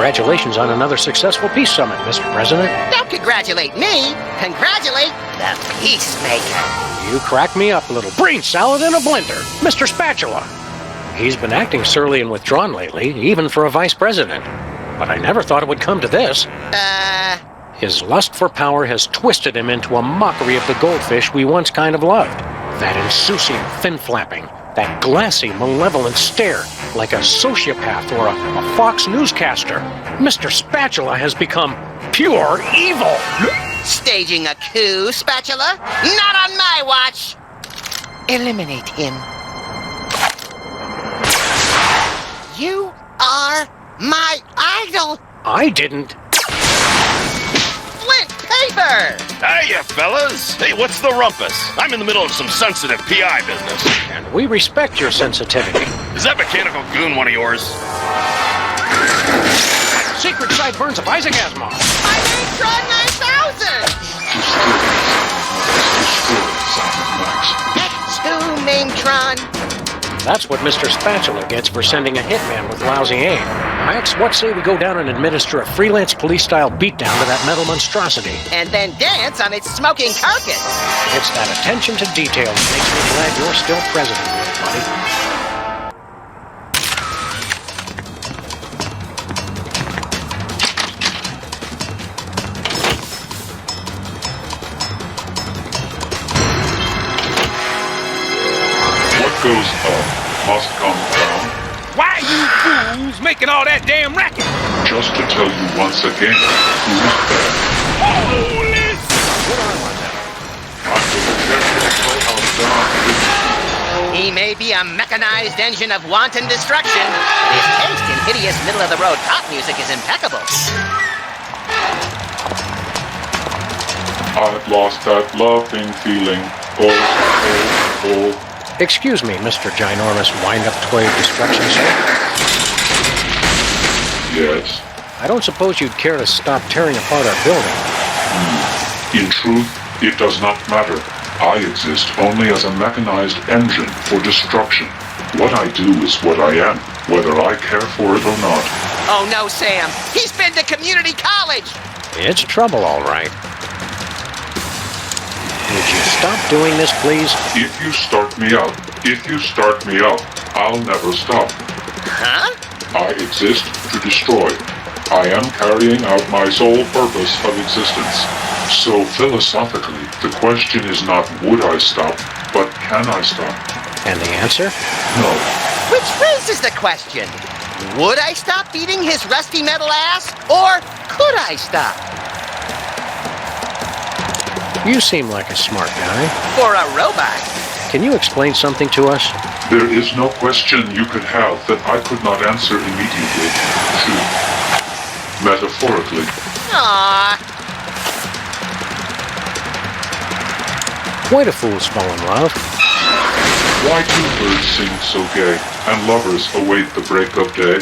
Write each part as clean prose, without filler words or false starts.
Congratulations on another successful peace summit, Mr. President. Don't congratulate me. Congratulate the peacemaker. You crack me up a little. Brain salad in a blender. Mr. Spatula. He's been acting surly and withdrawn lately, even for a vice president. But I never thought it would come to this. His lust for power has twisted him into a mockery of the goldfish we once kind of loved. That insouciant fin-flapping, that glassy, malevolent stare, like a sociopath or a Fox newscaster. Mr. Spatula has become pure evil. Staging a coup, Spatula? Not on my watch. Eliminate him. You are my idol. I didn't. Flint paper. Hiya, fellas. Hey, what's the rumpus? I'm in the middle of some sensitive PI business. And we respect your sensitivity. Is that mechanical goon one of yours? Secret sideburns of Isaac Asimov. My Matron 9000. X2 Matron. That's what Mr. Spatula gets for sending a hitman with lousy aim. Max, what say we go down and administer a freelance police-style beatdown to that metal monstrosity? And then dance on its smoking carcass. It's that attention to detail that makes me glad you're still president, buddy. What goes up must come down. Why you fools making all that damn racket? Just to tell you once again who's bad. Holy I'm going to carefully tell how down He may be a mechanized engine of wanton destruction, but his taste in hideous middle-of-the-road pop music is impeccable. I've lost that loving feeling. Oh. Excuse me, Mr. Ginormous Wind-Up Toy of Destruction, sir. Yes. I don't suppose you'd care to stop tearing apart our building. In truth, it does not matter. I exist only as a mechanized engine for destruction. What I do is what I am, whether I care for it or not. Oh no, Sam. He's been to community college. It's trouble, all right. Would you stop doing this, please? If you start me up, I'll never stop. Huh? I exist to destroy. I am carrying out my sole purpose of existence. So philosophically, the question is not would I stop, but can I stop? And the answer? No. Which raises the question. Would I stop beating his rusty metal ass? Or could I stop? You seem like a smart guy. For a robot. Can you explain something to us? There is no question you could have that I could not answer immediately. True. Metaphorically. Aww. Quite a fool's fall in love. Why do birds sing so gay, and lovers await the breakup day?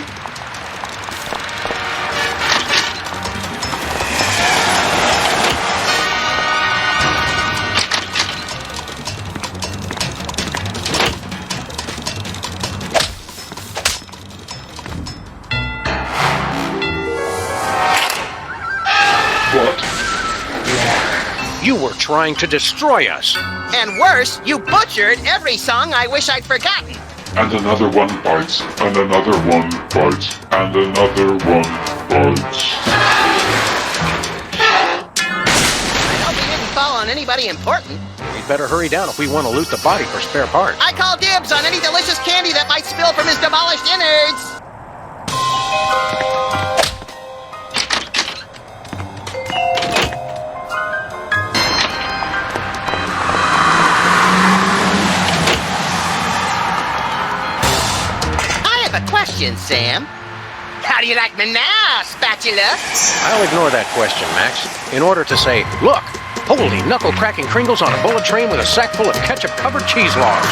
What? You were trying to destroy us. And worse, you butchered every song I wish I'd forgotten. And another one bites, and another one bites, and another one bites. I hope he didn't fall on anybody important. We'd better hurry down if we want to loot the body for spare parts. I call dibs on any delicious candy that might spill from his demolished innards. Question, Sam. How do you like me now, Spatula? I'll ignore that question, Max. In order to say, look, holy knuckle-cracking Kringles on a bullet train with a sack full of ketchup-covered cheese logs.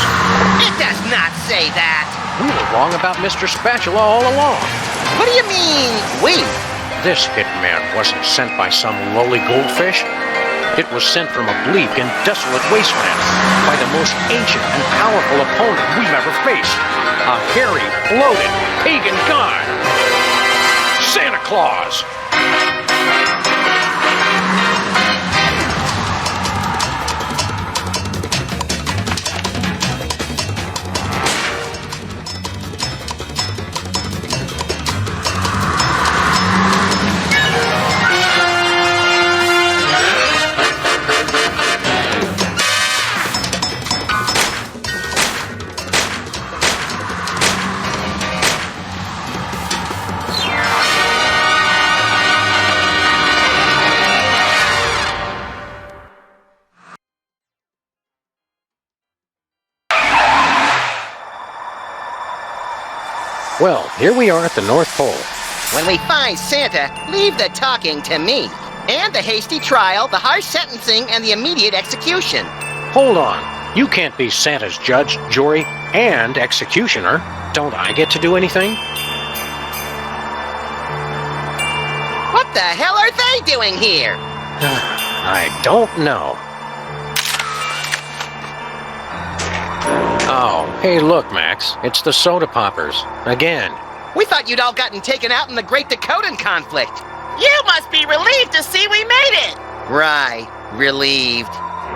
It does not say that. We were wrong about Mr. Spatula all along. What do you mean, we? This hitman wasn't sent by some lowly goldfish. It was sent from a bleak and desolate wasteland by the most ancient and powerful opponent we've ever faced. A hairy, bloated, pagan god. Santa Claus. Well, here we are at the North Pole. When we find Santa, leave the talking to me. And the hasty trial, the harsh sentencing, and the immediate execution. Hold on. You can't be Santa's judge, jury, and executioner. Don't I get to do anything? What the hell are they doing here? I don't know. Oh, hey, look, Max. It's the soda poppers. Again. We thought you'd all gotten taken out in the Great Dakotan conflict. You must be relieved to see we made it. Right. Relieved.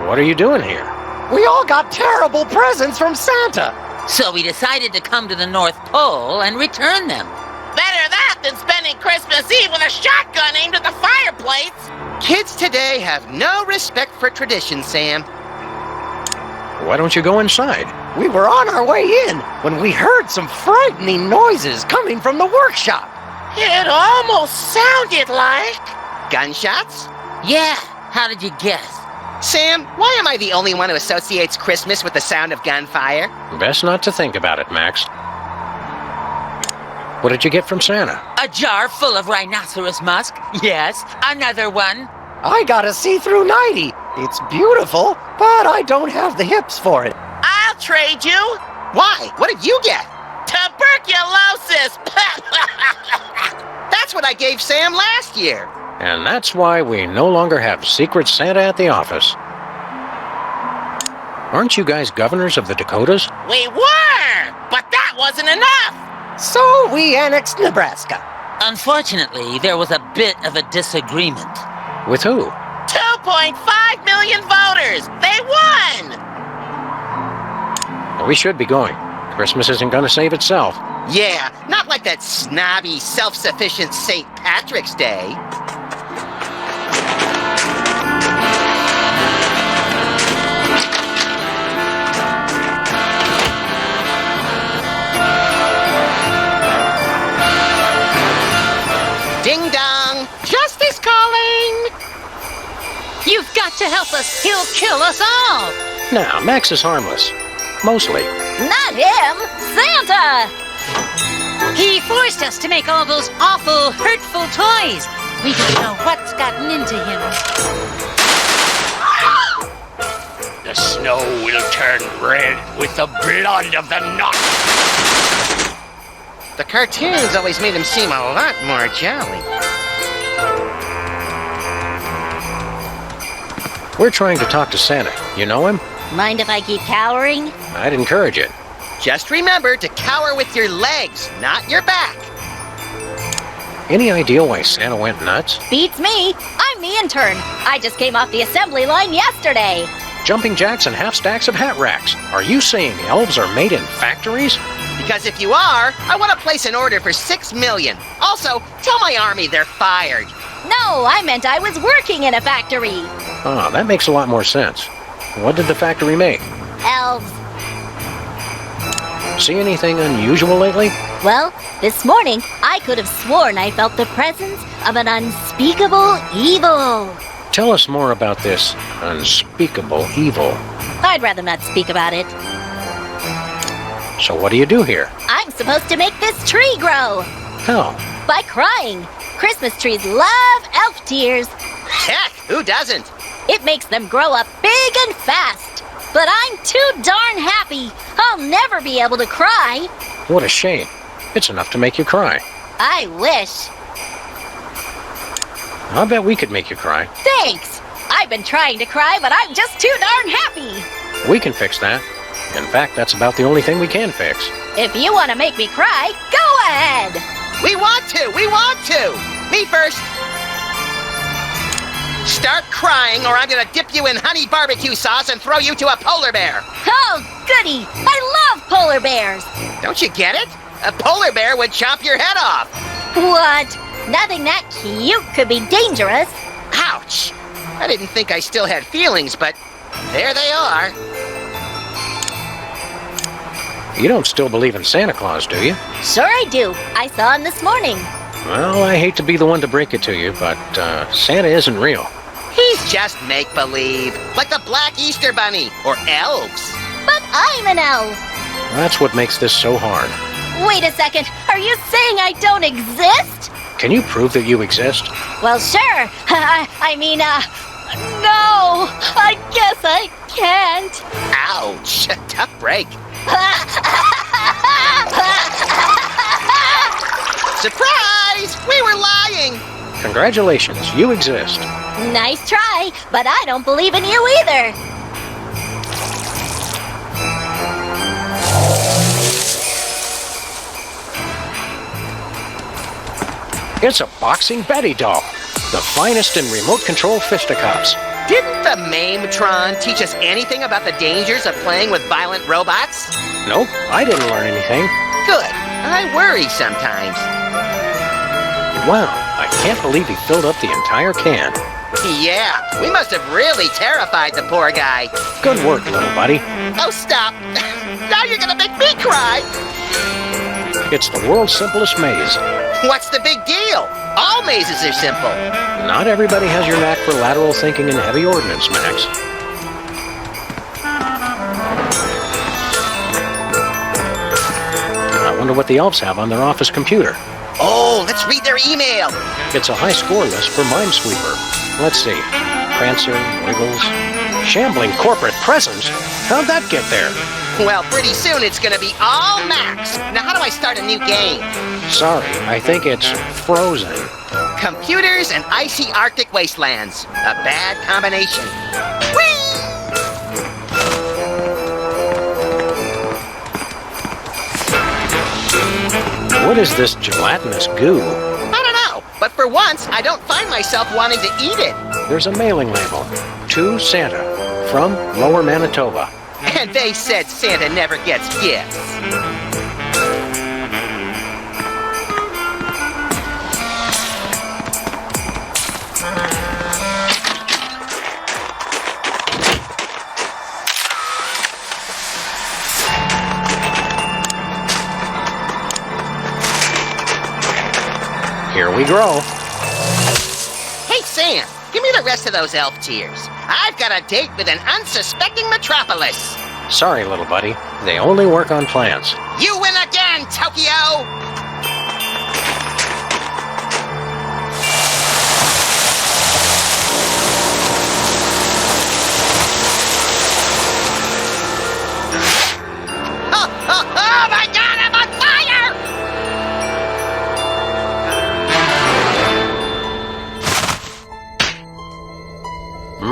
What are you doing here? We all got terrible presents from Santa. So we decided to come to the North Pole and return them. Better that than spending Christmas Eve with a shotgun aimed at the fireplace. Kids today have no respect for tradition, Sam. Why don't you go inside? We were on our way in when we heard some frightening noises coming from the workshop. It almost sounded like... Gunshots? Yeah, how did you guess? Sam, why am I the only one who associates Christmas with the sound of gunfire? Best not to think about it, Max. What did you get from Santa? A jar full of rhinoceros musk. Yes, another one. I got a see-through nightie. It's beautiful, but I don't have the hips for it. I'll trade you. Why? What did you get? Tuberculosis. That's what I gave Sam last year. And that's why we no longer have Secret Santa at the office. Aren't you guys governors of the Dakotas? We were, but that wasn't enough. So we annexed Nebraska. Unfortunately, there was a bit of a disagreement. With who? 2.5 million voters! They won! We should be going. Christmas isn't going to save itself. Yeah, not like that snobby, self-sufficient St. Patrick's Day. Ding dong! Justice calling! You've got to help us. He'll kill us all. Now, Max is harmless. Mostly. Not him. Santa. He forced us to make all those awful, hurtful toys. We don't know what's gotten into him. The snow will turn red with the blood of the knot. The cartoons always made him seem a lot more jolly. We're trying to talk to Santa. You know him? Mind if I keep cowering? I'd encourage it. Just remember to cower with your legs, not your back. Any idea why Santa went nuts? Beats me. I'm the intern. I just came off the assembly line yesterday. Jumping jacks and half stacks of hat racks. Are you saying elves are made in factories? Because if you are, I want to place an order for 6 million. Also, tell my army they're fired. No, I meant I was working in a factory. Ah, that makes a lot more sense. What did the factory make? Elves. See anything unusual lately? Well, this morning, I could have sworn I felt the presence of an unspeakable evil. Tell us more about this unspeakable evil. I'd rather not speak about it. So what do you do here? I'm supposed to make this tree grow. How? By crying. Christmas trees love elf tears. Heck, who doesn't? It makes them grow up big and fast. But I'm too darn happy. I'll never be able to cry. What a shame. It's enough to make you cry. I wish. I'll bet we could make you cry. Thanks. I've been trying to cry, but I'm just too darn happy. We can fix that. In fact, that's about the only thing we can fix. If you want to make me cry, go ahead. We want to! We want to! Me first. Start crying or I'm gonna dip you in honey barbecue sauce and throw you to a polar bear. Oh, goody! I love polar bears! Don't you get it? A polar bear would chop your head off. What? Nothing that cute could be dangerous. Ouch! I didn't think I still had feelings, but there they are. You don't still believe in Santa Claus, do you? Sure I do. I saw him this morning. Well, I hate to be the one to break it to you, but Santa isn't real. He's just make-believe, like the Black Easter Bunny or elves. But I'm an elf. That's what makes this so hard. Wait a second. Are you saying I don't exist? Can you prove that you exist? Well, sure. No. I guess I can't. Ouch! Tough break. Surprise! We were lying! Congratulations, you exist. Nice try, but I don't believe in you either. It's a boxing Betty doll. The finest in remote control fisticuffs. Didn't the Mametron teach us anything about the dangers of playing with violent robots? Nope, I didn't learn anything. Good. I worry sometimes. Wow, I can't believe he filled up the entire can. Yeah, we must have really terrified the poor guy. Good work, little buddy. Oh, stop. Now you're gonna make me cry. It's the world's simplest maze. What's the big deal? All mazes are simple. Not everybody has your knack for lateral thinking and heavy ordnance, Max. I wonder what the elves have on their office computer. Oh, let's read their email. It's a high score list for Minesweeper. Let's see. Prancer, Wiggles, shambling corporate presence? How'd that get there? Well, pretty soon it's gonna be all Max. Now how do I start a new game? Sorry, I think it's frozen. Computers and icy Arctic wastelands. A bad combination. Whee! What is this gelatinous goo? I don't know, but for once, I don't find myself wanting to eat it. There's a mailing label. To Santa. From Lower Manitoba. And they said Santa never gets gifts. Here we grow. Hey, Sam, give me the rest of those elf tears. I've got a date with an unsuspecting metropolis. Sorry, little buddy. They only work on plants. You win again, Tokyo! Oh my God, I'm on fire!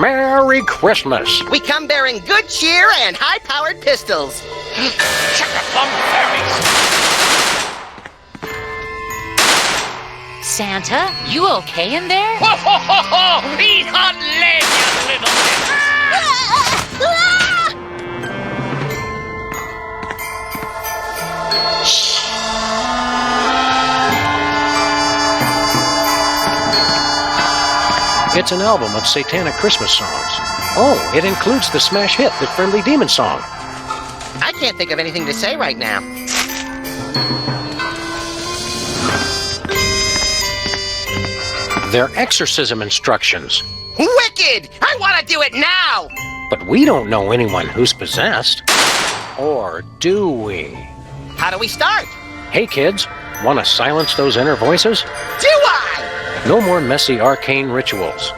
Merry Christmas! We come bearing good cheer and high-powered pistols. Chuck-a-plum fairies! Santa, you okay in there? Ho, ho, ho, ho! He's on lead, you little It's an album of satanic Christmas songs. Oh, it includes the smash hit, The Friendly Demon Song. I can't think of anything to say right now. They're exorcism instructions. Wicked! I want to do it now! But we don't know anyone who's possessed. Or do we? How do we start? Hey kids, want to silence those inner voices? Do I? No more messy arcane rituals.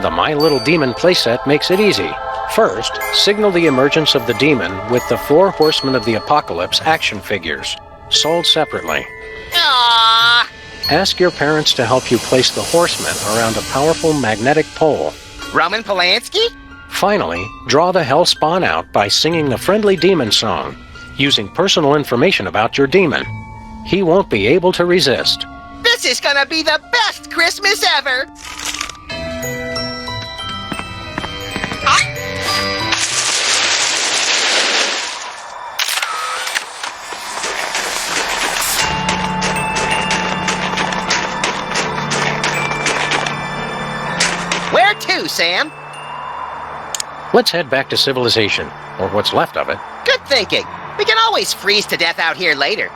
The My Little Demon playset makes it easy. First, signal the emergence of the demon with the 4 Horsemen of the Apocalypse action figures, sold separately. Aww. Ask your parents to help you place the horsemen around a powerful magnetic pole. Roman Polanski? Finally, draw the hell spawn out by singing the Friendly Demon Song, using personal information about your demon. He won't be able to resist. This is gonna be the best Christmas ever! Where to, Sam? Let's head back to civilization, or what's left of it. Good thinking. We can always freeze to death out here later.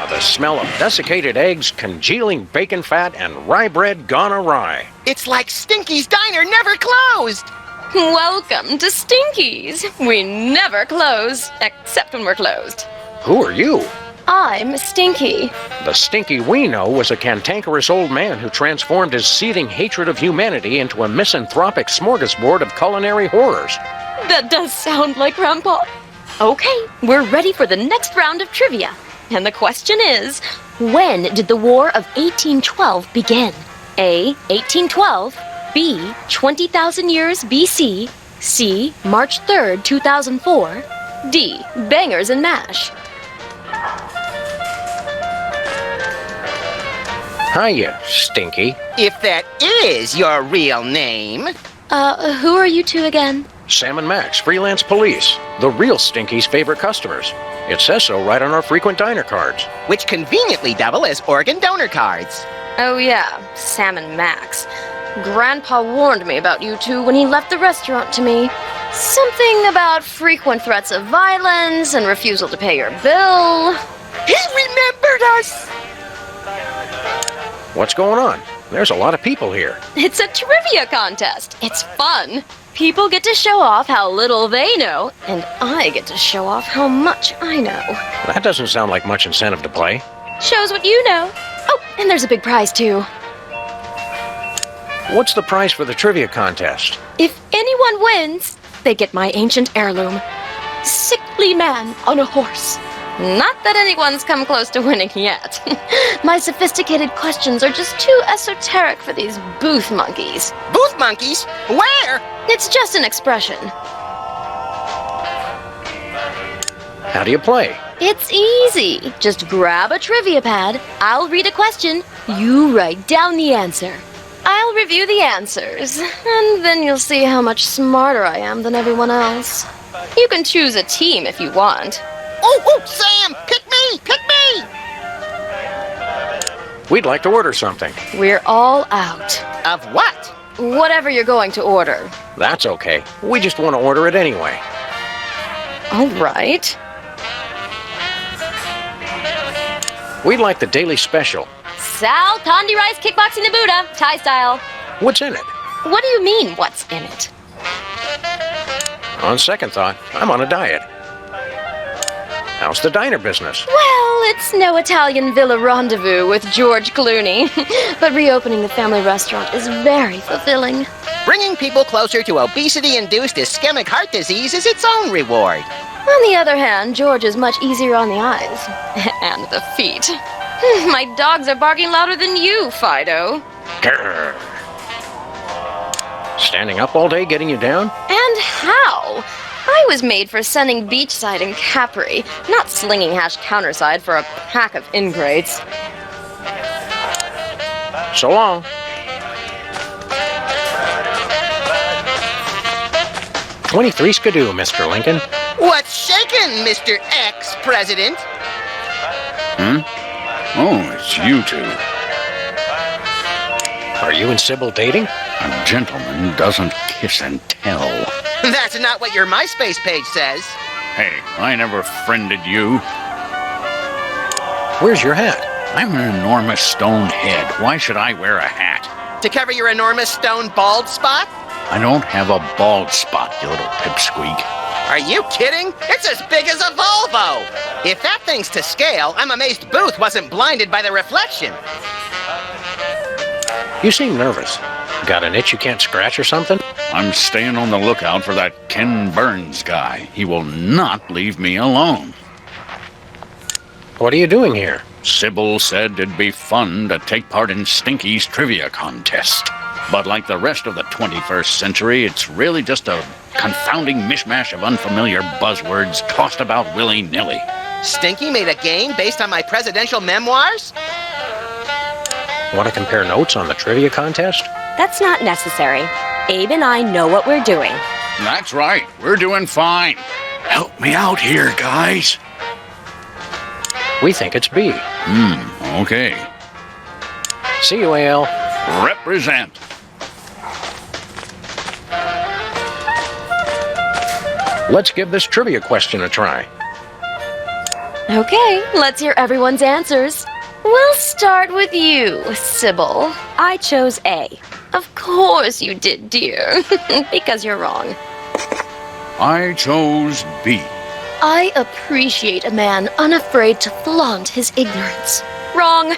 The smell of desiccated eggs, congealing bacon fat, and rye bread gone awry. It's like Stinky's Diner never closed! Welcome to Stinky's. We never close, except when we're closed. Who are you? I'm Stinky. The Stinky we know was a cantankerous old man who transformed his seething hatred of humanity into a misanthropic smorgasbord of culinary horrors. That does sound like Grandpa. Okay, we're ready for the next round of trivia. And the question is, when did the War of 1812 begin? A. 1812, B. 20,000 years BC, C. March 3rd, 2004, D. Bangers and Mash. Hiya, Stinky. If that is your real name. Who are you two again? Sam and Max, freelance police. The real Stinky's favorite customers. It says so right on our frequent diner cards. Which conveniently double as organ donor cards. Oh yeah, Sam and Max. Grandpa warned me about you two when he left the restaurant to me. Something about frequent threats of violence and refusal to pay your bill. He remembered us! What's going on? There's a lot of people here. It's a trivia contest. It's fun. People get to show off how little they know, and I get to show off how much I know. That doesn't sound like much incentive to play. Shows what you know. Oh, and there's a big prize too. What's the prize for the trivia contest? If anyone wins, they get my ancient heirloom. Sickly man on a horse. Not that anyone's come close to winning yet. My sophisticated questions are just too esoteric for these booth monkeys. Booth monkeys? Where? It's just an expression. How do you play? It's easy. Just grab a trivia pad, I'll read a question, you write down the answer. I'll review the answers, and then you'll see how much smarter I am than everyone else. You can choose a team if you want. Oh, Sam! Pick me! Pick me! We'd like to order something. We're all out. Of what? Whatever you're going to order. That's okay. We just want to order it anyway. All right. We'd like the daily special. Sal Condi Rice Kickboxing the Buddha, Thai style. What's in it? What do you mean, what's in it? On second thought, I'm on a diet. How's the diner business? Well, it's no Italian villa rendezvous with George Clooney, but reopening the family restaurant is very fulfilling. Bringing people closer to obesity-induced ischemic heart disease is its own reward. On the other hand, George is much easier on the eyes. And the feet. My dogs are barking louder than you, Fido. Grr. Standing up all day getting you down? And how? I was made for sunning beachside in Capri, not slinging hash counterside for a pack of ingrates. So long. $23 skidoo, Mr. Lincoln. What's shaking, Mr. Ex-President? Oh, it's you two. Are you and Sybil dating? A gentleman doesn't kiss and tell. That's not what your MySpace page says. Hey, I never friended you. Where's your hat? I'm an enormous stone head. Why should I wear a hat? To cover your enormous stone bald spot? I don't have a bald spot, you little pipsqueak. Are you kidding? It's as big as a Volvo! If that thing's to scale, I'm amazed Booth wasn't blinded by the reflection. You seem nervous. Got an itch you can't scratch or something? I'm staying on the lookout for that Ken Burns guy. He will not leave me alone. What are you doing here? Sybil said it'd be fun to take part in Stinky's trivia contest. But like the rest of the 21st century, it's really just a confounding mishmash of unfamiliar buzzwords tossed about willy-nilly. Stinky made a game based on my presidential memoirs? Want to compare notes on the trivia contest? That's not necessary. Abe and I know what we're doing. That's right. We're doing fine. Help me out here, guys. We think it's B. Okay. See you, AL. Represent. Let's give this trivia question a try. Okay, let's hear everyone's answers. We'll start with you, Sybil. I chose A. Of course you did, dear. Because you're wrong. I chose B. I appreciate a man unafraid to flaunt his ignorance. Wrong.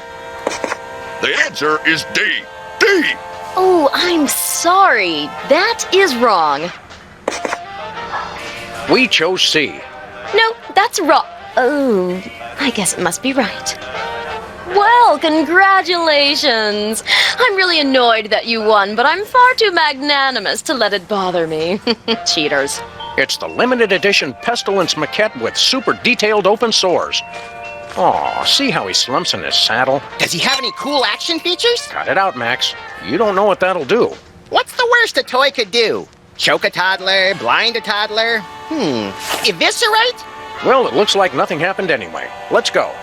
The answer is D. D! Oh, I'm sorry. That is wrong. We chose C. No, that's wrong. Oh, I guess it must be right. Well, congratulations. I'm really annoyed that you won, but I'm far too magnanimous to let it bother me. Cheaters. It's the limited edition Pestilence maquette with super detailed open sores. Aw, see how he slumps in his saddle? Does he have any cool action features? Cut it out, Max. You don't know what that'll do. What's the worst a toy could do? Choke a toddler, blind a toddler? Eviscerate? Well, it looks like nothing happened anyway. Let's go.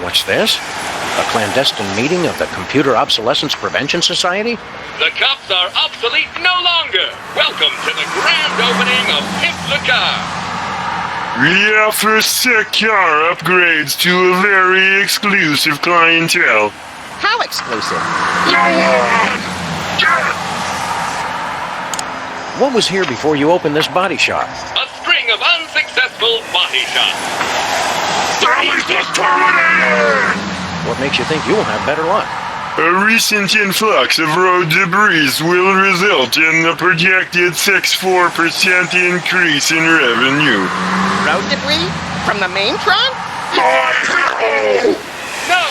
What's this? A clandestine meeting of the Computer Obsolescence Prevention Society? The cups are obsolete no longer. Welcome to the grand opening of Pimp the Car. We offer sick car upgrades to a very exclusive clientele. How exclusive? What was here before you opened this body shop? A string of unsuccessful body shops. What makes you think you'll have better luck? A recent influx of road debris will result in a projected 64% increase in revenue. Road debris? From the main trunk? No!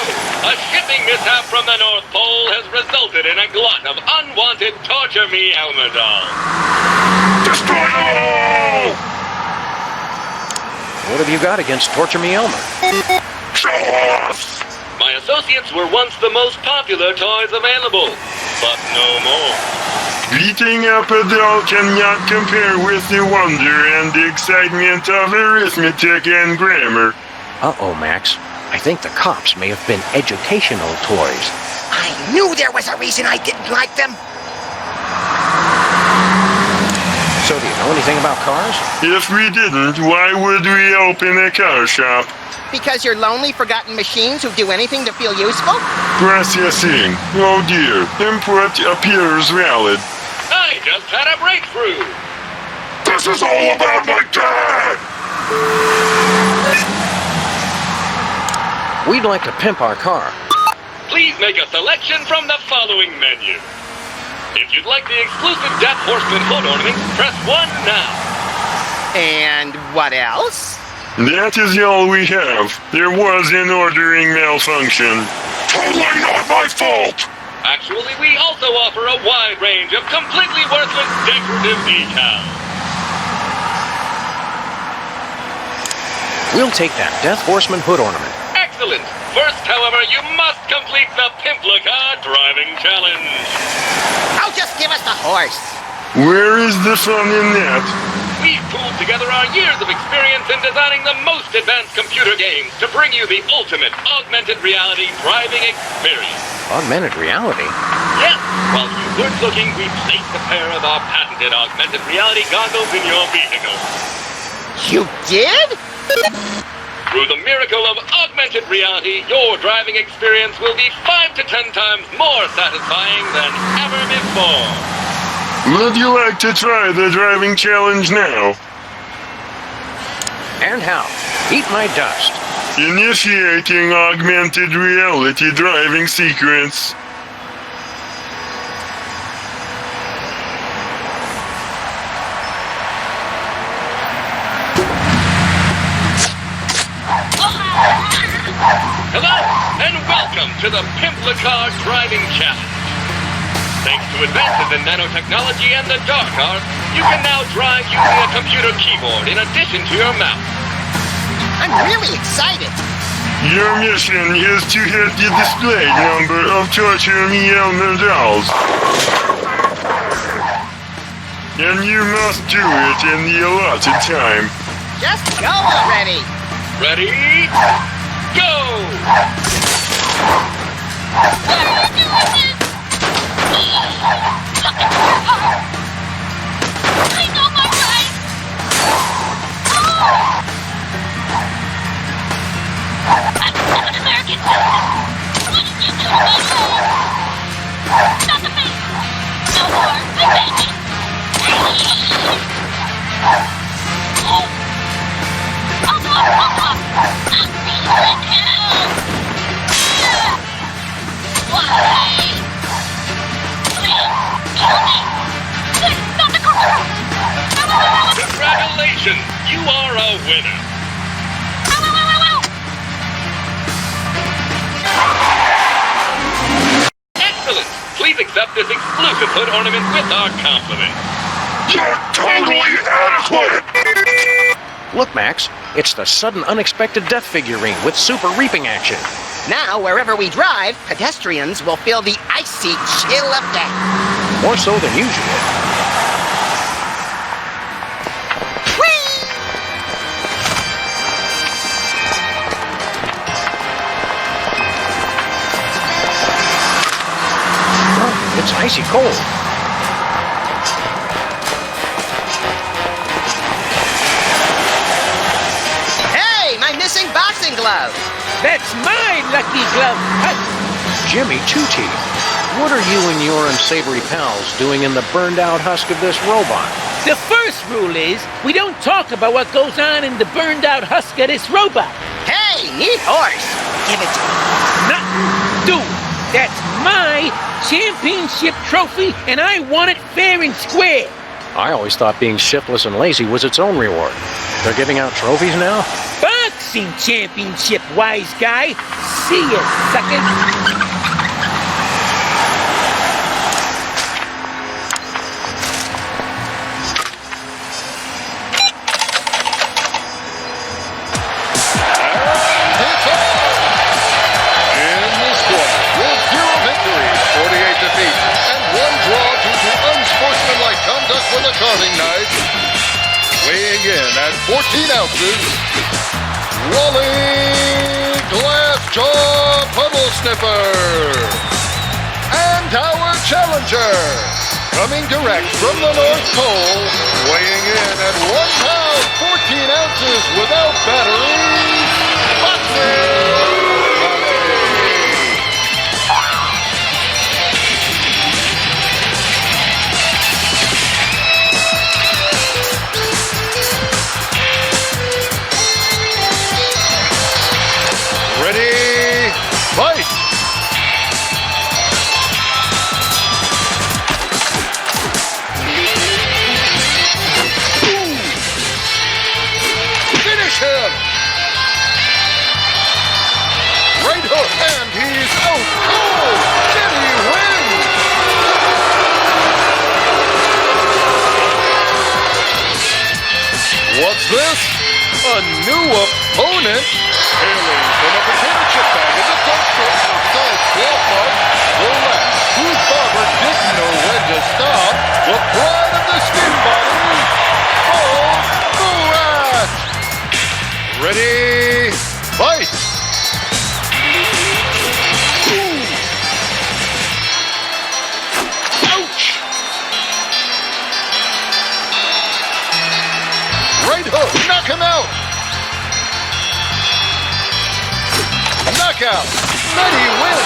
A shipping mishap from the North Pole has resulted in a glut of unwanted Torture Me Elmer dolls. Destroy all! What have you got against Torture Me Elmer? My associates were once the most popular toys available, but no more. Beating up a doll cannot compare with the wonder and excitement of arithmetic and grammar. Uh-oh, Max. I think the cops may have been educational toys. I knew there was a reason I didn't like them. So do you know anything about cars? If we didn't, why would we open a car shop? Because you're lonely, forgotten machines who do anything to feel useful? Processing. Oh dear. Input appears valid. I just had a breakthrough. This is all about my dad! We'd like to pimp our car. Please make a selection from the following menu. If you'd like the exclusive Death Horseman hood ornament, press 1 now. And what else? That is all we have. There was an ordering malfunction. Totally not my fault! Actually, we also offer a wide range of completely worthless decorative decals. We'll take that Death Horseman hood ornament. Excellent. First, however, you must complete the Pimp-La-Car driving challenge. Oh, just give us the horse. Where is the fun in that? We've pooled together our years of experience in designing the most advanced computer games to bring you the ultimate augmented reality driving experience. Augmented reality? Yes, while you weren't looking, we placed a pair of our patented augmented reality goggles in your vehicle. You did? Through the miracle of augmented reality, your driving experience will be 5 to 10 times more satisfying than ever before. Would you like to try the driving challenge now? And how? Eat my dust. Initiating augmented reality driving sequence. Hello, and welcome to the Pimplicar Driving Challenge. Thanks to advances in nanotechnology and the dark arts, you can now drive using a computer keyboard in addition to your mouse. I'm really excited. Your mission is to hit the display number of torture me Elmer dolls. And you must do it in the allotted time. Just go already. Ready? Go! I know my rights! I'm an American citizen! What did you do to my home? Not to me! No more! I beg you! I'll talk! I'm feeling hell! Why? Please, kill me! Not the car! Congratulations! You are a winner! Excellent! Please accept this exclusive hood ornament with our compliment. You're totally adequate! Look, Max, it's the sudden unexpected death figurine with super reaping action. Now, wherever we drive, pedestrians will feel the icy chill of death. More so than usual. It's icy cold. Hey, my missing boxing glove. That's my lucky glove. Jimmy Two-Teeth, what are you and your unsavory pals doing in the burned-out husk of this robot? The first rule is we don't talk about what goes on in the burned-out husk of this robot. Hey, neat horse. Give it to me. Nothing do. That's my championship trophy, and I want it fair and square. I always thought being shiftless and lazy was its own reward. They're giving out trophies now? Boxing championship, wise guy. See ya, sucker. For the carving knife, weighing in at 14 ounces, Wally Glassjaw Puddle Sniffer. And our challenger, coming direct from the North Pole, weighing in at 1 pound, 14 ounces without batteries, Boxing! Ready, fight! Finish him! Right hook, and he's out cold! Jimmy wins! What's this? A new opponent? Hailing from a potato chip bag in the dumpster outside Walmart, the lad whose barber didn't know when to stop, the pride of the skin body, the rat! Ready, fight! Ouch! Right hook, knock him out! Knockout! Betty wins!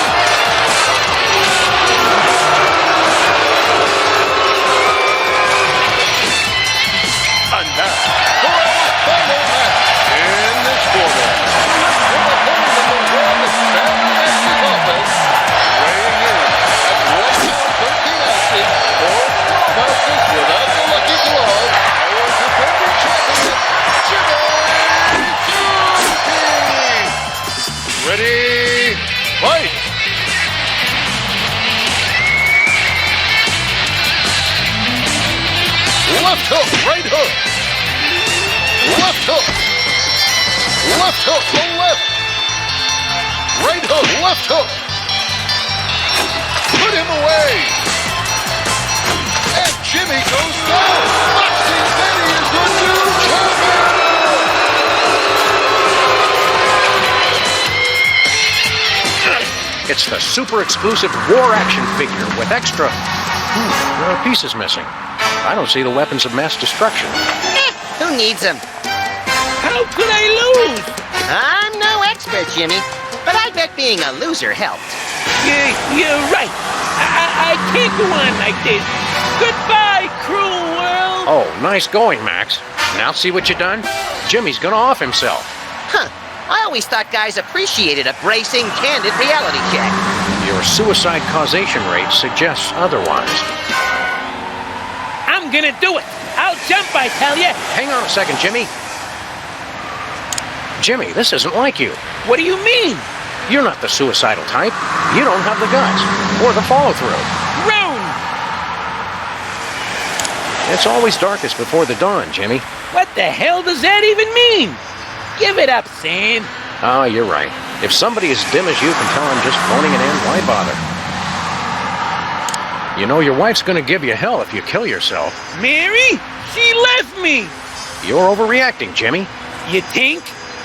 Left hook, low left. Right hook, left hook. Put him away. And Jimmy goes down. Boxing Betty is the new champion. It's the super exclusive war action figure with extra... there are pieces missing. I don't see the weapons of mass destruction. Who needs them? How could I lose? I'm no expert, Jimmy, but I bet being a loser helped. You're right. I can't go on like this. Goodbye, cruel world. Oh, nice going, Max. Now see what you done? Jimmy's gonna off himself. Huh. I always thought guys appreciated a bracing, candid reality check. Your suicide causation rate suggests otherwise. I'm gonna do it. I'll jump, I tell you. Hang on a second, Jimmy. Jimmy, this isn't like you. What do you mean? You're not the suicidal type. You don't have the guts or the follow-through. Roan! It's always darkest before the dawn, Jimmy. What the hell does that even mean? Give it up, Sam. Oh, you're right. If somebody as dim as you can tell I'm just phoning it in, why bother? You know, your wife's gonna give you hell if you kill yourself. Mary? She left me. You're overreacting, Jimmy. You think?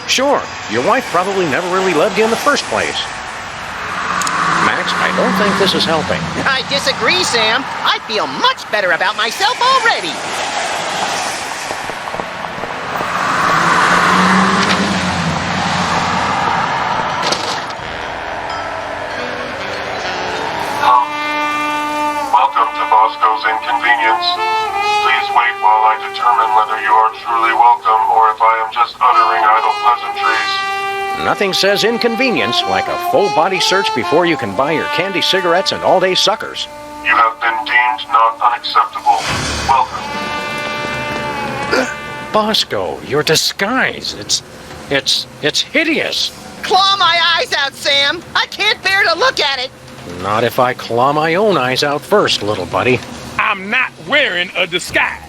Sure. Your wife probably never really loved you in the first place. Max, I don't think this is helping. I disagree, Sam. I feel much better about myself already. Welcome to Bosco's Inconvenience. Please wait while I determine whether you are truly welcome or if I am just uttering idle pleasantries. Nothing says inconvenience like a full-body search before you can buy your candy cigarettes and all-day suckers. You have been deemed not unacceptable. Welcome. Bosco, your disguise. It's hideous. Claw my eyes out, Sam. I can't bear to look at it. Not if I claw my own eyes out first, little buddy. I'm not wearing a disguise.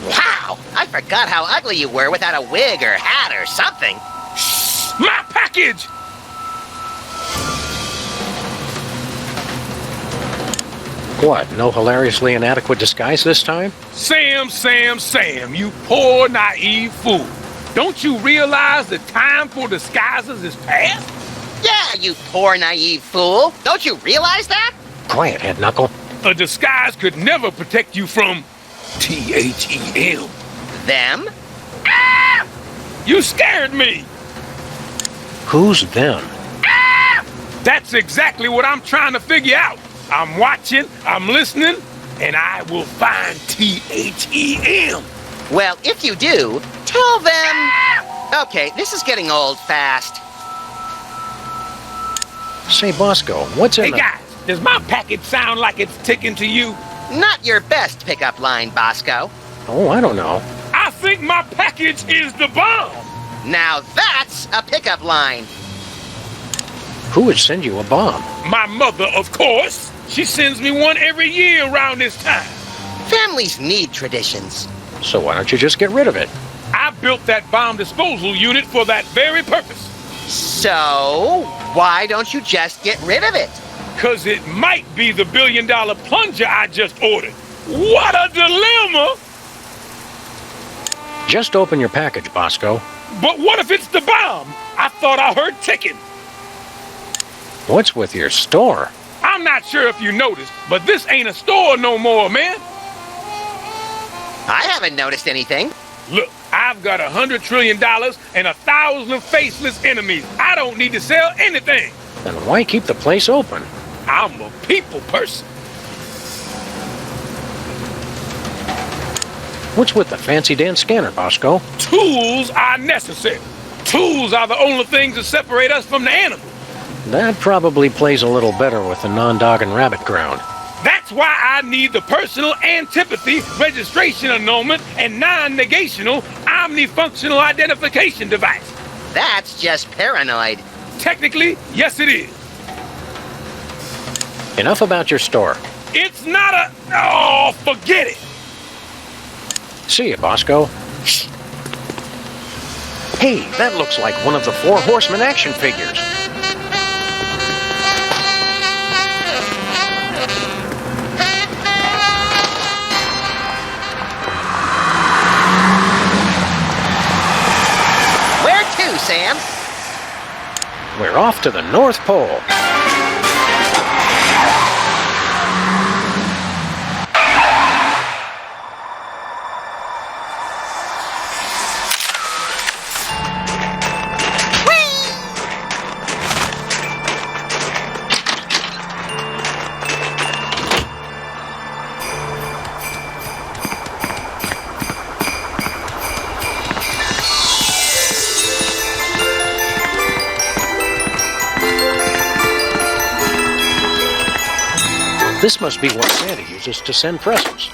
Wow! I forgot how ugly you were without a wig or hat or something. My package! What, no hilariously inadequate disguise this time? Sam, you poor naive fool. Don't you realize the time for disguises is past? Yeah, you poor naive fool. Don't you realize that? Quiet, head knuckle. A disguise could never protect you from THEM. Them? Ah! You scared me! Who's them? Ah! That's exactly what I'm trying to figure out. I'm watching, I'm listening, and I will find THEM. Well, if you do, tell them... Ah! Okay, this is getting old fast. Say, Bosco, what's in Hey, guys, does my package sound like it's ticking to you? Not your best pickup line, Bosco. Oh, I don't know. I think my package is the bomb. Now that's a pickup line. Who would send you a bomb? My mother, of course. She sends me one every year around this time. Families need traditions. So why don't you just get rid of it? I built that bomb disposal unit for that very purpose. So, why don't you just get rid of it? 'Cause it might be the $1 billion plunger I just ordered. What a dilemma! Just open your package, Bosco. But what if it's the bomb? I thought I heard ticking. What's with your store? I'm not sure if you noticed, but this ain't a store no more, man. I haven't noticed anything. Look, I've got $100 trillion and 1,000 faceless enemies. I don't need to sell anything. Then why keep the place open? I'm a people person. What's with the fancy dance scanner, Bosco? Tools are necessary. Tools are the only things that separate us from the animals. That probably plays a little better with the non-dog and rabbit ground. That's why I need the personal antipathy registration annulment and non-negational omnifunctional identification device. That's just paranoid. Technically, yes it is. Enough about your store. It's not a... Oh, forget it. See you, Bosco. Hey, that looks like one of the Four Horsemen action figures. Where to, Sam? We're off to the North Pole. This must be what Santa uses to send presents.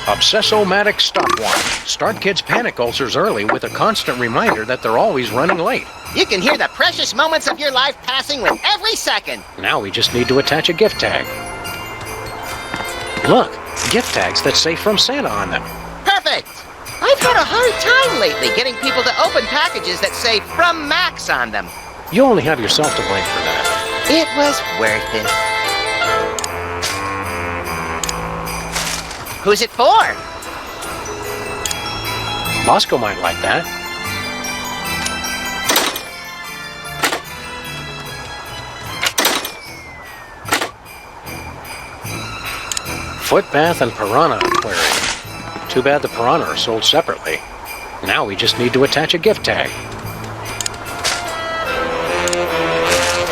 Obsessomatic stopwatch. Start kids' panic ulcers early with a constant reminder that they're always running late. You can hear the precious moments of your life passing with every second. Now we just need to attach a gift tag. Look, gift tags that say "From Santa" on them. Perfect! I've had a hard time lately getting people to open packages that say "From Max" on them. You only have yourself to blame for that. It was worth it. Who's it for? Bosco might like that. Foot bath and piranha aquarium. Too bad the piranha are sold separately. Now we just need to attach a gift tag.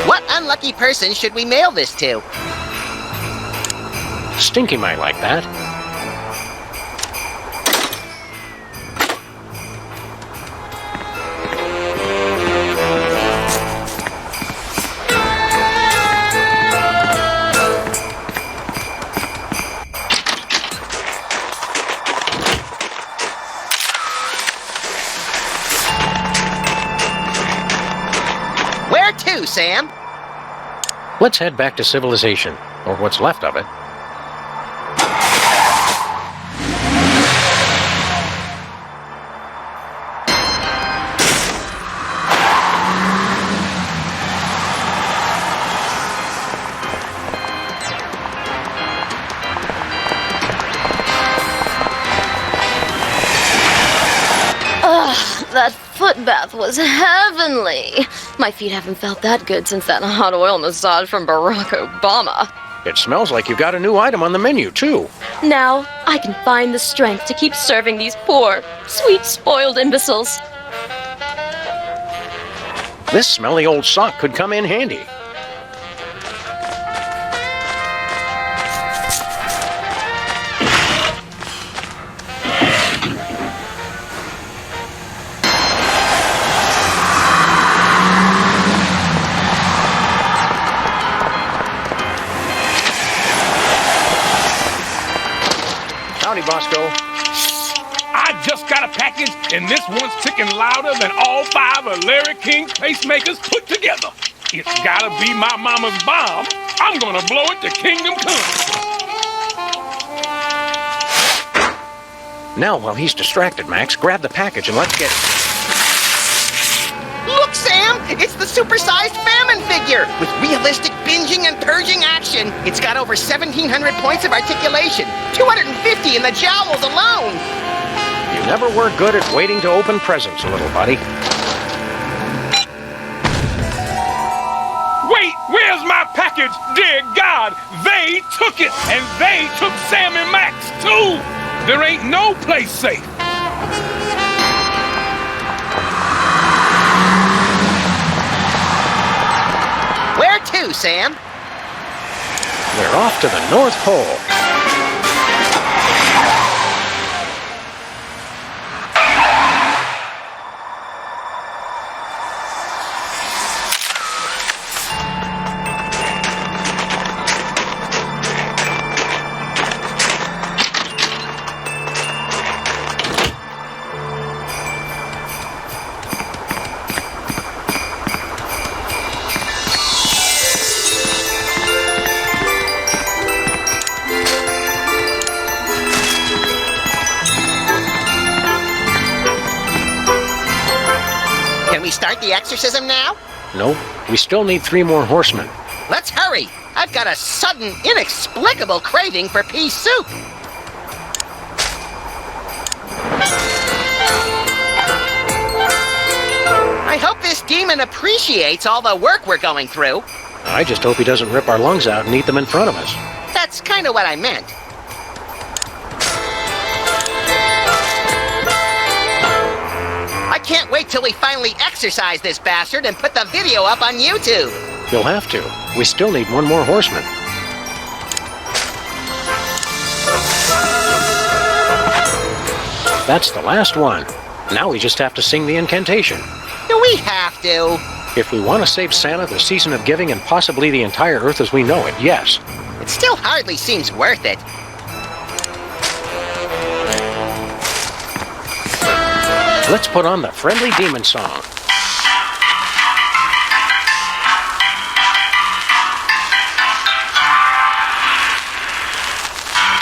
What unlucky person should we mail this to? Stinky might like that. Where to, Sam? Let's head back to civilization, or what's left of it. That foot bath was heavenly. My feet haven't felt that good since that hot oil massage from Barack Obama. It smells like you've got a new item on the menu, too. Now, I can find the strength to keep serving these poor, sweet, spoiled imbeciles. This smelly old sock could come in handy. Howdy, Bosco. I just got a package, and this one's ticking louder than all 5 of Larry King's pacemakers put together. It's gotta be my mama's bomb. I'm gonna blow it to kingdom come. Now, while he's distracted, Max, grab the package and let's get it. Look, Sam! It's the supersized famine figure! With realistic binging and purging action. It's got over 1,700 points of articulation. 250 in the jowls alone! You never were good at waiting to open presents, little buddy. Wait, where's my package? Dear God, they took it, and they took Sam and Max, too! There ain't no place safe. Where to, Sam? We're off to the North Pole. the exorcism now? Nope. We still need 3 more horsemen. Let's hurry. I've got a sudden, inexplicable craving for pea soup. I hope this demon appreciates all the work we're going through. I just hope he doesn't rip our lungs out and eat them in front of us. That's kind of what I meant. I can't wait till we finally exorcise this bastard and put the video up on YouTube. You'll have to. We still need 1 more horseman. That's the last one. Now we just have to sing the incantation. Do we have to? If we want to save Santa, the season of giving, and possibly the entire Earth as we know it, yes. It still hardly seems worth it. Let's put on the friendly demon song.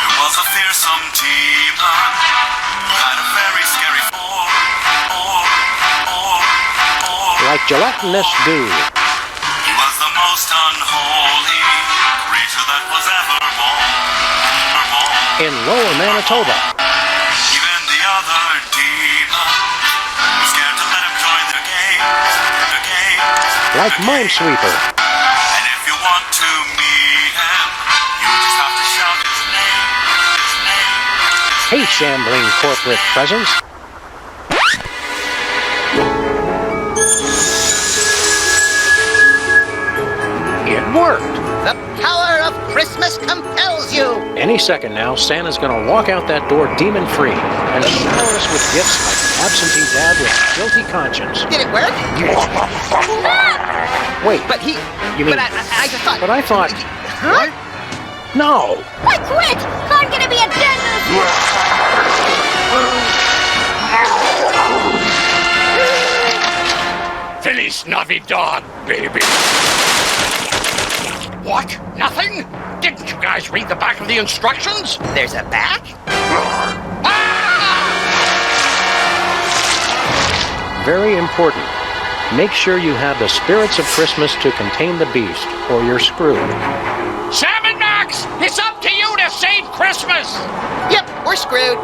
There was a fearsome demon who had a very scary form. Like gelatinous goo. He was the most unholy creature that was ever born. In Lower Manitoba. Even the other demons were scared to let him join their games. Like Minesweeper. And if you want to meet him, you just have to shout his name. Hey, shambling corporate presence. It worked. The power of Christmas compels you. Any second now, Santa's gonna walk out that door demon-free and shower us with gifts like an absentee dad with a guilty conscience. Did it work? Wait, But he... you mean... But I just thought... But I thought... Huh? No! I quit! I'm gonna be a dentist! Feliz Navidad, baby. What? Nothing? Didn't you guys read the back of the instructions? There's a back? Very important. Make sure you have the spirits of Christmas to contain the beast, or you're screwed. Sam and Max, it's up to you to save Christmas! Yep, we're screwed.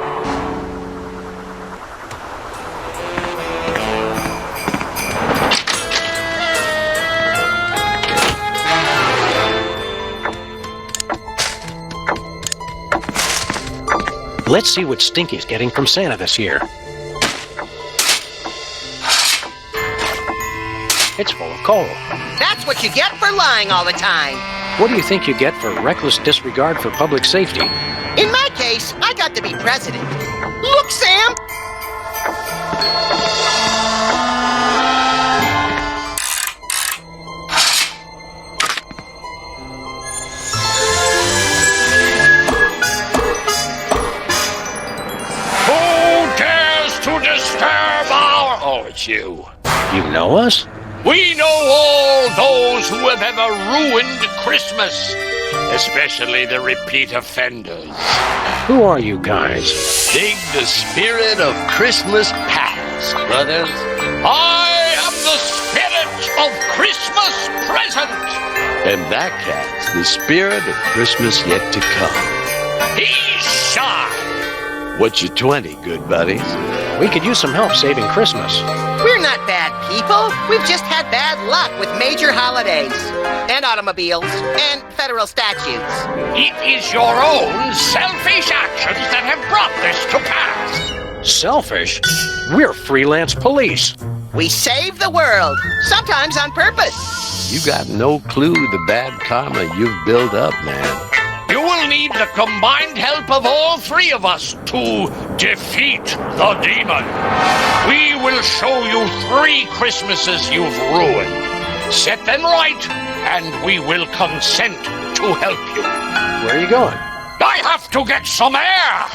Let's see what Stinky's getting from Santa this year. It's full of coal. That's what you get for lying all the time. What do you think you get for reckless disregard for public safety? In my case, I got to be president. Look, Sam! Who dares to disturb our... Oh, it's you. You know us? We know all those who have ever ruined Christmas, especially the repeat offenders. Who are you guys? Dig the spirit of Christmas past, brothers. I am the spirit of Christmas present. And that cat's the spirit of Christmas yet to come. He's shy. What's your 20, good buddies? We could use some help saving Christmas. We're not bad people. We've just had bad luck with major holidays, and automobiles, and federal statutes. It is your own selfish actions that have brought this to pass. Selfish? We're freelance police. We save the world, sometimes on purpose. You got no clue the bad karma you've built up, man. You will need the combined help of all 3 of us to defeat the demon. We will show you 3 Christmases you've ruined. Set them right, and we will consent to help you. Where are you going? I have to get some air!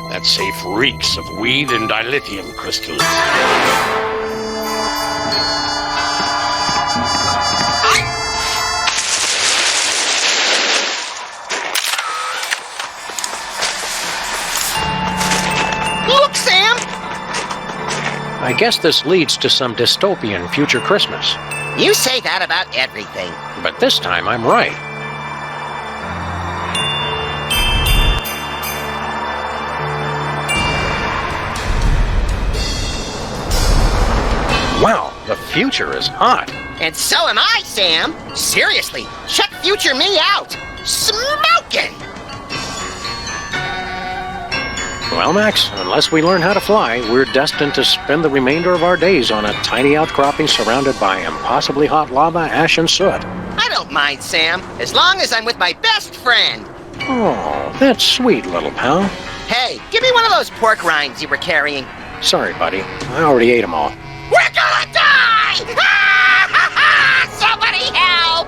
That safe reeks of weed and dilithium crystals. Look, Sam! I guess this leads to some dystopian future Christmas. You say that about everything. But this time I'm right. Wow, the future is hot. And so am I, Sam. Seriously, check future me out. Smoking! Well, Max, unless we learn how to fly, we're destined to spend the remainder of our days on a tiny outcropping surrounded by impossibly hot lava, ash, and soot. I don't mind, Sam, as long as I'm with my best friend. Oh, that's sweet, little pal. Hey, give me one of those pork rinds you were carrying. Sorry, buddy. I already ate them all. We're gonna die! Somebody help!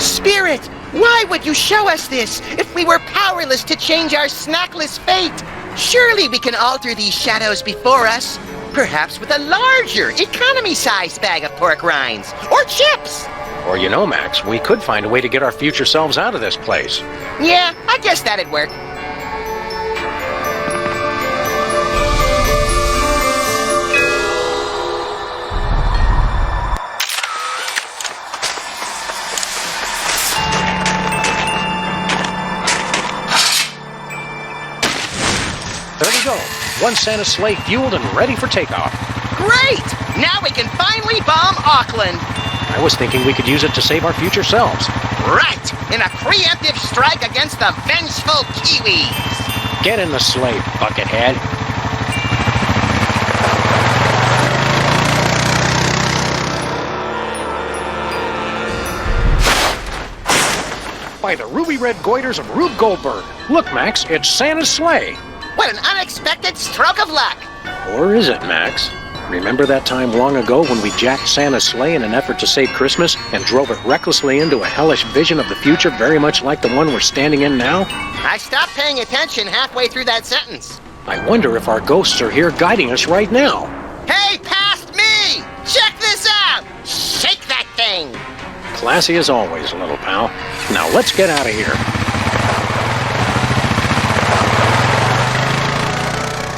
Spirit, why would you show us this if we were powerless to change our snackless fate? Surely we can alter these shadows before us. Perhaps with a larger, economy-sized bag of pork rinds. Or chips! Or you know, Max, we could find a way to get our future selves out of this place. Yeah, I guess that'd work. There we go. One Santa sleigh fueled and ready for takeoff. Great! Now we can finally bomb Auckland. I was thinking we could use it to save our future selves. Right! In a preemptive strike against the vengeful Kiwis. Get in the sleigh, buckethead. By the ruby-red goiters of Rube Goldberg. Look, Max, it's Santa's sleigh. What an unexpected stroke of luck! Or is it, Max? Remember that time long ago when we jacked Santa's sleigh in an effort to save Christmas and drove it recklessly into a hellish vision of the future very much like the one we're standing in now? I stopped paying attention halfway through that sentence. I wonder if our ghosts are here guiding us right now. Hey, past me! Check this out! Shake that thing! Classy as always, little pal. Now let's get out of here.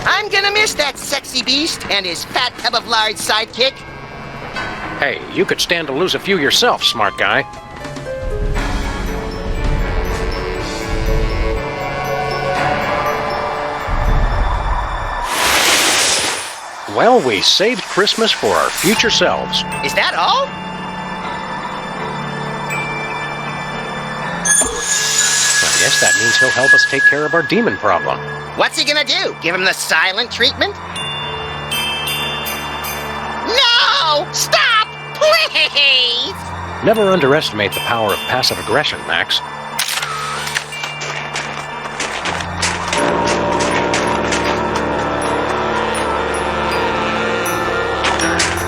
I'm gonna miss that sexy beast and his fat tub of lard sidekick. Hey, you could stand to lose a few yourself, smart guy. Well, we saved Christmas for our future selves. Is that all? I guess that means he'll help us take care of our demon problem. What's he gonna do? Give him the silent treatment? No! Stop! Please! Never underestimate the power of passive aggression, Max.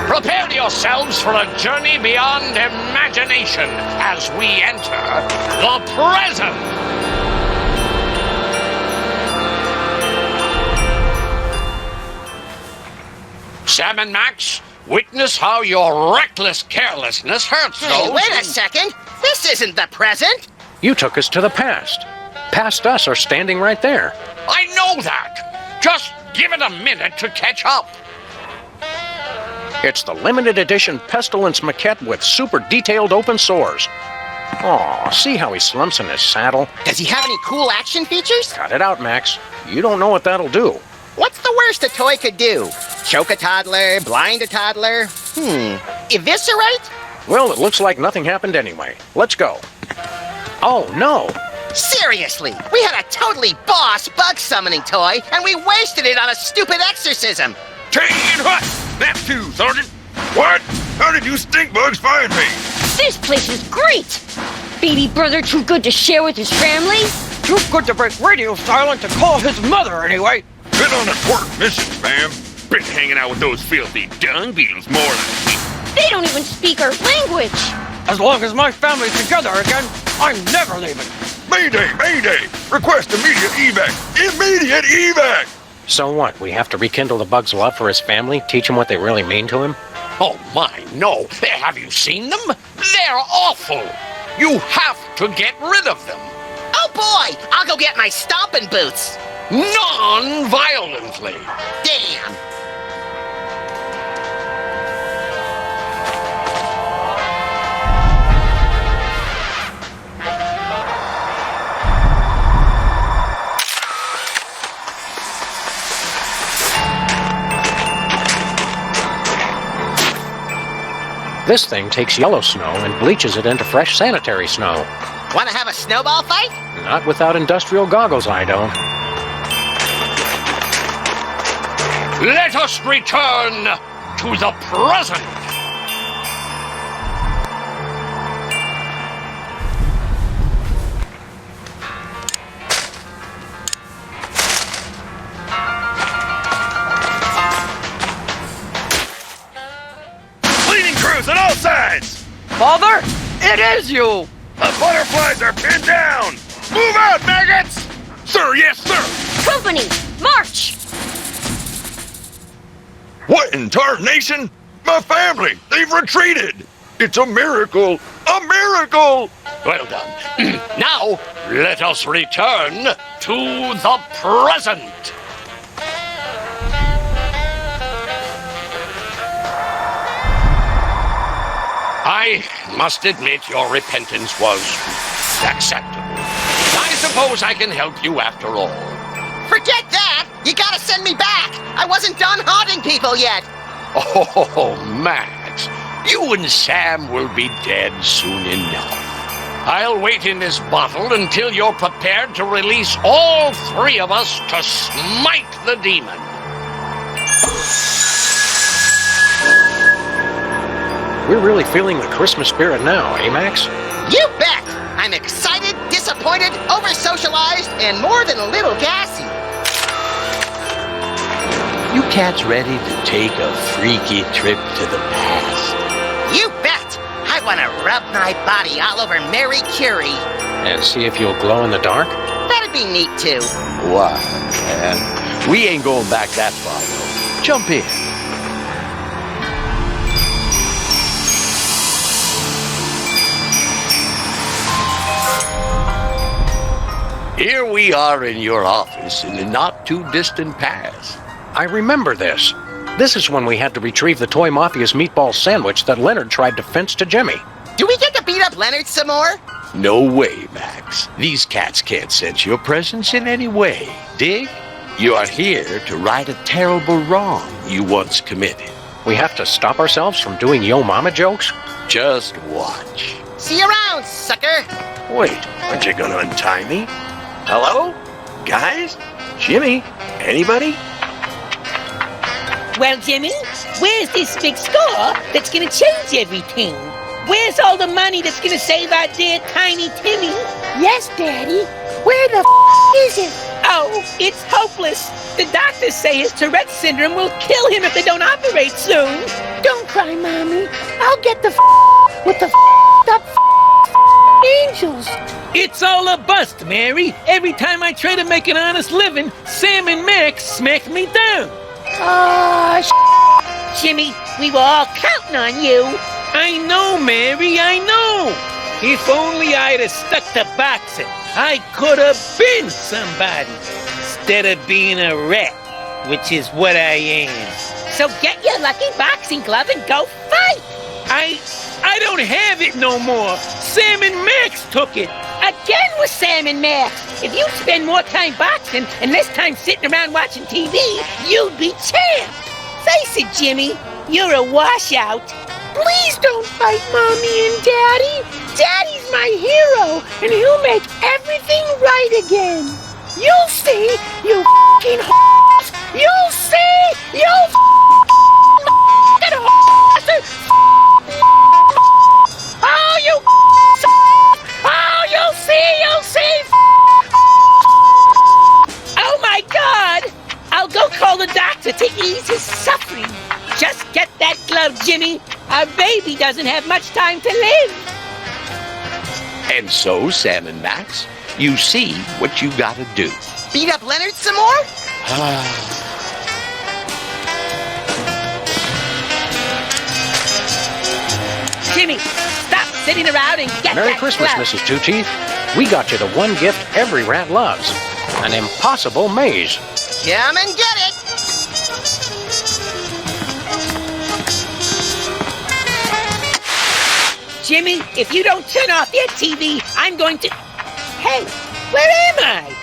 Prepare yourselves for a journey beyond imagination as we enter the present. Sam and Max, witness how your reckless carelessness hurts Hey, those. wait a second! This isn't the present! You took us to the past. Past us are standing right there. I know that. Just give it a minute to catch up. It's the limited edition Pestilence maquette with super detailed open sores. Aw, see how he slumps in his saddle? Does he have any cool action features? Cut it out, Max. You don't know what that'll do. What's the worst a toy could do? Choke a toddler, blind a toddler? Eviscerate? Well, it looks like nothing happened anyway. Let's go. Oh, no. Seriously, we had a totally boss bug summoning toy, and we wasted it on a stupid exorcism. Chain hut! That too, Sergeant. What? How did you stink bugs find me? This place is great! Baby brother too good to share with his family? Too good to break radio silent to call his mother, anyway. Been on an important mission, fam. Been hanging out with those filthy dung beetles more than... They don't even speak our language! As long as my family's together again, I'm never leaving. Mayday! Mayday! Request immediate evac! Immediate evac! So what? We have to rekindle the bug's love for his family? Teach him what they really mean to him? Oh my, no. Have you seen them? They're awful. You have to get rid of them. Oh boy! I'll go get my stomping boots! Non-violently. Damn! This thing takes yellow snow and bleaches it into fresh sanitary snow. Want to have a snowball fight? Not without industrial goggles, I don't. Let us return to the present. Cleaning crews on all sides! Father, it is you! The butterflies are pinned down! Move out, maggots! Sir, yes, sir! Company, march! What in tarnation? My family, they've retreated. It's a miracle. A miracle! Well done. Now, let us return to the present. I must admit your repentance was acceptable. I suppose I can help you after all. Forget that! You gotta send me back! I wasn't done haunting people yet! Oh, Max, you and Sam will be dead soon enough. I'll wait in this bottle until you're prepared to release all three of us to smite the demon. We're really feeling the Christmas spirit now, eh, Max? You bet! I'm excited, disappointed, over-socialized, and more than a little gassy. You cats ready to take a freaky trip to the past? You bet! I want to rub my body all over Mary Curie. And see if you'll glow in the dark? That'd be neat, too. Why, man? We ain't going back that far, though. Jump in. Here we are in your office in the not-too-distant past. I remember this. This is when we had to retrieve the Toy Mafia's meatball sandwich that Leonard tried to fence to Jimmy. Do we get to beat up Leonard some more? No way, Max. These cats can't sense your presence in any way. Dig? You are here to right a terrible wrong you once committed. We have to stop ourselves from doing Yo Mama jokes? Just watch. See you around, sucker! Wait, aren't you gonna untie me? Hello? Guys? Jimmy? Anybody? Well, Jimmy, where's this big score that's gonna change everything? Where's all the money that's gonna save our dear tiny Timmy? Yes, Daddy. Where the is it? Oh, it's hopeless. The doctors say his Tourette syndrome will kill him if they don't operate soon. Don't cry, Mommy. I'll get the with the up angels. It's all a bust, Mary. Every time I try to make an honest living, Sam and Max smack me down. Jimmy, we were all counting on you. I know, Mary, I know. If only I'd have stuck to boxing, I could have been somebody instead of being a rat, which is what I am. So get your lucky boxing glove and go fight. I don't have it no more. Sam and Max took it. Again with Sam and Max. If you spend more time boxing and less time sitting around watching TV, you'd be champ. Face it, Jimmy, you're a washout. Please don't fight Mommy and Daddy. Daddy's my hero, and he'll make everything right again. You'll see, you f***ing horse. You'll see, you f***ing horse. Oh, you oh, you'll see. Oh, my God. I'll go call the doctor to ease his suffering. Just get that glove, Jimmy. Our baby doesn't have much time to live. And so, Sam and Max, you see what you gotta do. Beat up Leonard some more? Jimmy, stop sitting around and get Merry that Christmas, glove. Mrs. Two Teeth. We got you the one gift every rat loves. An impossible maze. Come and get it! Jimmy, if you don't turn off your TV, I'm going to... Hey, where am I?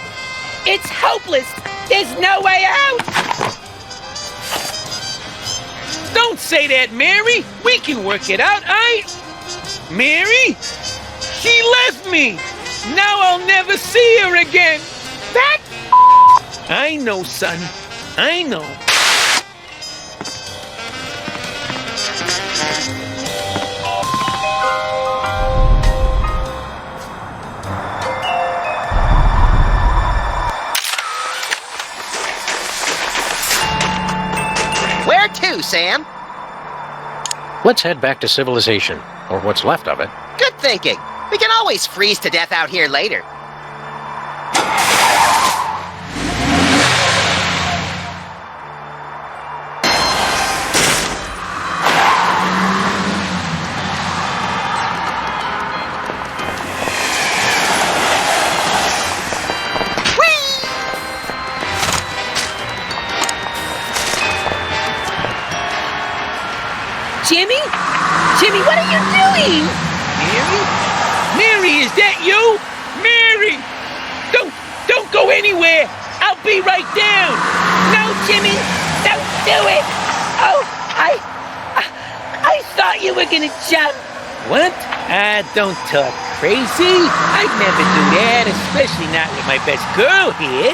It's hopeless. There's no way out. Don't say that, Mary. We can work it out. Mary? She left me. Now I'll never see her again. That I know, son. I know. Where to, Sam? Let's head back to civilization, or what's left of it. Good thinking. We can always freeze to death out here later. Jimmy? Jimmy, what are you doing? Mary? Mary, is that you? Mary! Don't go anywhere! I'll be right down! No, Jimmy! Don't do it! Oh, I thought you were gonna jump. What? Don't talk crazy. I'd never do that, especially not with my best girl here.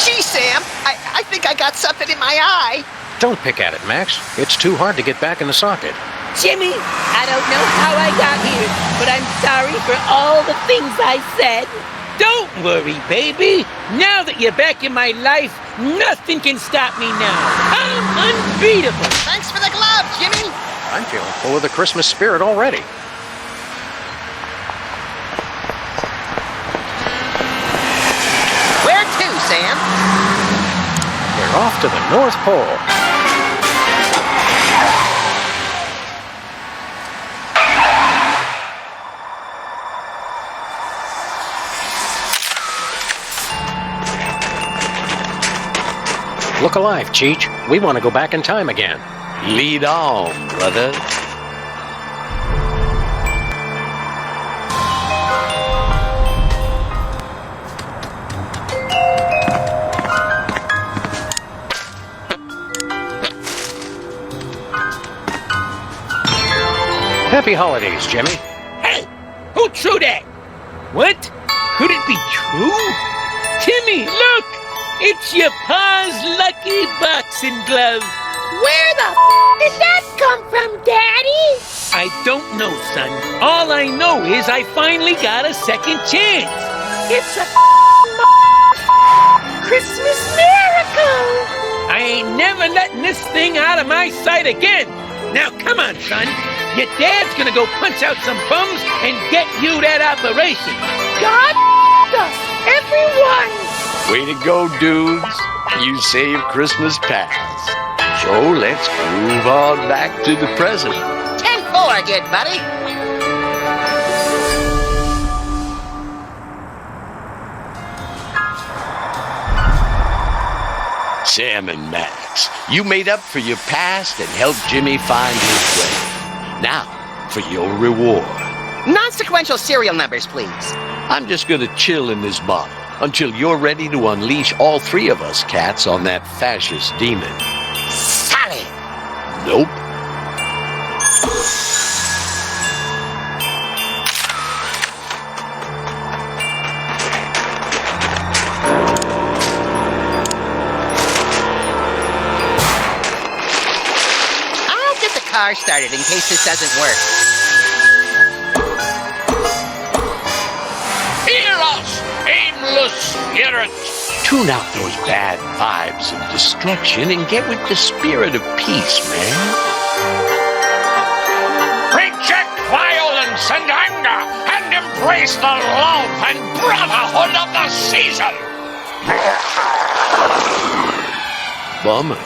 Gee, Sam, I think I got something in my eye. Don't pick at it, Max. It's too hard to get back in the socket. Jimmy, I don't know how I got here, but I'm sorry for all the things I said. Don't worry, baby. Now that you're back in my life, nothing can stop me now. I'm unbeatable. Thanks for the glove, Jimmy. I'm feeling full of the Christmas spirit already. Where to, Sam? We're off to the North Pole. Look alive, Cheech. We want to go back in time again. Lead on, brother. Happy holidays, Jimmy. Hey, who threw that? What? Could it be true? Timmy, look! It's your pa's lucky boxing glove. Where the did that come from, Daddy? I don't know, son. All I know is I finally got a second chance. It's a Christmas miracle. I ain't never letting this thing out of my sight again. Now, come on, son. Your dad's gonna go punch out some bums and get you that operation. God us, everyone. Way to go, dudes. You saved Christmas past. So let's move on back to the present. 10-4, good buddy. Sam and Max, you made up for your past and helped Jimmy find his way. Now, for your reward. Non-sequential serial numbers, please. I'm just gonna chill in this bottle until you're ready to unleash all three of us cats on that fascist demon. Solid. Nope. I'll get the car started in case this doesn't work. Hear us, aimless spirits! Tune out those bad vibes of destruction and get with the spirit of peace, man. Reject violence and anger and embrace the love and brotherhood of the season! Bummer.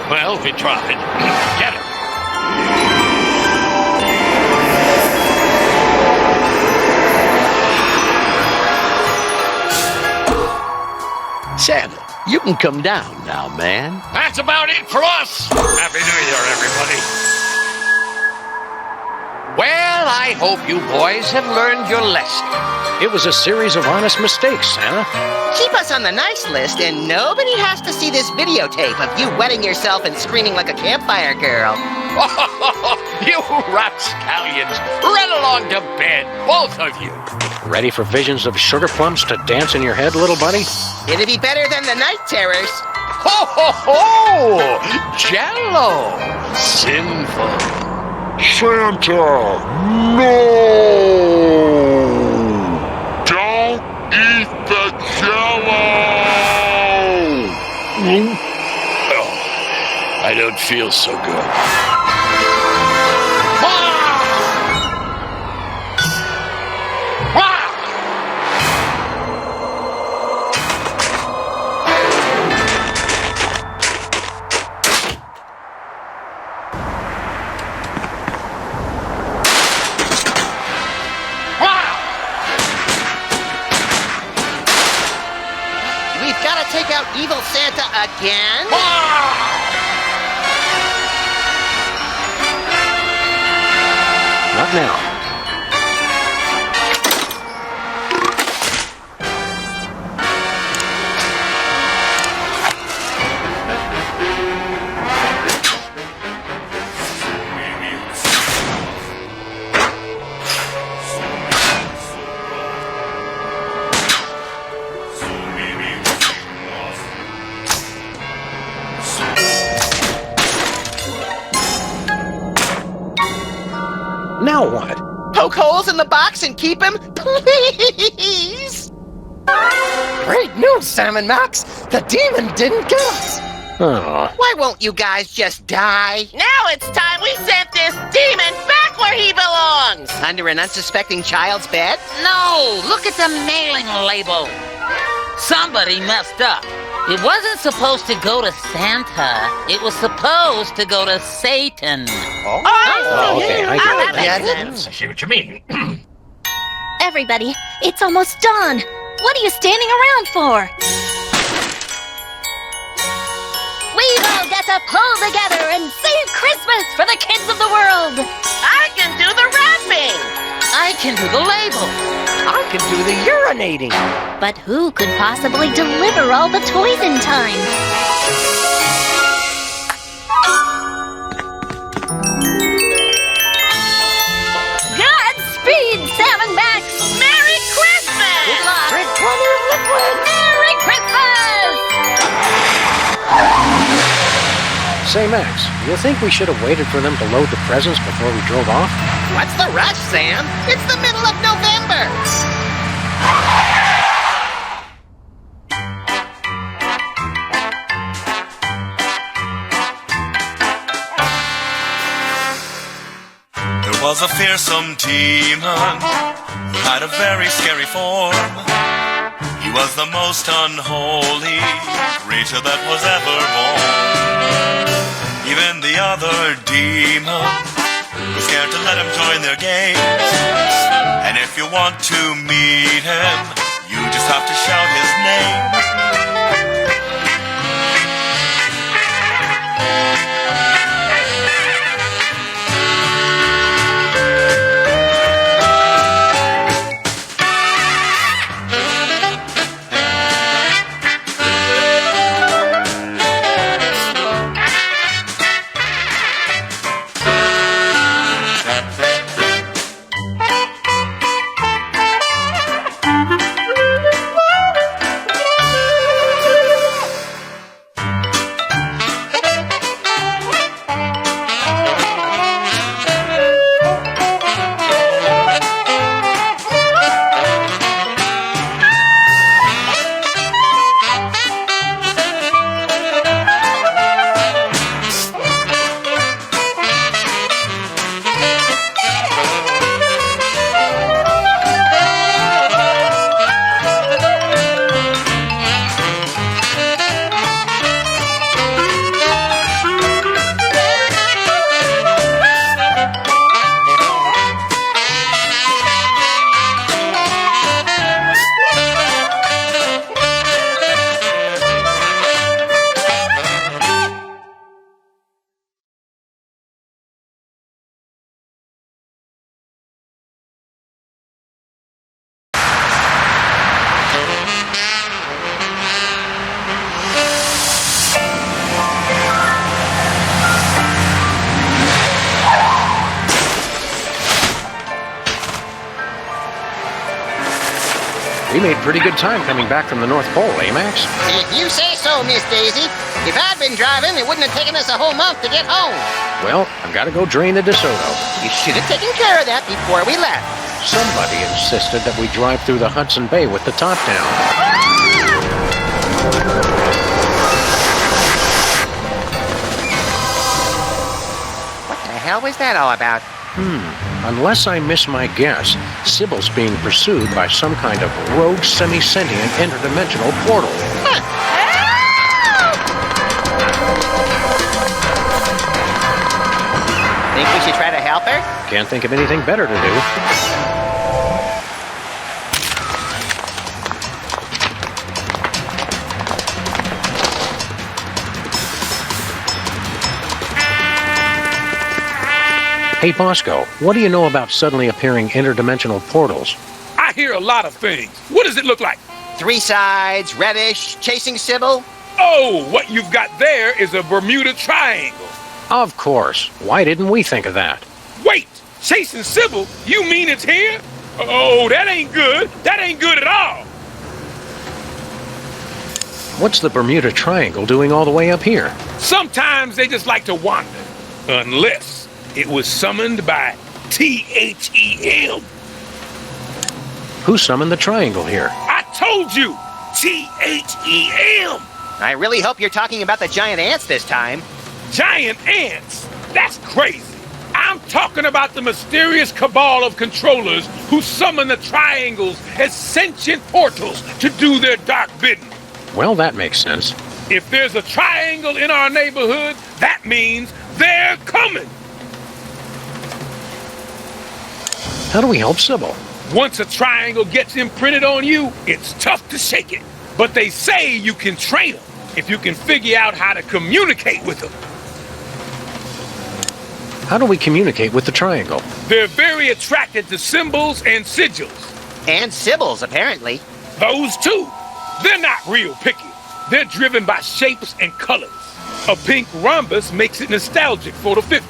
Well, we tried. Get it. Santa, you can come down now, man. That's about it for us. Happy New Year, everybody. Well, I hope you boys have learned your lesson. It was a series of honest mistakes, Santa. Keep us on the nice list, and nobody has to see this videotape of you wetting yourself and screaming like a campfire girl. You rapscallions, run along to bed, both of you. Ready for visions of sugar plums to dance in your head, little buddy? It'd be better than the night terrors. Ho, ho, ho! Jello! Sinful. Santa, no! Don't eat the Jello! Oh, I don't feel so good. We've got to take out evil Santa again? Not now. Now what? Poke holes in the box and keep him, please? Great news, Sam and Max. The demon didn't get us. Oh. Why won't you guys just die? Now it's time we sent this demon back where he belongs! Under an unsuspecting child's bed? No, look at the mailing label. Somebody messed up. It wasn't supposed to go to Santa. It was supposed to go to Satan. Oh, okay, I that get makes it. sense. I see what you mean. Everybody, it's almost dawn. What are you standing around for? We've all got to pull together and save Christmas for the kids of the world. I can do the wrapping. I can do the label. I can do the urinating. But who could possibly deliver all the toys in time? Godspeed, Sam and Max! Merry Christmas! Good luck! Drink plenty of liquid! Merry Christmas! Say, Max, you think we should have waited for them to load the presents before we drove off? What's the rush, Sam? It's the middle of November. There was a fearsome demon who had a very scary form. He was the most unholy creature that was ever born. Even the other demons were scared to let him join their games. And if you want to meet him, you just have to shout his name. We made pretty good time coming back from the North Pole, eh, Max? If you say so, Miss Daisy. If I'd been driving, it wouldn't have taken us a whole month to get home. Well, I've got to go drain the DeSoto. You should have taken care of that before we left. Somebody insisted that we drive through the Hudson Bay with the top down. What the hell was that all about? Unless I miss my guess, Sybil's being pursued by some kind of rogue semi-sentient interdimensional portal. Think we should try to help her? Can't think of anything better to do. Hey, Bosco, what do you know about suddenly appearing interdimensional portals? I hear a lot of things. What does it look like? 3 sides, reddish, chasing Sybil. Oh, what you've got there is a Bermuda Triangle. Of course. Why didn't we think of that? Wait, chasing Sybil? You mean it's here? Oh, that ain't good. That ain't good at all. What's the Bermuda Triangle doing all the way up here? Sometimes they just like to wander. Unless it was summoned by T-H-E-M. Who summoned the triangle here? I told you! T-H-E-M! I really hope you're talking about the giant ants this time. Giant ants? That's crazy. I'm talking about the mysterious cabal of controllers who summon the triangles as sentient portals to do their dark bidding. Well, that makes sense. If there's a triangle in our neighborhood, that means they're coming. How do we help Sybil? Once a triangle gets imprinted on you, it's tough to shake it. But they say you can train them if you can figure out how to communicate with them. How do we communicate with the triangle? They're very attracted to symbols and sigils. And Sybil's, apparently. Those two. They're not real picky. They're driven by shapes and colors. A pink rhombus makes it nostalgic for the 50s.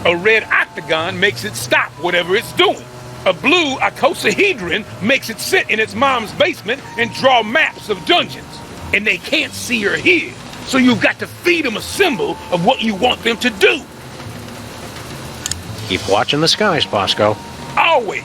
A red octagon makes it stop whatever it's doing. A blue icosahedron makes it sit in its mom's basement and draw maps of dungeons. And they can't see or hear, so you've got to feed them a symbol of what you want them to do. Keep watching the skies, Bosco. Always.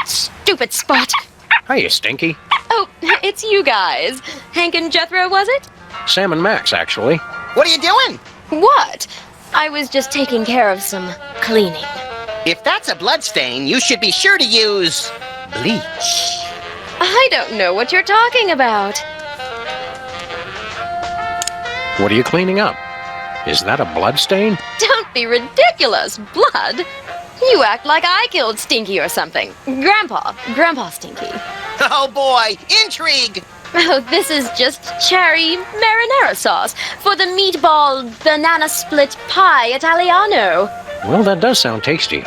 Stupid Spot. Hiya, Stinky. Oh, it's you guys. Hank and Jethro, was it? Sam and Max, actually. What are you doing? What? I was just taking care of some cleaning. If that's a bloodstain, you should be sure to use bleach. I don't know what you're talking about. What are you cleaning up? Is that a blood stain? Don't be ridiculous. Blood? You act like I killed Stinky or something. Grandpa Stinky. Oh boy, intrigue! Oh, this is just cherry marinara sauce for the meatball banana split pie Italiano. Well, that does sound tasty.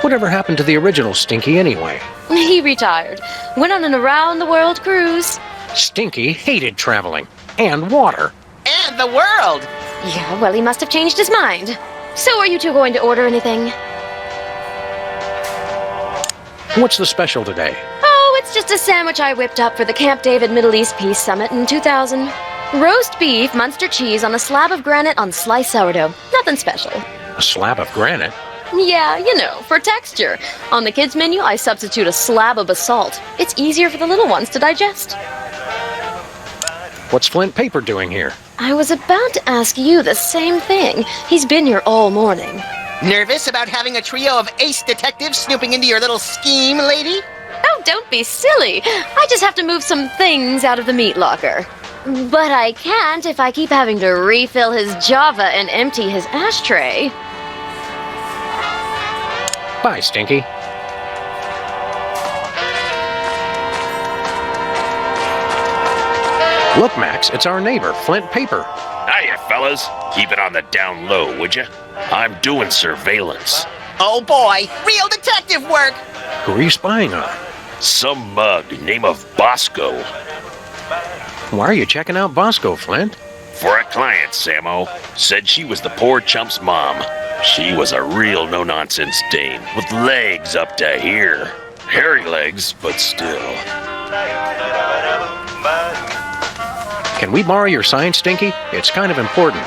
Whatever happened to the original Stinky anyway? He retired. Went on an around-the-world cruise. Stinky hated traveling. And water. And the world! Yeah, well, he must have changed his mind. So are you two going to order anything? What's the special today? Oh, it's just a sandwich I whipped up for the Camp David Middle East Peace Summit in 2000. Roast beef, Munster cheese on a slab of granite on sliced sourdough. Nothing special. A slab of granite? Yeah, you know, for texture. On the kids' menu, I substitute a slab of basalt. It's easier for the little ones to digest. What's Flint Paper doing here? I was about to ask you the same thing. He's been here all morning. Nervous about having a trio of ace detectives snooping into your little scheme, lady? Oh, don't be silly. I just have to move some things out of the meat locker. But I can't if I keep having to refill his Java and empty his ashtray. Bye, Stinky. Look, Max, it's our neighbor, Flint Paper. Hiya, fellas. Keep it on the down low, would you? I'm doing surveillance. Oh boy, real detective work! Who are you spying on? Some mug name of Bosco. Why are you checking out Bosco, Flint? For a client, Sammo. Said she was the poor chump's mom. She was a real no-nonsense dame with legs up to here. Hairy legs, but still. Can we borrow your sign, Stinky? It's kind of important.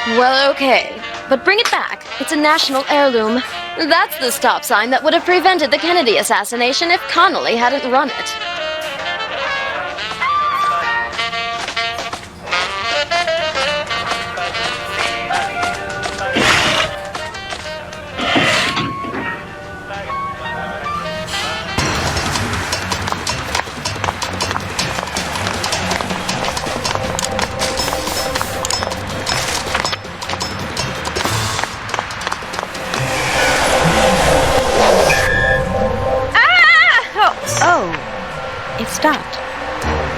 Well, okay. But bring it back. It's a national heirloom. That's the stop sign that would have prevented the Kennedy assassination if Connolly hadn't run it. It stopped.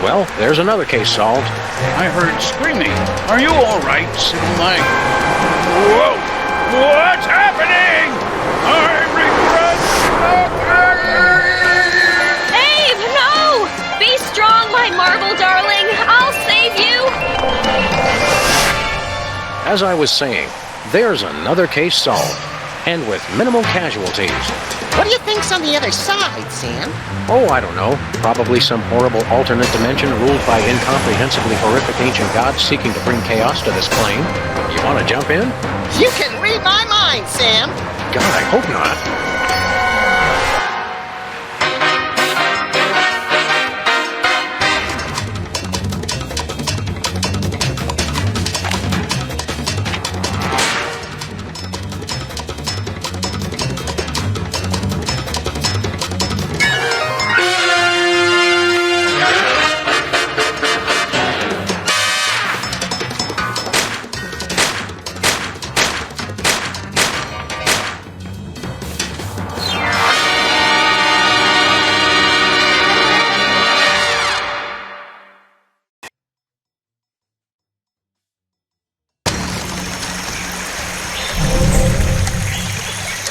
Well, there's another case solved. I heard screaming. Are you all right, Mike? Whoa! What's happening? I regret. Abe, no! Be strong, my marble darling. I'll save you. As I was saying, there's another case solved, and with minimal casualties. What do you think's on the other side, Sam? Oh, I don't know. Probably some horrible alternate dimension ruled by incomprehensibly horrific ancient gods seeking to bring chaos to this plane. You want to jump in? You can read my mind, Sam! God, I hope not.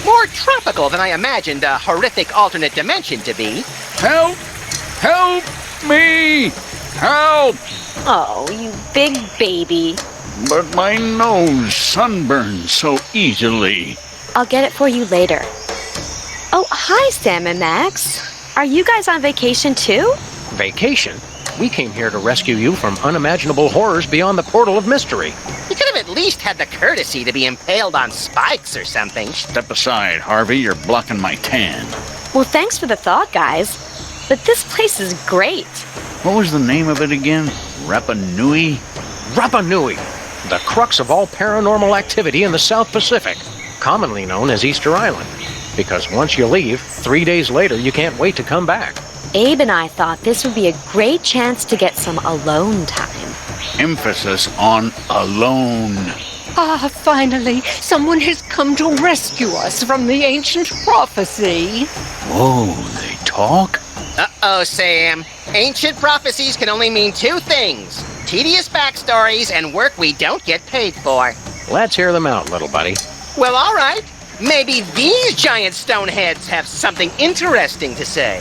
More tropical than I imagined a horrific alternate dimension to be. Help! Help me! Help! Oh, you big baby. But my nose sunburns so easily. I'll get it for you later. Oh, hi, Sam and Max. Are you guys on vacation too? Vacation? We came here to rescue you from unimaginable horrors beyond the portal of mystery. You could have at least had the courtesy to be impaled on spikes or something. Step aside, Harvey. You're blocking my tan. Well, thanks for the thought, guys. But this place is great. What was the name of it again? Rapa Nui? Rapa Nui, the crux of all paranormal activity in the South Pacific, commonly known as Easter Island. Because once you leave, 3 days later you can't wait to come back. Abe and I thought this would be a great chance to get some alone time. Emphasis on alone. Ah, finally, someone has come to rescue us from the ancient prophecy. Whoa, they talk? Uh-oh, Sam. Ancient prophecies can only mean two things. Tedious backstories and work we don't get paid for. Let's hear them out, little buddy. Well, all right. Maybe these giant stone heads have something interesting to say.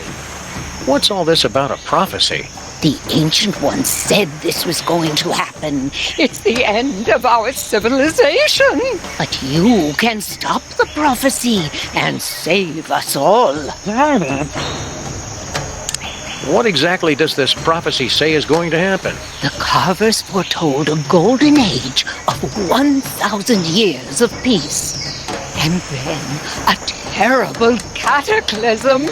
What's all this about a prophecy? The Ancient Ones said this was going to happen. It's the end of our civilization. But you can stop the prophecy and save us all. What exactly does this prophecy say is going to happen? The carvers foretold a golden age of 1,000 years of peace. And then a terrible cataclysm.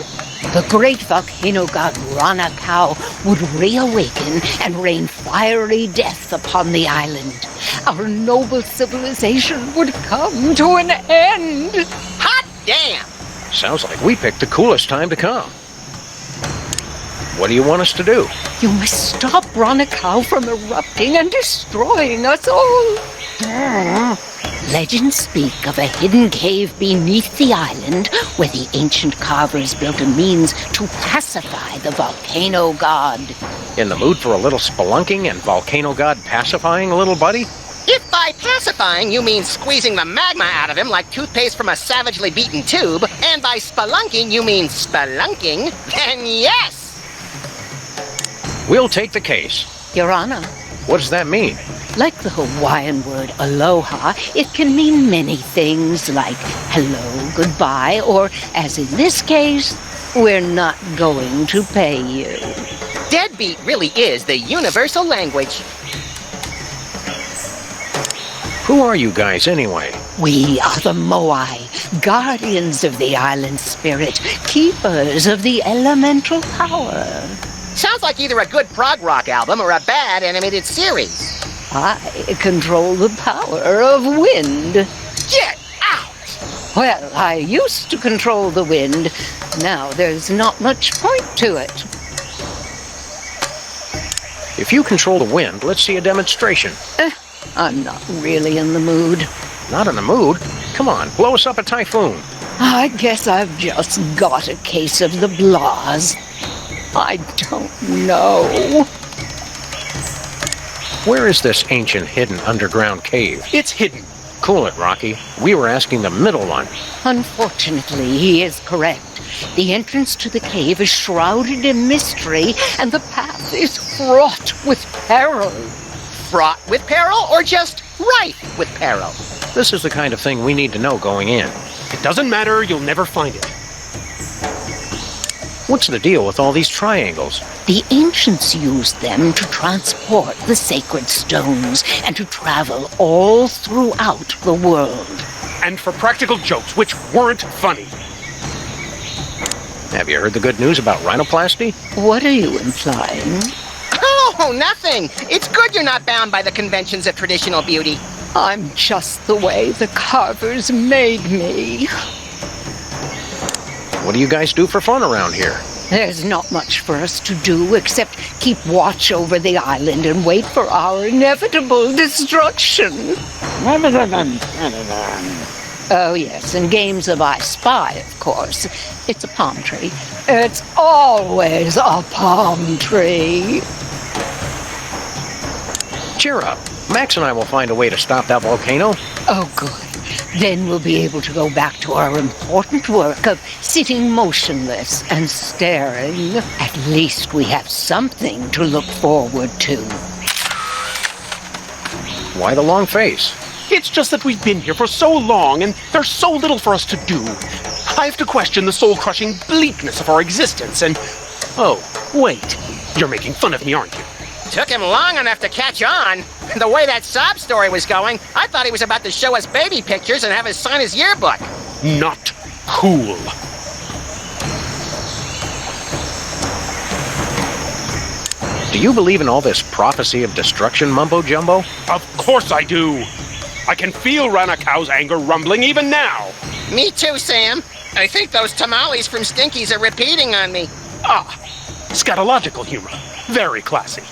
The great volcano god Ranakau would reawaken and rain fiery death upon the island. Our noble civilization would come to an end. Hot damn! Sounds like we picked the coolest time to come. What do you want us to do? You must stop Ranakau from erupting and destroying us all. Legends speak of a hidden cave beneath the island where the ancient carvers built a means to pacify the volcano god. In the mood for a little spelunking and volcano god pacifying, little buddy? If by pacifying you mean squeezing the magma out of him like toothpaste from a savagely beaten tube, and by spelunking you mean spelunking, then yes! We'll take the case. Your Honor, What does that mean? like the Hawaiian word aloha, it can mean many things like hello, goodbye, or, as in this case, we're not going to pay you. Deadbeat really is the universal language. Who are you guys anyway? We are the Moai, guardians of the island spirit, keepers of the elemental power. Sounds like either a good prog rock album or a bad animated series. I control the power of wind. Get out! Well, I used to control the wind. Now there's not much point to it. If you control the wind, let's see a demonstration. I'm not really in the mood. Not in the mood? Come on, blow us up a typhoon. I guess I've just got a case of the blahs. I don't know. Where is this ancient hidden underground cave? It's hidden. Cool it, Rocky. We were asking the middle one. Unfortunately, he is correct. The entrance to the cave is shrouded in mystery, and the path is fraught with peril. Fraught with peril, or just rife with peril? This is the kind of thing we need to know going in. It doesn't matter, you'll never find it. What's the deal with all these triangles? The ancients used them to transport the sacred stones and to travel all throughout the world. And for practical jokes, which weren't funny. Have you heard the good news about rhinoplasty? What are you implying? Oh, nothing! It's good you're not bound by the conventions of traditional beauty. I'm just the way the carvers made me. What do you guys do for fun around here? There's not much for us to do except keep watch over the island and wait for our inevitable destruction. Oh, yes, and games of I Spy, of course. It's a palm tree. It's always a palm tree. Cheer up. Max and I will find a way to stop that volcano. Oh, good. Then we'll be able to go back to our important work of sitting motionless and staring. At least we have something to look forward to. Why the long face? It's just that we've been here for so long, and there's so little for us to do. I have to question the soul-crushing bleakness of our existence, and... Oh, wait. You're making fun of me, aren't you? Took him long enough to catch on. The way that sob story was going, I thought he was about to show us baby pictures and have us sign his yearbook. Not cool. Do you believe in all this prophecy of destruction mumbo-jumbo? Of course I do. I can feel Ranakau's anger rumbling even now. Me too, Sam. I think those tamales from Stinky's are repeating on me. Ah, scatological humor. Very classy.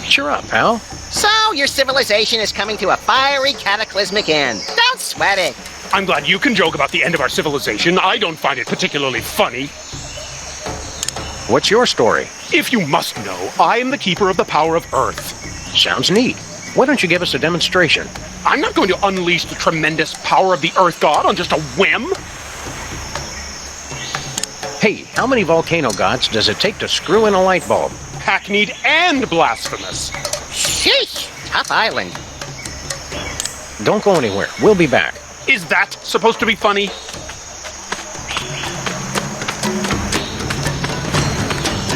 Cheer up, pal. So, your civilization is coming to a fiery, cataclysmic end. Don't sweat it. I'm glad you can joke about the end of our civilization. I don't find it particularly funny. What's your story? If you must know, I am the keeper of the power of Earth. Sounds neat. Why don't you give us a demonstration? I'm not going to unleash the tremendous power of the Earth God on just a whim. Hey, how many volcano gods does it take to screw in a light bulb? Hackneyed and blasphemous. Sheesh! Tough island. Don't go anywhere. We'll be back. Is that supposed to be funny?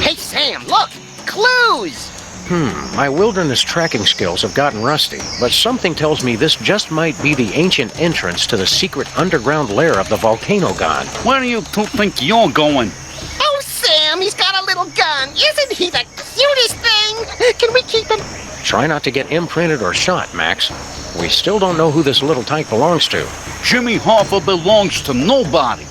Hey, Sam, look! Clues! My wilderness tracking skills have gotten rusty, but something tells me this just might be the ancient entrance to the secret underground lair of the volcano god. Where do you two think you're going? Oh, Sam, he's got a little gun. Isn't he the cutest thing? Can we keep him? Try not to get imprinted or shot, Max. We still don't know who this little tyke belongs to. Jimmy Hoffa belongs to nobody.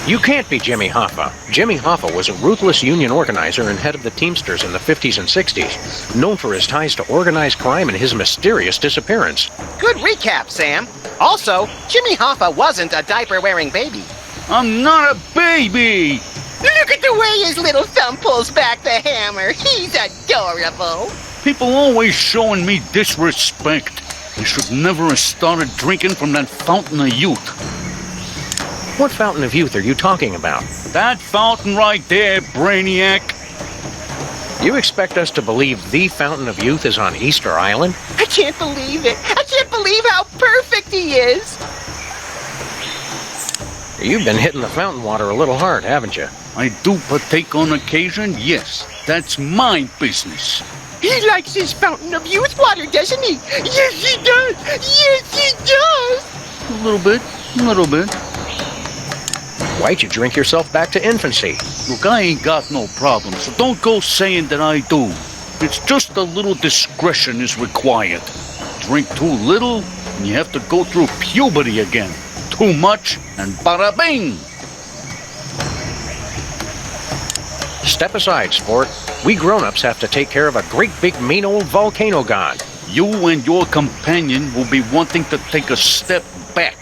You can't be Jimmy Hoffa. Jimmy Hoffa was a ruthless union organizer and head of the Teamsters in the 50s and 60s, known for his ties to organized crime and his mysterious disappearance. Good recap, Sam. Also, Jimmy Hoffa wasn't a diaper-wearing baby. I'm not a baby! Look at the way his little thumb pulls back the hammer. He's adorable. People always showing me disrespect. I should never have started drinking from that fountain of youth. What fountain of youth are you talking about? That fountain right there, Brainiac. You expect us to believe the fountain of youth is on Easter Island? I can't believe it. I can't believe how perfect he is. You've been hitting the fountain water a little hard, haven't you? I do partake on occasion, yes. That's my business. He likes his fountain of youth water, doesn't he? Yes, he does. Yes, he does. A little bit. Why'd you drink yourself back to infancy? Look, I ain't got no problem, so don't go saying that I do. It's just a little discretion is required. Drink too little, and you have to go through puberty again. Too much, and bada bing! Step aside, sport. We grown-ups have to take care of a great big mean old volcano god. You and your companion will be wanting to take a step back.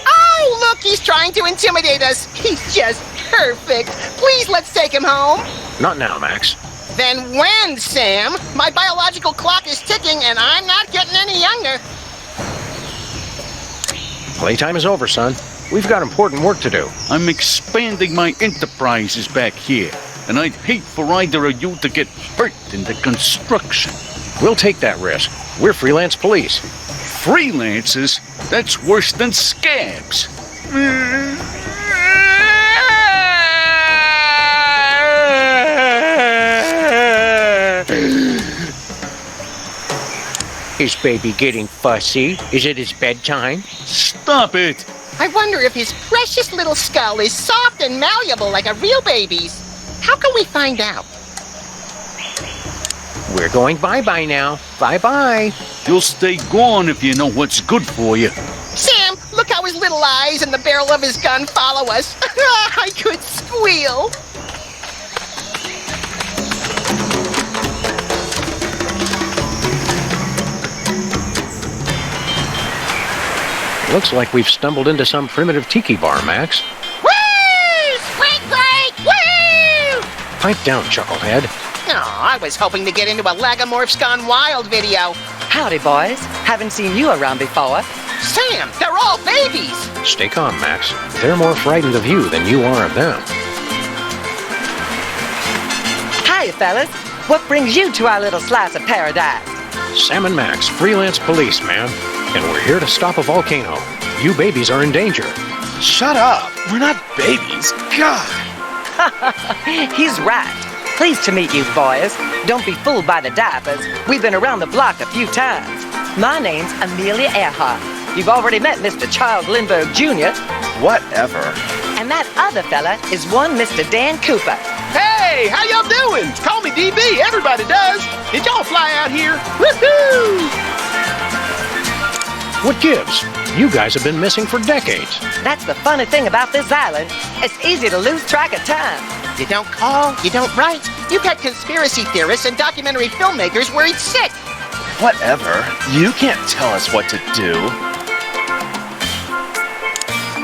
Oh, look, he's trying to intimidate us. He's just perfect. Please, let's take him home. Not now, Max. Then when, Sam? My biological clock is ticking, and I'm not getting any younger. Playtime is over, son. We've got important work to do. I'm expanding my enterprises back here, and I'd hate for either of you to get hurt in the construction. We'll take that risk. We're freelance police. Freelancers? That's worse than scabs. Is baby getting fussy? Is it his bedtime? Stop it! I wonder if his precious little skull is soft and malleable like a real baby's. How can we find out? We're going bye-bye now. Bye-bye. You'll stay gone if you know what's good for you. Sam, look how his little eyes and the barrel of his gun follow us. I could squeal. Looks like we've stumbled into some primitive tiki bar, Max. Woo! Squeak, squeak! Woo! Pipe down, Chucklehead. Oh, I was hoping to get into a Lagomorphs Gone Wild video. Howdy, boys. Haven't seen you around before. Sam, they're all babies. Stay calm, Max. They're more frightened of you than you are of them. Hiya, fellas. What brings you to our little slice of paradise? Sam and Max, freelance police, man. And we're here to stop a volcano. You babies are in danger. Shut up. We're not babies. God. He's right. Pleased to meet you, boys. Don't be fooled by the diapers. We've been around the block a few times. My name's Amelia Earhart. You've already met Mr. Charles Lindbergh Jr. Whatever. And that other fella is one Mr. Dan Cooper. Hey, how y'all doing? Call me DB. Everybody does. Did y'all fly out here? Woohoo! What gives? You guys have been missing for decades. That's the funny thing about this island. It's easy to lose track of time. You don't call, you don't write. You've got conspiracy theorists and documentary filmmakers worried sick. Whatever. You can't tell us what to do.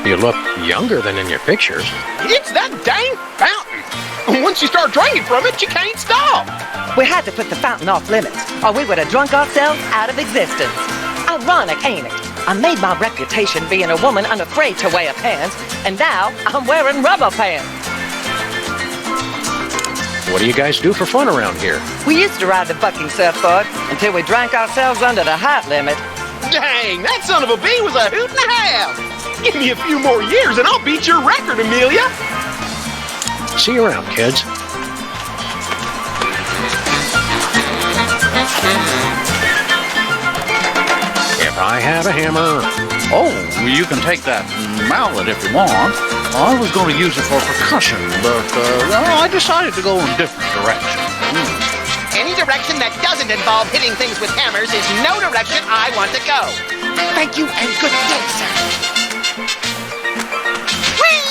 You look younger than in your pictures. It's that dang fountain. Once you start drinking from it, you can't stop. We had to put the fountain off limits, or we would have drunk ourselves out of existence. Ironic, ain't it? I made my reputation being a woman unafraid to wear pants, and now I'm wearing rubber pants. What do you guys do for fun around here? We used to ride the bucking surfboard until we drank ourselves under the height limit. Dang, that son of a bee was a hoot and a half. Give me a few more years and I'll beat your record, Amelia. See you around, kids. If I had a hammer. Oh, you can take that mallet if you want. I was going to use it for percussion, but I decided to go in a different direction. Any direction that doesn't involve hitting things with hammers is no direction I want to go. Thank you and good day, sir.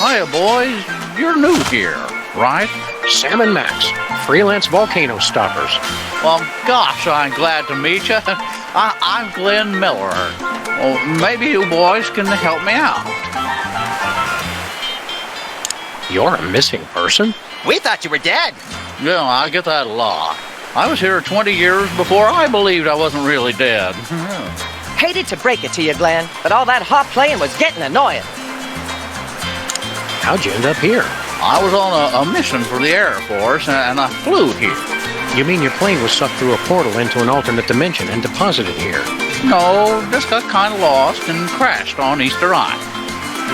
Hiya, boys. You're new here, right? Sam and Max, freelance volcano stoppers. Well, gosh, I'm glad to meet you. I'm Glenn Miller. Well, maybe you boys can help me out. You're a missing person? We thought you were dead. Yeah, I get that a lot. I was here 20 years before I believed I wasn't really dead. Hated to break it to you, Glenn, but all that hot playing was getting annoying. How'd you end up here? I was on a mission for the Air Force, and I flew here. You mean your plane was sucked through a portal into an alternate dimension and deposited here? No, just got kind of lost and crashed on Easter Island.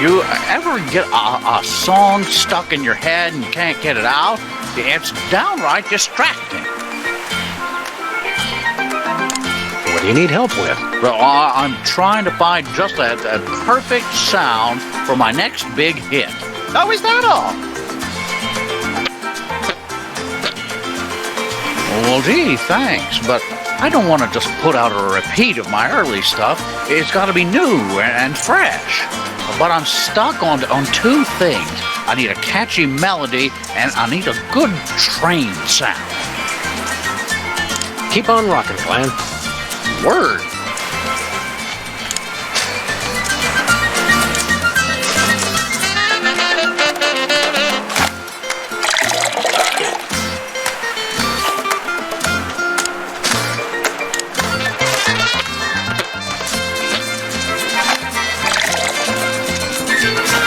You ever get a song stuck in your head and you can't get it out? It's downright distracting. What do you need help with? Well, I'm trying to find just that perfect sound for my next big hit. Oh, is that all? Well, gee, thanks, but I don't want to just put out a repeat of my early stuff. It's got to be new and fresh. But I'm stuck on two things. I need a catchy melody, and I need a good train sound. Keep on rocking, Glenn. Word.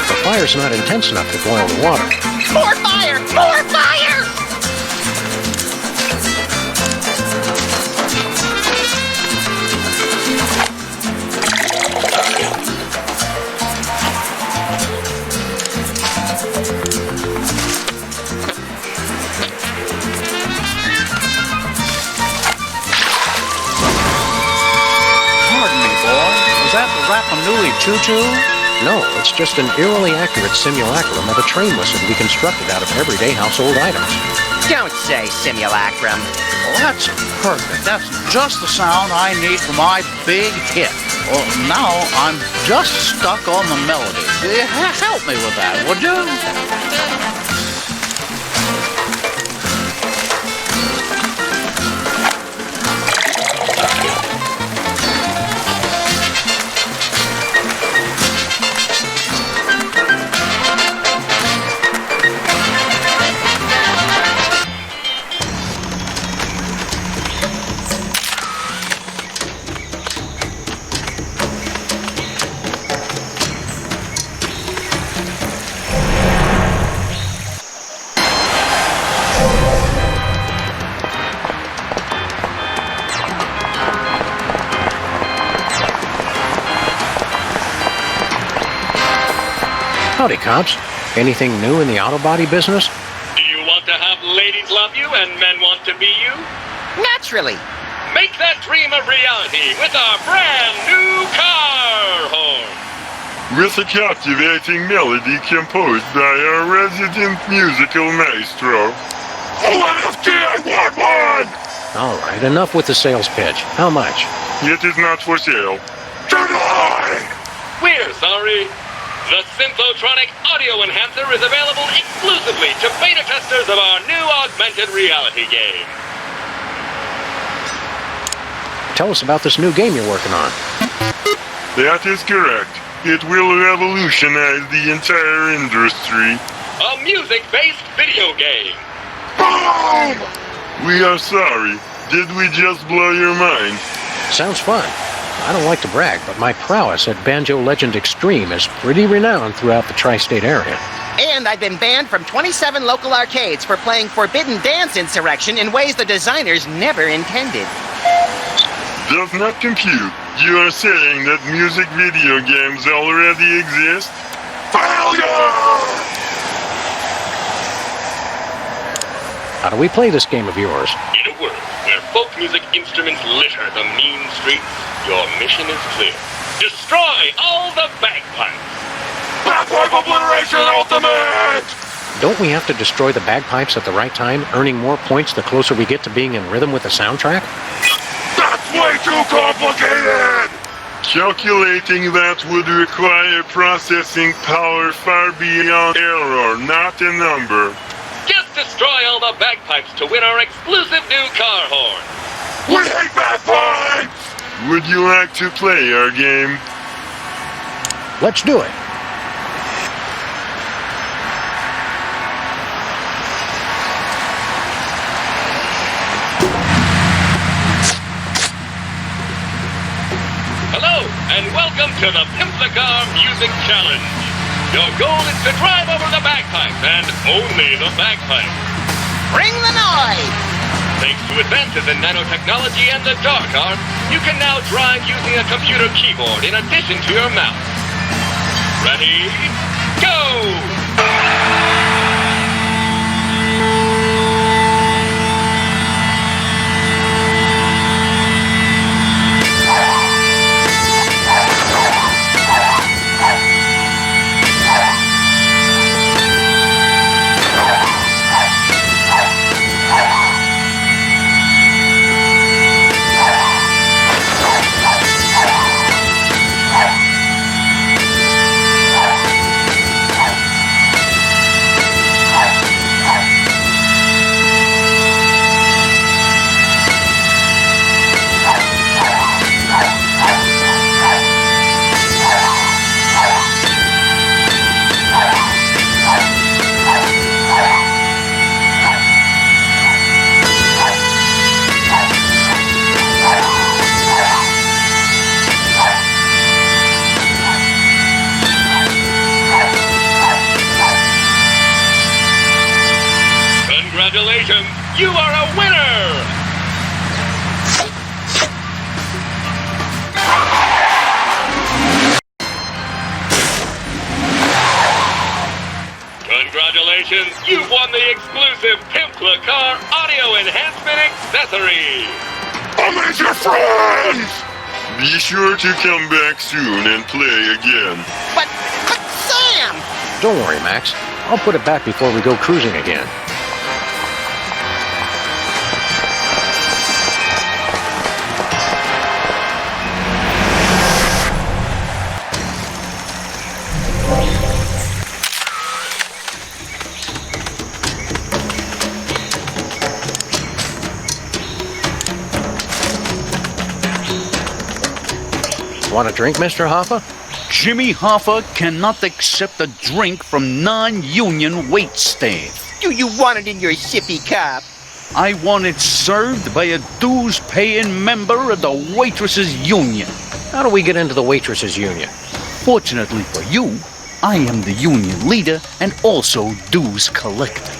The fire's not intense enough to boil the water. More fire! More fire! Pardon me, boy. Is that the Rapanui Choo-Choo? No, it's just an eerily accurate simulacrum of a train whistle we constructed out of everyday household items. Don't say simulacrum. Well, that's perfect. That's just the sound I need for my big hit. Well, now I'm just stuck on the melody. Help me with that, would you? Howdy, cops. Anything new in the auto body business? Do you want to have ladies love you and men want to be you? Naturally. Make that dream a reality with our brand new car horn. With a captivating melody composed by our resident musical maestro. OMFG, I want one! All right, enough with the sales pitch. How much? It is not for sale. Denied! We're sorry. The Synthotronic Audio Enhancer is available exclusively to beta testers of our new augmented reality game. Tell us about this new game you're working on. That is correct. It will revolutionize the entire industry. A music-based video game. Boom! We are sorry. Did we just blow your mind? Sounds fun. I don't like to brag, but my prowess at Banjo Legend Extreme is pretty renowned throughout the tri-state area. And I've been banned from 27 local arcades for playing Forbidden Dance Insurrection in ways the designers never intended. Does not compute. You are saying that music video games already exist? Failure! How do we play this game of yours? In a world where folk music instruments litter the mean streets, your mission is clear. Destroy all the bagpipes! Bagpipe obliteration ultimate! Don't we have to destroy the bagpipes at the right time, earning more points the closer we get to being in rhythm with the soundtrack? That's way too complicated! Calculating that would require processing power far beyond error, not a number. Just destroy all the bagpipes to win our exclusive new car horn. We hate bagpipes! Would you like to play our game? Let's do it. and welcome to the Pimplicar Music Challenge. Your goal is to drive over the bagpipes, and only the bagpipes. Bring the noise! Thanks to advances in nanotechnology and the dark art, you can now drive using a computer keyboard in addition to your mouse. Ready? Go! Congratulations, you are a winner! Congratulations, you've won the exclusive Pimplicar Audio Enhancement Accessory! I'm at your friends! Be sure to come back soon and play again. But Sam! Don't worry, Max. I'll put it back before we go cruising again. Want a drink, Mr. Hoffa? Jimmy Hoffa cannot accept a drink from non-union wait staff. Do you want it in your sippy cup? I want it served by a dues-paying member of the Waitresses Union. How do we get into the Waitresses Union? Fortunately for you, I am the union leader and also dues collector.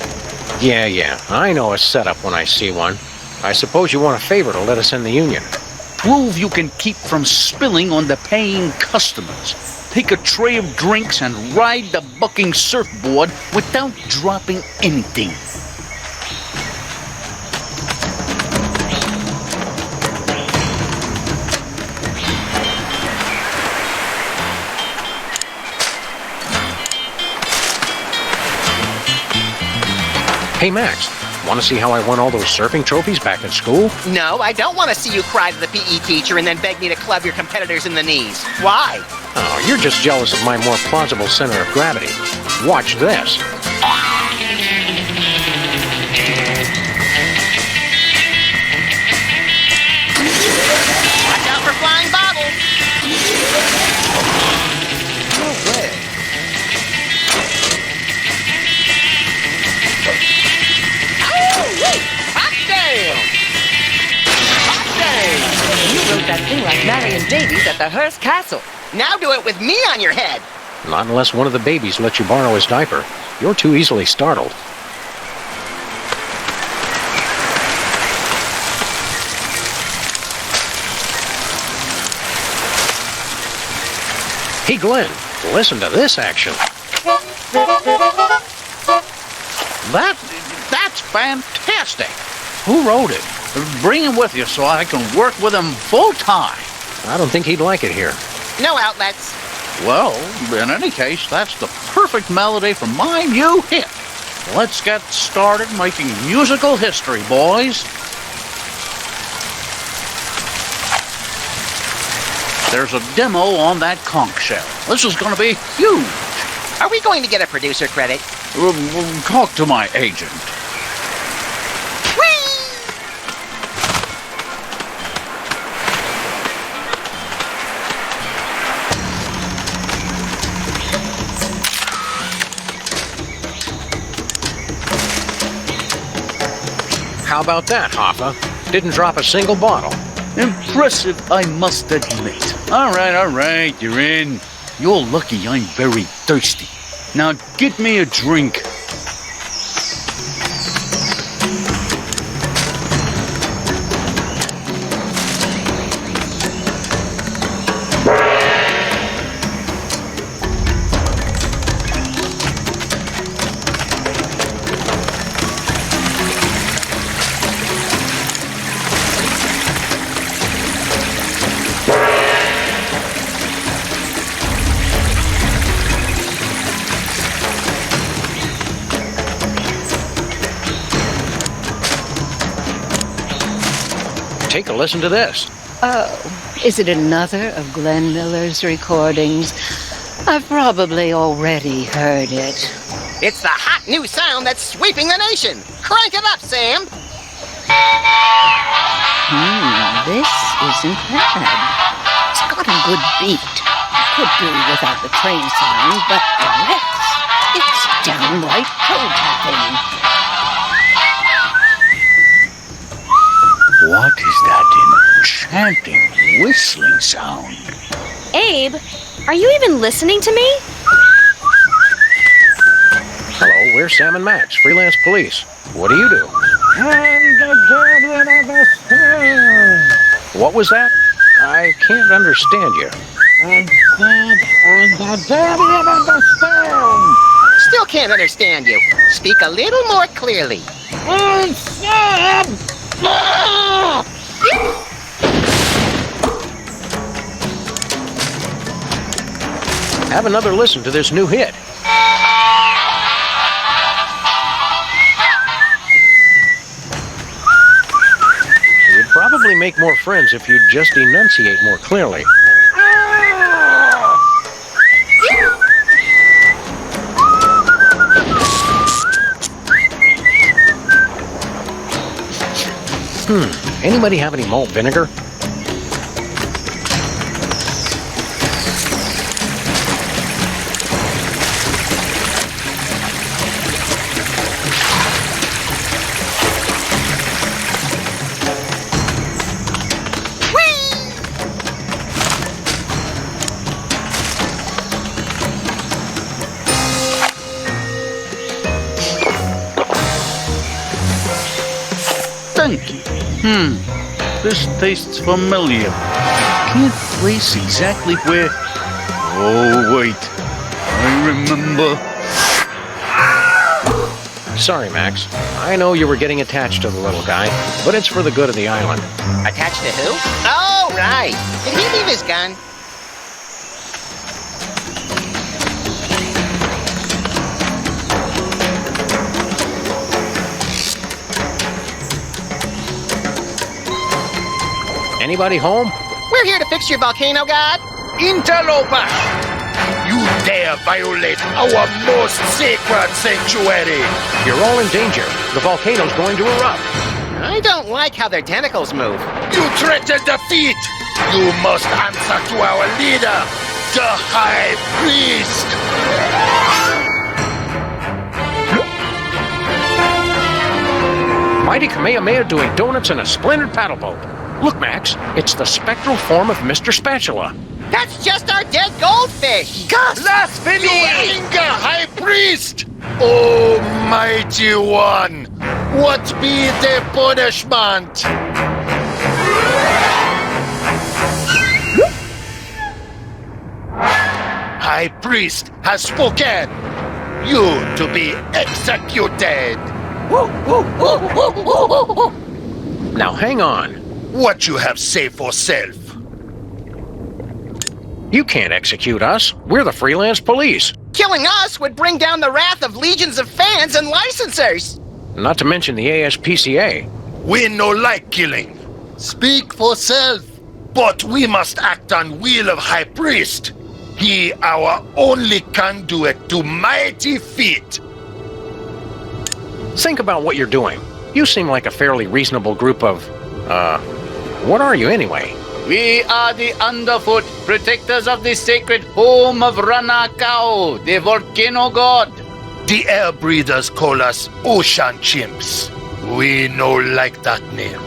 Yeah, I know a setup when I see one. I suppose you want a favor to let us in the union. Prove you can keep from spilling on the paying customers. Take a tray of drinks and ride the bucking surfboard without dropping anything. Hey, Max, want to see how I won all those surfing trophies back in school? No, I don't want to see you cry to the PE teacher and then beg me to club your competitors in the knees. Why? Oh, you're just jealous of my more plausible center of gravity. Watch this. Watch out for flying bottles! No way. You wrote that thing like Marion Davies at the Hearst Castle. Now do it with me on your head. Not unless one of the babies lets you borrow his diaper. You're too easily startled. Hey, Glenn, listen to this action. That's fantastic. Who wrote it? Bring him with you so I can work with him full time. I don't think he'd like it here. No outlets. Well, in any case, that's the perfect melody for my new hit. Let's get started making musical history, boys. There's a demo on that conch shell. This is going to be huge. Are we going to get a producer credit? Talk to my agent. How about that, Hoffa? Didn't drop a single bottle. Impressive, I must admit. All right, you're in. You're lucky I'm very thirsty. Now get me a drink. Take a listen to this. Oh, is it another of Glenn Miller's recordings? I've probably already heard it. It's the hot new sound that's sweeping the nation. Crank it up, Sam. This isn't bad. It's got a good beat. Could do without the train sound, but the rest, it's downright toe-tapping. What is that enchanting, whistling sound? Abe, are you even listening to me? Hello, we're Sam and Max, freelance police. What do you do? What was that? I can't understand you. Still can't understand you. Speak a little more clearly. Have another listen to this new hit. You'd probably make more friends if you'd just enunciate more clearly. Anybody have any malt vinegar? Thank you. This tastes familiar. Can't place exactly where... Oh, wait. I remember. Sorry, Max. I know you were getting attached to the little guy, but it's for the good of the island. Attached to who? Oh, right. Did he leave his gun? Anybody home? We're here to fix your volcano, God. Interloper! You dare violate our most sacred sanctuary! You're all in danger. The volcano's going to erupt. I don't like how their tentacles move. You threaten defeat! You must answer to our leader, the High Priest! Mighty Kamehameha doing donuts in a splintered paddle boat. Look, Max, it's the spectral form of Mr. Spatula. That's just our dead goldfish! Gus! Blasphemy! You anger, High Priest! Almighty One, what be the punishment? High Priest has spoken. You to be executed. Now hang on. What you have say for self? You can't execute us. We're the freelance police. Killing us would bring down the wrath of legions of fans and licensors. Not to mention the ASPCA. We no like killing. Speak for self. But we must act on will of High Priest. He our only conduit to mighty feat. Think about what you're doing. You seem like a fairly reasonable group of, what are you anyway? We are the Underfoot, protectors of the sacred home of Ranakao, the volcano god. The air breathers call us ocean chimps. We no like that name.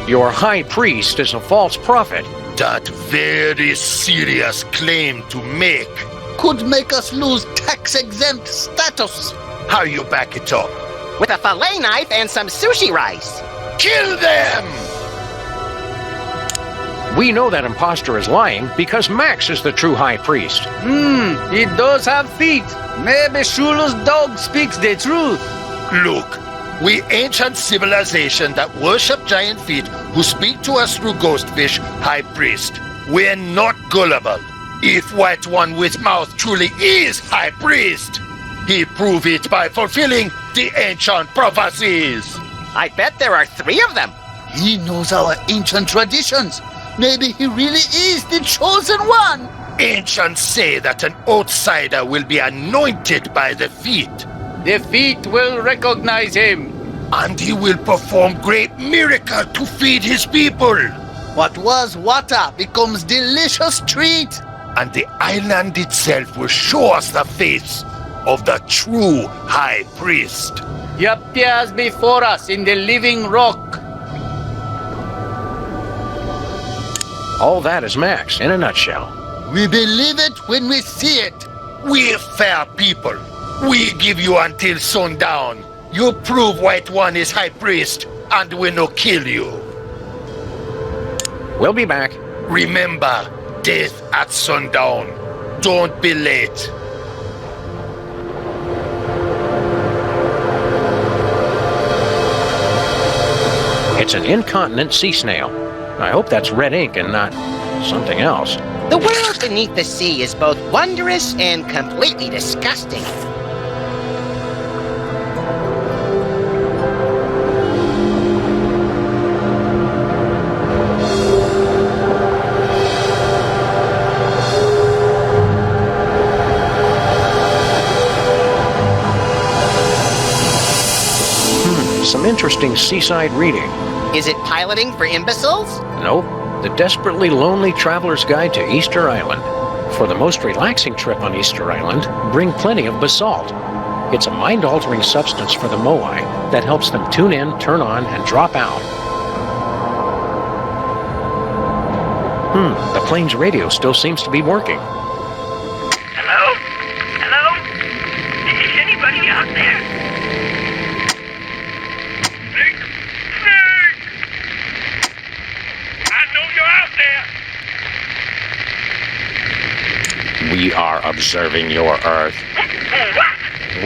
Your high priest is a false prophet. That very serious claim to make could make us lose tax-exempt status. How you back it up? With a fillet knife and some sushi rice. Kill them! We know that imposter is lying because Max is the true high priest. He does have feet. Maybe Shula's dog speaks the truth. Look, we ancient civilization that worship giant feet who speak to us through ghostfish, high priest. We're not gullible. If White One with mouth truly is high priest, he prove it by fulfilling the ancient prophecies. I bet there are 3 of them. He knows our ancient traditions. Maybe he really is the chosen one. Ancients say that an outsider will be anointed by the feet. The feet will recognize him. And he will perform great miracle to feed his people. What was water becomes delicious treat. And the island itself will show us the face of the true high priest. He appears before us in the living rock. All that is Max in a nutshell. We believe it when we see it. We're fair people. We give you until sundown. You prove White One is high priest, and we no kill you. We'll be back. Remember, death at sundown. Don't be late. It's an incontinent sea snail. I hope that's red ink and not something else. The world beneath the sea is both wondrous and completely disgusting. Some interesting seaside reading. Is it piloting for imbeciles? Nope. The Desperately Lonely Traveler's Guide to Easter Island. For the most relaxing trip on Easter Island, bring plenty of basalt. It's a mind-altering substance for the Moai that helps them tune in, turn on, and drop out. The plane's radio still seems to be working. Hello? Hello? Is anybody out there? Nick? Nick! I know you're out there! We are observing your Earth.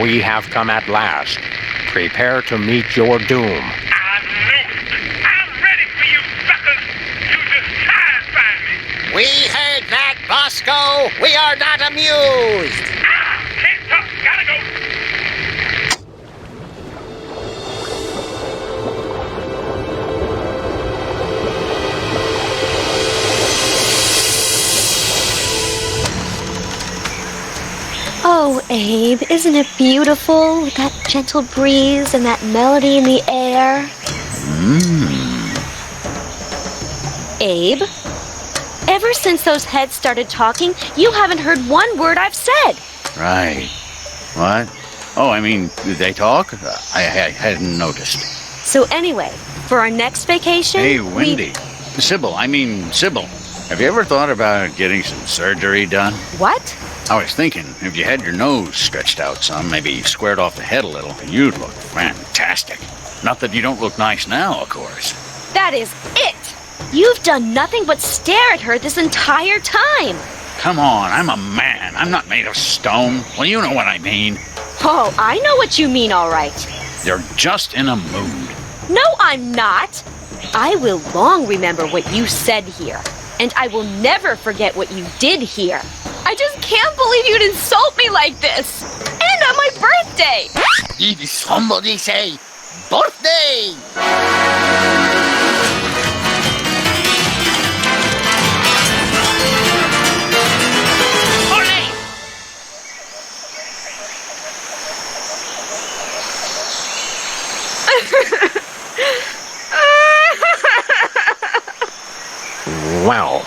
We have come at last. Prepare to meet your doom. We heard that, Bosco! We are not amused! Can't talk, gotta go! Oh, Abe, isn't it beautiful with that gentle breeze and that melody in the air? Abe? Ever since those heads started talking, you haven't heard one word I've said. Right. What? Oh, I mean, they talk? I hadn't noticed. So anyway, for our next vacation... Hey, Wendy. Sybil. Have you ever thought about getting some surgery done? What? I was thinking, if you had your nose stretched out some, maybe squared off the head a little, you'd look fantastic. Not that you don't look nice now, of course. That is it! You've done nothing but stare at her this entire time. Come on, I'm a man. I'm not made of stone. Well, you know what I mean. Oh, I know what you mean, all right. You're just in a mood. No, I'm not. I will long remember what you said here, and I will never forget what you did here. I just can't believe you'd insult me like this. And on my birthday. Did somebody say birthday? Wow.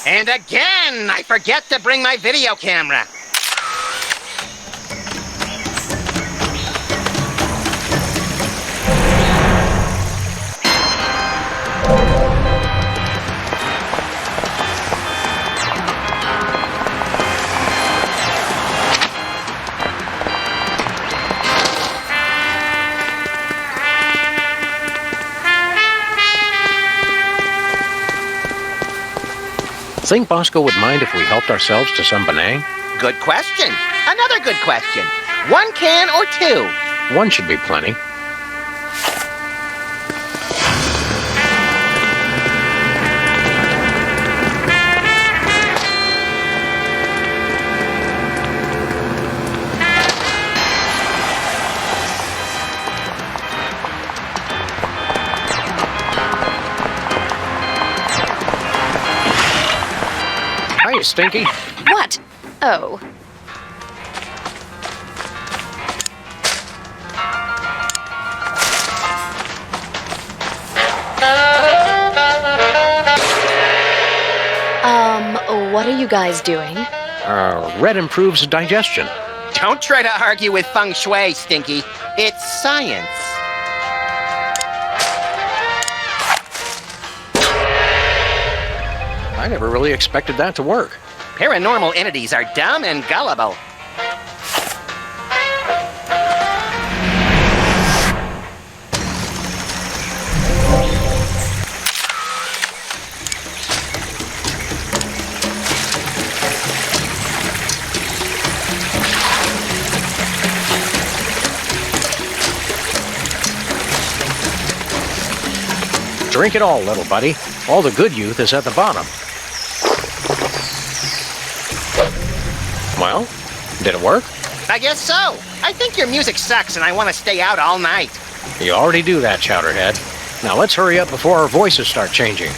And again, I forget to bring my video camera. Think Bosco would mind if we helped ourselves to some Benang? Good question. Another good question. 1 can or 2? 1 should be plenty. Hiya, Stinky. What? Oh. What are you guys doing? Red improves digestion. Don't try to argue with feng shui, Stinky. It's science. I never really expected that to work. Paranormal entities are dumb and gullible. Drink it all, little buddy. All the good youth is at the bottom. Well, did it work? I guess so. I think your music sucks and I want to stay out all night. You already do that, Chowderhead. Now let's hurry up before our voices start changing.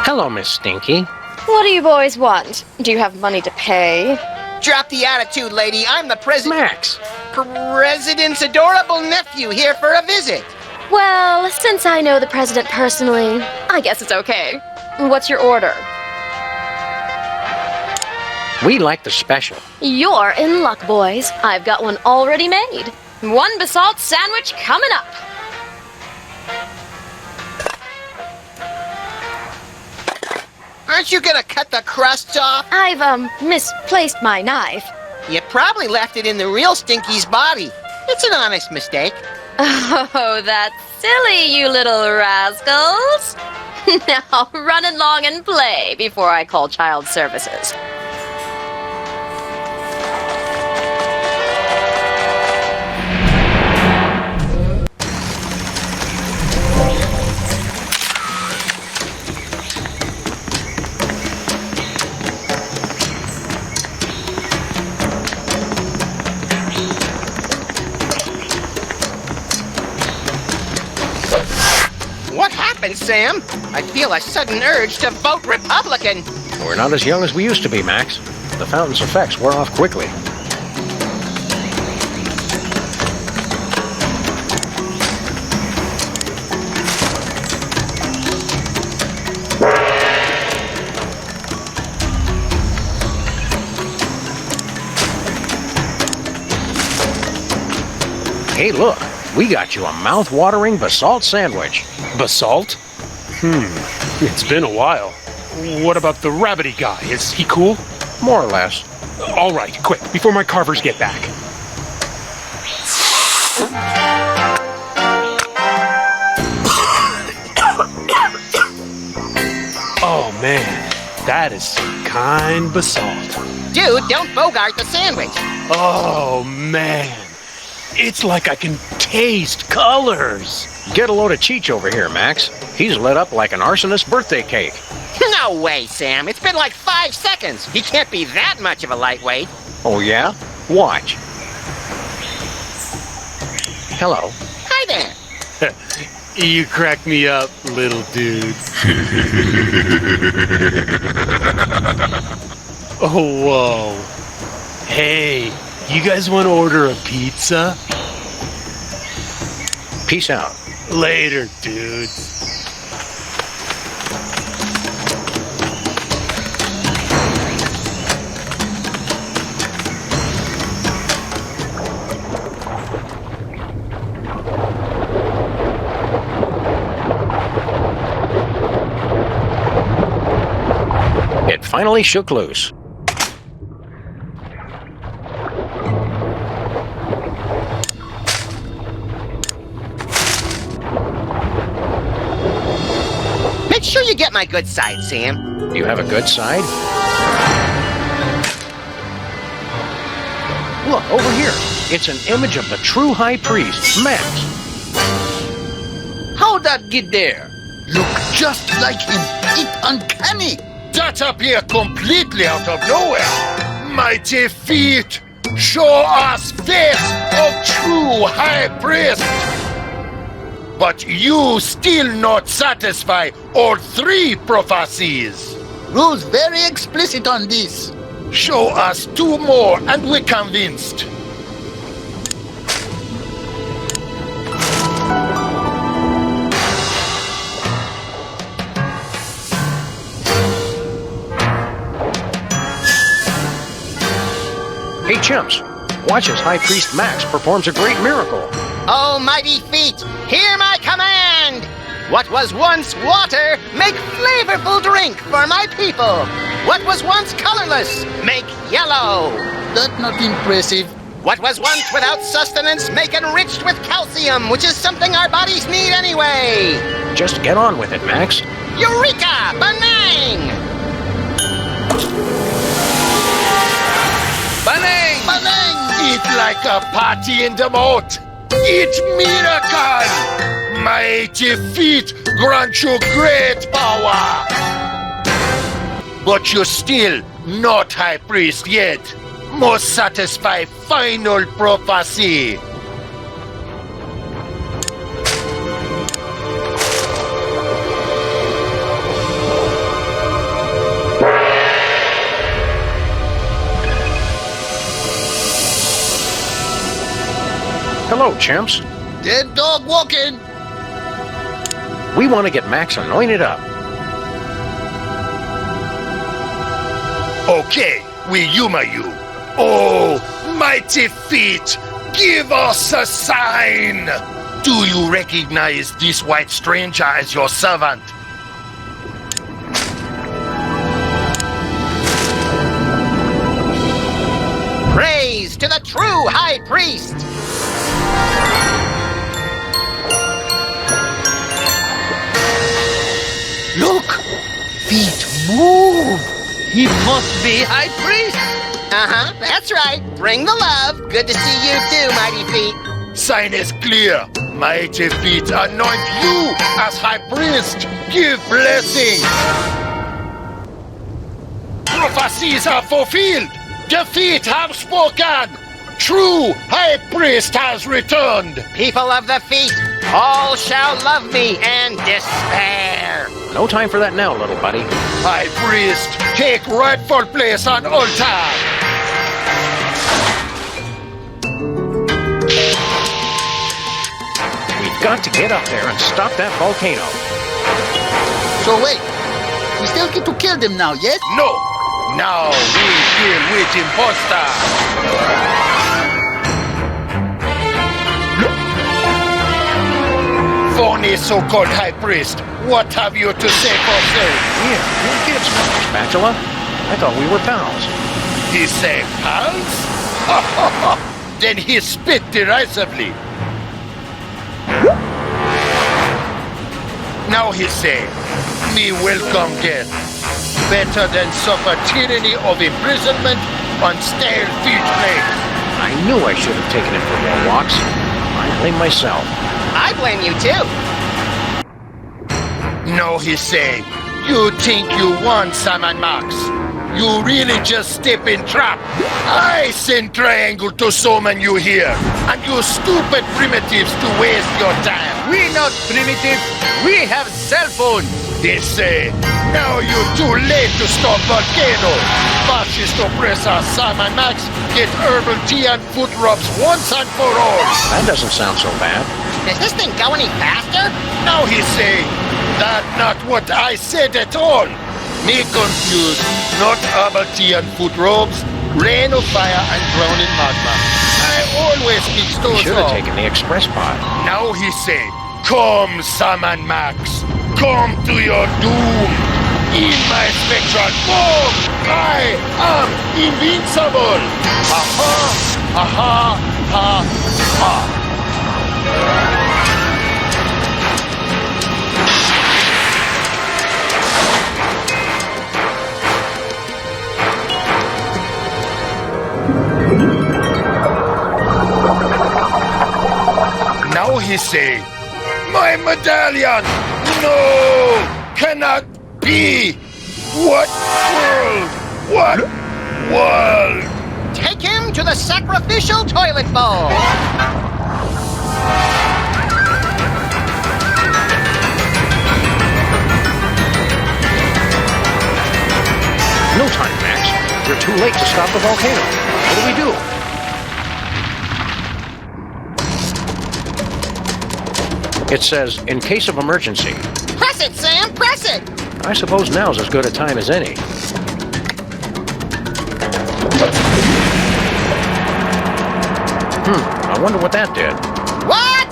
Hello, Miss Stinky. What do you boys want? Do you have money to pay? Drop the attitude, lady. I'm the president. Max. President's adorable nephew here for a visit. Well, since I know the president personally, I guess it's okay. What's your order? We like the special. You're in luck, boys. I've got one already made. 1 basalt sandwich coming up. Aren't you gonna cut the crusts off? I've, misplaced my knife. You probably left it in the real Stinky's body. It's an honest mistake. Oh, that's silly, you little rascals. Now, run along and play before I call child services. What happened, Sam? I feel a sudden urge to vote Republican. We're not as young as we used to be, Max. The fountain's effects wore off quickly. Hey, look. We got you a mouth-watering basalt sandwich. Basalt? It's been a while. What about the rabbity guy? Is he cool? More or less. All right, quick, before my carvers get back. Oh, man. That is some kind basalt. Dude, don't bogart the sandwich. Oh, man. It's like I can taste colors. Get a load of Cheech over here, Max. He's lit up like an arsonist's birthday cake. No way, Sam. It's been like 5 seconds. He can't be that much of a lightweight. Oh, yeah? Watch. Hello. Hi there. You crack me up, little dude. Oh, whoa. Hey, you guys want to order a pizza? Peace out. Later, dudes. It finally shook loose. sure you get my good side, Sam. You have a good side? Look, over here. It's an image of the true high priest, Max. How'd that get there? Look just like him. It's uncanny. That appear completely out of nowhere. Mighty feet, show us face of true high priest. But you still not satisfy all three prophecies. Rules very explicit on this. Show us two more and we're convinced. Hey, chimps, watch as High Priest Max performs a great miracle. Oh, mighty feet, hear my command! What was once water, make flavorful drink for my people. What was once colorless, make yellow. That's not impressive. What was once without sustenance, make enriched with calcium, which is something our bodies need anyway. Just get on with it, Max. Eureka! Banang! Banang! Banang! Eat like a party in the moat. Eat miracle! Mighty feet grant you great power. But you're still not high priest yet. Must satisfy final prophecy. Hello, chimps. Dead dog walking. We want to get Max anointed up. Okay, we humor you. Oh, mighty feet, give us a sign. Do you recognize this white stranger as your servant? Praise to the true high priest. Look! Feet move! He must be high priest! Uh-huh, that's right. Bring the love. Good to see you too, mighty feet. Sign is clear. Mighty feet anoint you as high priest. Give blessing. Prophecies are fulfilled. The feet have spoken. True high priest has returned. People of the feet, all shall love me and despair. No time for that now, little buddy. High priest, take rightful place on altar. We've got to get up there and stop that volcano. So wait, we still get to kill them now, yes? No. Now we deal with imposter. Phony so-called high priest, what have you to say for self? Here, you'll get some, Spatula. I thought we were pals. He say pals? Then he spit derisively. Now he say, me welcome death. Better than suffer tyranny of imprisonment on stale feet plate. I knew I should have taken it for more walks. I blame myself. I blame you too. No, he say, you think you won, Sam and Max. You really just step in trap. I send triangle to summon you here, and you stupid primitives to waste your time. We not primitive. We have cell phones. They say, now you're too late to stop volcano. Fascist oppressor Sam and Max get herbal tea and foot rubs once and for all. That doesn't sound so bad. Does this thing go any faster? Now he say, that not what I said at all. Me confused, not herbal tea and foot robes, rain of fire and drowning magma. I always mix those Should have up. taken the express pod. Now he say, come Sam and Max, come to your doom. In my spectral form, I am invincible. Aha, aha, ha, ha. Now he say, my medallion! No! Cannot be! What world? What world? Take him to the sacrificial toilet bowl! No time, Max. We're too late to stop the volcano. What do we do? It says, in case of emergency. Press it, Sam! Press it! I suppose now's as good a time as any. I wonder what that did. What?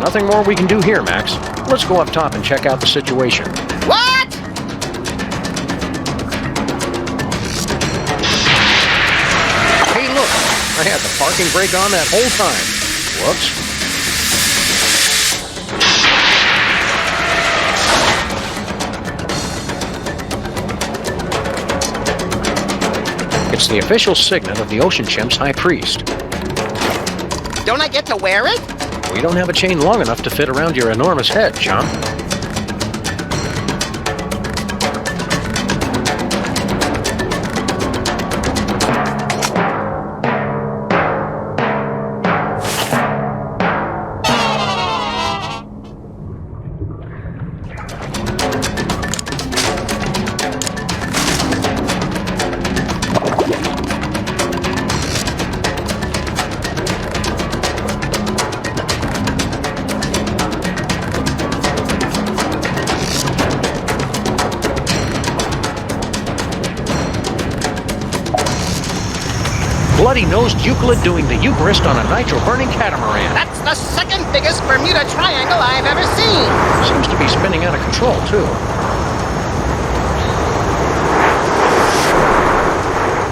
Nothing more we can do here, Max. Let's go up top and check out the situation. What? Hey, look! I had the parking brake on that whole time. Whoops. It's the official signet of the Ocean Chimp's High Priest. Don't I get to wear it? We don't have a chain long enough to fit around your enormous head, chum. Bloody-nosed Euclid doing the Eucharist on a nitro-burning catamaran. That's the second biggest Bermuda Triangle I've ever seen. Seems to be spinning out of control, too.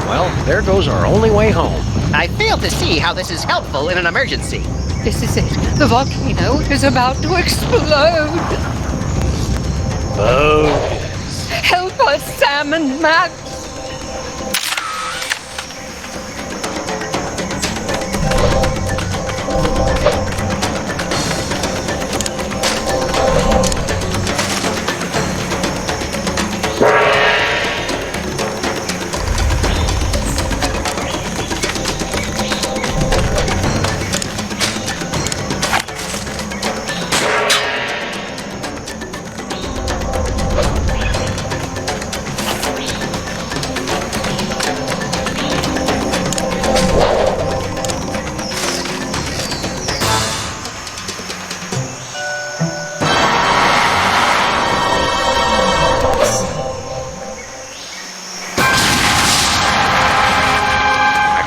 Well, there goes our only way home. I fail to see how this is helpful in an emergency. This is it. The volcano is about to explode. Oh. Help us, Sam and Max.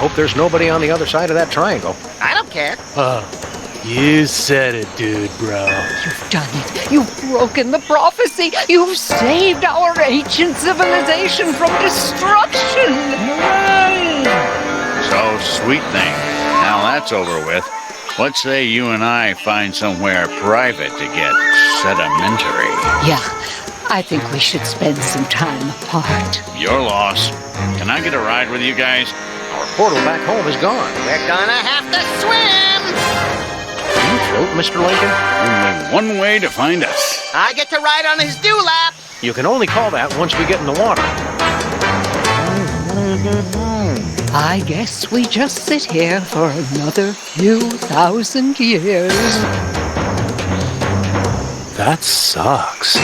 Hope there's nobody on the other side of that triangle. I don't care. You said it, dude, bro. You've done it. You've broken the prophecy. You've saved our ancient civilization from destruction. So, sweet thing. Now that's over with. What say you and I find somewhere private to get sedimentary? Yeah, I think we should spend some time apart. Your loss. Can I get a ride with you guys? Our portal back home is gone. We're gonna have to swim! Can you float, Mr. Lincoln? Only one way to find us. I get to ride on his dewlap! You can only call that once we get in the water. I guess we just sit here for another few thousand years. That sucks.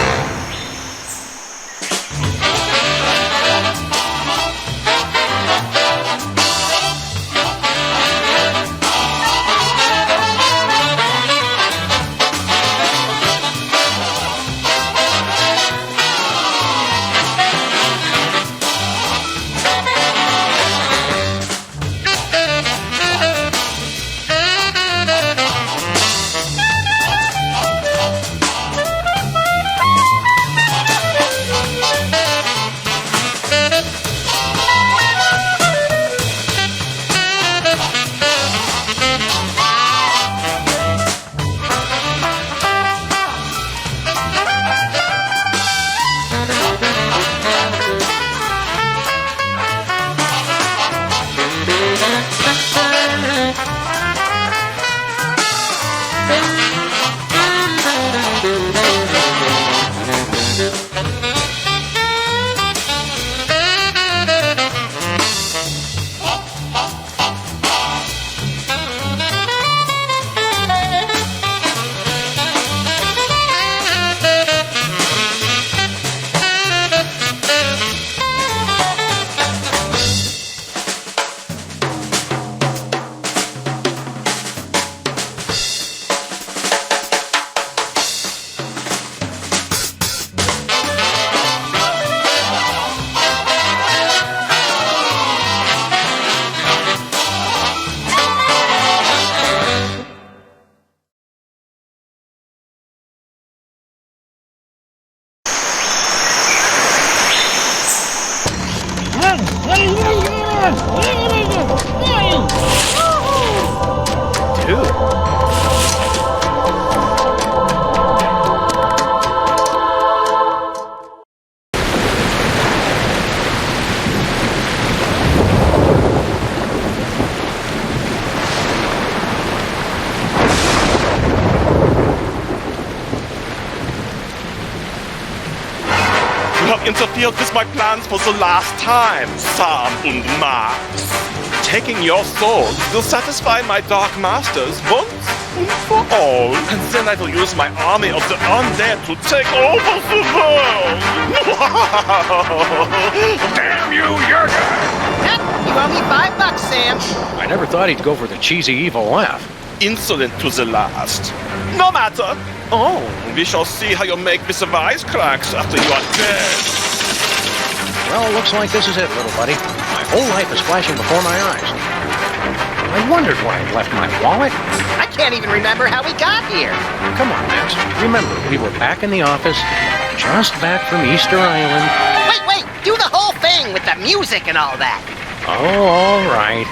You have interfered with my plans for the last time, Sam and Max. Taking your souls will satisfy my dark masters once and for all, and then I will use my army of the undead to take over the world! Damn you, Jurgen! You owe me $5, Sam. I never thought he'd go for the cheesy evil laugh. Insolent to the last. No matter. Oh, we shall see how you make Mr. Wisecracks after you are dead. Well, looks like this is it, little buddy. My whole life is flashing before my eyes. I wondered why I'd left my wallet. I can't even remember how we got here. Come on, Max. Remember, we were back in the office, just back from Easter Island. Wait, do the whole thing with the music and all that. Oh, all right.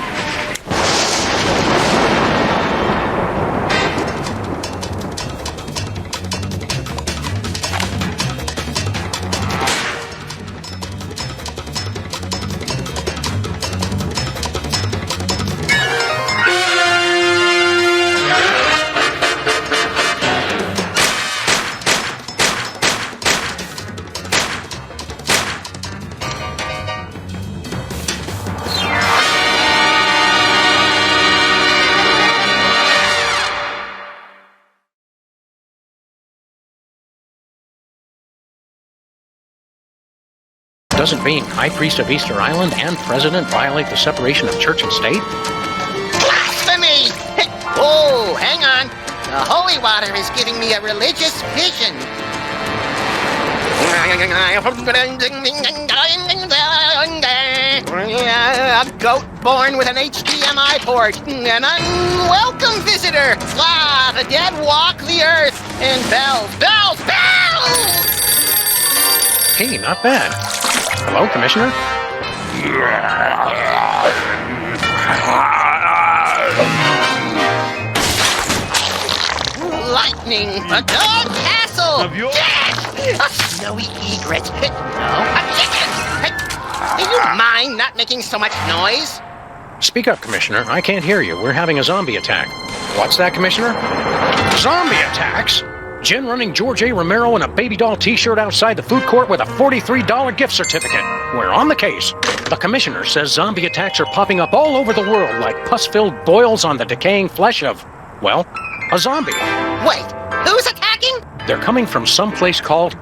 Doesn't being High Priest of Easter Island and President violate the separation of church and state? Blasphemy! Oh, hang on. The holy water is giving me a religious vision. A goat born with an HDMI port. An unwelcome visitor. The dead walk the earth. And bells. Hey, not bad. Hello, Commissioner? Lightning! A dog castle! Yes! A snowy egret! No, a chicken! Do you mind not making so much noise? Speak up, Commissioner. I can't hear you. We're having a zombie attack. What's that, Commissioner? Zombie attacks? Jen running George A. Romero in a baby doll t-shirt outside the food court with a $43 gift certificate. We're on the case. The Commissioner says zombie attacks are popping up all over the world like pus-filled boils on the decaying flesh of, well, a zombie. Wait, who's attacking? They're coming from some place called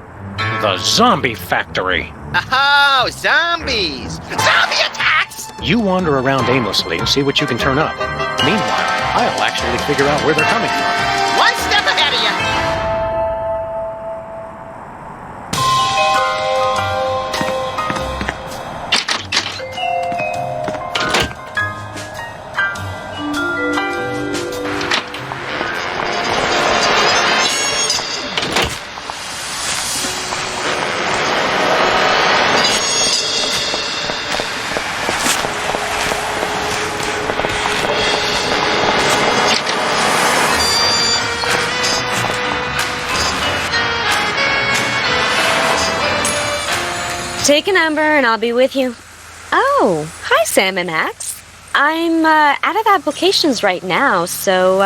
the Zombie Factory. Oh, zombies! Zombie attacks! You wander around aimlessly and see what you can turn up. Meanwhile, I'll actually figure out where they're coming from. One step ahead of you! Take a number and I'll be with you. Oh, hi, Sam and Max. I'm out of applications right now, so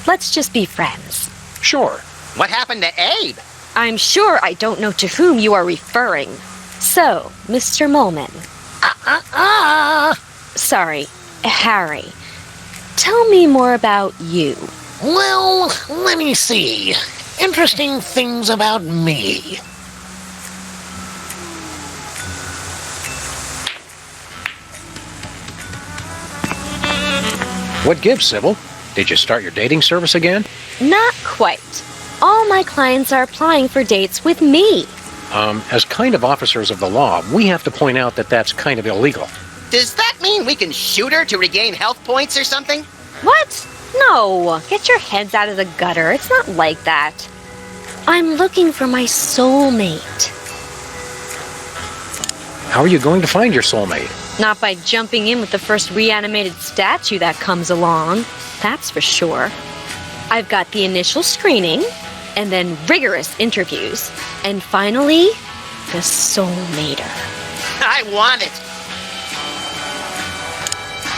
let's just be friends. Sure. What happened to Abe? I'm sure I don't know to whom you are referring. So, Mr. Molman. Sorry, Harry. Tell me more about you. Well, let me see. Interesting things about me. What gives, Sybil? Did you start your dating service again? Not quite. All my clients are applying for dates with me. As kind of officers of the law, we have to point out that that's kind of illegal. Does that mean we can shoot her to regain health points or something? What? No. Get your heads out of the gutter. It's not like that. I'm looking for my soulmate. How are you going to find your soulmate? Not by jumping in with the first reanimated statue that comes along. That's for sure. I've got the initial screening, and then rigorous interviews, and finally, the soulmater. I want it.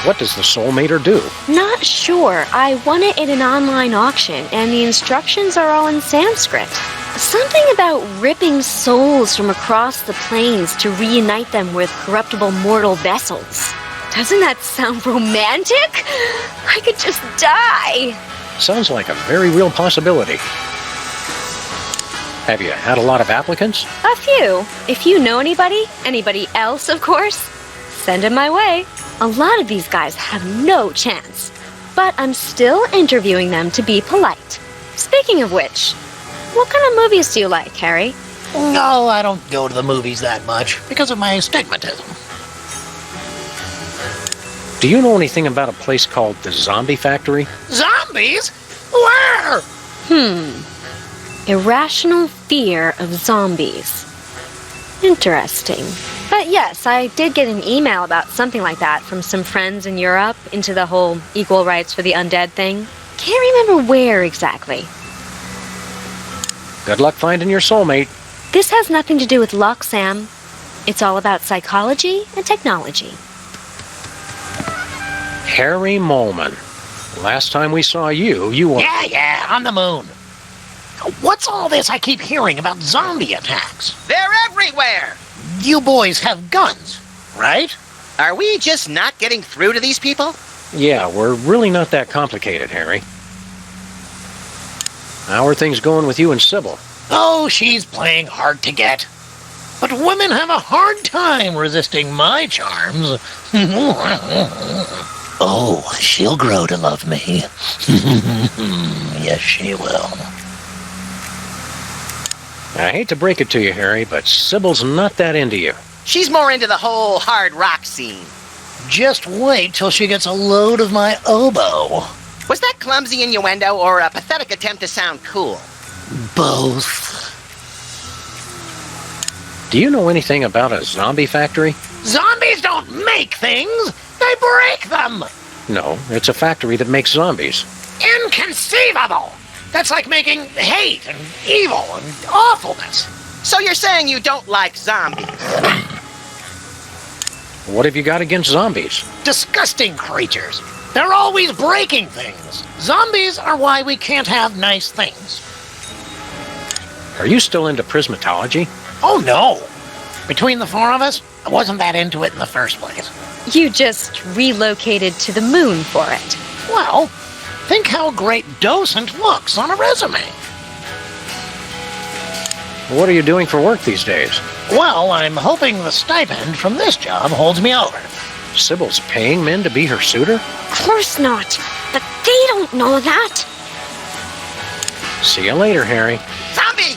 What does the soulmater do? Not sure. I won it in an online auction, and the instructions are all in Sanskrit. Something about ripping souls from across the plains to reunite them with corruptible mortal vessels. Doesn't that sound romantic? I could just die. Sounds like a very real possibility. Have you had a lot of applicants? A few. If you know anybody else, of course, send them my way. A lot of these guys have no chance, but I'm still interviewing them to be polite. Speaking of which, what kind of movies do you like, Harry? No, I don't go to the movies that much because of my astigmatism. Do you know anything about a place called the Zombie Factory? Zombies? Where? Irrational fear of zombies. Interesting. But yes, I did get an email about something like that from some friends in Europe into the whole equal rights for the undead thing. Can't remember where exactly. Good luck finding your soulmate. This has nothing to do with luck, Sam. It's all about psychology and technology. Harry Molman. Last time we saw you, you were... Yeah, on the moon. What's all this I keep hearing about zombie attacks? They're everywhere! You boys have guns, right? Are we just not getting through to these people? Yeah, we're really not that complicated, Harry. How are things going with you and Sybil? Oh, she's playing hard to get. But women have a hard time resisting my charms. Oh, she'll grow to love me. Yes, she will. I hate to break it to you, Harry, but Sybil's not that into you. She's more into the whole hard rock scene. Just wait till she gets a load of my oboe. Was that clumsy innuendo or a pathetic attempt to sound cool? Both. Do you know anything about a zombie factory? Zombies don't make things, they break them! No, it's a factory that makes zombies. Inconceivable! That's like making hate and evil and awfulness. So you're saying you don't like zombies? What have you got against zombies? Disgusting creatures. They're always breaking things. Zombies are why we can't have nice things. Are you still into prismatology? Oh, no. Between the four of us, I wasn't that into it in the first place. You just relocated to the moon for it. Well, think how great docent looks on a resume. What are you doing for work these days? Well, I'm hoping the stipend from this job holds me over. Sybil's paying men to be her suitor? Of course not. But they don't know that. See you later, Harry. Zombie!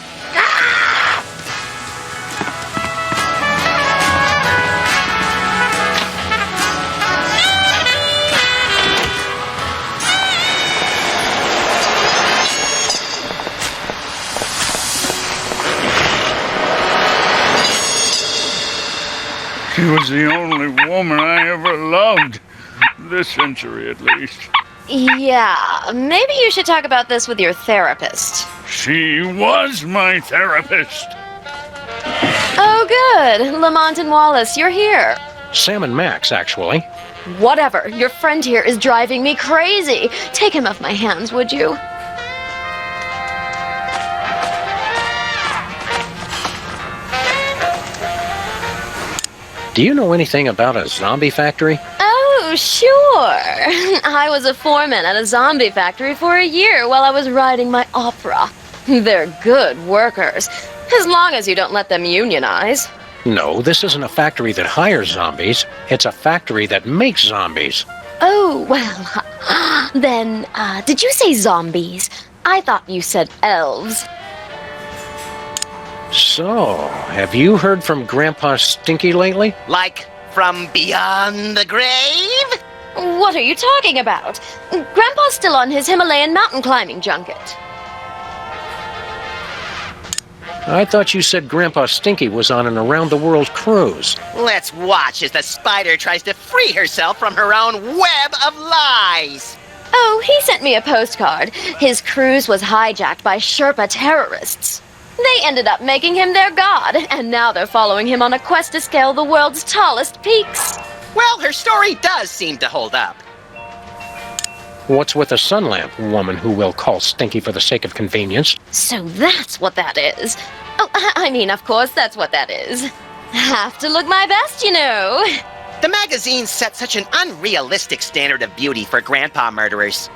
She was the only woman I ever loved. This century, at least. Yeah, maybe you should talk about this with your therapist. She was my therapist. Oh, good. Lamont and Wallace, you're here. Sam and Max, actually. Whatever. Your friend here is driving me crazy. Take him off my hands, would you? Do you know anything about a zombie factory? Oh, sure. I was a foreman at a zombie factory for a year while I was writing my opera. They're good workers, as long as you don't let them unionize. No, this isn't a factory that hires zombies. It's a factory that makes zombies. Oh, well, then, did you say zombies? I thought you said elves. So, have you heard from Grandpa Stinky lately? Like, from beyond the grave? What are you talking about? Grandpa's still on his Himalayan mountain climbing junket. I thought you said Grandpa Stinky was on an around-the-world cruise. Let's watch as the spider tries to free herself from her own web of lies. Oh, he sent me a postcard. His cruise was hijacked by Sherpa terrorists. They ended up making him their god, and now they're following him on a quest to scale the world's tallest peaks. Well, her story does seem to hold up. What's with a sun lamp woman who will call Stinky for the sake of convenience? So that's what that is. Oh, I mean, of course, that's what that is. Have to look my best, you know. The magazine set such an unrealistic standard of beauty for grandpa murderers.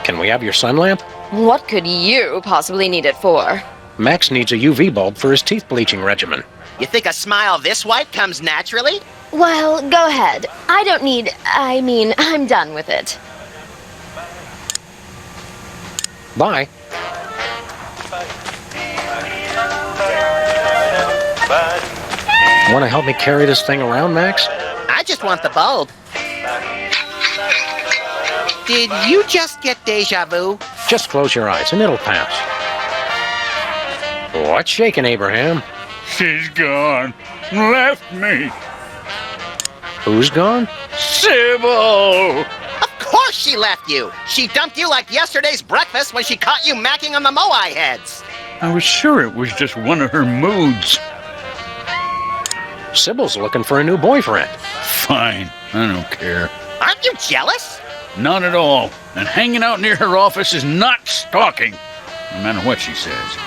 Can we have your sun lamp? What could you possibly need it for? Max needs a UV bulb for his teeth bleaching regimen. You think a smile this white comes naturally? Well, go ahead. I'm done with it. Bye. Want to help me carry this thing around, Max? I just want the bulb. Did you just get deja vu? Just close your eyes and it'll pass. What's shaking, Abraham? She's gone. Left me. Who's gone? Sybil! Of course she left you. She dumped you like yesterday's breakfast when she caught you macking on the Moai heads. I was sure it was just one of her moods. Sybil's looking for a new boyfriend. Fine. I don't care. Aren't you jealous? Not at all. And hanging out near her office is not stalking, no matter what she says.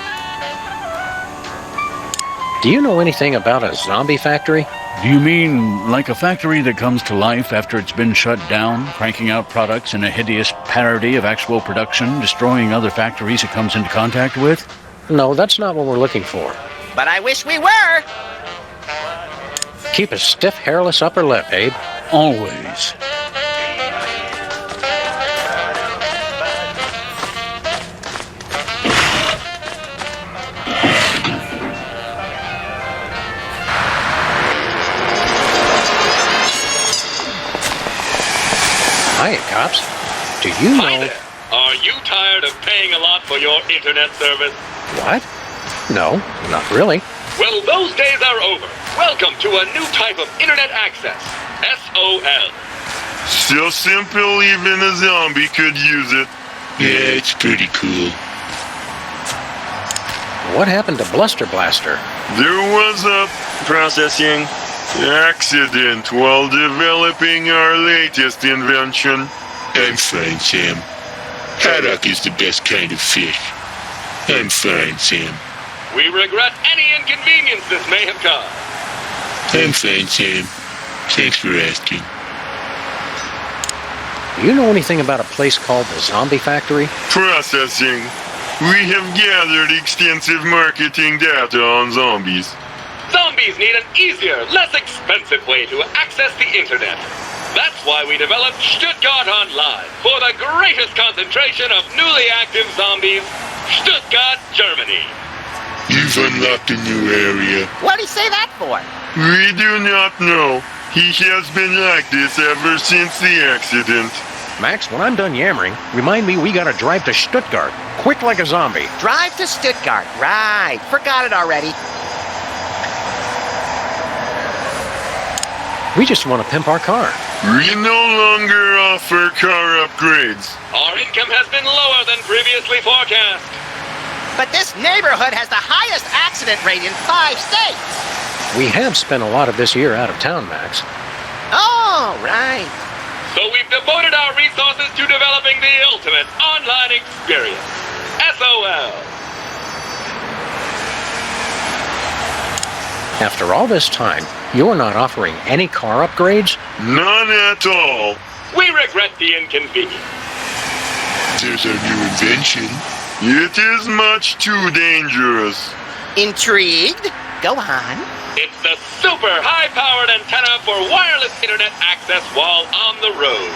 Do you know anything about a zombie factory? Do you mean like a factory that comes to life after it's been shut down, cranking out products in a hideous parody of actual production, destroying other factories it comes into contact with? No, that's not what we're looking for. But I wish we were. Keep a stiff, hairless upper lip, Abe. Always. Hiya, cops. Do you Hi know... there. Are you tired of paying a lot for your internet service? What? No, not really. Well, those days are over. Welcome to a new type of internet access. SOL. So simple even a zombie could use it. Yeah, it's pretty cool. What happened to Bluster Blaster? There was a processing accident while developing our latest invention. I'm fine, Sam. Haddock is the best kind of fish. I'm fine, Sam. We regret any inconvenience this may have caused. I'm fine, Sam. Thanks for asking. Do you know anything about a place called the Zombie Factory? Processing. We have gathered extensive marketing data on zombies. Zombies need an easier, less expensive way to access the internet. That's why we developed Stuttgart Online for the greatest concentration of newly active zombies, Stuttgart, Germany. You've unlocked a new area. What'd he say that for? We do not know. He has been like this ever since the accident. Max, when I'm done yammering, remind me we gotta drive to Stuttgart. Quick like a zombie. Drive to Stuttgart. Right. Forgot it already. We just want to pimp our car. We no longer offer car upgrades. Our income has been lower than previously forecast. But this neighborhood has the highest accident rate in 5 states. We have spent a lot of this year out of town, Max. Oh, All right. So we've devoted our resources to developing the ultimate online experience. SOL. After all this time, you're not offering any car upgrades? None at all. We regret the inconvenience. There's a new invention. It is much too dangerous. Intrigued? Go on. It's the super high-powered antenna for wireless internet access while on the road.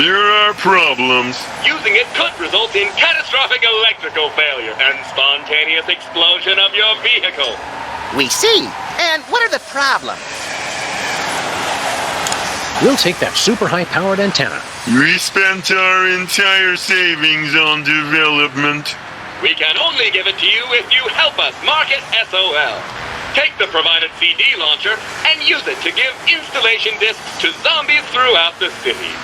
There are problems. Using it could result in catastrophic electrical failure and spontaneous explosion of your vehicle. We see. And what are the problems? We'll take that super high-powered antenna. We spent our entire savings on development. We can only give it to you if you help us market SOL. Take the provided CD launcher and use it to give installation discs to zombies throughout the city.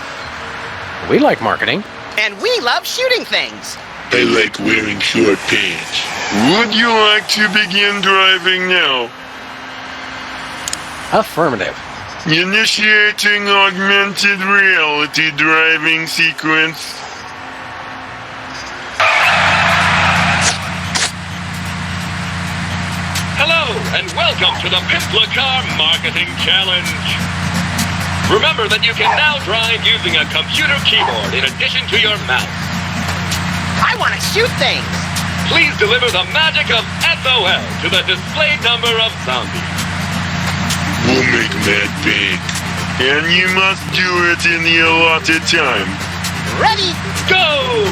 We like marketing. And we love shooting things. I like wearing short pants. Would you like to begin driving now? Affirmative. Initiating augmented reality driving sequence. Hello, and welcome to the Pimpla Car Marketing Challenge. Remember that you can now drive using a computer keyboard in addition to your mouse. I want to shoot things. Please deliver the magic of SOL to the displayed number of zombies. We'll make that big. And you must do it in the allotted time. Ready? Go!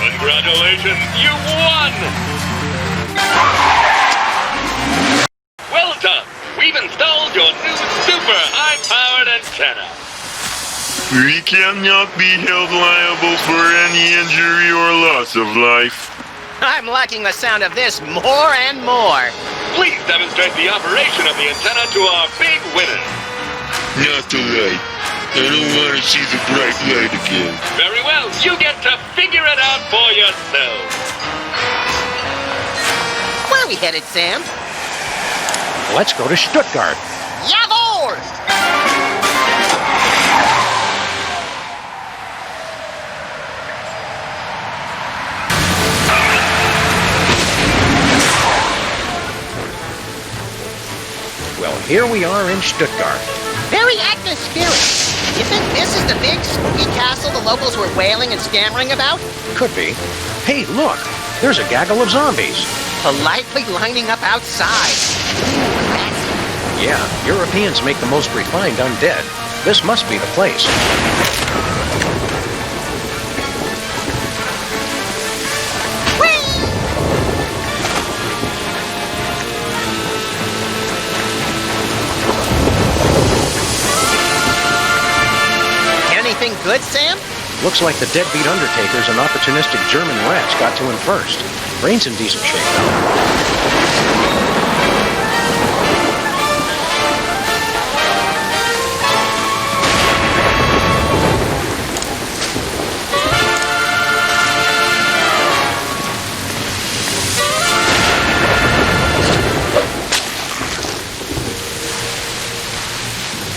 Congratulations, you won! Well done! We've installed your new super high-powered antenna. We cannot be held liable for any injury or loss of life. I'm liking the sound of this more and more. Please demonstrate the operation of the antenna to our big winner. Not the light. I don't want to see the bright light again. Very well, you get to figure it out for yourself. Where are we headed, Sam? Let's go to Stuttgart. Jawohl! Well, here we are in Stuttgart. Very atmospheric. You think this is the big spooky castle the locals were wailing and stammering about? Could be. Hey, look! There's a gaggle of zombies. Politely lining up outside. Yeah, Europeans make the most refined undead. This must be the place. Anything good, Sam? Looks like the deadbeat undertakers and opportunistic German rats got to him first. Brain's in decent shape, though.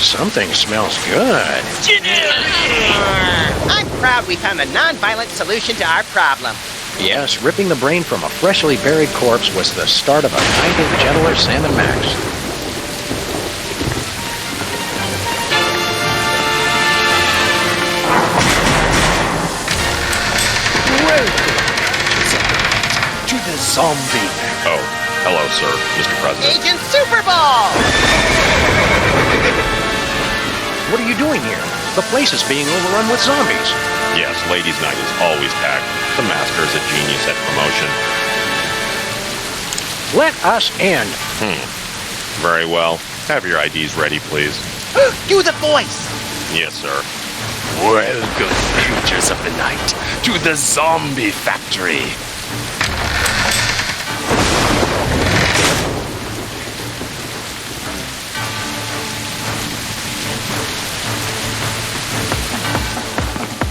Something smells good. I'm proud we found a non-violent solution to our problem. Yes, ripping the brain from a freshly buried corpse was the start of a kinder, gentler Sam and Max. To the zombie. Oh, hello, sir, Mr. President. Agent Super Ball! What are you doing here? The place is being overrun with zombies. Yes, ladies' night is always packed. The master is a genius at promotion. Let us in. Very well. Have your IDs ready, please. Do the voice! Yes, sir. Welcome, creatures of the night, to the zombie factory.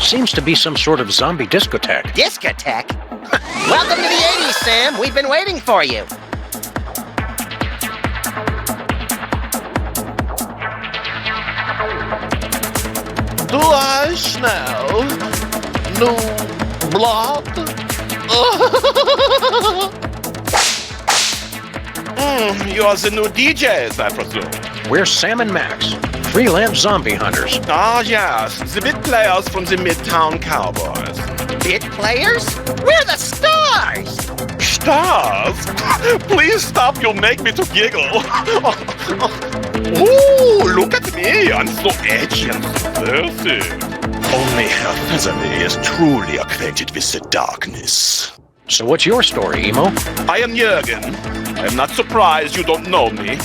Seems to be some sort of zombie discotheque. Discotheque? Welcome to the 80s, Sam. We've been waiting for you. Du hast schnell. Nu blood. You're the new DJs, I presume. We're Sam and Max, freelance zombie hunters. Ah, yes, the bit players from the Midtown Cowboys. Bit players? We're the stars! Stars? Please stop, you'll make me to giggle. Ooh, look at me, I'm so edgy and subversive. Only Herr Featherly is truly acquainted with the darkness. So what's your story, Emo? I am Jürgen. I am not surprised you don't know me.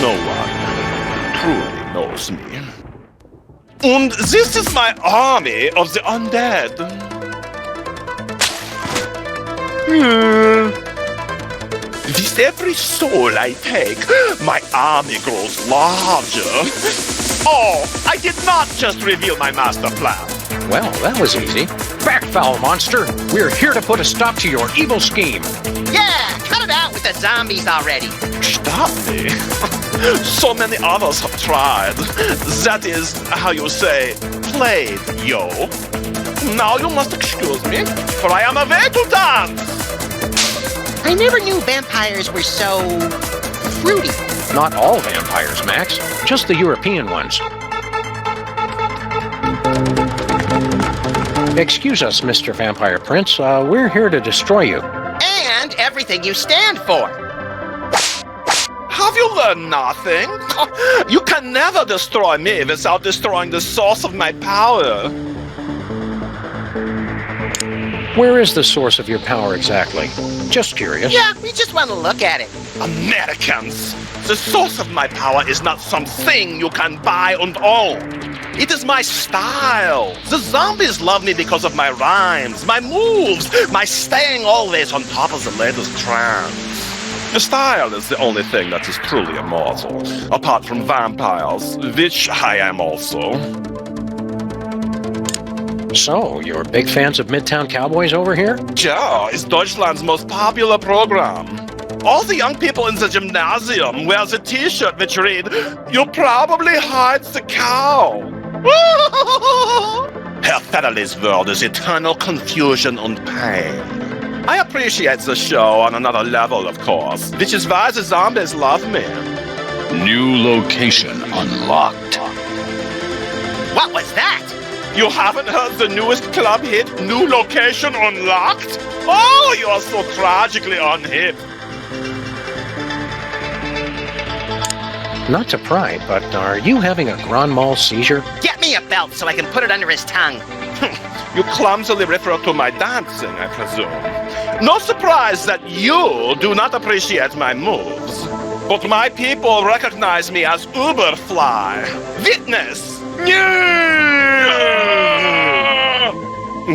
No one truly knows me. And this is my army of the undead. With every soul I take, my army grows larger. Oh, I did not just reveal my master plan. Well, that was easy. Back, foul monster! We're here to put a stop to your evil scheme. Yeah, cut it out with the zombies already. Stop me? So many others have tried. That is how you say, played, yo. Now you must excuse me, for I am away to dance. I never knew vampires were so fruity. Not all vampires, Max. Just the European ones. Excuse us, Mr. Vampire Prince. We're here to destroy you. And everything you stand for. Have you learned nothing? You can never destroy me without destroying the source of my power. Where is the source of your power exactly? Just curious. Yeah, we just want to look at it. Americans! The source of my power is not something you can buy and own. It is my style. The zombies love me because of my rhymes, my moves, my staying always on top of the latest trends. The style is the only thing that is truly immortal, apart from vampires, which I am also. So, you're big fans of Midtown Cowboys over here? Ja, it's Deutschland's most popular program. All the young people in the gymnasium wear the t-shirt which read, "You probably hide the cow." Herr Featherly's world is eternal confusion and pain. I appreciate the show on another level, of course, which is why the zombies love me. New location unlocked. What was that? You haven't heard the newest club hit, New Location Unlocked? Oh, you are so tragically unhip. Not to pry, but are you having a grand mal seizure? Get me a belt so I can put it under his tongue. You clumsily refer to my dancing, I presume. No surprise that you do not appreciate my moves. But my people recognize me as Uberfly. Witness!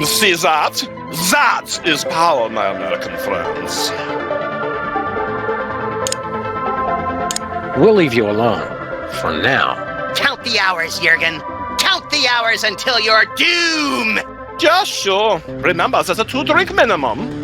See that? That is power, my American friends. We'll leave you alone. For now. Count the hours, Jürgen. Count the hours until your doom! Just sure. Remember, there's a 2-drink minimum.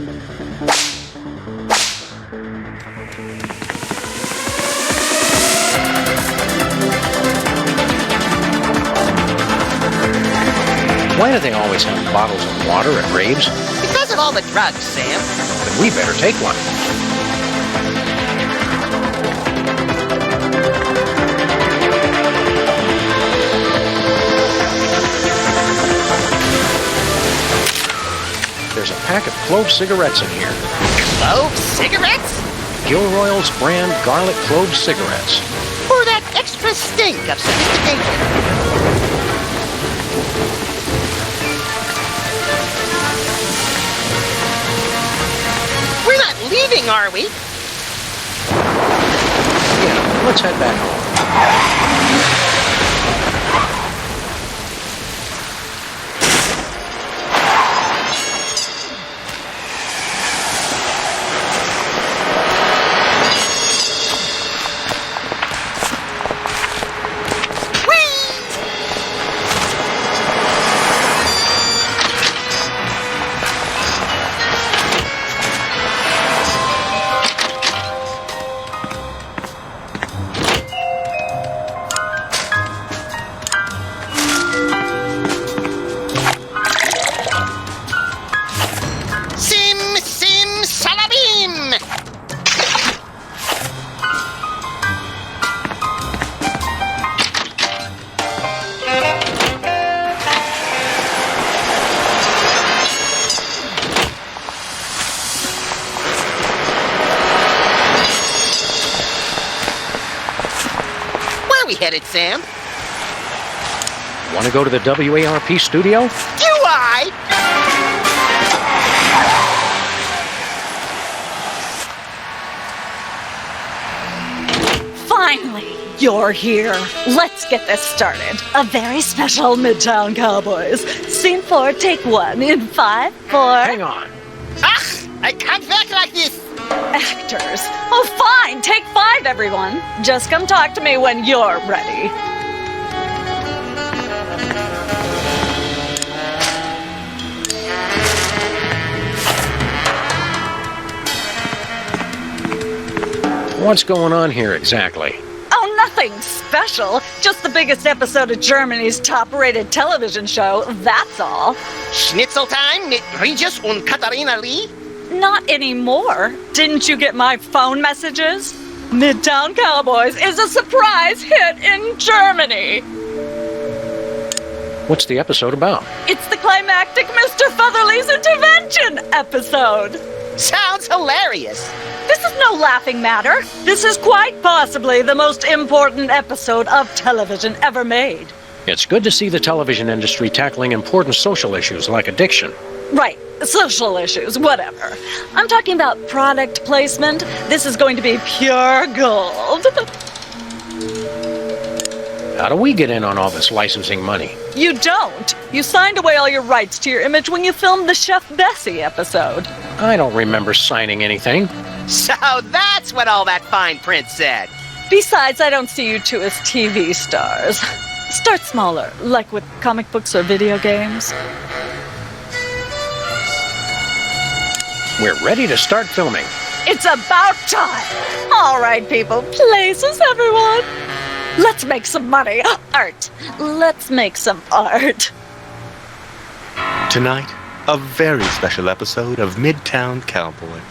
Why do they always have bottles of water at raves? Because of all the drugs, Sam. Then we better take one. There's a pack of clove cigarettes in here. Clove cigarettes? Gilroy's brand garlic clove cigarettes. For that extra stink of sophistication. We're not leaving, are we? Yeah, let's head back home. headed, Sam? Want to go to the WARP studio? Do I? Finally, you're here. Let's get this started. A very special Midtown Cowboys. Scene 4, take 1 in 5, 4... Hang on. I can't act like this. Actors. Oh, fine. Take 5, everyone. Just come talk to me when you're ready. What's going on here exactly? Oh, nothing special. Just the biggest episode of Germany's top-rated television show, that's all. Schnitzel time mit Regis und Katharina Lee? Not anymore. Didn't you get my phone messages? Midtown Cowboys is a surprise hit in Germany. What's the episode about? It's the climactic Mr. Featherly's intervention episode. Sounds hilarious. This is no laughing matter. This is quite possibly the most important episode of television ever made. It's good to see the television industry tackling important social issues like addiction. Right, social issues, whatever. I'm talking about product placement. This is going to be pure gold. How do we get in on all this licensing money? You don't. You signed away all your rights to your image when you filmed the Chef Bessie episode. I don't remember signing anything. So that's what all that fine print said. Besides, I don't see you two as TV stars. Start smaller, like with comic books or video games. We're ready to start filming. It's about time. All right, people, places, everyone. Let's make some money. Art. Let's make some art. Tonight, a very special episode of Midtown Cowboys.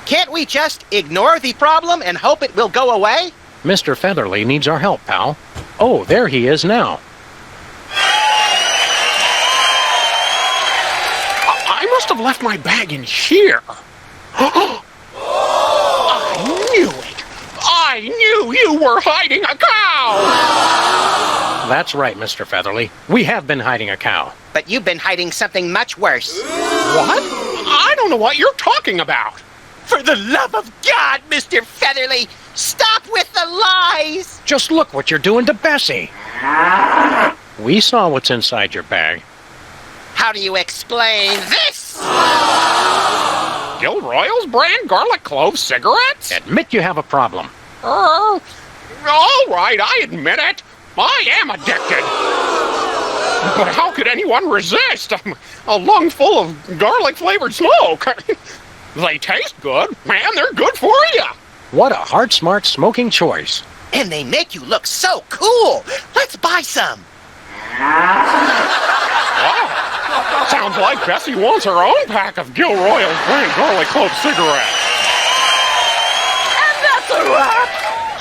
Can't we just ignore the problem and hope it will go away? Mr. Featherly needs our help, pal. Oh, there he is now. I must have left my bag in here. I knew it. I knew you were hiding a cow. That's right, Mr. Featherly. We have been hiding a cow. But you've been hiding something much worse. What? I don't know what you're talking about. For the love of God, Mr. Featherly, stop with the lies! Just look what you're doing to Bessie. We saw what's inside your bag. How do you explain this? Gilroy's brand garlic clove cigarettes? Admit you have a problem. All right, I admit it. I am addicted. But how could anyone resist a lung full of garlic-flavored smoke? They taste good, and they're good for you. What a heart-smart smoking choice. And they make you look so cool. Let's buy some. Wow. Sounds like Bessie wants her own pack of Gilroy's brand garlic clove cigarettes. And that's a wrap.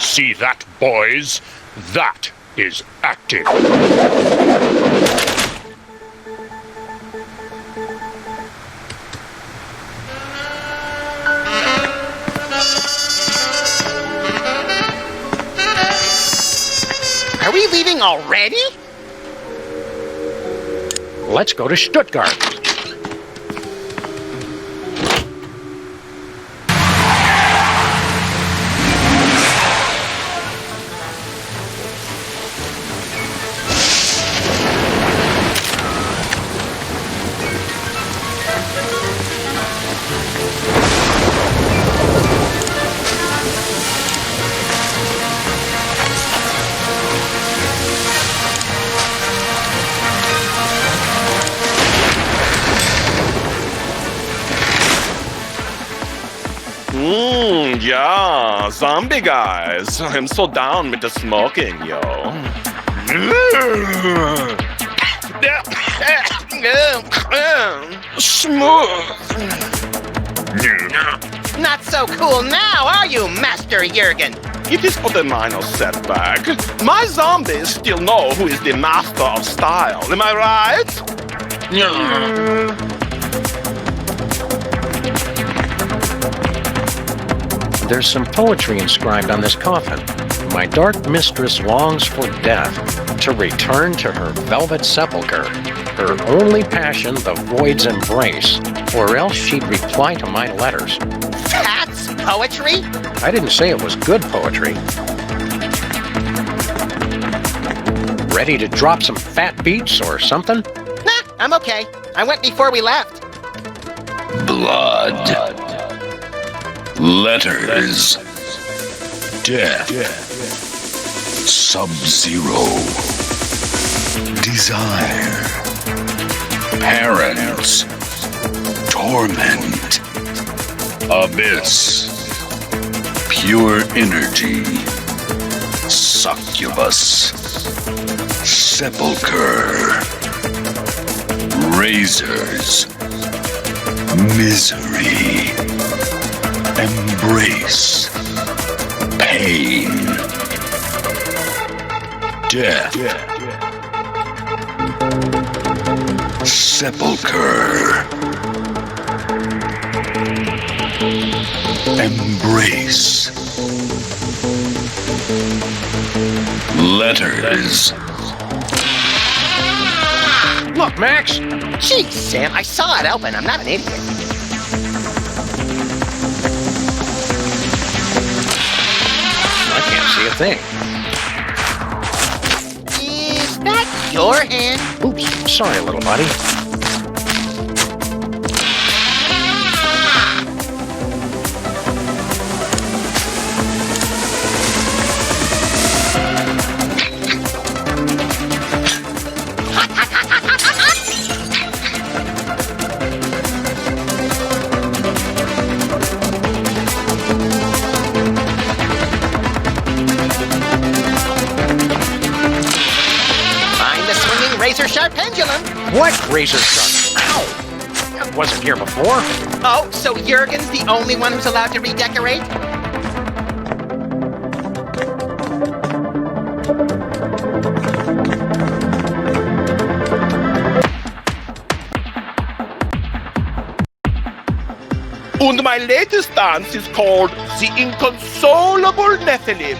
See that, boys? That is acting. Are we leaving already? Let's go to Stuttgart. Yeah, zombie guys. I'm so down with the smoking, yo. Smooth. Not so cool now, are you, Master Jurgen? It is but a minor setback. My zombies still know who is the master of style. Am I right? There's some poetry inscribed on this coffin. My dark mistress longs for death, to return to her velvet sepulchre, her only passion the void's embrace, or else she'd reply to my letters. That's poetry? I didn't say it was good poetry. Ready to drop some fat beats or something? Nah, I'm okay. I went before we left. Blood. Letters. Death. Sub-Zero. Desire. Parents. Torment. Abyss. Pure energy. Succubus. Sepulchre. Razors. Misery. Embrace. Pain. Death. Sepulchre. Embrace. Letters. Look, Max! Jeez, Sam, I saw it open. I'm not an idiot. I can't see a thing. Is that your hand? Oops, sorry, little buddy. Razor-sharp pendulum. What razor-sharp? Ow! That wasn't here before. Oh, so Jurgen's the only one who's allowed to redecorate? And my latest dance is called The Inconsolable Nephilim.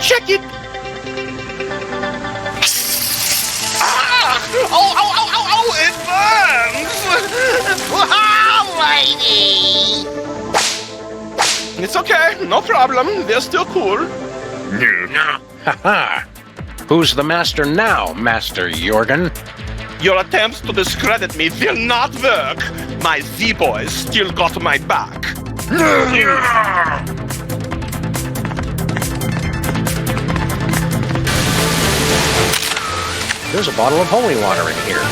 Check it. Oh, it burns! Lady! It's okay, no problem. They're still cool. Ha-ha! Who's the master now, Master Jorgen? Your attempts to discredit me will not work. My Z-boys still got my back. There's a bottle of holy water in here.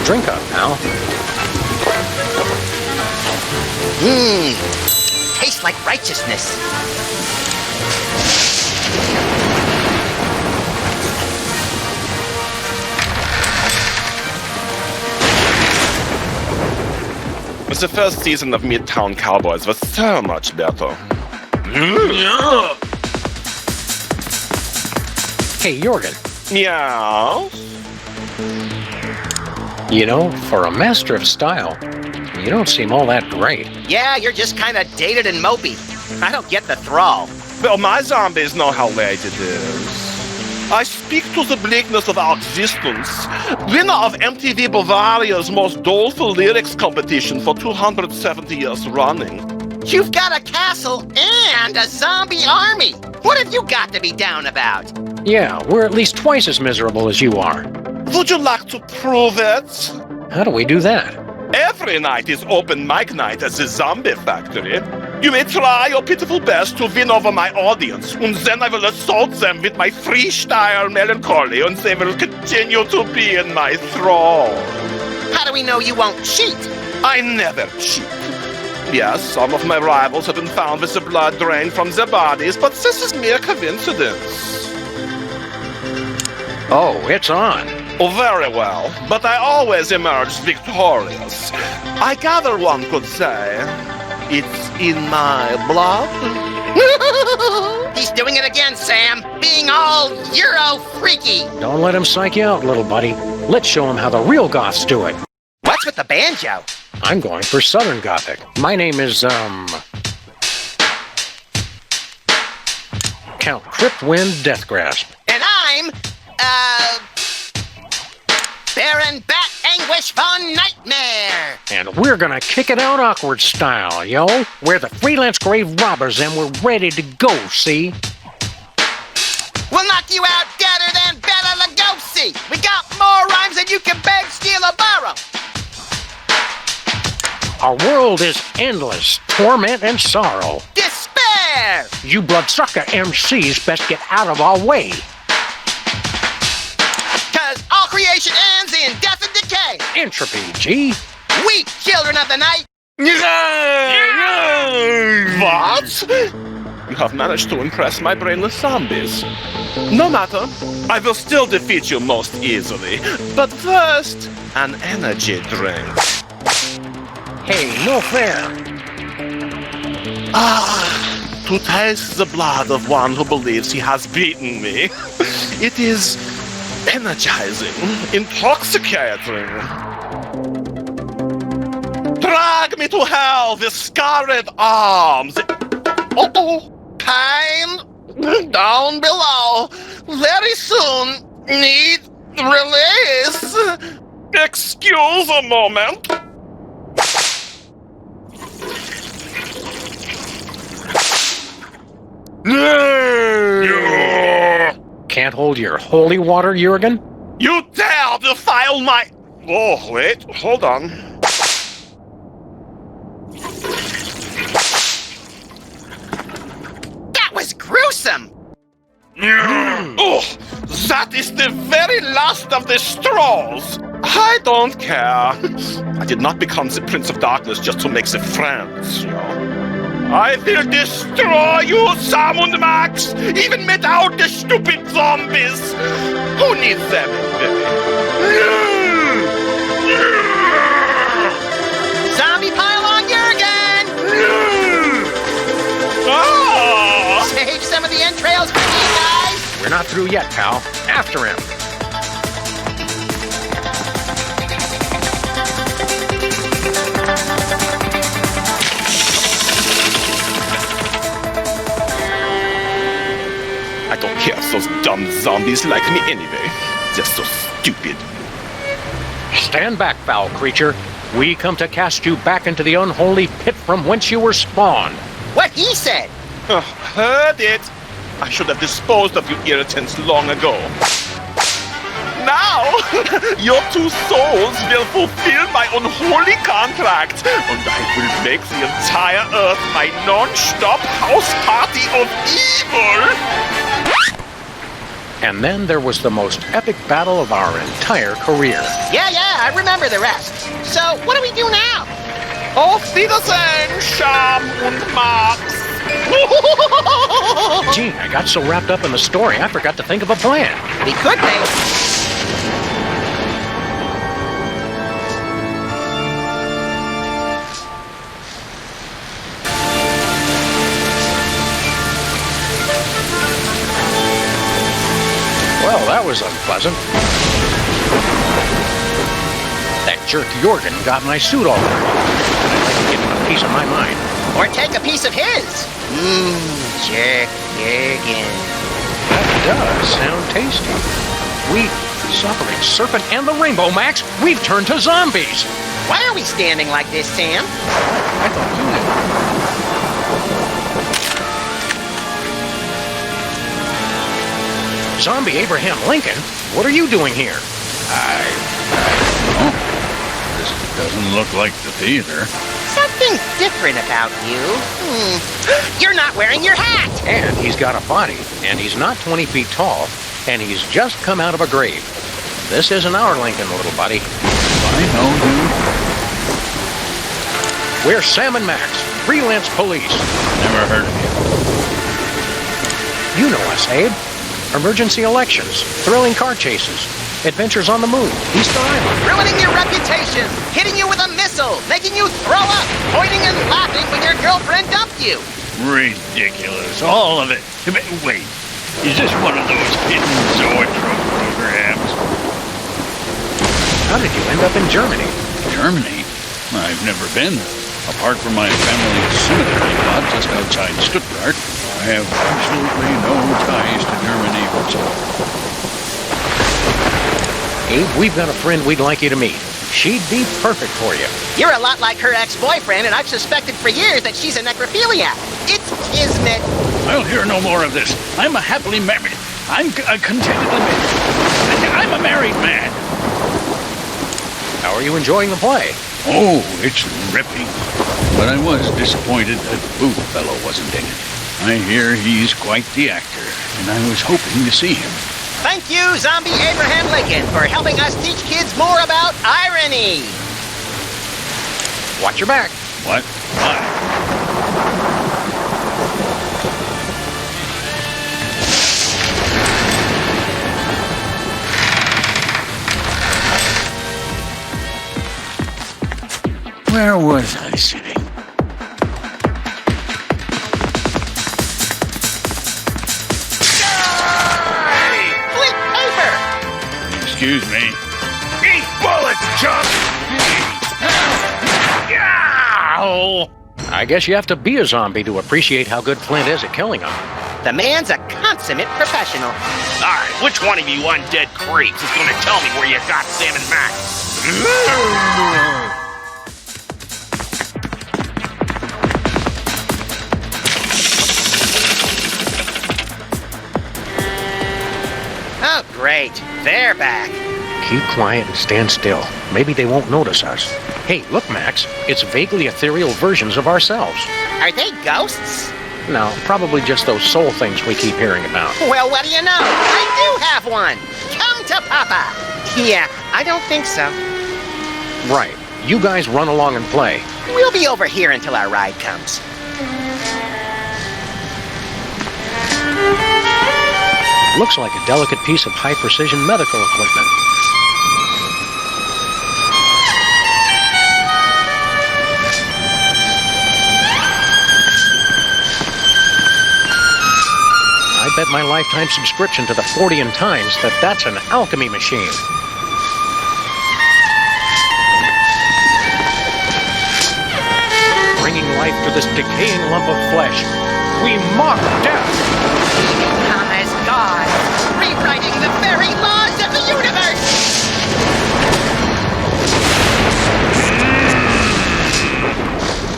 Drink up, pal. Tastes like righteousness. The first season of Midtown Cowboys was so much better. Hey, Jorgen. Yeah? You know, for a master of style, you don't seem all that great. Yeah, you're just kind of dated and mopey. I don't get the thrall. Well, my zombies know how late it is. I speak to the bleakness of our existence. Winner of MTV Bavaria's most doleful lyrics competition for 270 years running. You've got a castle and a zombie army. What have you got to be down about? Yeah, we're at least twice as miserable as you are. Would you like to prove it? How do we do that? Every night is open mic night at the Zombie Factory. You may try your pitiful best to win over my audience, and then I will assault them with my freestyle melancholy, and they will continue to be in my thrall. How do we know you won't cheat? I never cheat. Yes, some of my rivals have been found with the blood drained from their bodies, but this is mere coincidence. Oh, it's on. Oh, very well, but I always emerge victorious. I gather one could say, it's in my blood. He's doing it again, Sam. Being all Euro freaky. Don't let him psych you out, little buddy. Let's show him how the real goths do it. What? What's with the banjo? I'm going for Southern Gothic. My name is, Count Cryptwind Deathgrasp. And I'm, Baron Bat Anguish Von Nightmare. And we're gonna kick it out awkward style, yo. We're the freelance grave robbers and we're ready to go, see? We'll knock you out deader than Bela Lugosi. We got more rhymes than you can beg, steal, or borrow. Our world is endless, torment and sorrow. Despair! You bloodsucker MCs best get out of our way. Cause all creation ends in death and decay. Entropy, G. We, children of the night. What? You have managed to impress my brainless zombies. No matter, I will still defeat you most easily. But first, an energy drink. Hey, no fair. To taste the blood of one who believes he has beaten me. It is energizing, intoxicating. Drag me to hell with scarred arms. Oh, pain down below. Very soon, need release. Excuse a moment. Can't hold your holy water, Jurgen? You dare defile my... Oh, wait, hold on. That was gruesome. Oh, that is the very last of the straws. I don't care. I did not become the Prince of Darkness just to make the friends, you know. I will destroy you, Sam and Max, even without the stupid zombies. Who needs them, baby? Zombie pile on Jurgen! Save some of the entrails for me, guys! We're not through yet, pal. After him. I don't care if those dumb zombies like me anyway. They're so stupid. Stand back, foul creature. We come to cast you back into the unholy pit from whence you were spawned. What he said. Heard it. I should have disposed of you irritants long ago. Now, your two souls will fulfill my unholy contract, and I will make the entire Earth my non-stop house party of evil! And then there was the most epic battle of our entire career. Yeah, I remember the rest. So, what do we do now? Auf Wiedersehen, Sham und Max! Gee, I got so wrapped up in the story, I forgot to think of a plan. We could make... Well, that was unpleasant. That jerk Jorgen got my suit all over. I'd like to give him a piece of my mind. Or take a piece of his. Jerk Jurgen. That does sound tasty. We, suffering serpent and the rainbow, Max, we've turned to zombies. Why are we standing like this, Sam? I thought you knew. Zombie Abraham Lincoln? What are you doing here? I don't know. This doesn't look like the theater. Something different about you. You're not wearing your hat! And he's got a body, and he's not 20 feet tall, and he's just come out of a grave. This isn't our Lincoln, little buddy. I know you. We're Sam and Max, freelance police. Never heard of you. You know us, Abe. Emergency elections, thrilling car chases, adventures on the moon, Easter Island. Ruining your reputation, hitting you with a missile, making you throw up, pointing and laughing when your girlfriend dumped you. Ridiculous, all of it. Wait, is this one of those hidden zoetrope programs? How did you end up in Germany? Germany? I've never been. Apart from my family's cemetery plot just outside Stuttgart, I have absolutely no ties to Germany whatsoever. Abe, we've got a friend we'd like you to meet. She'd be perfect for you. You're a lot like her ex-boyfriend, and I've suspected for years that she's a necrophiliac. It's kismet. I'll hear no more of this. I'm a happily married. I'm contentedly married. I'm a married man. How are you enjoying the play? Oh, it's ripping. But I was disappointed that Boothfellow wasn't in it. I hear he's quite the actor, and I was hoping to see him. Thank you, Zombie Abraham Lincoln, for helping us teach kids more about irony. Watch your back. What? Why? Where was I sitting? Flip paper! Excuse me. Eat bullets, chump! Ow! I guess you have to be a zombie to appreciate how good Flint is at killing them. The man's a consummate professional. All right, which one of you undead creeps is going to tell me where you got Sam and Max? Oh, great. They're back. Keep quiet and stand still. Maybe they won't notice us. Hey, look, Max. It's vaguely ethereal versions of ourselves. Are they ghosts? No, probably just those soul things we keep hearing about. Well, what do you know? I do have one. Come to Papa. Yeah, I don't think so. Right. You guys run along and play. We'll be over here until our ride comes. Looks like a delicate piece of high-precision medical equipment. I bet my lifetime subscription to the Fortean Times that that's an alchemy machine. Bringing life to this decaying lump of flesh, we mock death. Come as God, rewriting the very laws of the universe.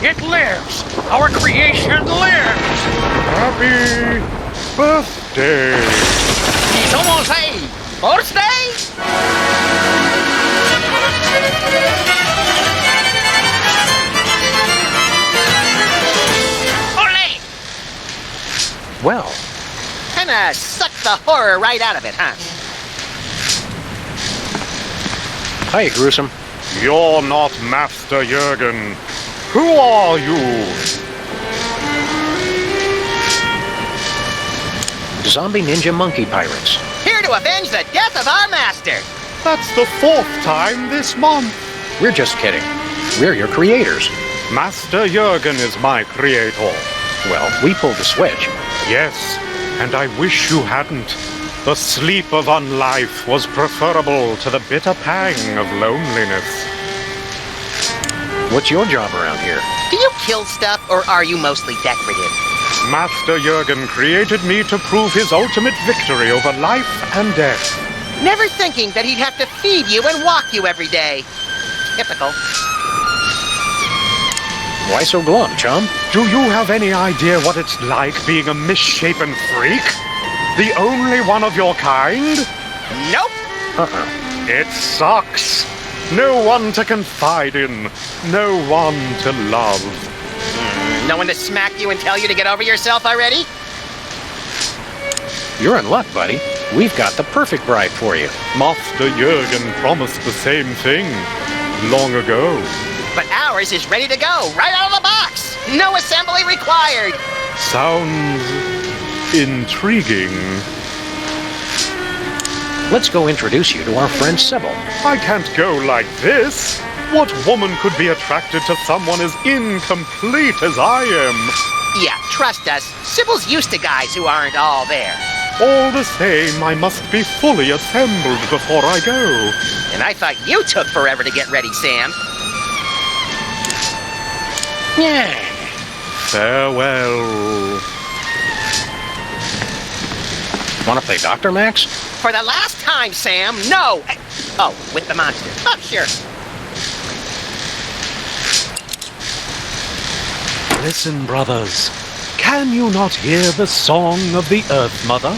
It lives! Our creation lives! Happy birthday! It's almost a birthday? Ole! Well, Kinda sucked the horror right out of it, huh? hi, Gruesome. You're not Master Jurgen. Who are you? Zombie ninja monkey pirates. Here to avenge the death of our master. That's the 4th time this month. We're just kidding. We're your creators. Master Jurgen is my creator. Well, we pulled the switch. Yes, and I wish you hadn't. The sleep of unlife was preferable to the bitter pang of loneliness. What's your job around here? Do you kill stuff, or are you mostly decorative? Master Jurgen created me to prove his ultimate victory over life and death. Never thinking that he'd have to feed you and walk you every day. Typical. Why so glum, chum? Do you have any idea what it's like being a misshapen freak? The only one of your kind? Nope. It sucks. No one to confide in. No one to love. No one to smack you and tell you to get over yourself already? You're in luck, buddy. We've got the perfect bride for you. Master Jurgen promised the same thing long ago. But ours is ready to go, right out of the box. No assembly required. Sounds intriguing. Let's go introduce you to our friend Sybil. I can't go like this. What woman could be attracted to someone as incomplete as I am? Yeah, trust us. Sybil's used to guys who aren't all there. All the same, I must be fully assembled before I go. And I thought you took forever to get ready, Sam. Yeah. Farewell. Want to play Dr. Max? For the last time, Sam, no! Oh, with the monster. Oh, sure. Listen, brothers. Can you not hear the song of the Earth Mother?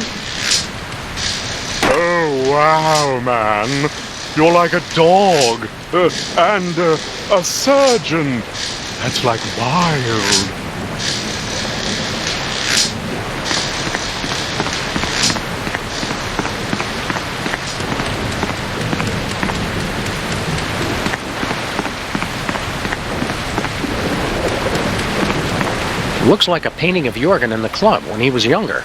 Oh, wow, man. You're like a dog. And a surgeon. That's like wild. Looks like a painting of Jorgen in the club when he was younger.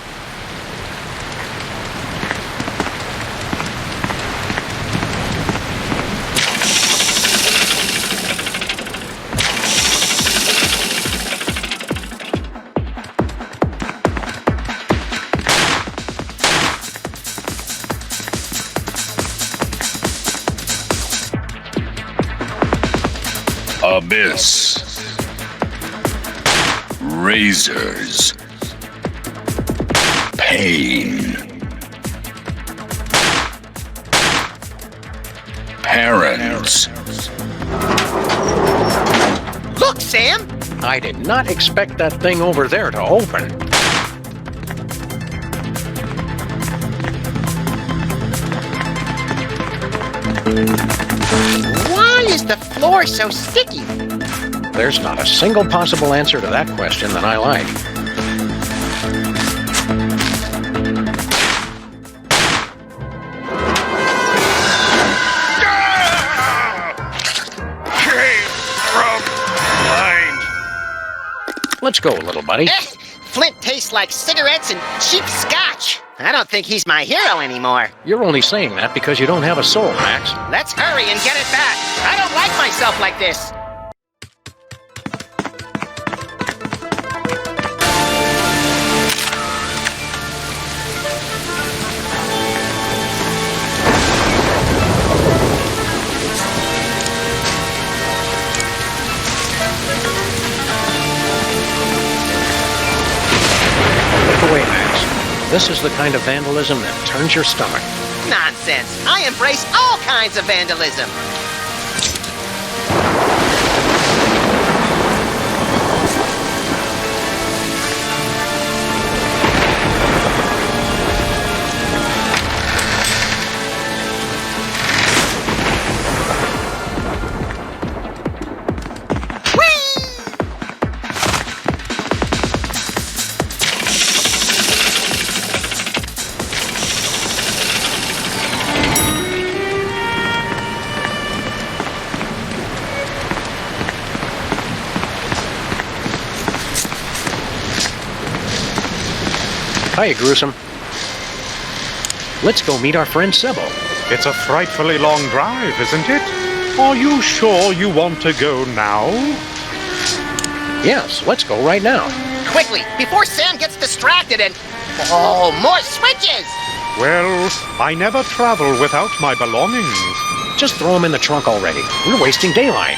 Abyss. Razors. Pain. Parents. Look, Sam! I did not expect that thing over there to open. Why is the floor so sticky? There's not a single possible answer to that question that I like. Let's go, little buddy. Flint tastes like cigarettes and cheap scotch. I don't think he's my hero anymore. You're only saying that because you don't have a soul, Max. Let's hurry and get it back. I don't like myself like this. Look away, Max. This is the kind of vandalism that turns your stomach. Nonsense. I embrace all kinds of vandalism. Hiya, Gruesome. Let's go meet our friend Sybil. It's a frightfully long drive, isn't it? Are you sure you want to go now? Yes, let's go right now. Quickly, before Sam gets distracted and... Oh, more switches! Well, I never travel without my belongings. Just throw them in the trunk already. We're wasting daylight.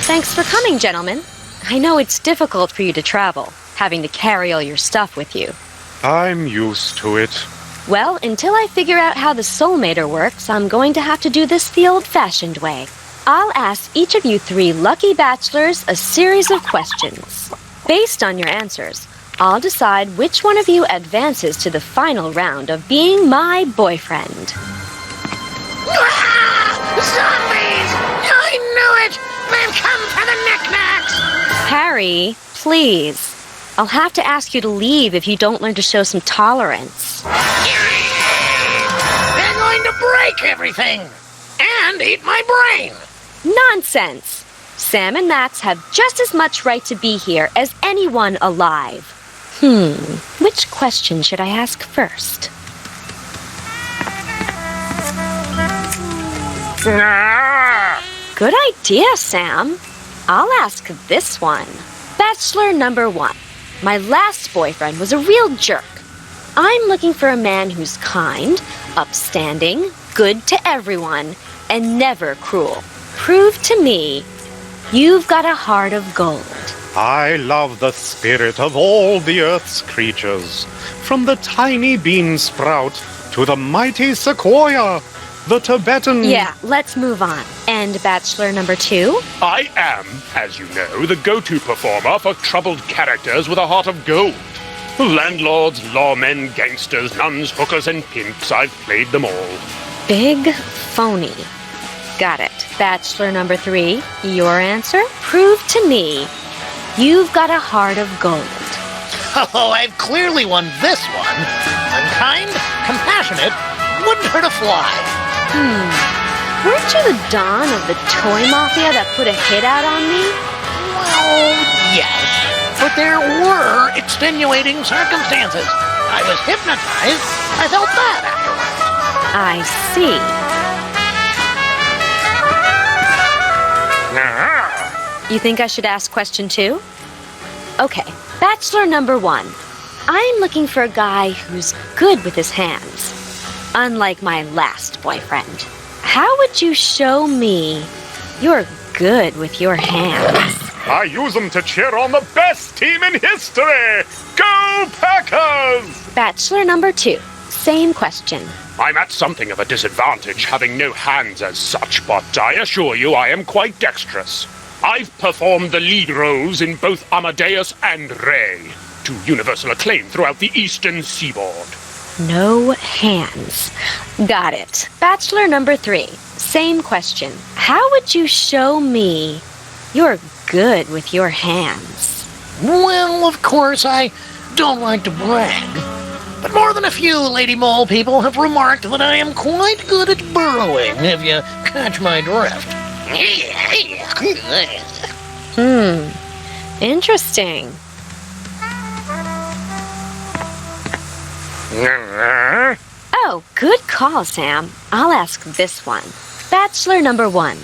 Thanks for coming, gentlemen. I know it's difficult for you to travel, having to carry all your stuff with you. I'm used to it. Well, until I figure out how the soulmater works, I'm going to have to do this the old-fashioned way. I'll ask each of you three lucky bachelors a series of questions. Based on your answers, I'll decide which one of you advances to the final round of being my boyfriend. Zombies! I knew it! They've come for the knickknacks! Harry, please. I'll have to ask you to leave if you don't learn to show some tolerance. They're going to break everything! And eat my brain! Nonsense! Sam and Max have just as much right to be here as anyone alive. Which question should I ask first? Good idea, Sam. I'll ask this one. Bachelor number 1. My last boyfriend was a real jerk. I'm looking for a man who's kind, upstanding, good to everyone, and never cruel. Prove to me You've got a heart of gold. I love the spirit of all the Earth's creatures, from the tiny bean sprout to the mighty sequoia, the Tibetan... Yeah, let's move on. And bachelor number 2? I am, as you know, the go-to performer for troubled characters with a heart of gold. Landlords, lawmen, gangsters, nuns, hookers, and pimps. I've played them all. Big phony. Got it. Bachelor number 3, your answer? Prove to me you've got a heart of gold. Oh, I've clearly won this one. I'm kind, compassionate, wouldn't hurt a fly. Weren't you the Don of the toy mafia that put a hit out on me? Well, yes. But there were extenuating circumstances. I was hypnotized. I felt bad afterwards. I see. You think I should ask question 2? Okay, bachelor number 1. I'm looking for a guy who's good with his hands. Unlike my last boyfriend. How would you show me you're good with your hands? I use them to cheer on the best team in history! Go Packers! Bachelor number 2. Same question. I'm at something of a disadvantage, having no hands as such, but I assure you I am quite dexterous. I've performed the lead roles in both Amadeus and Ray, to universal acclaim throughout the eastern seaboard. No hands. Got it. Bachelor number 3. Same question. How would you show me you're good with your hands? Well, of course, I don't like to brag. But more than a few Lady Mole people have remarked that I am quite good at burrowing, if you catch my drift. Interesting. Oh, good call, Sam. I'll ask this one. Bachelor number 1.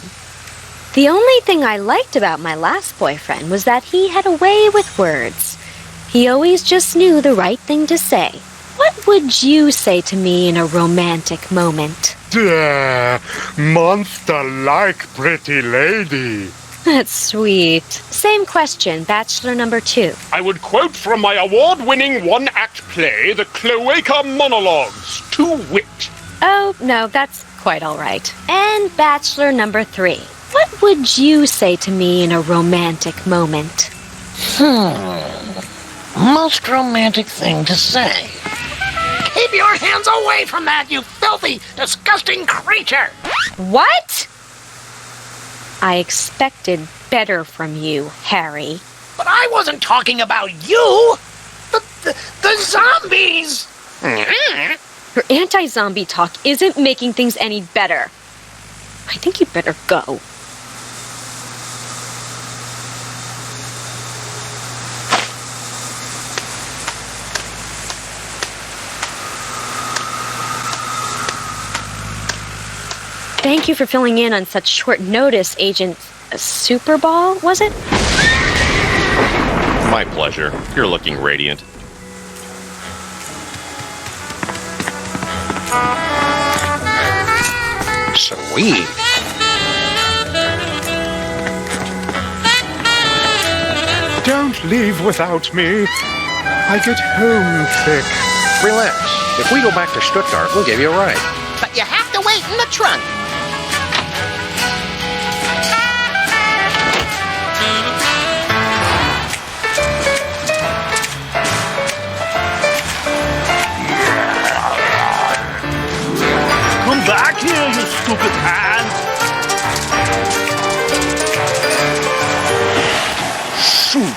The only thing I liked about my last boyfriend was that he had a way with words. He always just knew the right thing to say. What would you say to me in a romantic moment? Monster-like pretty lady. That's sweet. Same question, bachelor number 2. I would quote from my award-winning one-act play, The Cloaca Monologues, to wit. Oh, no, that's quite all right. And bachelor number 3. What would you say to me in a romantic moment? Most romantic thing to say. Keep your hands away from that, you filthy, disgusting creature! What? I expected better from you, Harry. But I wasn't talking about you! The zombies! Your anti-zombie talk isn't making things any better. I think you'd better go. Thank you for filling in on such short notice, Agent Superball, was it? My pleasure. You're looking radiant. Sweet. Don't leave without me. I get homesick. Relax. If we go back to Stuttgart, we'll give you a ride. But you have to wait in the trunk. Come back here, you stupid hand! Shoot!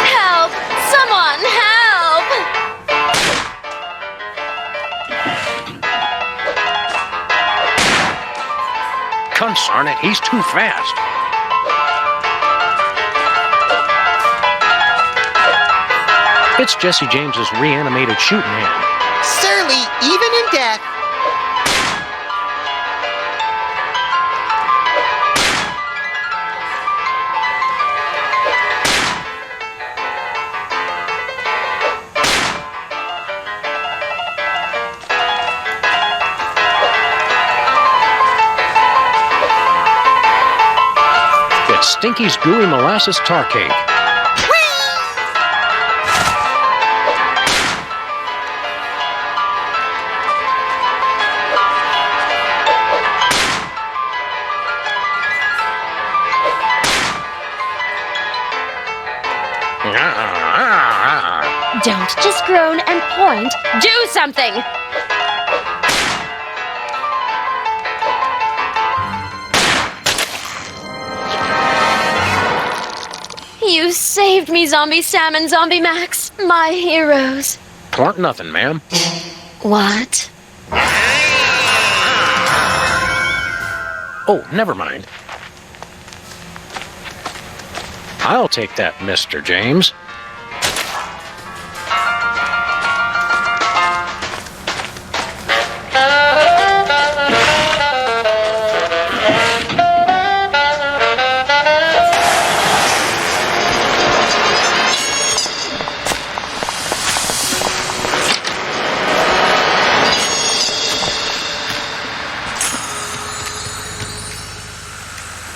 Help! Someone help! Consarn it, he's too fast. It's Jesse James's reanimated shooting hand. Surly, even in death. Stinky's gooey molasses tar cake. Don't just groan and point. Do something! You saved me, Zombie Sam and Zombie Max. My heroes. Twarn't nothing, ma'am. What? Oh, never mind. I'll take that, Mr. James.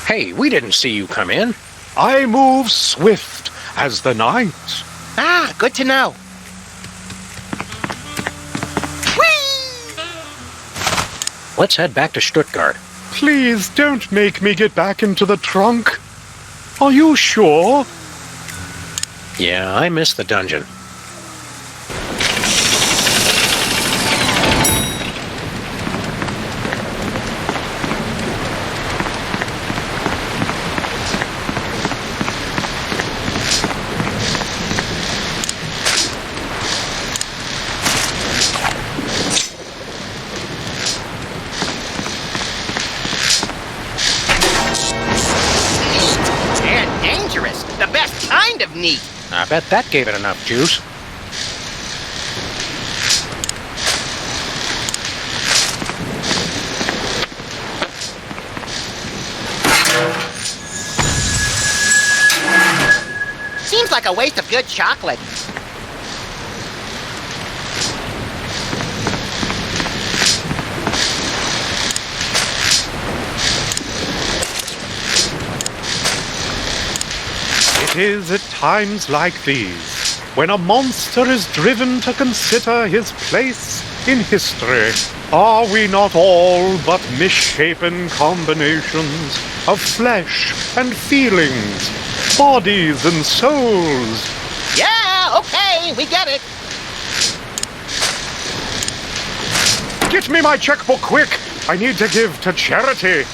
Hey, we didn't see you come in. I move swift as the night. Ah, good to know. Let's head back to Stuttgart. Please don't make me get back into the trunk. Are you sure? Yeah, I miss the dungeon. And dangerous. The best kind of neat. I bet that gave it enough juice. Seems like a waste of good chocolate. It is at times like these when a monster is driven to consider his place in history. Are we not all but misshapen combinations of flesh and feelings, bodies and souls? Yeah, okay, we get it. Get me my checkbook quick! I need to give to charity.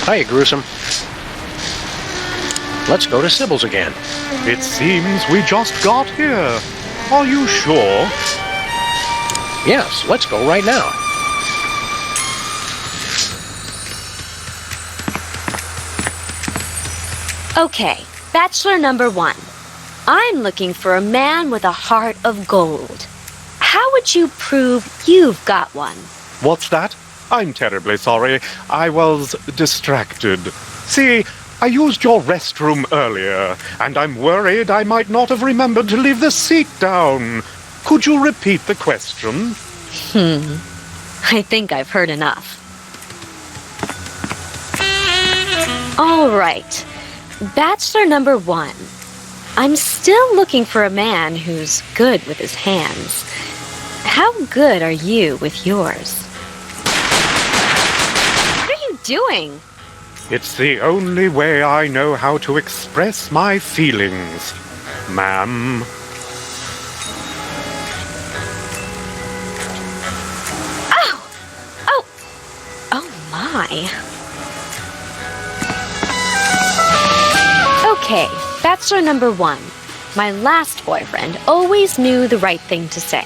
Hiya, Gruesome. Let's go to Sybil's again. It seems we just got here. Are you sure? Yes, let's go right now. Okay, Bachelor number 1. I'm looking for a man with a heart of gold. How would you prove you've got one? What's that? I'm terribly sorry. I was distracted. See, I used your restroom earlier, and I'm worried I might not have remembered to leave the seat down. Could you repeat the question? I think I've heard enough. All right. Bachelor number 1. I'm still looking for a man who's good with his hands. How good are you with yours? What are you doing? It's the only way I know how to express my feelings, ma'am. Oh my. Okay, Bachelor number 1. My last boyfriend always knew the right thing to say.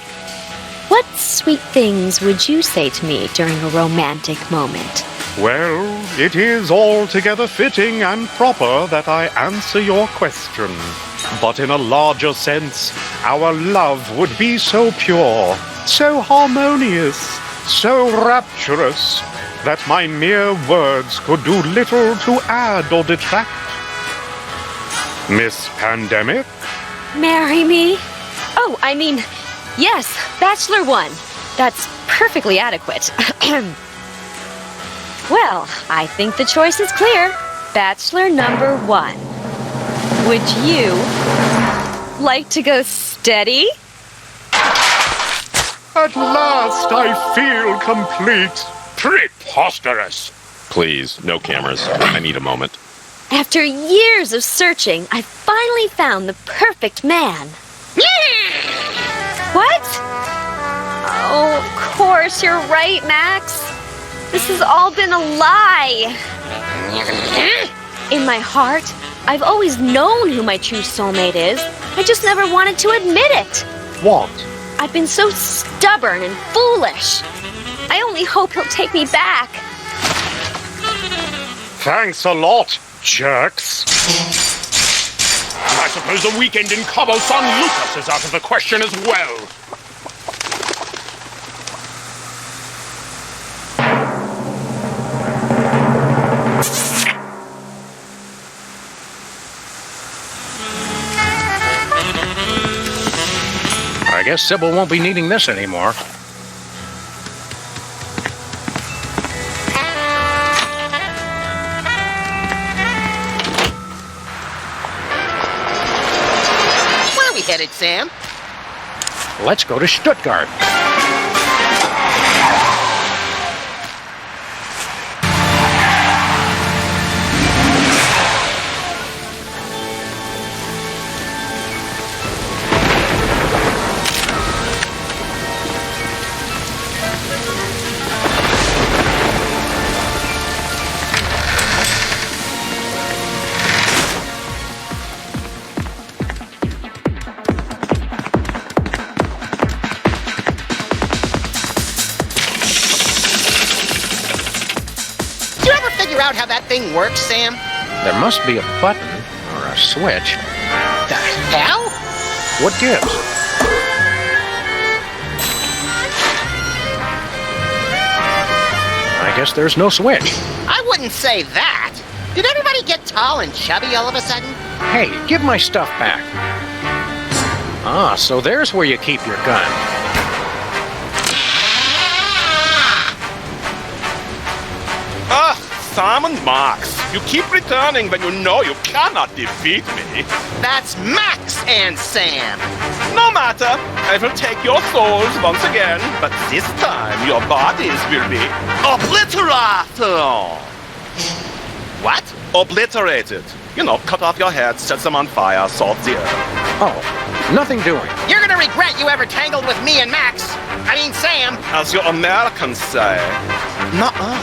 What sweet things would you say to me during a romantic moment? Well, it is altogether fitting and proper that I answer your question. But in a larger sense, our love would be so pure, so harmonious, so rapturous, that my mere words could do little to add or detract. Miss Pandemic? Marry me? Oh, I mean, yes, Bachelor 1. That's perfectly adequate. Well, I think the choice is clear. Bachelor number 1. Would you like to go steady? At last I feel complete. Preposterous! Please, no cameras. I need a moment. After years of searching, I finally found the perfect man. What? Oh, of course, you're right, Max. This has all been a lie. In my heart, I've always known who my true soulmate is. I just never wanted to admit it. What? I've been so stubborn and foolish. I only hope he'll take me back. Thanks a lot, jerks. I suppose the weekend in Cabo San Lucas is out of the question as well. I guess Sybil won't be needing this anymore. Where are we headed, Sam? Let's go to Stuttgart. Out how that thing works, Sam? There must be a button or a switch. The hell? What gives? I guess there's no switch. I wouldn't say that. Did everybody get tall and chubby all of a sudden? Hey, give my stuff back. Ah, so there's where you keep your gun. Sam and Max, you keep returning when you know you cannot defeat me. That's Max and Sam. No matter, I will take your souls once again, but this time your bodies will be obliterated. What? Obliterated. You know, cut off your heads, set them on fire, salt the earth. Oh, nothing doing. You're gonna regret you ever tangled with me and Max. I mean, Sam. As you Americans say. Nuh-uh.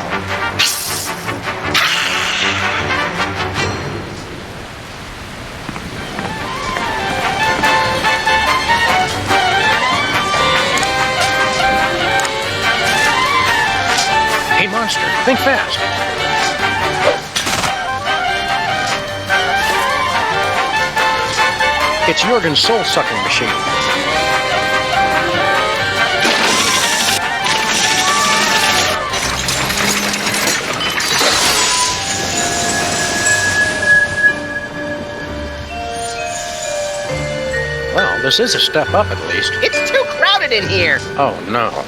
Hey, monster, think fast. It's Jurgen's soul-sucking machine. Well, this is a step up at least. It's too crowded in here. Oh, no.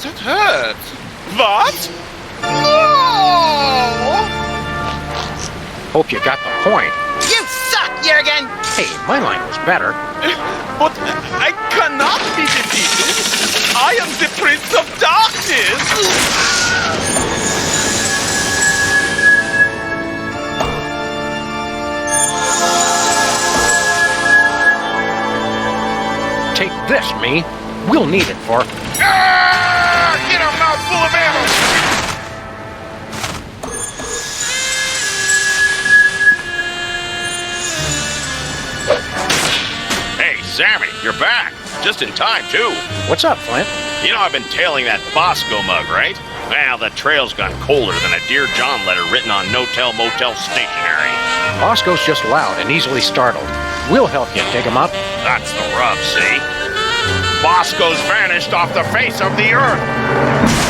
That hurt. What? No! Hope you got the point. You suck, Jurgen! Hey, my line was better. But I cannot be defeated. I am the Prince of Darkness. Take this, me. We'll need it for... Get a mouthful of ammo! Hey, Sammy, You're back. Just in time, too. What's up, Flint? You know I've been tailing that Bosco mug, right? Well, the trail's gone colder than a Dear John letter written on no-tell motel stationery. Bosco's just loud and easily startled. We'll help you dig him up. That's the rub, see? Bosco's vanished off the face of the earth.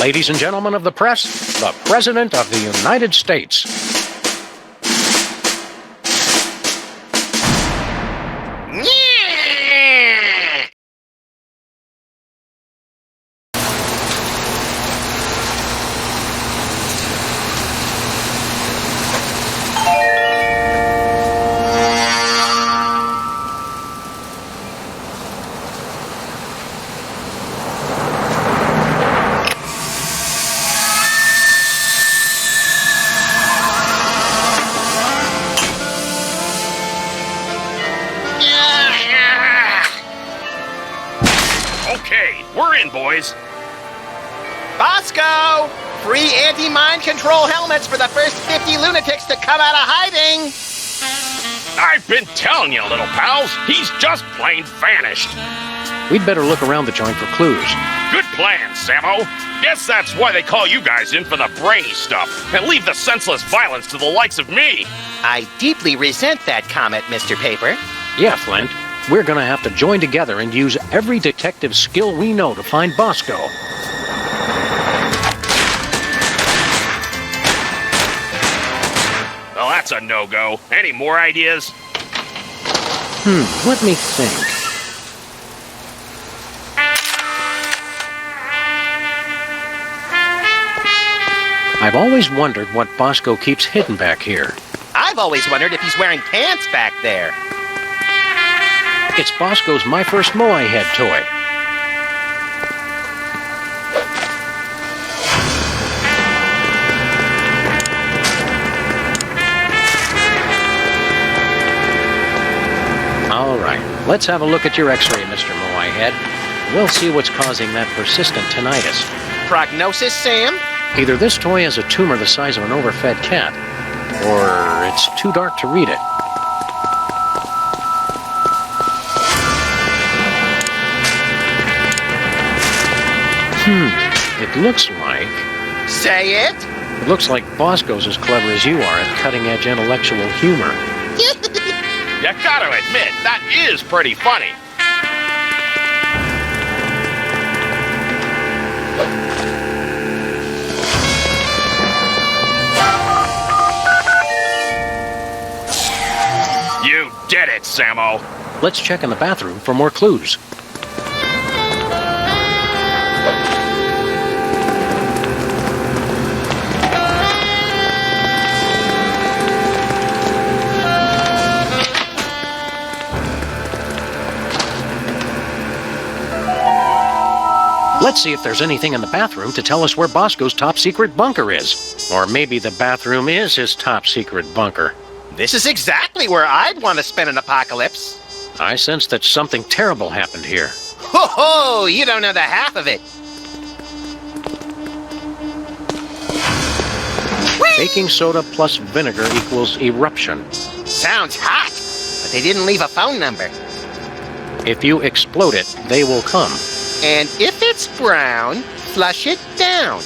Ladies and gentlemen of the press, the President of the United States. Okay, we're in, boys. Bosco! Free anti-mind control helmets for the first 50 lunatics to come out of hiding! I've been telling you, little pals. He's just plain vanished. We'd better look around the joint for clues. Good plan, Sammo. Guess that's why they call you guys in for the brainy stuff, and leave the senseless violence to the likes of me. I deeply resent that comment, Mr. Paper. Yeah, Flint. We're gonna have to join together and use every detective skill we know to find Bosco. Well, that's a no-go. Any more ideas? Let me think. I've always wondered what Bosco keeps hidden back here. I've always wondered if he's wearing pants back there. It's Bosco's My First Moai Head toy. All right, let's have a look at your x-ray, Mr. Moai Head. We'll see what's causing that persistent tinnitus. Prognosis, Sam? Either this toy has a tumor the size of an overfed cat, or it's too dark to read it. It looks like... Say it? It looks like Bosco's as clever as you are at cutting-edge intellectual humor. You gotta admit, that is pretty funny. You did it, Sammo. Let's check in the bathroom for more clues. Let's see if there's anything in the bathroom to tell us where Bosco's top-secret bunker is. Or maybe the bathroom is his top-secret bunker. This is exactly where I'd want to spend an apocalypse. I sense that something terrible happened here. Ho ho! You don't know the half of it. Whee! Baking soda plus vinegar equals eruption. Sounds hot, but they didn't leave a phone number. If you explode it, they will come. And if it's brown, flush it down.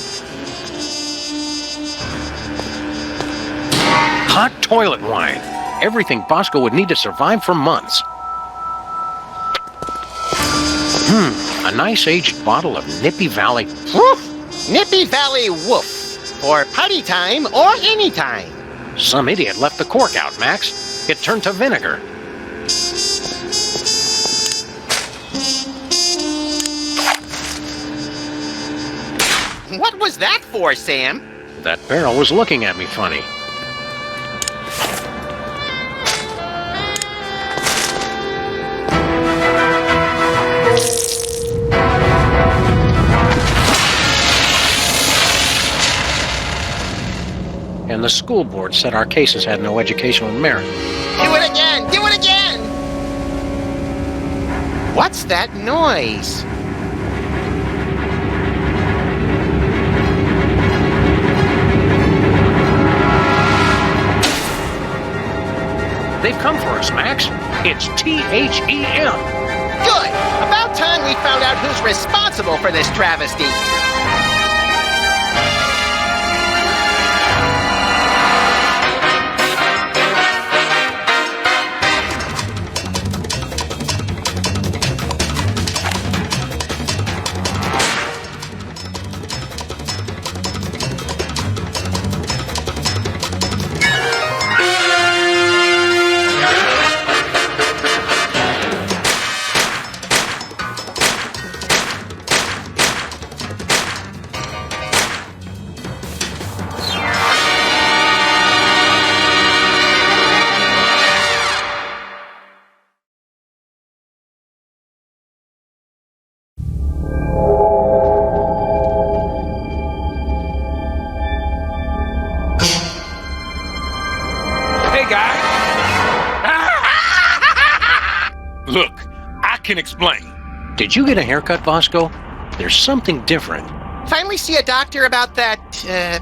Hot toilet wine. Everything Bosco would need to survive for months. A nice aged bottle of Nippy Valley. Woof! Nippy Valley Woof. For party time or any time. Some idiot left the cork out, Max. It turned to vinegar. What was that for, Sam? That barrel was looking at me funny. And the school board said our cases had no educational merit. Do it again! Do it again! What's that noise? They've come for us, Max. It's THEM. Good! About time we found out who's responsible for this travesty. Look, I can explain. Did you get a haircut, Bosco? There's something different. Finally see a doctor about that,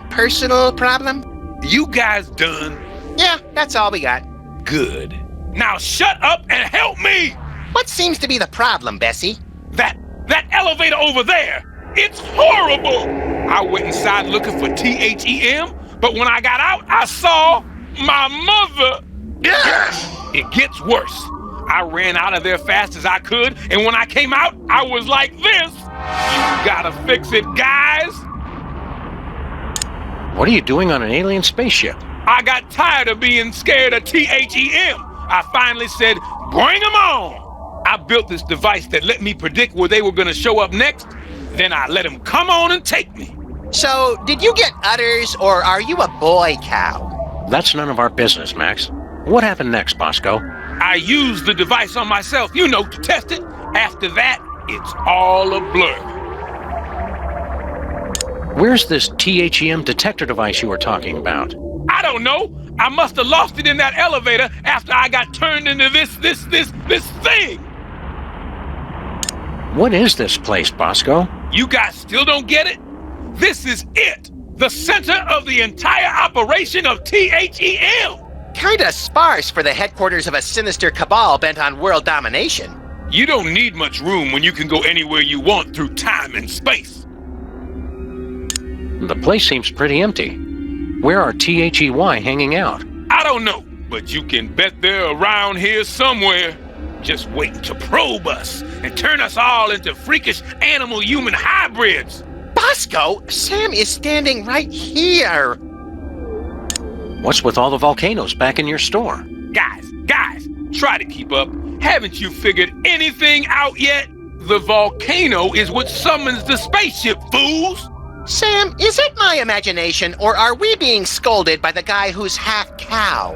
personal problem? You guys done? Yeah, that's all we got. Good. Now shut up and help me! What seems to be the problem, Bessie? That elevator over there! It's horrible! I went inside looking for THEM, but when I got out, I saw my mother! It gets worse. I ran out of there fast as I could, and when I came out, I was like this! You gotta fix it, guys! What are you doing on an alien spaceship? I got tired of being scared of THEM. I finally said, bring them on! I built this device that let me predict where they were gonna show up next, then I let them come on and take me. So, did you get udders, or are you a boy cow? That's none of our business, Max. What happened next, Bosco? I used the device on myself, to test it. After that, it's all a blur. Where's this THEM detector device you were talking about? I don't know. I must have lost it in that elevator after I got turned into this thing. What is this place, Bosco? You guys still don't get it? This is it. The center of the entire operation of THEM. Kinda sparse for the headquarters of a sinister cabal bent on world domination. You don't need much room when you can go anywhere you want through time and space. The place seems pretty empty. Where are THEY hanging out? I don't know, but you can bet they're around here somewhere. Just waiting to probe us and turn us all into freakish animal-human hybrids. Bosco, Sam is standing right here. What's with all the volcanoes back in your store? Guys, try to keep up. Haven't you figured anything out yet? The volcano is what summons the spaceship, fools! Sam, is it my imagination, or are we being scolded by the guy who's half cow?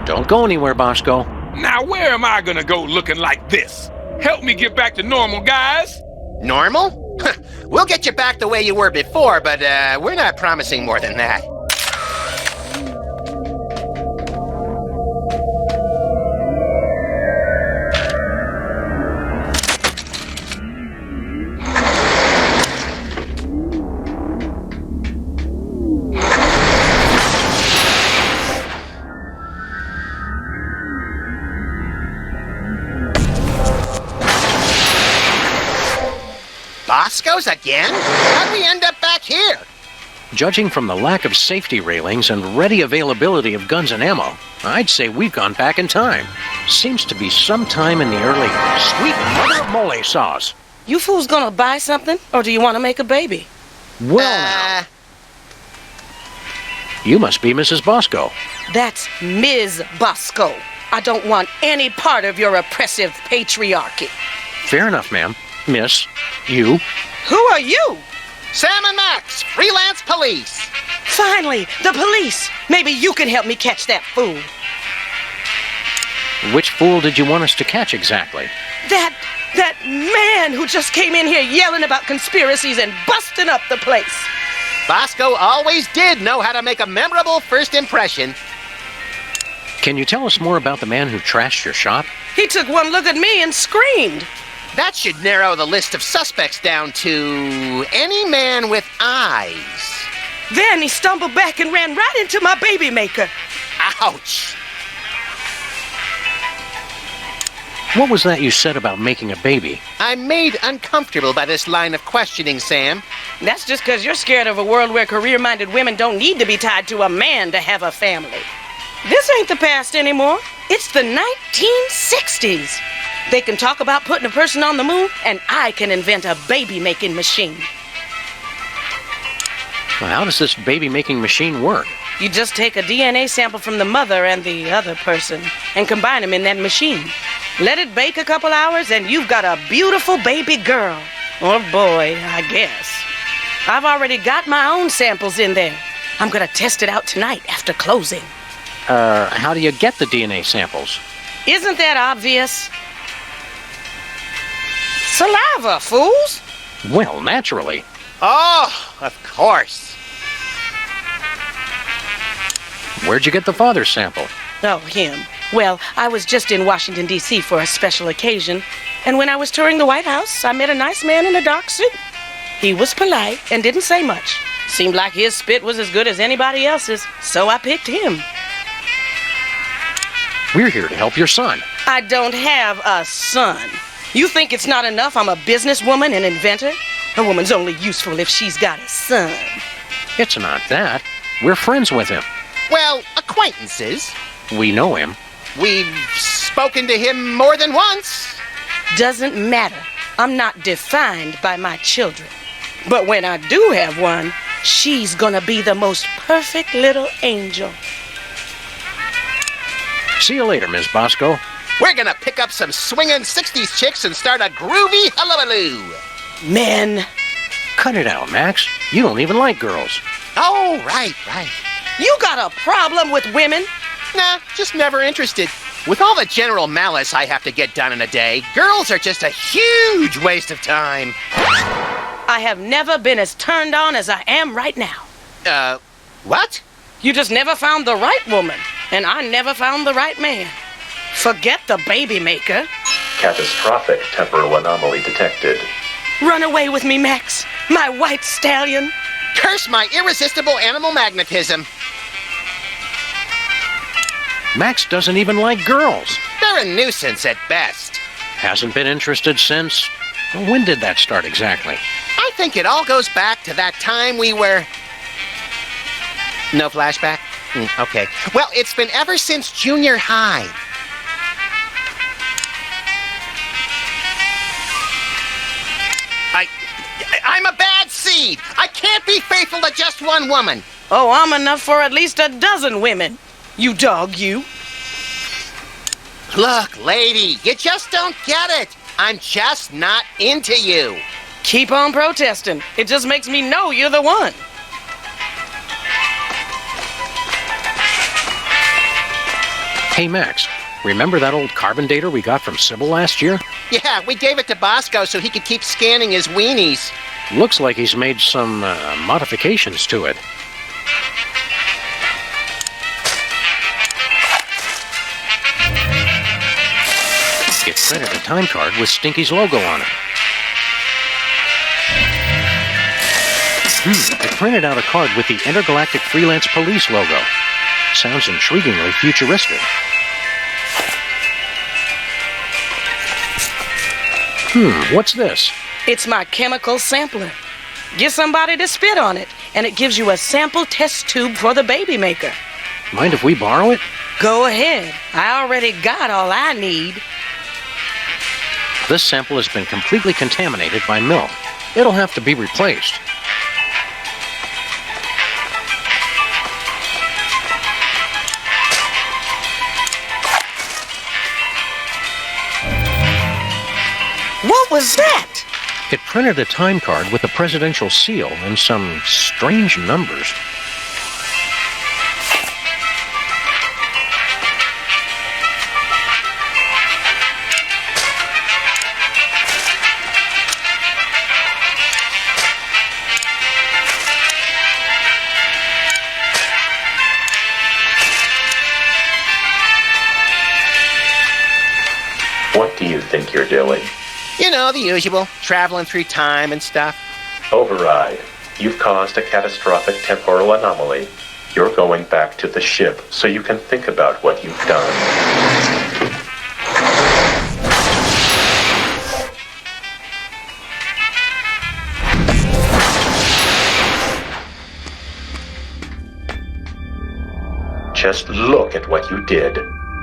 Don't go anywhere, Bosco. Now where am I gonna go looking like this? Help me get back to normal, guys. Normal? We'll get you back the way you were before, but we're not promising more than that. Bosco's again? How'd we end up back here? Judging from the lack of safety railings and ready availability of guns and ammo, I'd say we've gone back in time. Seems to be sometime in the early sweet mother of mole sauce. You fools gonna buy something, or do you want to make a baby? Well, now. You must be Mrs. Bosco. That's Ms. Bosco. I don't want any part of your oppressive patriarchy. Fair enough, ma'am. Miss, you. Who are you? Sam and Max, freelance police. Finally, the police. Maybe you can help me catch that fool. Which fool did you want us to catch exactly? That man who just came in here yelling about conspiracies and busting up the place. Bosco always did know how to make a memorable first impression. Can you tell us more about the man who trashed your shop? He took one look at me and screamed. That should narrow the list of suspects down to any man with eyes. Then he stumbled back and ran right into my baby maker. Ouch! What was that you said about making a baby? I'm made uncomfortable by this line of questioning, Sam. That's just because you're scared of a world where career-minded women don't need to be tied to a man to have a family. This ain't the past anymore. It's the 1960s. They can talk about putting a person on the moon, and I can invent a baby-making machine. Well, how does this baby-making machine work? You just take a DNA sample from the mother and the other person and combine them in that machine. Let it bake a couple hours, and you've got a beautiful baby girl. Or boy, I guess. I've already got my own samples in there. I'm gonna test it out tonight after closing. How do you get the DNA samples? Isn't that obvious? Saliva, fools! Well, naturally. Oh, of course. Where'd you get the father's sample? Oh, him. Well, I was just in Washington, D.C. for a special occasion. And when I was touring the White House, I met a nice man in a dark suit. He was polite and didn't say much. Seemed like his spit was as good as anybody else's, so I picked him. We're here to help your son. I don't have a son. You think it's not enough I'm a businesswoman and inventor? A woman's only useful if she's got a son. It's not that. We're friends with him. Well, acquaintances. We know him. We've spoken to him more than once. Doesn't matter. I'm not defined by my children. But when I do have one, she's gonna be the most perfect little angel. See you later, Miss Bosco. We're gonna pick up some swingin' 60s chicks and start a groovy hullabaloo. Men. Cut it out, Max. You don't even like girls. Oh, right. You got a problem with women? Nah, just never interested. With all the general malice I have to get done in a day, girls are just a huge waste of time. I have never been as turned on as I am right now. What? You just never found the right woman, and I never found the right man. Forget the baby maker. Catastrophic temporal anomaly detected. Run away with me, Max, my white stallion. Curse my irresistible animal magnetism. Max doesn't even like girls. They're a nuisance at best. Hasn't been interested since... Well, when did that start exactly? I think it all goes back to that time we were... No flashback? Okay. Well, it's been ever since junior high. I'm a bad seed. I can't be faithful to just one woman. Oh, I'm enough for at least a dozen women. You dog, you. Look, lady, you just don't get it. I'm just not into you. Keep on protesting. It just makes me know you're the one. Hey, Max, remember that old carbon dater we got from Sybil last year? Yeah, we gave it to Bosco so he could keep scanning his weenies. Looks like he's made some modifications to it. It printed a time card with Stinky's logo on it. It printed out a card with the Intergalactic Freelance Police logo. Sounds intriguingly futuristic. What's this? It's my chemical sampler. Get somebody to spit on it, and it gives you a sample test tube for the baby maker. Mind if we borrow it? Go ahead. I already got all I need. This sample has been completely contaminated by milk. It'll have to be replaced. What was that? It printed a time card with a presidential seal and some strange numbers. What do you think you're doing? You know, the usual. Traveling through time and stuff. Override. You've caused a catastrophic temporal anomaly. You're going back to the ship so you can think about what you've done. Just look at what you did.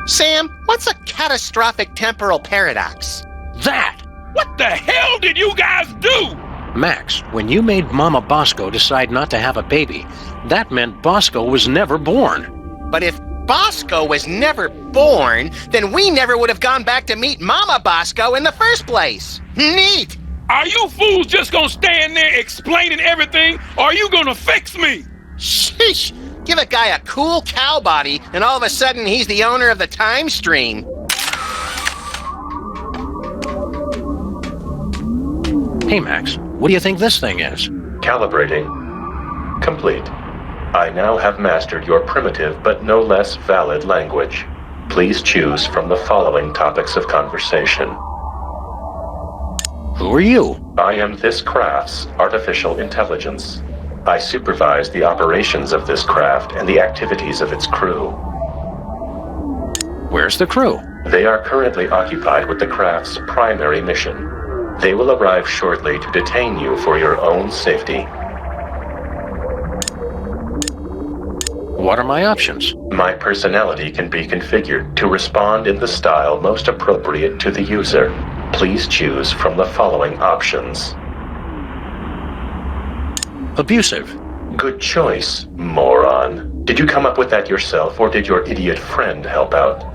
Sam, what's a catastrophic temporal paradox? That! What the hell did you guys do? Max, when you made Mama Bosco decide not to have a baby, that meant Bosco was never born. But if Bosco was never born, then we never would have gone back to meet Mama Bosco in the first place. Neat! Are you fools just gonna stand there explaining everything, or are you gonna fix me? Sheesh! Give a guy a cool cow body, and all of a sudden he's the owner of the time stream. Hey, Max, what do you think this thing is? Calibrating. Complete. I now have mastered your primitive but no less valid language. Please choose from the following topics of conversation. Who are you? I am this craft's artificial intelligence. I supervise the operations of this craft and the activities of its crew. Where's the crew? They are currently occupied with the craft's primary mission. They will arrive shortly to detain you for your own safety. What are my options? My personality can be configured to respond in the style most appropriate to the user. Please choose from the following options. Abusive. Good choice, moron. Did you come up with that yourself, or did your idiot friend help out?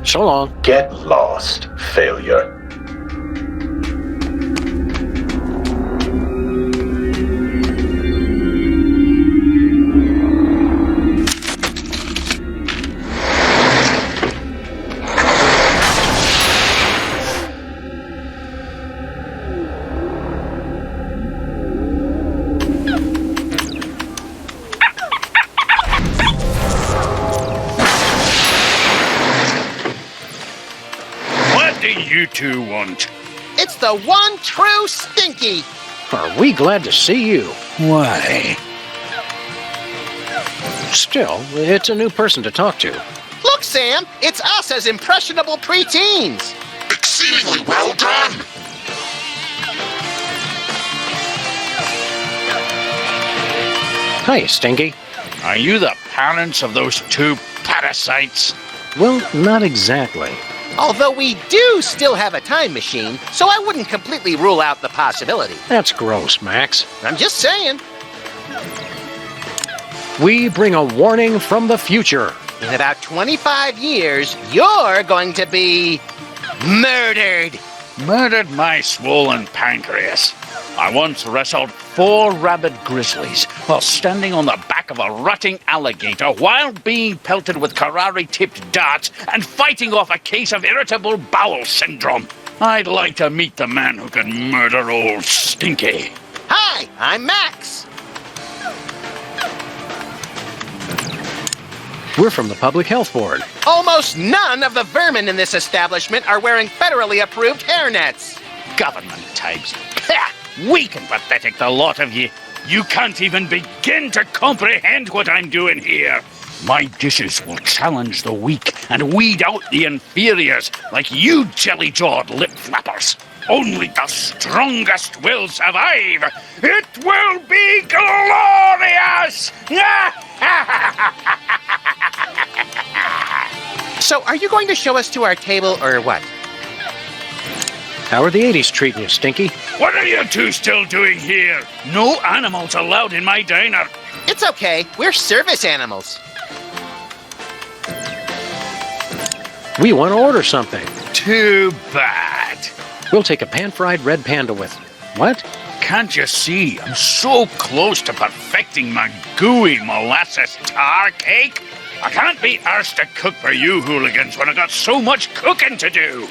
So long. Get lost, failure. You two want? It's the one true Stinky! Are we glad to see you? Why? Still, it's a new person to talk to. Look, Sam! It's us as impressionable preteens! Exceedingly well done! Hi, Stinky. Are you the parents of those two parasites? Well, not exactly. Although we do still have a time machine, so I wouldn't completely rule out the possibility. That's gross, Max. I'm just saying. We bring a warning from the future. In about 25 years, you're going to be murdered. Murdered my swollen pancreas. I once wrestled 4 rabid grizzlies while standing on the back of a rutting alligator while being pelted with Karari-tipped darts and fighting off a case of irritable bowel syndrome. I'd like to meet the man who can murder old Stinky. Hi, I'm Max. We're from the Public Health Board. Almost none of the vermin in this establishment are wearing federally approved hairnets. Government types. Pah! Weak and pathetic, the lot of you. You can't even begin to comprehend what I'm doing here. My dishes will challenge the weak and weed out the inferiors like you jelly-jawed lip-flappers. Only the strongest will survive. It will be glorious! So, are you going to show us to our table or what? How are the 80s treating you, Stinky? What are you two still doing here? No animals allowed in my diner. It's okay. We're service animals. We want to order something. Too bad. We'll take a pan-fried red panda with you. What? Can't you see? I'm so close to perfecting my gooey molasses tar cake. I can't be arsed to cook for you hooligans when I got so much cooking to do.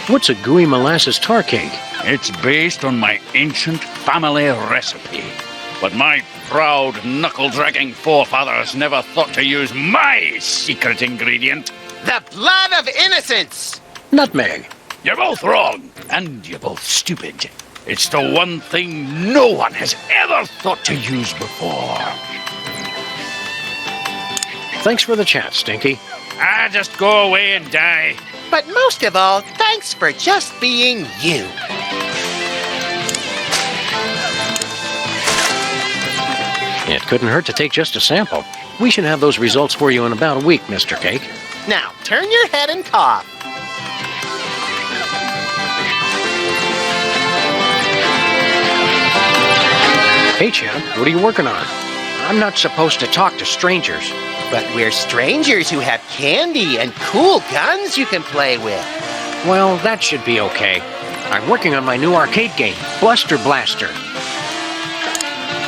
What's a gooey molasses tar cake? It's based on my ancient family recipe. But my proud, knuckle-dragging forefathers never thought to use my secret ingredient. The blood of innocence! Nutmeg. You're both wrong, and you're both stupid. It's the one thing no one has ever thought to use before. Thanks for the chat, Stinky. Just go away and die. But most of all, thanks for just being you. It couldn't hurt to take just a sample. We should have those results for you in about a week, Mr. Cake. Now, turn your head and cough. Hey, Chad, what are you working on? I'm not supposed to talk to strangers. But we're strangers who have candy and cool guns you can play with. Well, that should be okay. I'm working on my new arcade game, Bluster Blaster.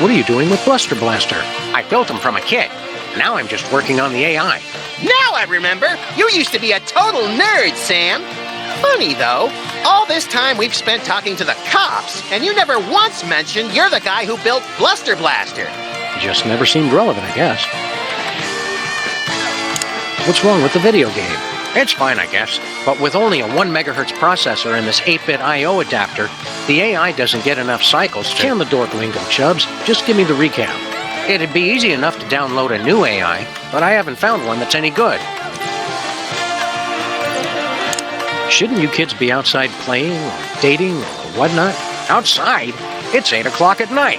What are you doing with Bluster Blaster? I built him from a kit. Now I'm just working on the AI. Now I remember! You used to be a total nerd, Sam. Funny, though. All this time we've spent talking to the cops, and you never once mentioned you're the guy who built Bluster Blaster. Just never seemed relevant, I guess. What's wrong with the video game? It's fine, I guess. But with only a 1 megahertz processor and this 8-bit I.O. adapter, the AI doesn't get enough cycles to can the dork lingo, Chubbs. Just give me the recap. It'd be easy enough to download a new AI, but I haven't found one that's any good. Shouldn't you kids be outside playing or dating or whatnot? Outside? It's 8 o'clock at night.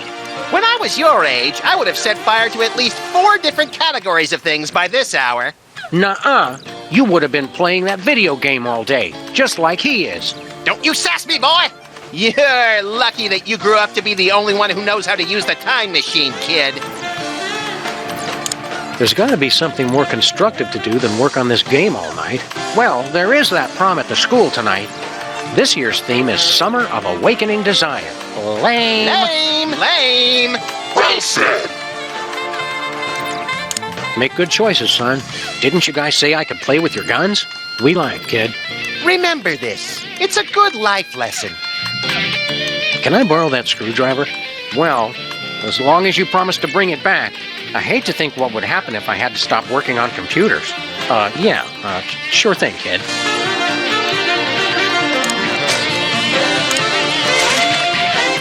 When I was your age, I would have set fire to at least 4 different categories of things by this hour. Nuh-uh. You would have been playing that video game all day, just like he is. Don't you sass me, boy! You're lucky that you grew up to be the only one who knows how to use the time machine, kid. There's got to be something more constructive to do than work on this game all night. Well, there is that prom at the school tonight. This year's theme is Summer of Awakening Desire. Lame. Lame! Lame! Well said. Make good choices, son. Didn't you guys say I could play with your guns? We lied, kid. Remember this. It's a good life lesson. Can I borrow that screwdriver? Well, as long as you promise to bring it back. I hate to think what would happen if I had to stop working on computers. Sure thing, kid.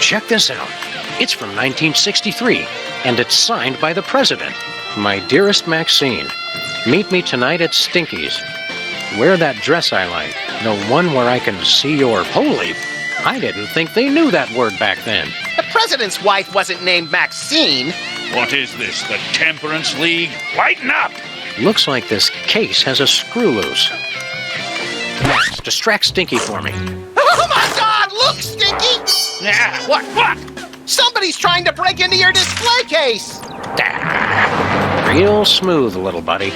Check this out. It's from 1963, and it's signed by the president. My dearest Maxine, meet me tonight at Stinky's. Wear that dress I like, the one where I can see your holy. I didn't think they knew that word back then. The president's wife wasn't named Maxine. What is this, the Temperance League? Lighten up! Looks like this case has a screw loose. Max, distract Stinky for me. Oh my God! Look, Stinky! Yeah, what? Somebody's trying to break into your display case! Real smooth, little buddy.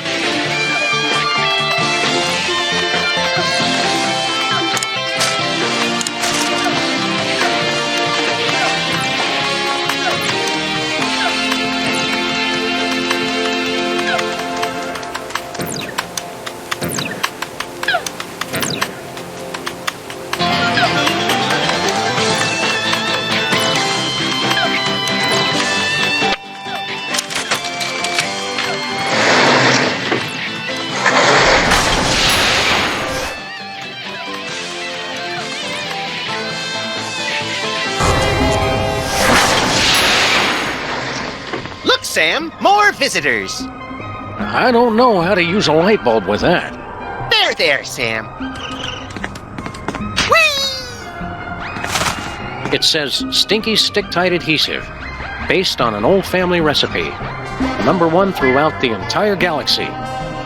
Sam, more visitors. I don't know how to use a light bulb with that. There, Sam. Whee! It says Stinky Stick-Tight Adhesive, based on an old family recipe. #1 throughout the entire galaxy,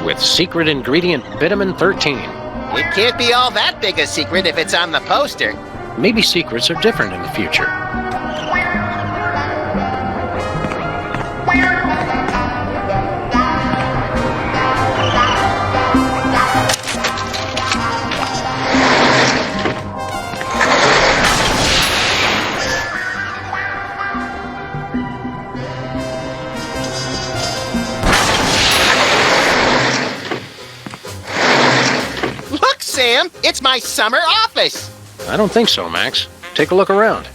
with secret ingredient vitamin 13. It can't be all that big a secret if it's on the poster. Maybe secrets are different in the future. Look, Sam, it's my summer office. I don't think so, Max. Take a look around.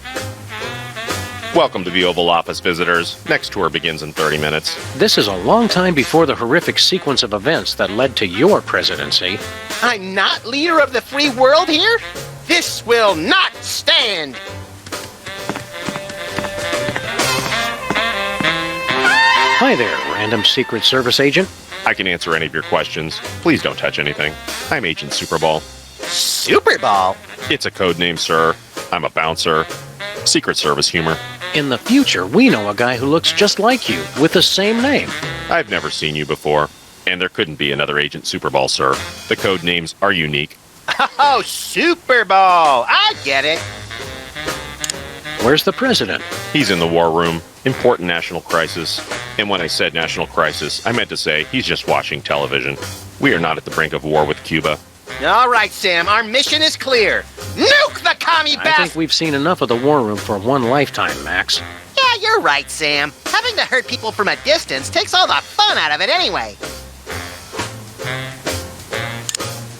Welcome to the Oval Office, visitors. Next tour begins in 30 minutes. This is a long time before the horrific sequence of events that led to your presidency. I'm not leader of the free world here? This will not stand! Hi there, random Secret Service agent. I can answer any of your questions. Please don't touch anything. I'm Agent Superball. Superball? It's a code name, sir. I'm a bouncer. Secret Service humor. In the future, we know a guy who looks just like you, with the same name. I've never seen you before, and there couldn't be another Agent Superball, sir. The code names are unique. Oh, Superball! I get it. Where's the president? He's in the war room. Important national crisis. And when I said national crisis, I meant to say he's just watching television. We are not at the brink of war with Cuba. All right, Sam, our mission is clear. Nuke the commie I think we've seen enough of the war room for one lifetime, Max. Yeah, you're right, Sam. Having to hurt people from a distance takes all the fun out of it anyway.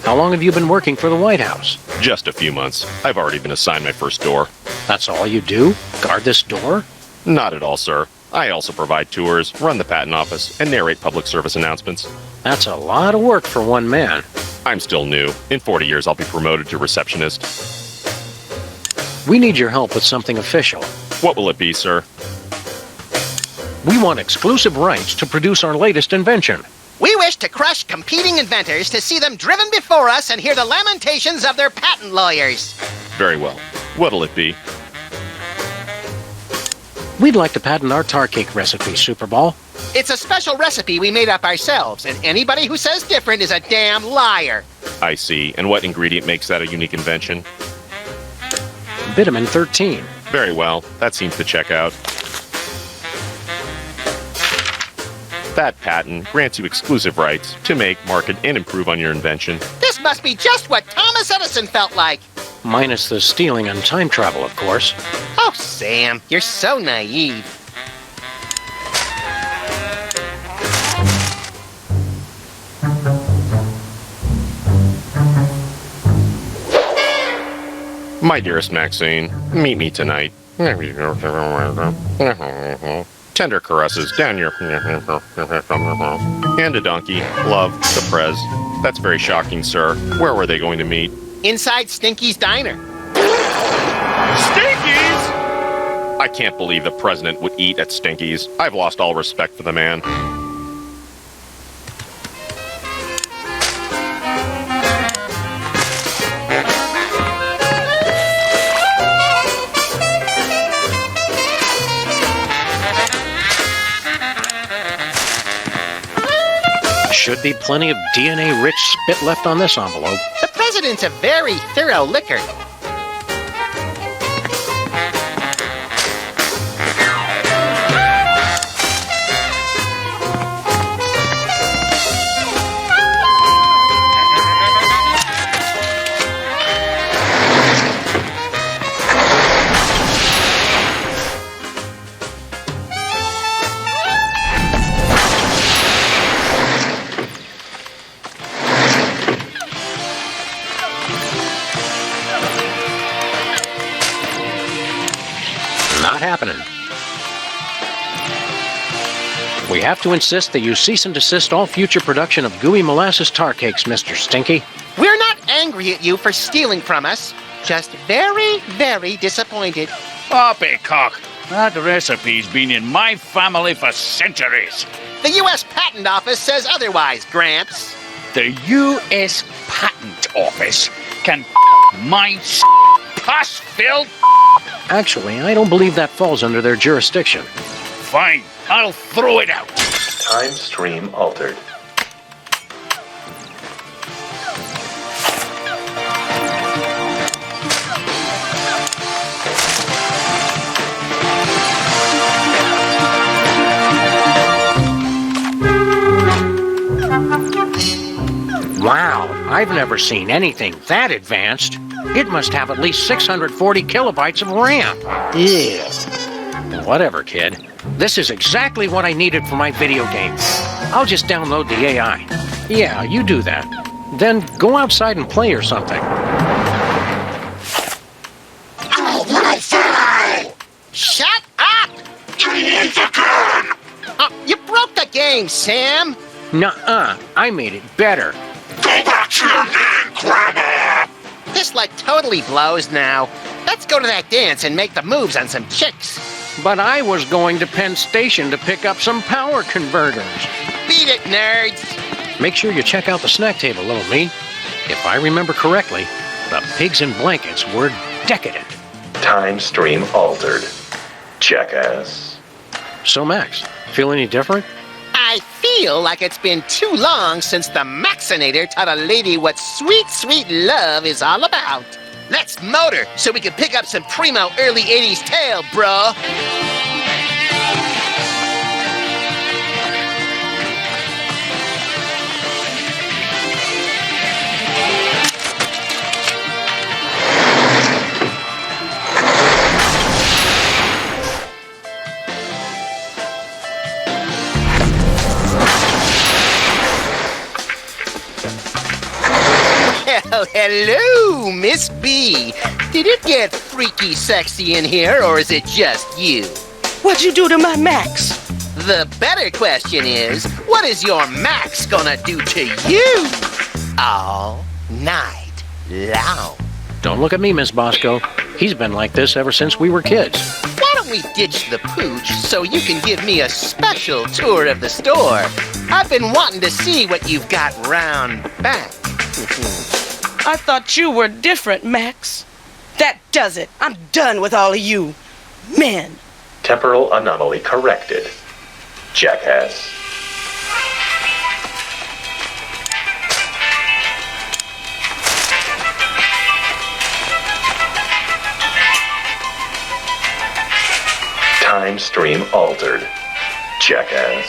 How long have you been working for the White House? Just a few months. I've already been assigned my first door. That's all you do? Guard this door? Not at all, sir. I also provide tours, run the patent office, and narrate public service announcements. That's a lot of work for one man. I'm still new. In 40 years, I'll be promoted to receptionist. We need your help with something official. What will it be, sir? We want exclusive rights to produce our latest invention. We wish to crush competing inventors to see them driven before us and hear the lamentations of their patent lawyers. Very well. What'll it be? We'd like to patent our tar cake recipe, Superball. It's a special recipe we made up ourselves, and anybody who says different is a damn liar. I see. And what ingredient makes that a unique invention? Vitamin 13. Very well. That seems to check out. That patent grants you exclusive rights to make, market, and improve on your invention. This must be just what Thomas Edison felt like. Minus the stealing and time travel, of course. Oh, Sam, you're so naive. My dearest Maxine, meet me tonight. Tender caresses down your... And a donkey. Love, the Prez. That's very shocking, sir. Where were they going to meet? Inside Stinky's Diner. Stinky's? I can't believe the president would eat at Stinky's. I've lost all respect for the man. Should be plenty of DNA-rich spit left on this envelope. The president's a very thorough licker. Not happening. We have to insist that you cease and desist all future production of gooey molasses tar cakes, Mr. Stinky. We're not angry at you for stealing from us. Just very, very disappointed. Poppycock! That recipe's been in my family for centuries. The U.S. Patent Office says otherwise, Gramps. The U.S. Patent Office can my pus-filled... Actually, I don't believe that falls under their jurisdiction. Fine, I'll throw it out. Time stream altered. Wow, I've never seen anything that advanced. It must have at least 640 kilobytes of RAM. Yeah. Whatever, kid. This is exactly what I needed for my video game. I'll just download the AI. Yeah, you do that. Then go outside and play or something. Shut up! You broke the game, Sam. Nuh-uh, I made it better. Go back to your man, Grandma! This like totally blows now. Let's go to that dance and make the moves on some chicks. But I was going to Penn Station to pick up some power converters. Beat it, nerds! Make sure you check out the snack table, little me. If I remember correctly, the pigs in blankets were decadent. Time stream altered. Jackass. So, Max, feel any different? I feel like it's been too long since the Maxinator taught a lady what sweet, sweet love is all about. Let's motor so we can pick up some primo early 80s tail, bro. Well, hello, Miss B. Did it get freaky sexy in here, or is it just you? What'd you do to my Max? The better question is, what is your Max gonna do to you? all night long. Don't look at me, Miss Bosco. He's been like this ever since we were kids. Why don't we ditch the pooch so you can give me a special tour of the store? I've been wanting to see what you've got round back. I thought you were different, Max. That does it. I'm done with all of you. Men. Temporal anomaly corrected. Jackass. Time stream altered. Jackass.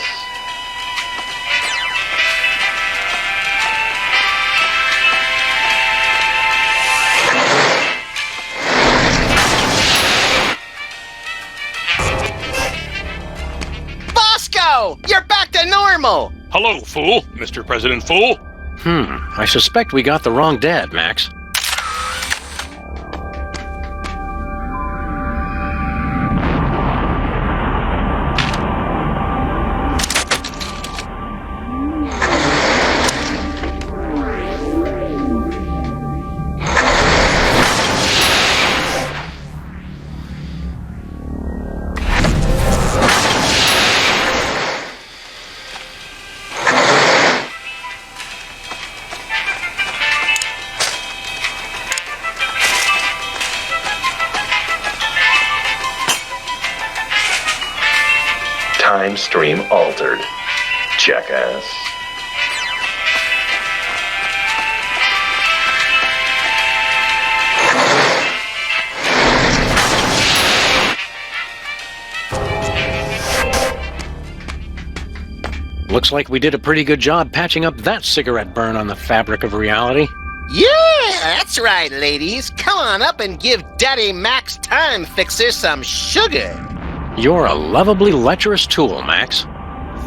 Bosco! You're back to normal! Hello, fool. Mr. President Fool. I suspect we got the wrong dad, Max. Time stream altered. Jackass. Looks like we did a pretty good job patching up that cigarette burn on the fabric of reality. Yeah, that's right, ladies. Come on up and give Daddy Max Time Fixer some sugar. You're a lovably lecherous tool, Max.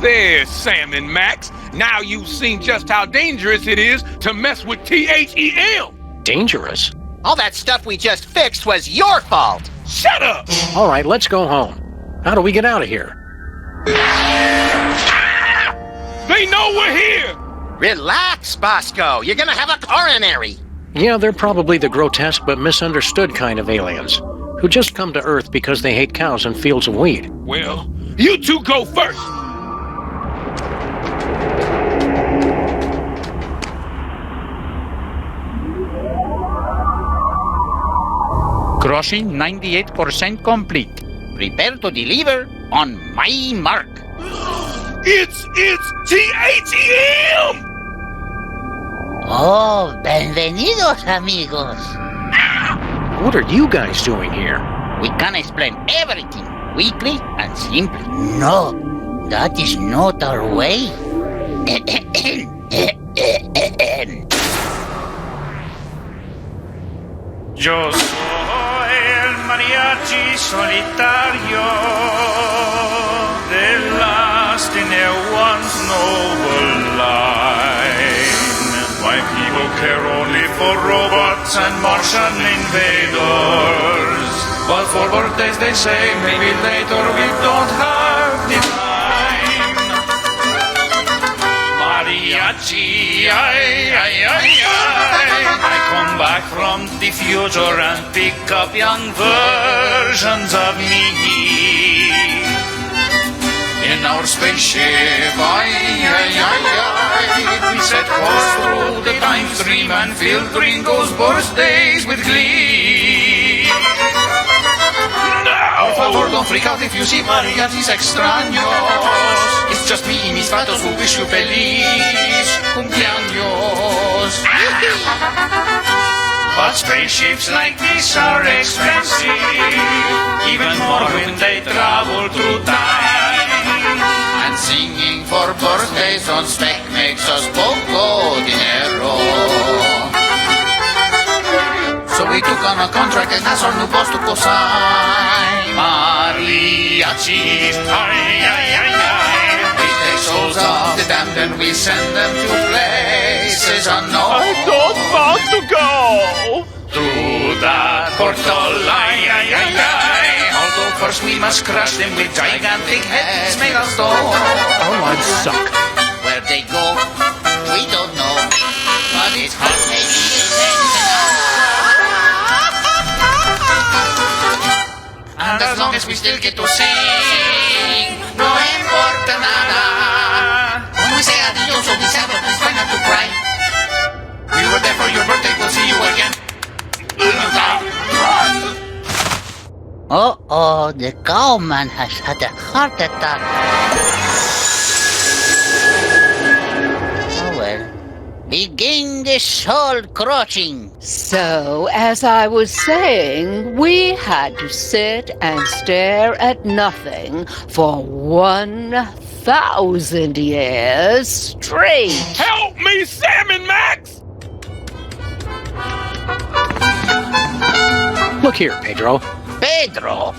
There's Salmon Max. Now you've seen just how dangerous it is to mess with THEM. Dangerous? All that stuff we just fixed was your fault. Shut up! All right, let's go home. How do we get out of here? They know we're here! Relax, Bosco. You're gonna have a coronary. Yeah, they're probably the grotesque but misunderstood kind of aliens who just come to Earth because they hate cows and fields of wheat. Well, you two go first. Crossing 98% complete. Prepare to deliver on my mark. It's THEM! Oh, bienvenidos, amigos. What are you guys doing here? We can explain everything quickly and simply. No, that is not our way. Yo soy el mariachi solitario the last in a once noble line. My people care only for robots and Martian invaders. But for birthdays they say maybe later we don't have the time. Mariachi, ay, ay, ay, ay. I come back from the future and pick up young versions of me. In our spaceship, ay, ay, ay, ay. We set course through the time stream and filled Ringo's birthdays with glee. Por favor, don't freak out if you see mariachis extraños. It's just me, mis vatos, who wish you feliz cumpleaños. But spaceships like this are expensive, even more when they travel through time. And singing for birthdays on spec makes us poco dinero. So we took on a contract and that's our new boss to co-sign. Mariachis, ay, ay, ay, ay. We take souls of the damned and we send them to places unknown. I don't want to go! Through that portal, ay, ay, ay, ay. Although first we must crush them with gigantic heads made of stone. Oh, I'd suck. Where they go, we don't know. But It's hard and as long as we still get to sing, no importa nada. When we say adios on this album, try not to cry. We were there for your birthday, we'll see you again. Uh-oh, the cowman has had a heart attack. Oh well. Begin the soul crushing. So, as I was saying, we had to sit and stare at nothing for 1,000 years straight. Help me, Salmon Max! Look here, Pedro. Pedro!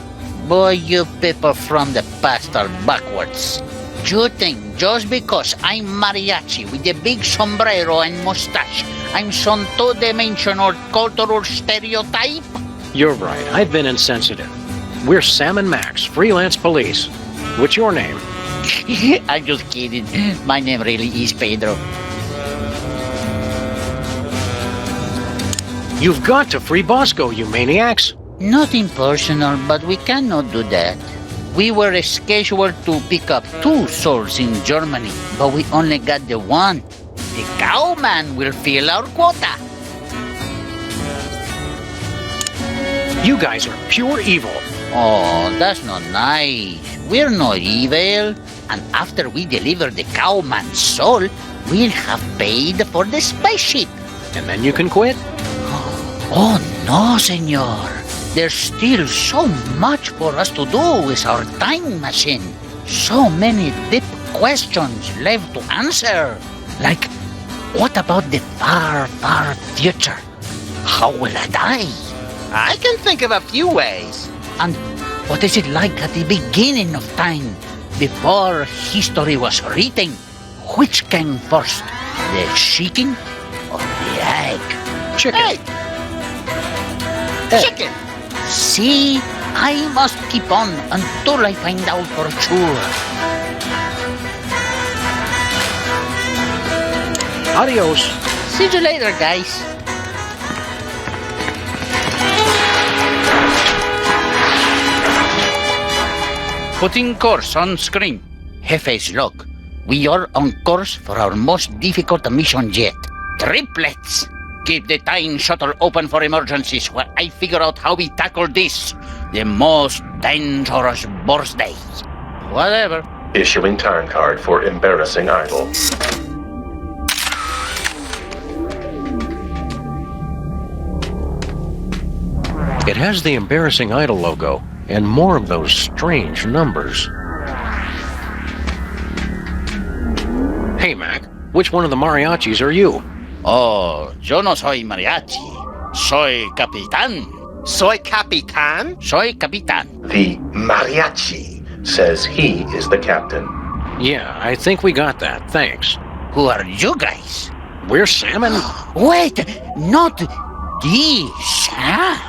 Boy, you people from the past are backwards. You think just because I'm mariachi with a big sombrero and mustache, I'm some two-dimensional cultural stereotype? You're right. I've been insensitive. We're Sam and Max, freelance police. What's your name? I'm just kidding. My name really is Pedro. You've got to free Bosco, you maniacs. Nothing personal, but we cannot do that. We were scheduled to pick up 2 souls in Germany, but we only got the one. The cowman will fill our quota. You guys are pure evil. Oh, that's not nice. We're not evil. And after we deliver the cowman's soul, we'll have paid for the spaceship. And then you can quit? Oh, no, senor. There's still so much for us to do with our time machine. So many deep questions left to answer. Like, what about the far, far future? How will I die? I can think of a few ways. And what is it like at the beginning of time, before history was written? Which came first, the chicken or the egg? Chicken. Hey! Chicken! See, I must keep on until I find out for sure. Adios. See you later, guys. Putting course on screen. Jefe's log. We are on course for our most difficult mission yet. Triplets. Keep the time shuttle open for emergencies while I figure out how we tackle this. The most dangerous birthday. Whatever. Issuing time card for embarrassing idol. It has the embarrassing idol logo and more of those strange numbers. Hey, Mac, which one of the mariachis are you? Oh, yo no soy mariachi. Soy capitán. Soy capitán? Soy capitán. The mariachi says he is the captain. Yeah, I think we got that. Thanks. Who are you guys? We're Sam and... Wait, not the Sam.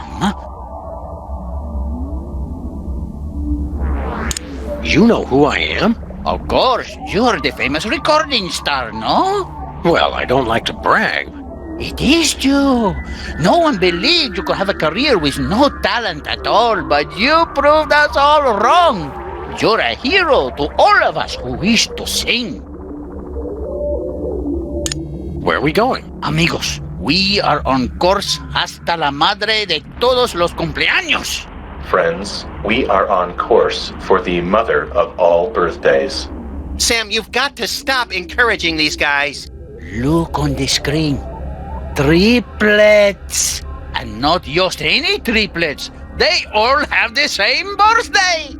You know who I am? Of course, you're the famous recording star, no? Well, I don't like to brag. It is you. No one believed you could have a career with no talent at all, but you proved us all wrong. You're a hero to all of us who wish to sing. Where are we going? Amigos, we are on course hasta la madre de todos los cumpleaños. Friends, we are on course for the mother of all birthdays. Sam, you've got to stop encouraging these guys. Look on the screen. Triplets. And not just any triplets. They all have the same birthday.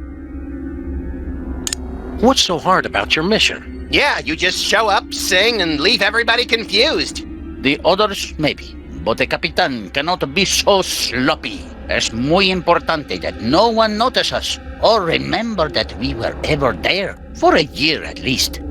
What's so hard about your mission? Yeah, you just show up, sing, and leave everybody confused. The others, maybe. But the Capitan cannot be so sloppy. Es muy importante that no one notice us or remember that we were ever there. For a year at least.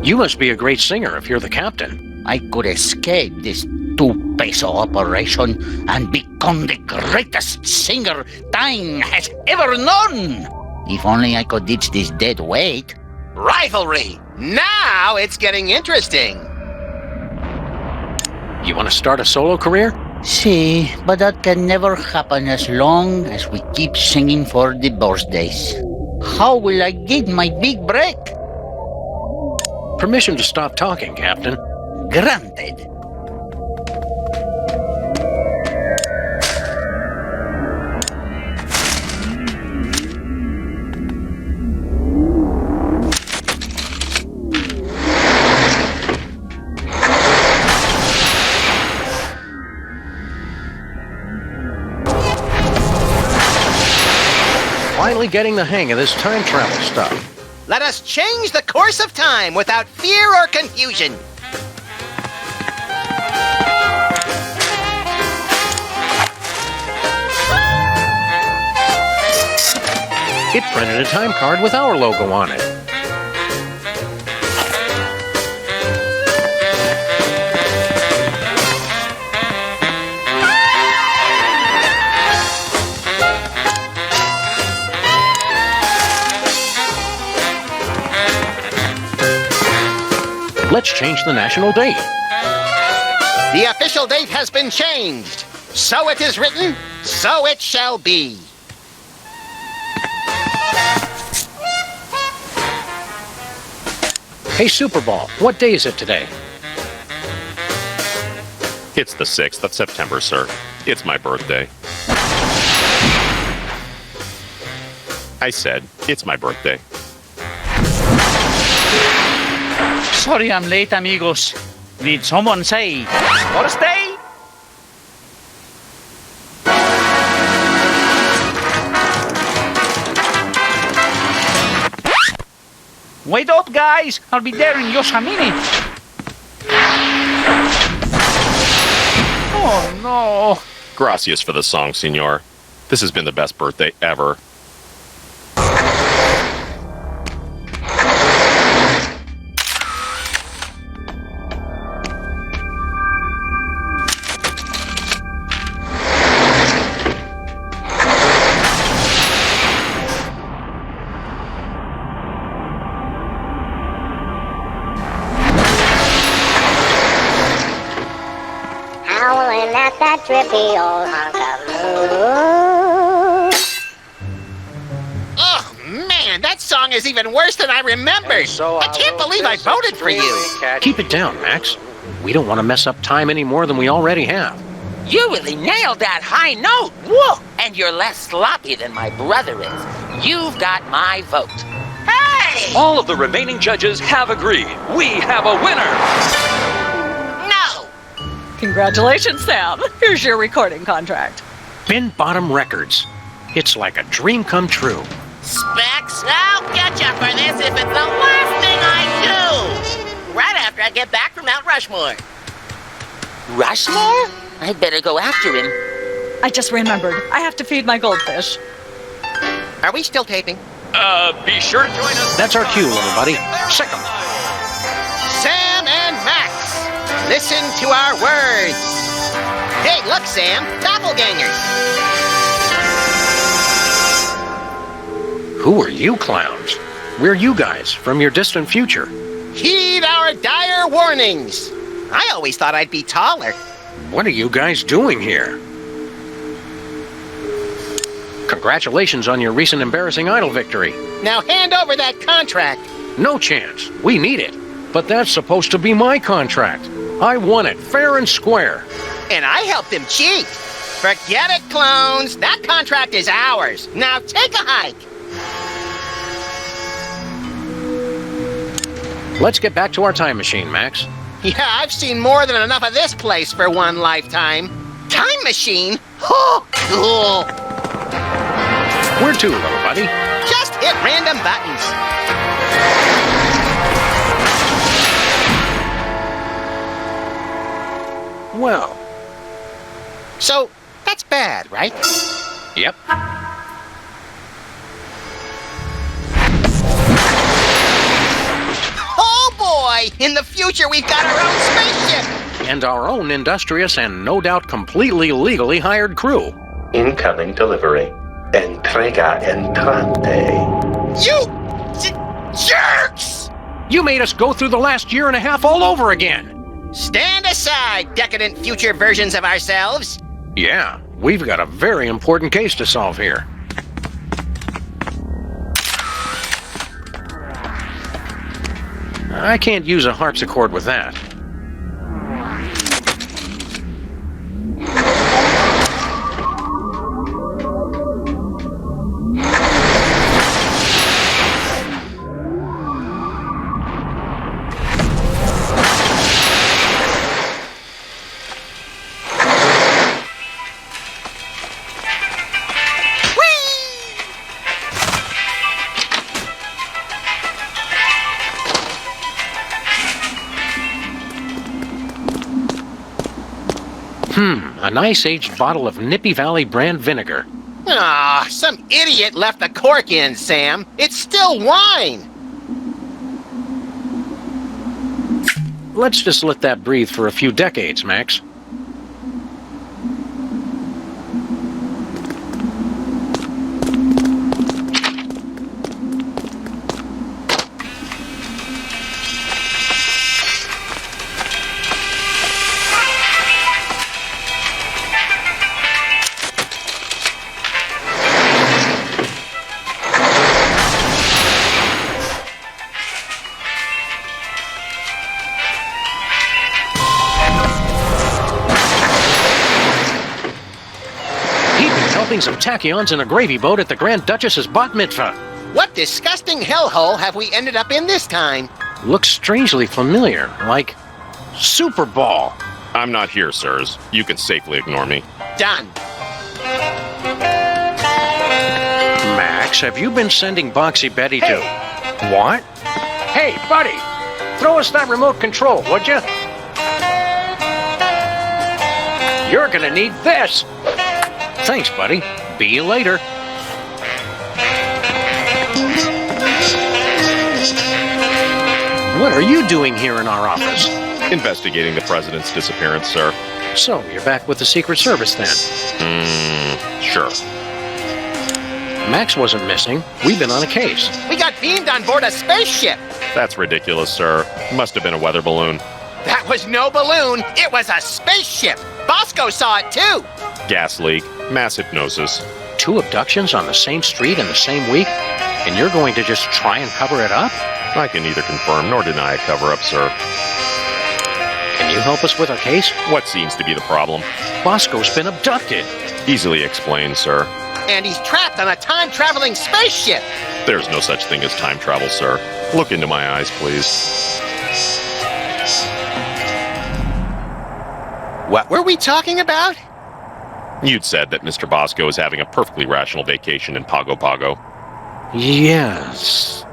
You must be a great singer if you're the captain. I could escape this 2-peso operation and become the greatest singer time has ever known. If only I could ditch this dead weight. Rivalry! Now it's getting interesting. You want to start a solo career? See, but that can never happen as long as we keep singing for the birthdays. How will I get my big break? Permission to stop talking, Captain. Granted. Finally getting the hang of this time travel stuff. Let us change the course of time without fear or confusion. It printed a time card with our logo on it. Let's change the national date. The official date has been changed. So it is written, so it shall be. Hey, Superball, what day is it today? It's the 6th of September, sir. It's my birthday. I said, it's my birthday. Sorry I'm late, amigos. Did someone say birthday? Wait up, guys. I'll be there in just a minute. Oh, no. Gracias for the song, senor. This has been the best birthday ever. Howling at that drippy old hunk of moon. Oh, man, that song is even worse than I remembered. I can't believe I voted for you. Keep it down, Max. We don't want to mess up time any more than we already have. You really nailed that high note. Whoa! And you're less sloppy than my brother is. You've got my vote. Hey! All of the remaining judges have agreed. We have a winner! No! Congratulations, Sam. Here's your recording contract. Bin Bottom Records. It's like a dream come true. Specs, I'll get you for this if it's the last thing I do! Right after I get back from Mount Rushmore. Rushmore? I'd better go after him. I just remembered. I have to feed my goldfish. Are we still taping? Be sure to join us. That's our cue, little buddy. Sick 'em. Sam and Max, listen to our words. Hey, look, Sam, doppelgangers. Who are you clowns? We're you guys from your distant future. Heed our dire warnings. I always thought I'd be taller. What are you guys doing here? Congratulations on your recent embarrassing idol victory. Now hand over that contract. No chance. We need it. But that's supposed to be my contract. I won it fair and square. And I helped him cheat. Forget it, clones. That contract is ours. Now take a hike. Let's get back to our time machine, Max. Yeah, I've seen more than enough of this place for one lifetime. Time machine? Oh, cool. Where to, little buddy? Just hit random buttons. Well. So, that's bad, right? Yep. Oh boy! In the future, we've got our own spaceship! And our own industrious and no doubt completely legally hired crew. Incoming delivery. Entrega entrante. You jerks! You made us go through the last year and a half all over again. Stand aside, decadent future versions of ourselves. Yeah, we've got a very important case to solve here. I can't use a harpsichord with that. A nice aged bottle of Nippy Valley brand vinegar. Ah, some idiot left the cork in, Sam. It's still wine. Let's just let that breathe for a few decades, Max. Some tachyons in a gravy boat at the Grand Duchess's bat mitzvah. What disgusting hellhole have we ended up in this time? Looks strangely familiar, like Super Ball. I'm not here, sirs. You can safely ignore me. Done. Max, have you been sending Boxy Betty to... What? Hey, buddy! Throw us that remote control, would you? You're gonna need this! Thanks, buddy. Be you later. What are you doing here in our office? Investigating the president's disappearance, sir. So, you're back with the Secret Service then? Sure. Max wasn't missing. We've been on a case. We got beamed on board a spaceship. That's ridiculous, sir. Must have been a weather balloon. That was no balloon. It was a spaceship. Bosco saw it too. Gas leak. Mass hypnosis. 2 abductions on the same street in the same week? And you're going to just try and cover it up? I can neither confirm nor deny a cover-up, sir. Can you help us with our case? What seems to be the problem? Bosco's been abducted. Easily explained, sir. And he's trapped on a time-traveling spaceship. There's no such thing as time travel, sir. Look into my eyes, please. What were we talking about? You'd said that Mr. Bosco is having a perfectly rational vacation in Pago Pago. Yes.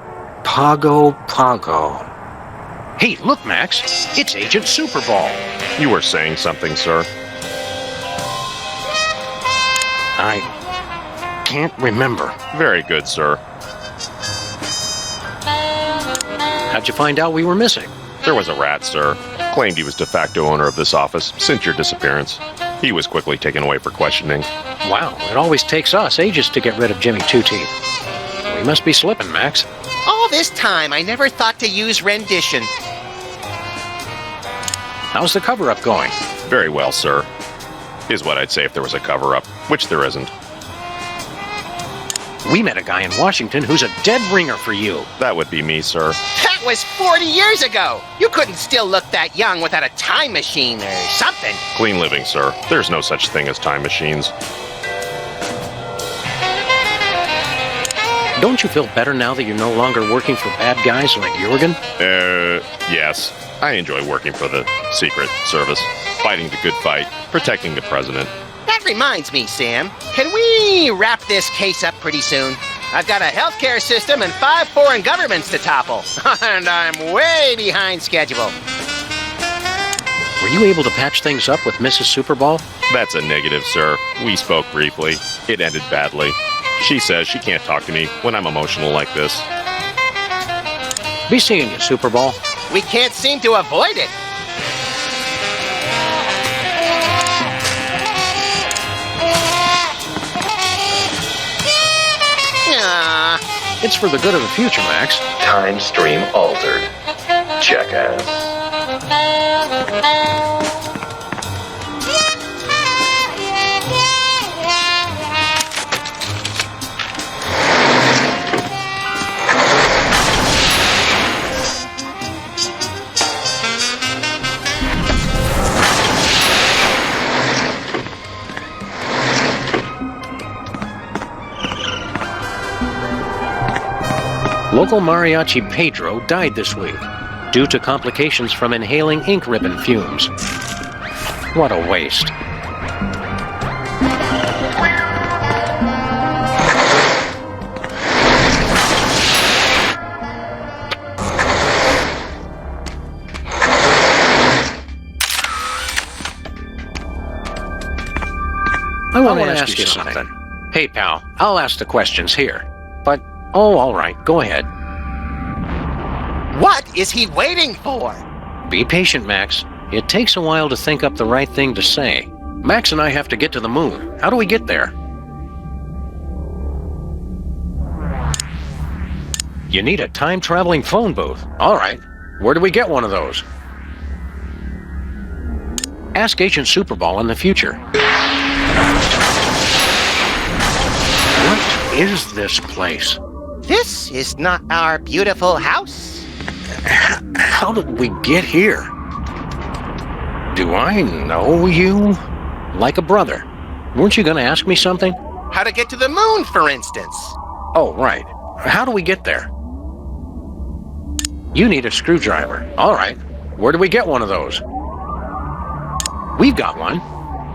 Pago Pago. Hey, look, Max. It's Agent Superball. You were saying something, sir. I can't remember. Very good, sir. How'd you find out we were missing? There was a rat, sir. Claimed he was de facto owner of this office since your disappearance. He was quickly taken away for questioning. Wow, it always takes us ages to get rid of Jimmy Two-Teeth. We must be slipping, Max. All this time, I never thought to use rendition. How's the cover-up going? Very well, sir. Is what I'd say if there was a cover-up, which there isn't. We met a guy in Washington who's a dead ringer for you. That would be me, sir. That was 40 years ago. You couldn't still look that young without a time machine or something. Clean living, sir. There's no such thing as time machines. Don't you feel better now that you're no longer working for bad guys like Jurgen? Yes. I enjoy working for the Secret Service. Fighting the good fight. Protecting the president. That reminds me, Sam. Can we wrap this case up pretty soon? I've got a healthcare system and 5 foreign governments to topple. And I'm way behind schedule. Were you able to patch things up with Mrs. Superball? That's a negative, sir. We spoke briefly. It ended badly. She says she can't talk to me when I'm emotional like this. Be seeing you, Superball. We can't seem to avoid it. It's for the good of the future, Max. Time stream altered. Jackass. Local mariachi Pedro died this week due to complications from inhaling ink ribbon fumes. What a waste. I want to ask you something. Hey, pal, I'll ask the questions here. But, all right, go ahead. What is he waiting for? Be patient, Max. It takes a while to think up the right thing to say. Max and I have to get to the moon. How do we get there? You need a time-traveling phone booth. All right. Where do we get one of those? Ask Agent Superball in the future. What is this place? This is not our beautiful house. How did we get here? Do I know you? Like a brother. Weren't you going to ask me something? How to get to the moon, for instance. Oh, right. How do we get there? You need a screwdriver. All right. Where do we get one of those? We've got one.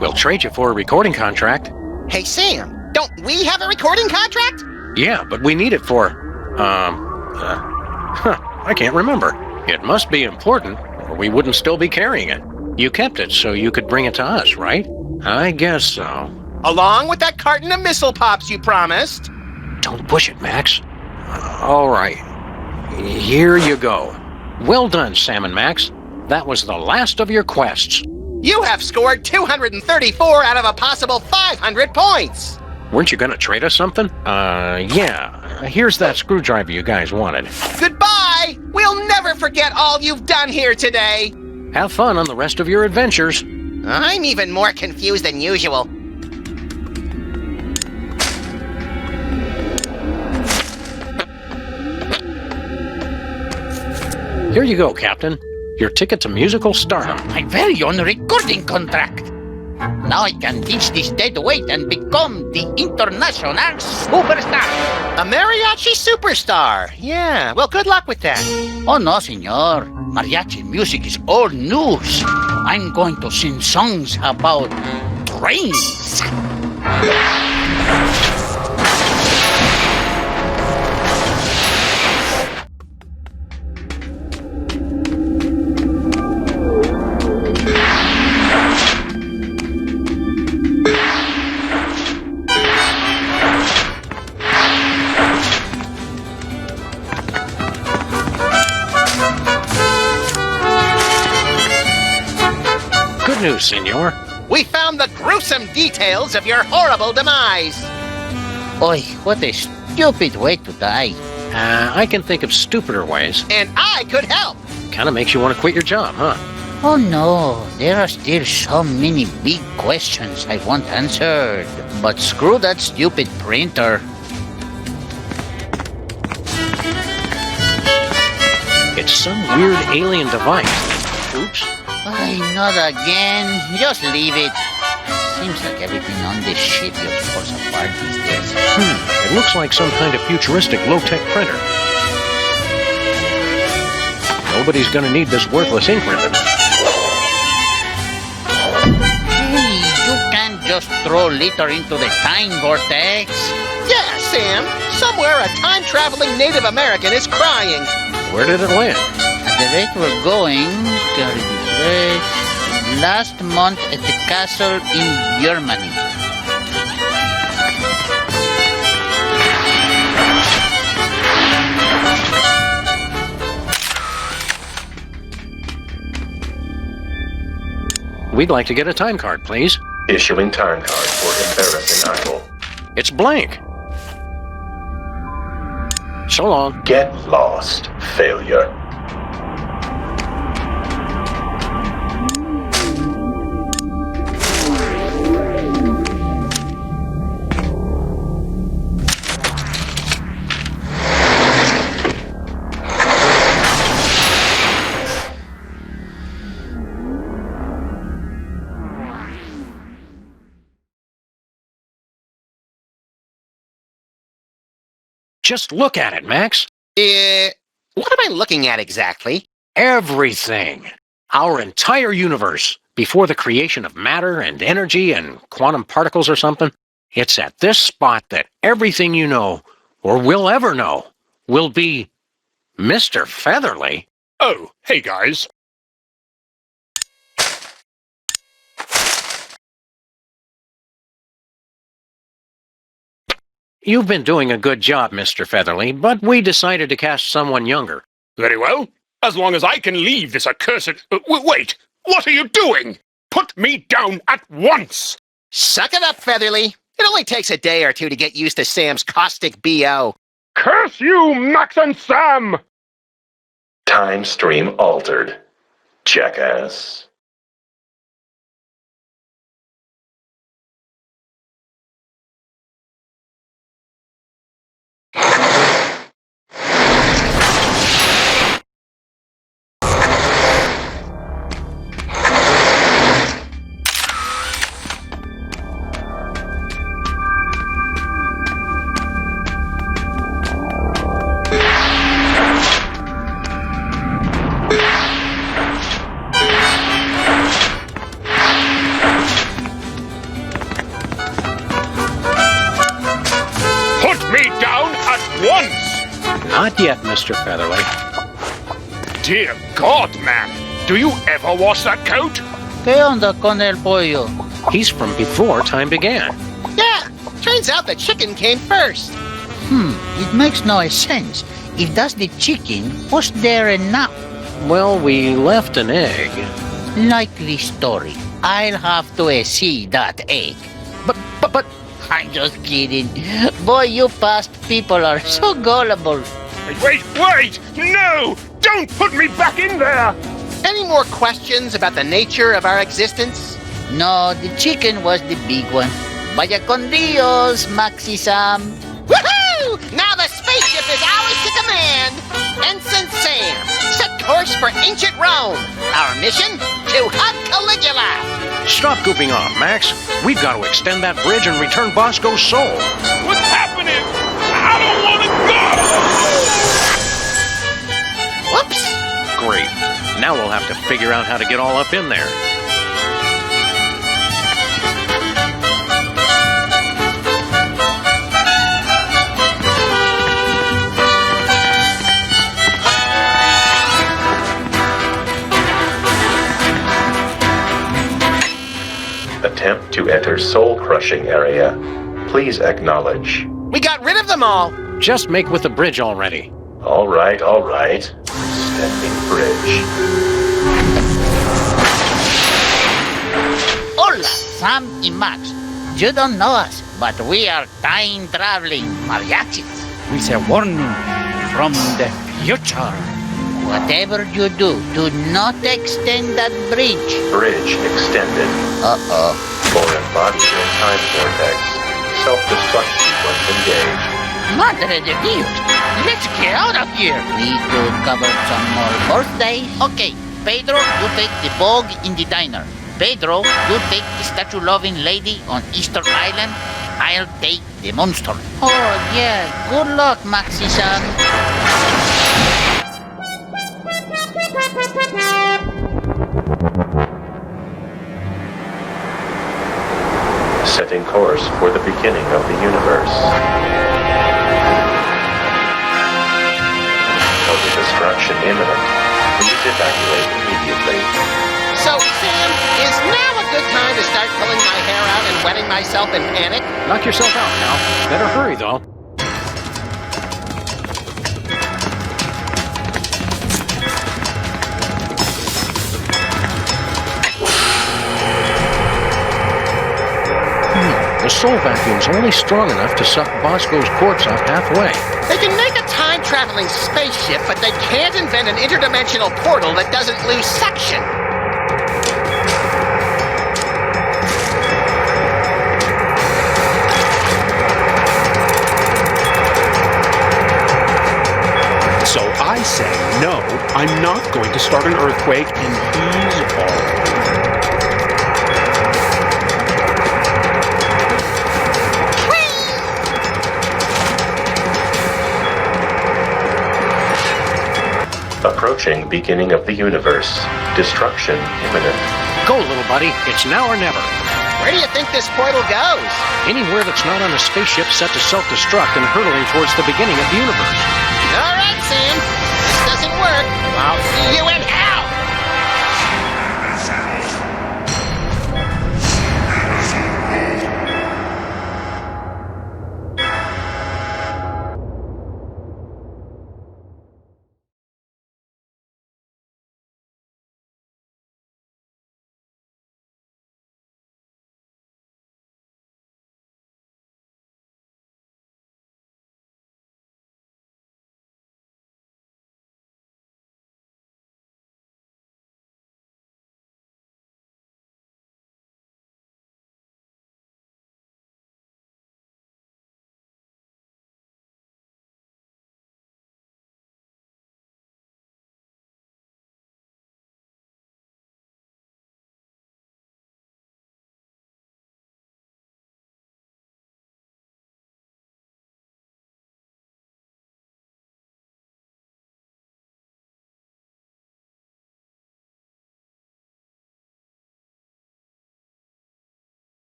We'll trade you for a recording contract. Hey, Sam, don't we have a recording contract? Yeah, but we need it for, I can't remember. It must be important, or we wouldn't still be carrying it. You kept it so you could bring it to us, right? I guess so. Along with that carton of missile pops you promised. Don't push it, Max. All right. Here you go. Well done, Sam and Max. That was the last of your quests. You have scored 234 out of a possible 500 points. Weren't you going to trade us something? Yeah. Here's that screwdriver you guys wanted. Goodbye! We'll never forget all you've done here today. Have fun on the rest of your adventures. I'm even more confused than usual. Here you go, Captain. Your ticket to musical stardom. My very own recording contract. Now I can teach this dead weight and become the international superstar. A mariachi superstar. Yeah, well, good luck with that. Oh, no, senor. Mariachi music is old news. I'm going to sing songs about trains. Good news, senor. We found the gruesome details of your horrible demise. Oi, what a stupid way to die. I can think of stupider ways. And I could help. Kind of makes you want to quit your job, huh? Oh no, there are still so many big questions I want answered. But screw that stupid printer. It's some weird alien device. Oops. Why, not again. Just leave it. Seems like everything on this ship just falls apart these days. It looks like some kind of futuristic low-tech printer. Nobody's gonna need this worthless ink ribbon. Hey, you can't just throw litter into the time vortex. Yeah, Sam. Somewhere a time-traveling Native American is crying. Where did it land? At the rate we're going, last month at the castle in Germany. We'd like to get a time card, please. Issuing time card for embarrassing idol. It's blank. So long. Get lost, failure. Just look at it, Max. What am I looking at exactly? Everything. Our entire universe, before the creation of matter and energy and quantum particles or something, it's at this spot that everything you know, or will ever know, will be Mr. Featherly. Oh, hey guys. You've been doing a good job, Mr. Featherly, but we decided to cast someone younger. Very well. As long as I can leave this accursed... wait! What are you doing? Put me down at once! Suck it up, Featherly. It only takes a day or two to get used to Sam's caustic B.O. Curse you, Max and Sam! Time stream altered. Jackass. Not yet, Mr. Featherly. Dear God, man! Do you ever wash that coat? ¿Qué onda con el pollo? He's from before time began. Yeah, turns out the chicken came first. It makes no sense. If that's the chicken, what's there now? Well, we left an egg. Likely story. I'll have to see that egg. But, I'm just kidding. Boy, you past people are so gullible. Wait! No! Don't put me back in there! Any more questions about the nature of our existence? No, the chicken was the big one. Vaya con Dios, Maxi Sam. Woohoo! Now the spaceship is ours to command! Ensign Sam, set course for ancient Rome. Our mission? To hug Caligula! Stop goofing off, Max. We've got to extend that bridge and return Bosco's soul. What's happening? I don't want to go! Whoops! Great. Now we'll have to figure out how to get all up in there. Attempt to enter soul-crushing area. Please acknowledge. We got rid of them all! Just make with the bridge already. All right. Standing bridge. Hola, Sam y Max. You don't know us, but we are time-traveling mariachis. With a warning from the future. Whatever you do not extend that bridge. Bridge extended. Uh-oh. For embodied in time vortex. Self-destruct sequence engaged. Madre de Dios! Let's get out of here! We could cover some more birthdays. Okay, Pedro, you take the Vogue in the diner. Pedro, you take the statue-loving lady on Easter Island. I'll take the monster. Oh, yeah. Good luck, Maxi-san. Setting course for the beginning of the universe. Total destruction imminent. Please evacuate immediately. So, Sam, is now a good time to start pulling my hair out and wetting myself in panic? Knock yourself out, pal. Better hurry, though. The soul vacuum's only strong enough to suck Bosco's corpse off halfway. They can make a time-traveling spaceship, but they can't invent an interdimensional portal that doesn't lose suction. So I say, no, I'm not going to start an earthquake, and he's all. approaching beginning of the universe. Destruction imminent. Go, little buddy. It's now or never. Where do you think this portal goes? Anywhere that's not on a spaceship set to self-destruct and hurtling towards the beginning of the universe. All right, Sam. This doesn't work. I'll see you in hell!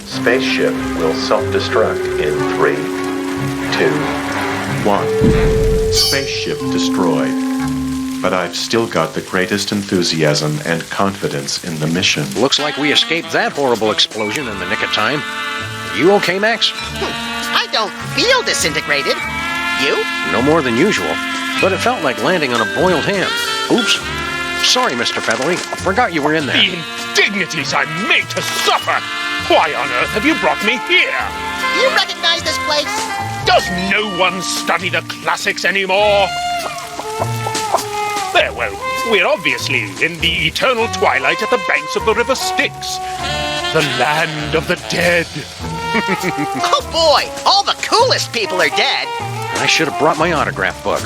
Spaceship will self-destruct in 3, 2, 1. Spaceship destroyed. But I've still got the greatest enthusiasm and confidence in the mission. Looks like we escaped that horrible explosion in the nick of time. You okay, Max? I don't feel disintegrated. You? No more than usual, but it felt like landing on a boiled ham. Oops. Sorry, Mr. Featherly. Forgot you were in there. The indignities I'm made to suffer! Why on earth have you brought me here? Do you recognize this place? Does no one study the classics anymore? Well, we're obviously in the eternal twilight at the banks of the River Styx. The land of the dead. Oh boy, all the coolest people are dead. I should have brought my autograph book.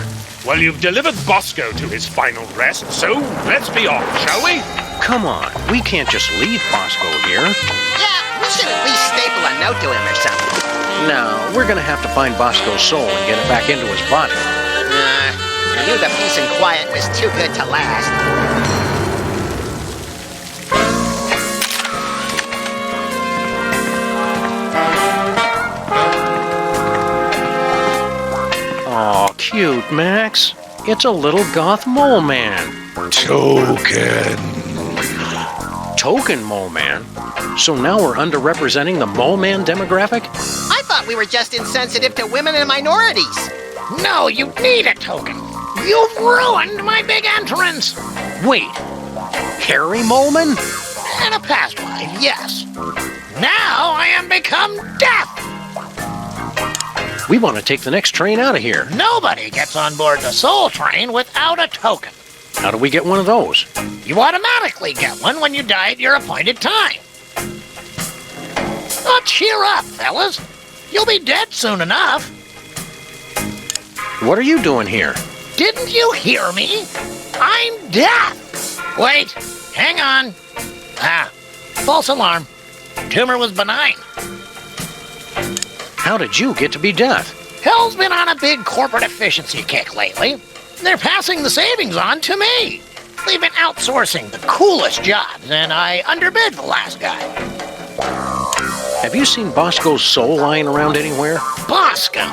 Well, you've delivered Bosco to his final rest, so let's be off, shall we? Come on, we can't just leave Bosco here. Yeah, we should at least staple a note to him or something. No, we're gonna have to find Bosco's soul and get it back into his body. I knew the peace and quiet was too good to last. Aw, cute, Max. It's a little goth mole man. Token mole man? So now we're underrepresenting the mole man demographic? I thought we were just insensitive to women and minorities. No, you need a token. You've ruined my big entrance. Wait, Harry Molman? In a past life, yes. Now I am become death. We want to take the next train out of here. Nobody gets on board the Soul Train without a token. How do we get one of those? You automatically get one when you die at your appointed time. Oh, cheer up, fellas. You'll be dead soon enough. What are you doing here? Didn't you hear me? I'm death. Wait, hang on. False alarm. Tumor was benign. How did you get to be death? Hell's been on a big corporate efficiency kick lately. They're passing the savings on to me. They've been outsourcing the coolest jobs, and I underbid the last guy. Have you seen Bosco's soul lying around anywhere? Bosco.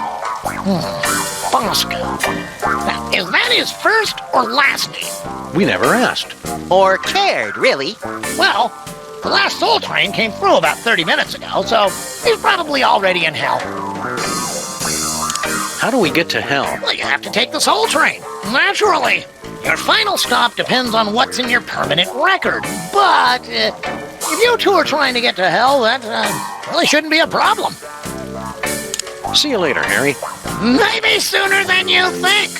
Bosco. Now, is that his first or last name? We never asked. Or cared, really. Well, the last Soul Train came through about 30 minutes ago, so he's probably already in hell. How do we get to hell? Well, you have to take the Soul Train. Naturally. Your final stop depends on what's in your permanent record. But if you two are trying to get to hell, that really shouldn't be a problem. See you later, Harry. Maybe sooner than you think.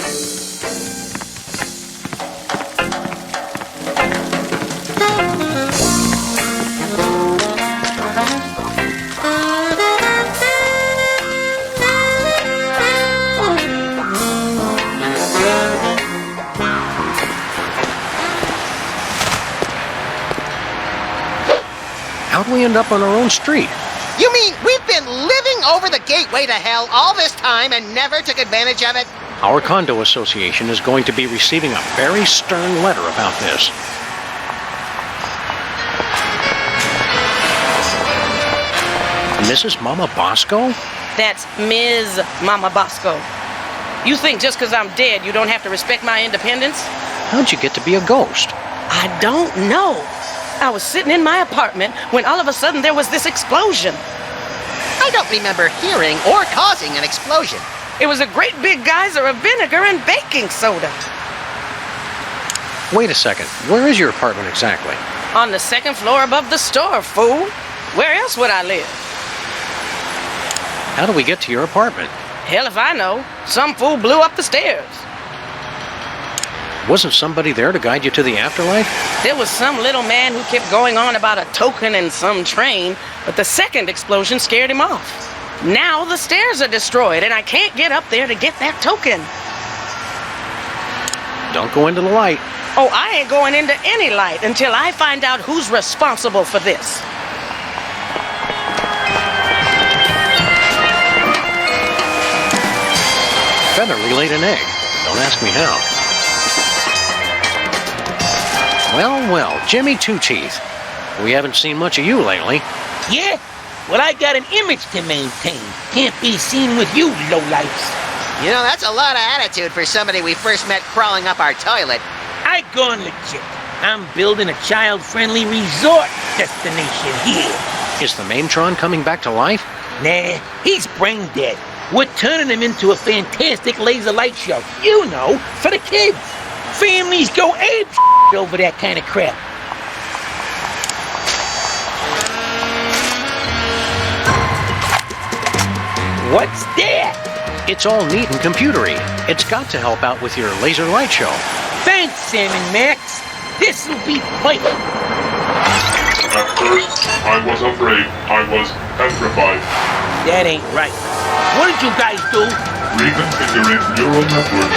How'd we end up on our own street? You mean we've been living over the gateway to hell all this time and never took advantage of it? Our condo association is going to be receiving a very stern letter about this. Mrs. Mama Bosco? That's Ms. Mama Bosco. You think just because I'm dead, you don't have to respect my independence? How'd you get to be a ghost? I don't know. I was sitting in my apartment when all of a sudden there was this explosion. I don't remember hearing or causing an explosion. It was a great big geyser of vinegar and baking soda. Wait a second. Where is your apartment exactly? On the second floor above the store, fool. Where else would I live? How do we get to your apartment? Hell if I know. Some fool blew up the stairs. Wasn't somebody there to guide you to the afterlife? There was some little man who kept going on about a token and some train, but the second explosion scared him off. Now the stairs are destroyed, and I can't get up there to get that token. Don't go into the light. Oh, I ain't going into any light until I find out who's responsible for this. Featherly laid an egg. Don't ask me how. Well, Jimmy Two-Teeth. We haven't seen much of you lately. Yeah? Well, I got an image to maintain. Can't be seen with you, lowlifes. You know, that's a lot of attitude for somebody we first met crawling up our toilet. I gone legit. I'm building a child-friendly resort destination here. Is the Maintron coming back to life? Nah, he's brain dead. We're turning him into a fantastic laser light show. You know, for the kids. Families go ape over that kind of crap. What's that? It's all neat and computery. It's got to help out with your laser light show. Thanks, Sam and Max. This'll be perfect. At first, I was afraid. I was petrified. That ain't right. What did you guys do? Reconfiguring neural network.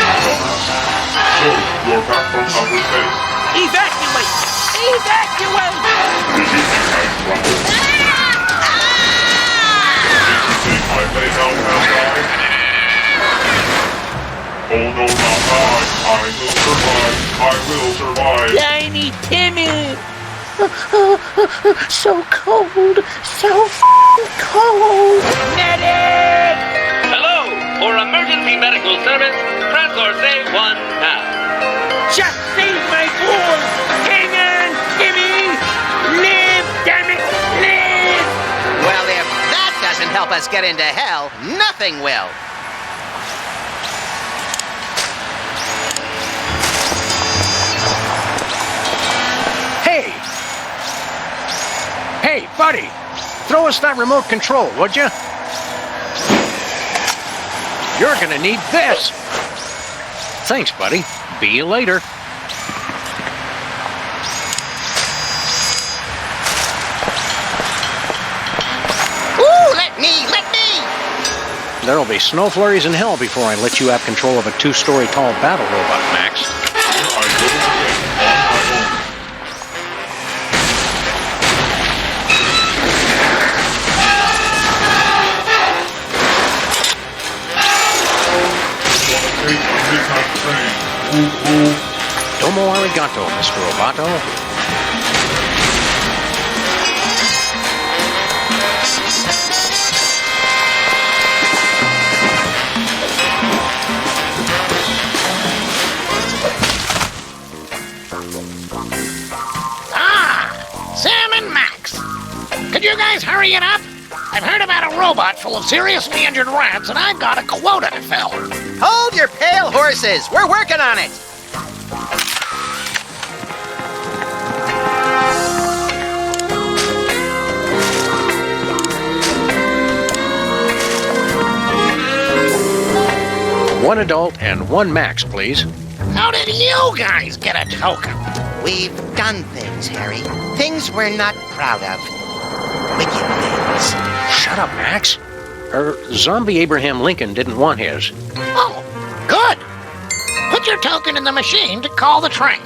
So, you're back from outer space. Evacuate! Evacuate! Did you think I'd trouble? Did you think I lay down and die? Oh no, not I. I will survive. I will survive. Tiny Timmy! So cold. So cold. Medic! Hello! For emergency medical service, press or say 1 now. Just save my boy! Hang on, Timmy! Live, damn it! Live! Well, if that doesn't help us get into hell, nothing will. Hey, buddy, throw us that remote control, would you? You're gonna need this. Thanks, buddy. Be you later. Ooh, let me! There'll be snow flurries in hell before I let you have control of a 2-story tall battle robot, Max. Domo arigato, Mr. Roboto. Sam and Max. Could you guys hurry it up? I've heard about a robot full of seriously injured rats, and I've got a quota to fill. Hold your pale horses. We're working on it. One adult and one Max, please. How did you guys get a token? We've done things, Harry. Things we're not proud of. Wicked things. Shut up, Max. Zombie Abraham Lincoln didn't want his. Oh, good. Put your token in the machine to call the train.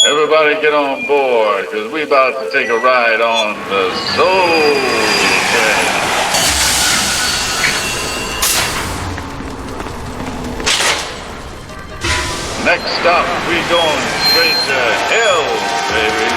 Everybody get on board, because we about to take a ride on the Soul Train. Next stop, we going straight to hell, baby.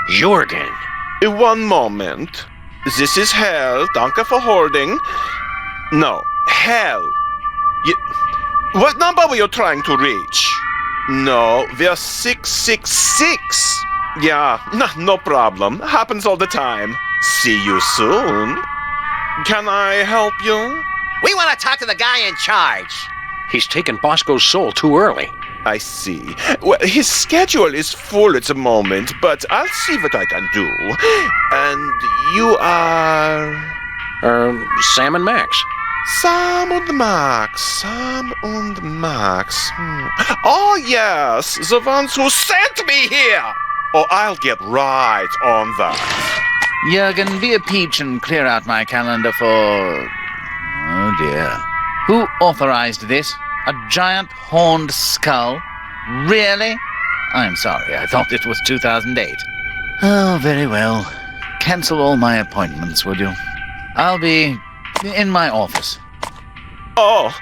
Jorgen. One moment. This is Hell. Danke for holding. No, Hell. What number were you trying to reach? No, we're 666. Yeah, no problem. Happens all the time. See you soon. Can I help you? We want to talk to the guy in charge. He's taken Bosco's soul too early. I see. Well, his schedule is full at the moment, but I'll see what I can do. And you are... Sam and Max. Sam and Max. Oh, yes, the ones who sent me here. Oh, I'll get right on that. Jurgen, be a peach and clear out my calendar for... Oh, dear. Who authorized this? A giant horned skull? Really? I'm sorry, I thought it was 2008. Oh, very well. Cancel all my appointments, will you? I'll be in my office. Oh,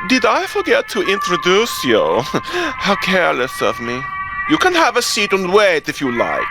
did I forget to introduce you? How careless of me. You can have a seat and wait if you like.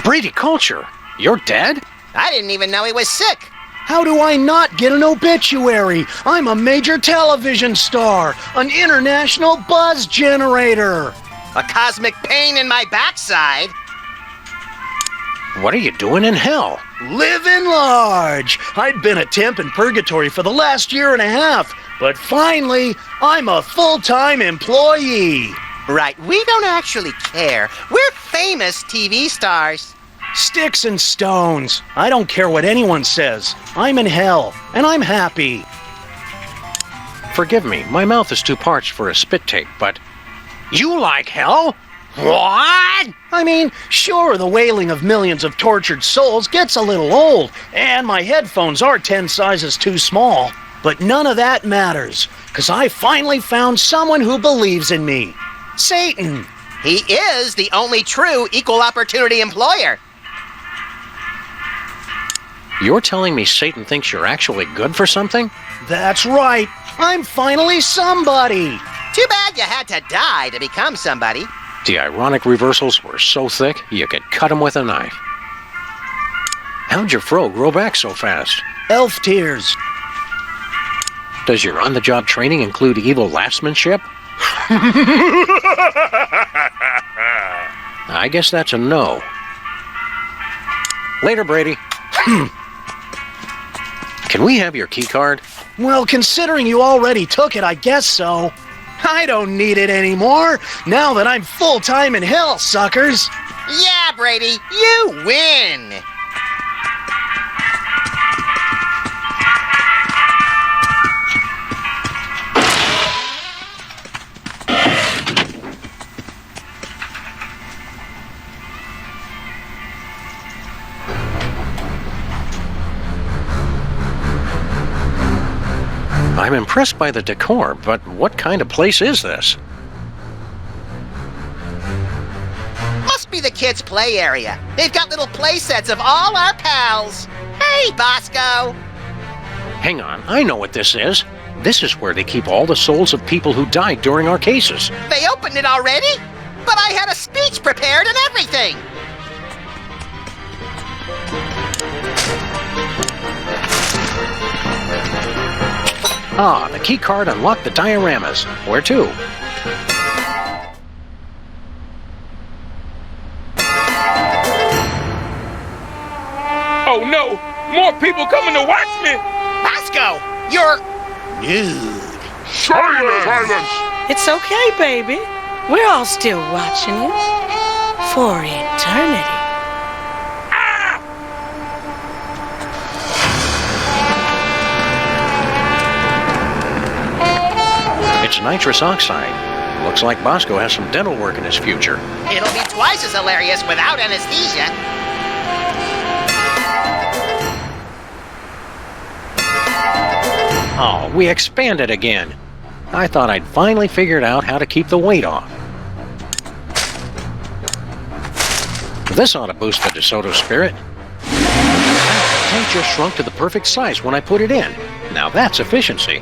Brady Culture, you're dead? I didn't even know he was sick. How do I not get an obituary? I'm a major television star, an international buzz generator. A cosmic pain in my backside. What are you doing in hell? Living large. I'd been a temp in purgatory for the last year and a half, but finally, I'm a full-time employee. Right, we don't actually care. We're famous TV stars. Sticks and stones. I don't care what anyone says. I'm in hell, and I'm happy. Forgive me, my mouth is too parched for a spit take, but you like hell? What? I mean, sure, the wailing of millions of tortured souls gets a little old, and my headphones are 10 sizes too small. But none of that matters, because I finally found someone who believes in me. Satan. He is the only true equal opportunity employer. You're telling me Satan thinks you're actually good for something? That's right. I'm finally somebody. Too bad you had to die to become somebody. The ironic reversals were so thick, you could cut them with a knife. How'd your fro grow back so fast? Elf tears. Does your on-the-job training include evil laughsmanship? I guess that's a no. Later, Brady. Can we have your key card? Well, considering you already took it, I guess so. I don't need it anymore, now that I'm full-time in hell, suckers. Yeah, Brady, you win. I'm impressed by the decor, but what kind of place is this? Must be the kids' play area. They've got little play sets of all our pals. Hey, Bosco. Hang on, I know what this is. This is where they keep all the souls of people who died during our cases. They opened it already? But I had a speech prepared and everything. Ah, the key card unlocked the dioramas. Where to? Oh no! More people coming to watch me! Bosco, you're nude. Silence! It's okay, baby. We're all still watching you. For eternity. It's nitrous oxide. Looks like Bosco has some dental work in his future. It'll be twice as hilarious without anesthesia. Oh, we expanded again. I thought I'd finally figured out how to keep the weight off. This ought to boost the DeSoto spirit. The tank just shrunk to the perfect size when I put it in. Now that's efficiency.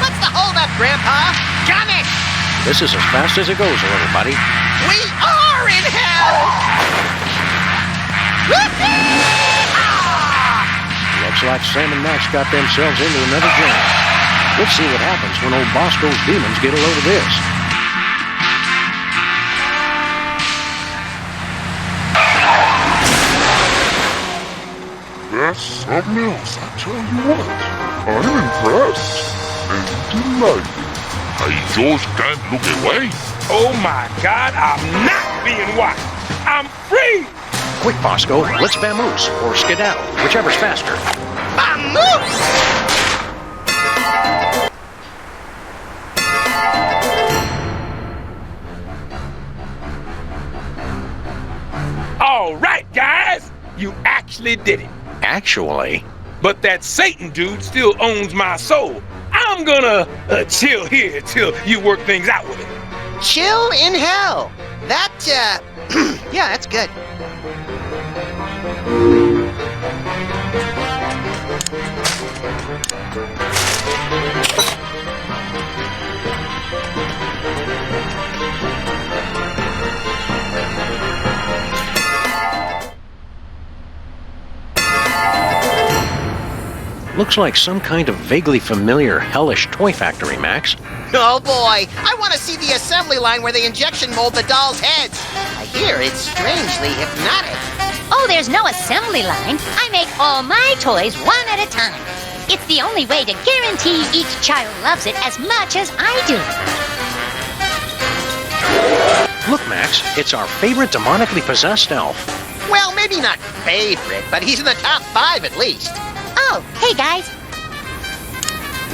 What's the holdup, Grandpa? Gun it! This is as fast as it goes, little buddy. We are in hell! Looks like Sam and Max got themselves into another jam. Let's see what happens when old Bosco's demons get a load of this. That's something else, I tell you what. I'm impressed and delighted. I just can't look away. Oh my God, I'm not being watched. I'm free! Quick, Bosco, let's vamoose or skedaddle, whichever's faster. Vamoose! All right, guys, you actually did it. Actually? But that Satan dude still owns my soul. I'm gonna chill here till you work things out with him. Chill in hell. That, yeah, that's good. Looks like some kind of vaguely familiar hellish toy factory, Max. Oh boy, I want to see the assembly line where they injection mold the dolls' heads. I hear it's strangely hypnotic. Oh, there's no assembly line. I make all my toys one at a time. It's the only way to guarantee each child loves it as much as I do. Look, Max, it's our favorite demonically possessed elf. Well, maybe not favorite, but he's in the top 5 at least. Oh, hey guys.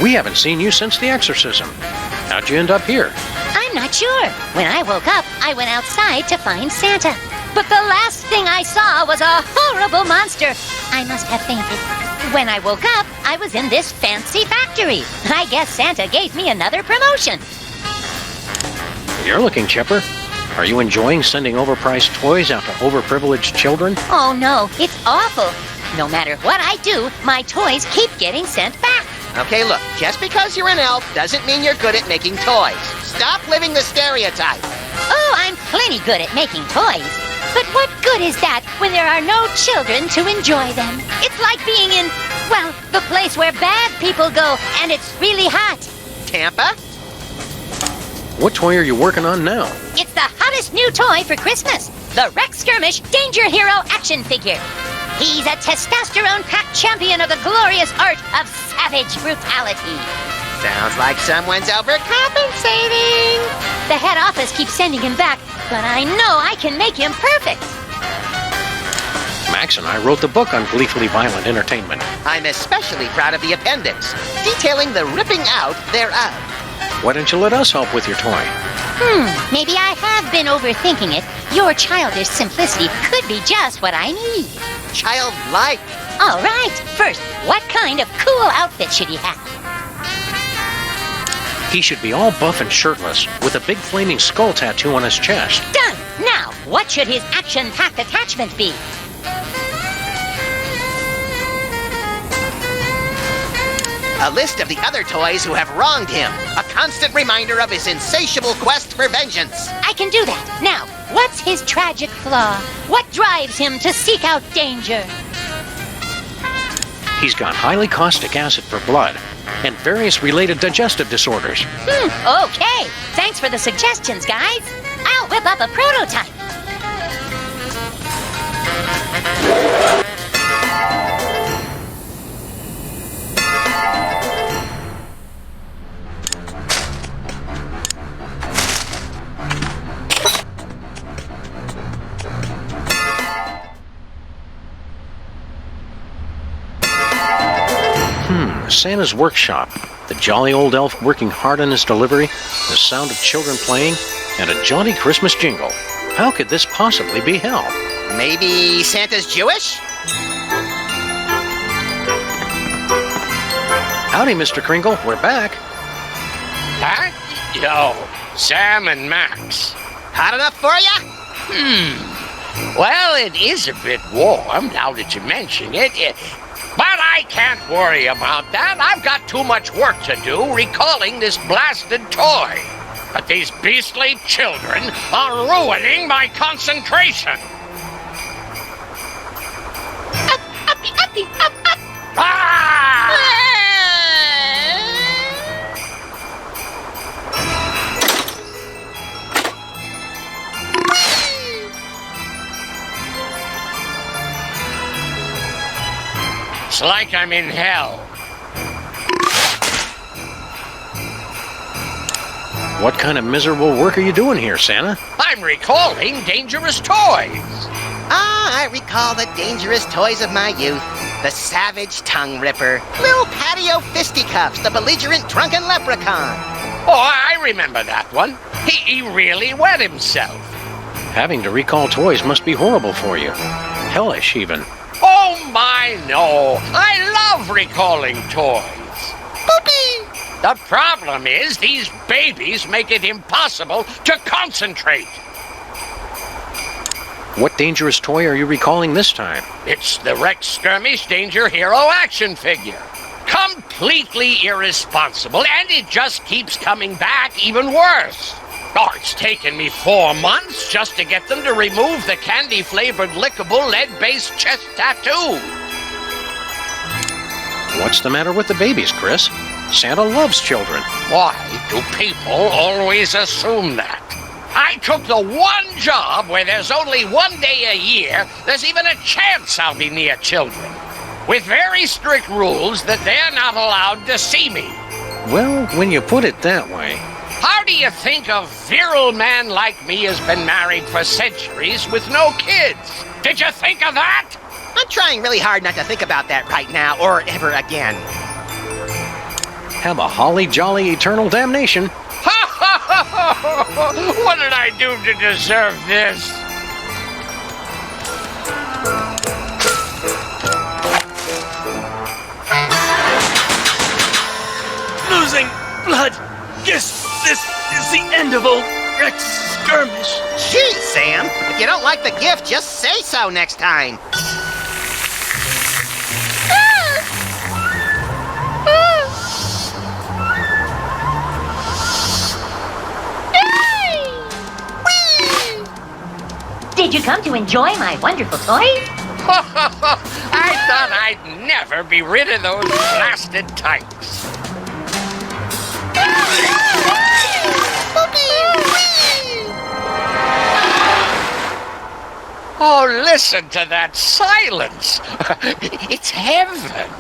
We haven't seen you since the exorcism. How'd you end up here? I'm not sure. When I woke up, I went outside to find Santa. But the last thing I saw was a horrible monster. I must have fainted. When I woke up, I was in this fancy factory. I guess Santa gave me another promotion. You're looking chipper. Are you enjoying sending overpriced toys out to overprivileged children? Oh no, it's awful. No matter what I do, my toys keep getting sent back. Okay, look, just because you're an elf doesn't mean you're good at making toys. Stop living the stereotype. Oh, I'm plenty good at making toys. But what good is that when there are no children to enjoy them? It's like being in, well, the place where bad people go, and it's really hot. Tampa? What toy are you working on now? It's the hottest new toy for Christmas. The Rex Skirmish Danger Hero action figure. He's a testosterone-packed champion of the glorious art of savage brutality. Sounds like someone's overcompensating. The head office keeps sending him back, but I know I can make him perfect. Max and I wrote the book on gleefully violent entertainment. I'm especially proud of the appendix, detailing the ripping out thereof. Why don't you let us help with your toy? Maybe I have been overthinking it. Your childish simplicity could be just what I need. Childlike. All right. First, what kind of cool outfit should he have? He should be all buff and shirtless, with a big flaming skull tattoo on his chest. Done! Now, what should his action-packed attachment be? A list of the other toys who have wronged him. A constant reminder of his insatiable quest for vengeance. I can do that. Now, what's his tragic flaw? What drives him to seek out danger? He's got highly caustic acid for blood, and various related digestive disorders. Okay. Thanks for the suggestions, guys. I'll whip up a prototype. Santa's workshop, the jolly old elf working hard on his delivery, the sound of children playing, and a jaunty Christmas jingle. How could this possibly be hell? Maybe Santa's Jewish? Howdy, Mr. Kringle. We're back. Huh? Yo, Sam and Max. Hot enough for ya? Well, it is a bit warm, now that you mention it. But I can't worry about that. I've got too much work to do recalling this blasted toy. But these beastly children are ruining my concentration. It's like I'm in hell. What kind of miserable work are you doing here, Santa? I'm recalling dangerous toys. I recall the dangerous toys of my youth. The savage tongue ripper, little patio fisticuffs, the belligerent drunken leprechaun. Oh, I remember that one. He really wet himself. Having to recall toys must be horrible for you. Hellish, even. Oh my, no. I love recalling toys. Puppy! The problem is these babies make it impossible to concentrate. What dangerous toy are you recalling this time? It's the Rex Skirmish Danger Hero action figure. Completely irresponsible, and it just keeps coming back even worse. Oh, it's taken me 4 months just to get them to remove the candy-flavored, lickable, lead-based chest tattoo. What's the matter with the babies, Chris? Santa loves children. Why do people always assume that? I took the one job where there's only 1 day a year there's even a chance I'll be near children. with very strict rules that they're not allowed to see me. Well, when you put it that way. How do you think a virile man like me has been married for centuries with no kids? Did you think of that? I'm trying really hard not to think about that right now or ever again. Have a holly jolly eternal damnation. What did I do to deserve this? Losing blood. Guess this is the end of old Rex skirmish. Gee, Sam, if you don't like the gift, just say so next time. Did you come to enjoy my wonderful toys? I thought I'd never be rid of those blasted tykes. Oh, listen to that silence. It's heaven.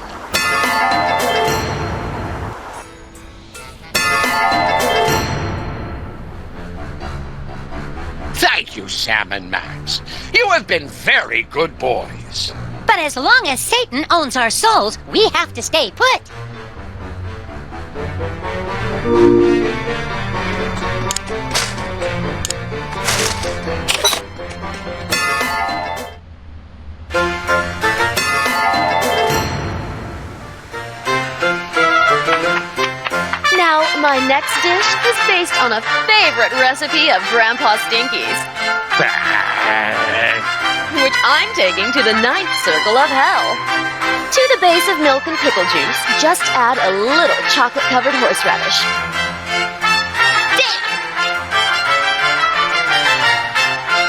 Thank you, Sam and Max. You have been very good boys. But as long as Satan owns our souls, we have to stay put. Now, my next dish is based on a favorite recipe of Grandpa Stinky's, which I'm taking to the 9th circle of hell. To the base of milk and pickle juice, just add a little chocolate-covered horseradish. Damn!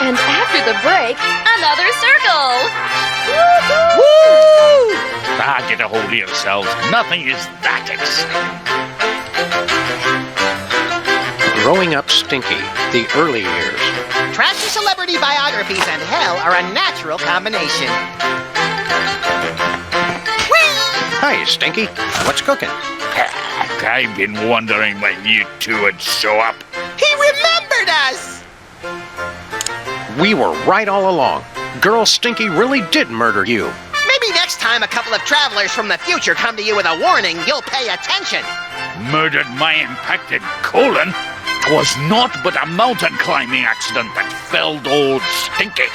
And after the break, another circle! Woo! Ah, get a hold of yourselves. Nothing is that exciting. Growing Up Stinky, the early years. Trashy celebrity biographies and hell are a natural combination. Hi, Stinky. What's cooking? I've been wondering when you two would show up. He remembered us! We were right all along. Girl Stinky really did murder you. Maybe next time a couple of travelers from the future come to you with a warning, you'll pay attention. Murdered my impacted colon. 'Twas naught but a mountain climbing accident that felled old Stinky.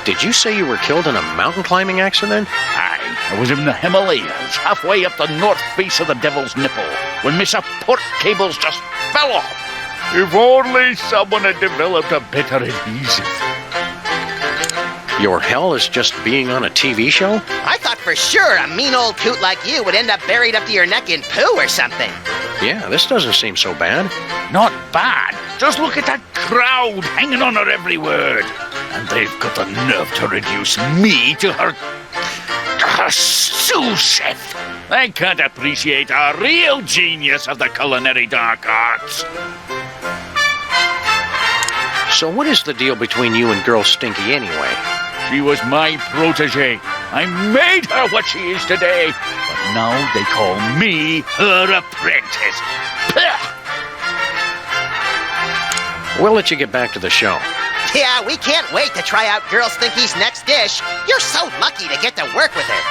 Did you say you were killed in a mountain climbing accident? I was in the Himalayas, halfway up the north face of the Devil's Nipple, when my support cables just fell off. If only someone had developed a better adhesive. Your hell is just being on a TV show? I thought for sure a mean old coot like you would end up buried up to your neck in poo or something. Yeah, this doesn't seem so bad. Not bad. Just look at that crowd hanging on her every word. And they've got the nerve to reduce me to her sous chef. They can't appreciate a real genius of the culinary dark arts. So what is the deal between you and Girl Stinky anyway? She was my protege. I made her what she is today. But now they call me her apprentice. Pah! We'll let you get back to the show. Yeah, we can't wait to try out Girl Stinky's next dish. You're so lucky to get to work with her.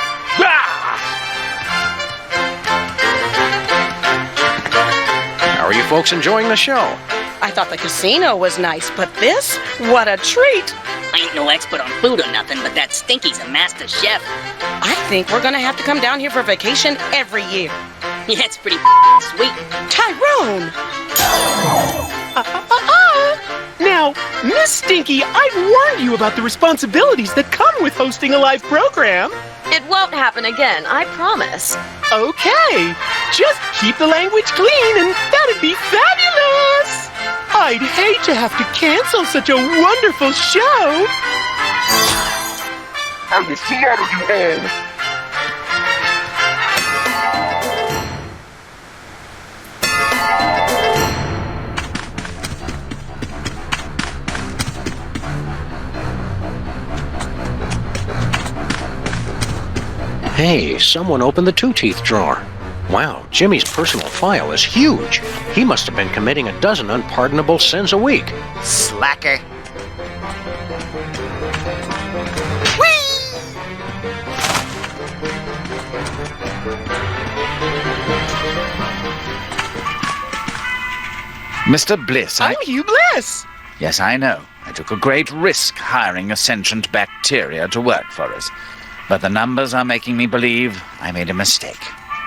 How are you folks enjoying the show? I thought the casino was nice, but this? What a treat! I ain't no expert on food or nothing, but that Stinky's a master chef. I think we're gonna have to come down here for vacation every year. Yeah, it's pretty sweet. Tyrone! Now, Miss Stinky, I've warned you about the responsibilities that come with hosting a live program. It won't happen again, I promise. Okay, just keep the language clean and that'd be fabulous! I'd hate to have to cancel such a wonderful show. I will slaughter you all. Hey, someone opened the two-teeth drawer. Wow, Jimmy's personal file is huge. He must have been committing a dozen unpardonable sins a week. Slacker. Mr. Bliss, I'm Hugh Bliss. Yes, I know. I took a great risk hiring a sentient bacteria to work for us. But the numbers are making me believe I made a mistake.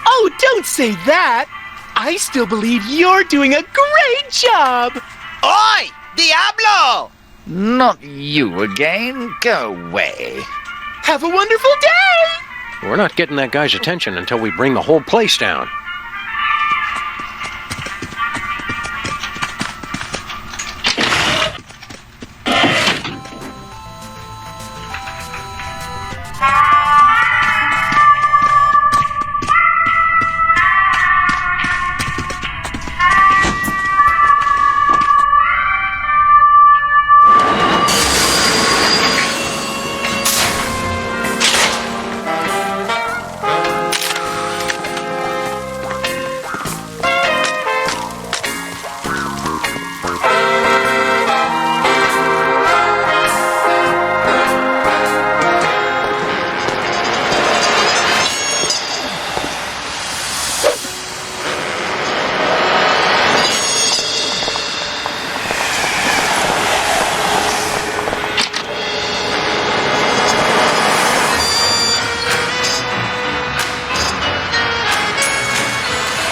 Oh, don't say that. I still believe you're doing a great job. Oi! Diablo! Not you again. Go away. Have a wonderful day. We're not getting that guy's attention until we bring the whole place down.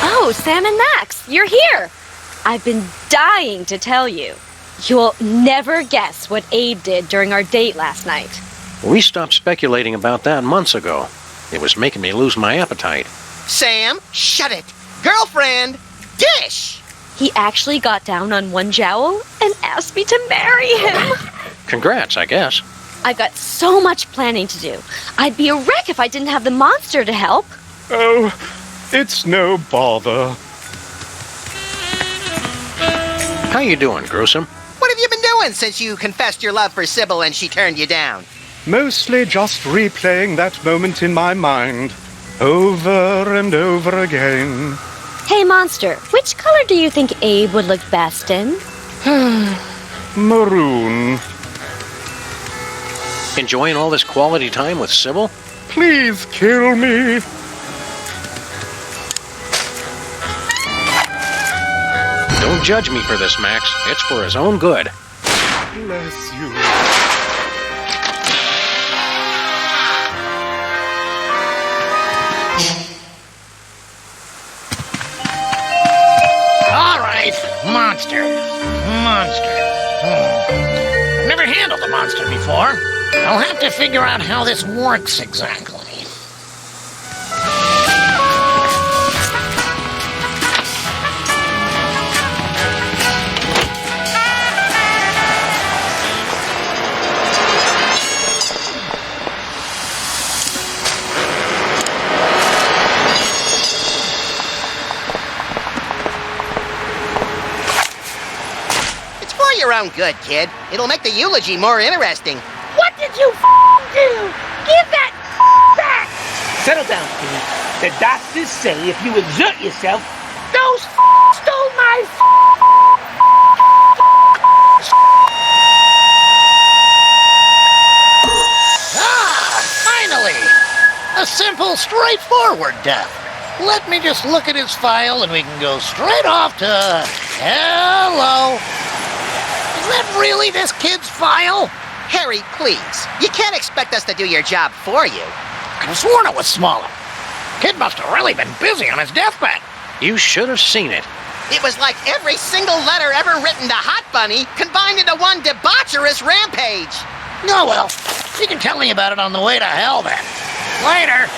Oh, Sam and Max, you're here. I've been dying to tell you. You'll never guess what Abe did during our date last night. We stopped speculating about that months ago. It was making me lose my appetite. Sam, shut it. Girlfriend, dish! He actually got down on one jowl and asked me to marry him. Congrats, I guess. I've got so much planning to do. I'd be a wreck if I didn't have the monster to help. Oh, it's no bother. How you doing, Gruesome? What have you been doing since you confessed your love for Sybil and she turned you down? Mostly just replaying that moment in my mind, over and over again. Hey, Monster, which color do you think Abe would look best in? Maroon. Enjoying all this quality time with Sybil? Please kill me. Don't judge me for this, Max. It's for his own good. Bless you. All right, monster. I've never handled a monster before. I'll have to figure out how this works exactly. Your own good, kid. It'll make the eulogy more interesting. What did you do? Give that back! Settle down, Steve. The doctors say if you exert yourself, those stole my finally! A simple, straightforward death. Let me just look at his file and we can go straight off to hello. Is that really this kid's file? Harry, please. You can't expect us to do your job for you. I could have sworn it was smaller. Kid must have really been busy on his deathbed. You should have seen it. It was like every single letter ever written to Hot Bunny combined into one debaucherous rampage. Oh, well, you can tell me about it on the way to hell then. Later.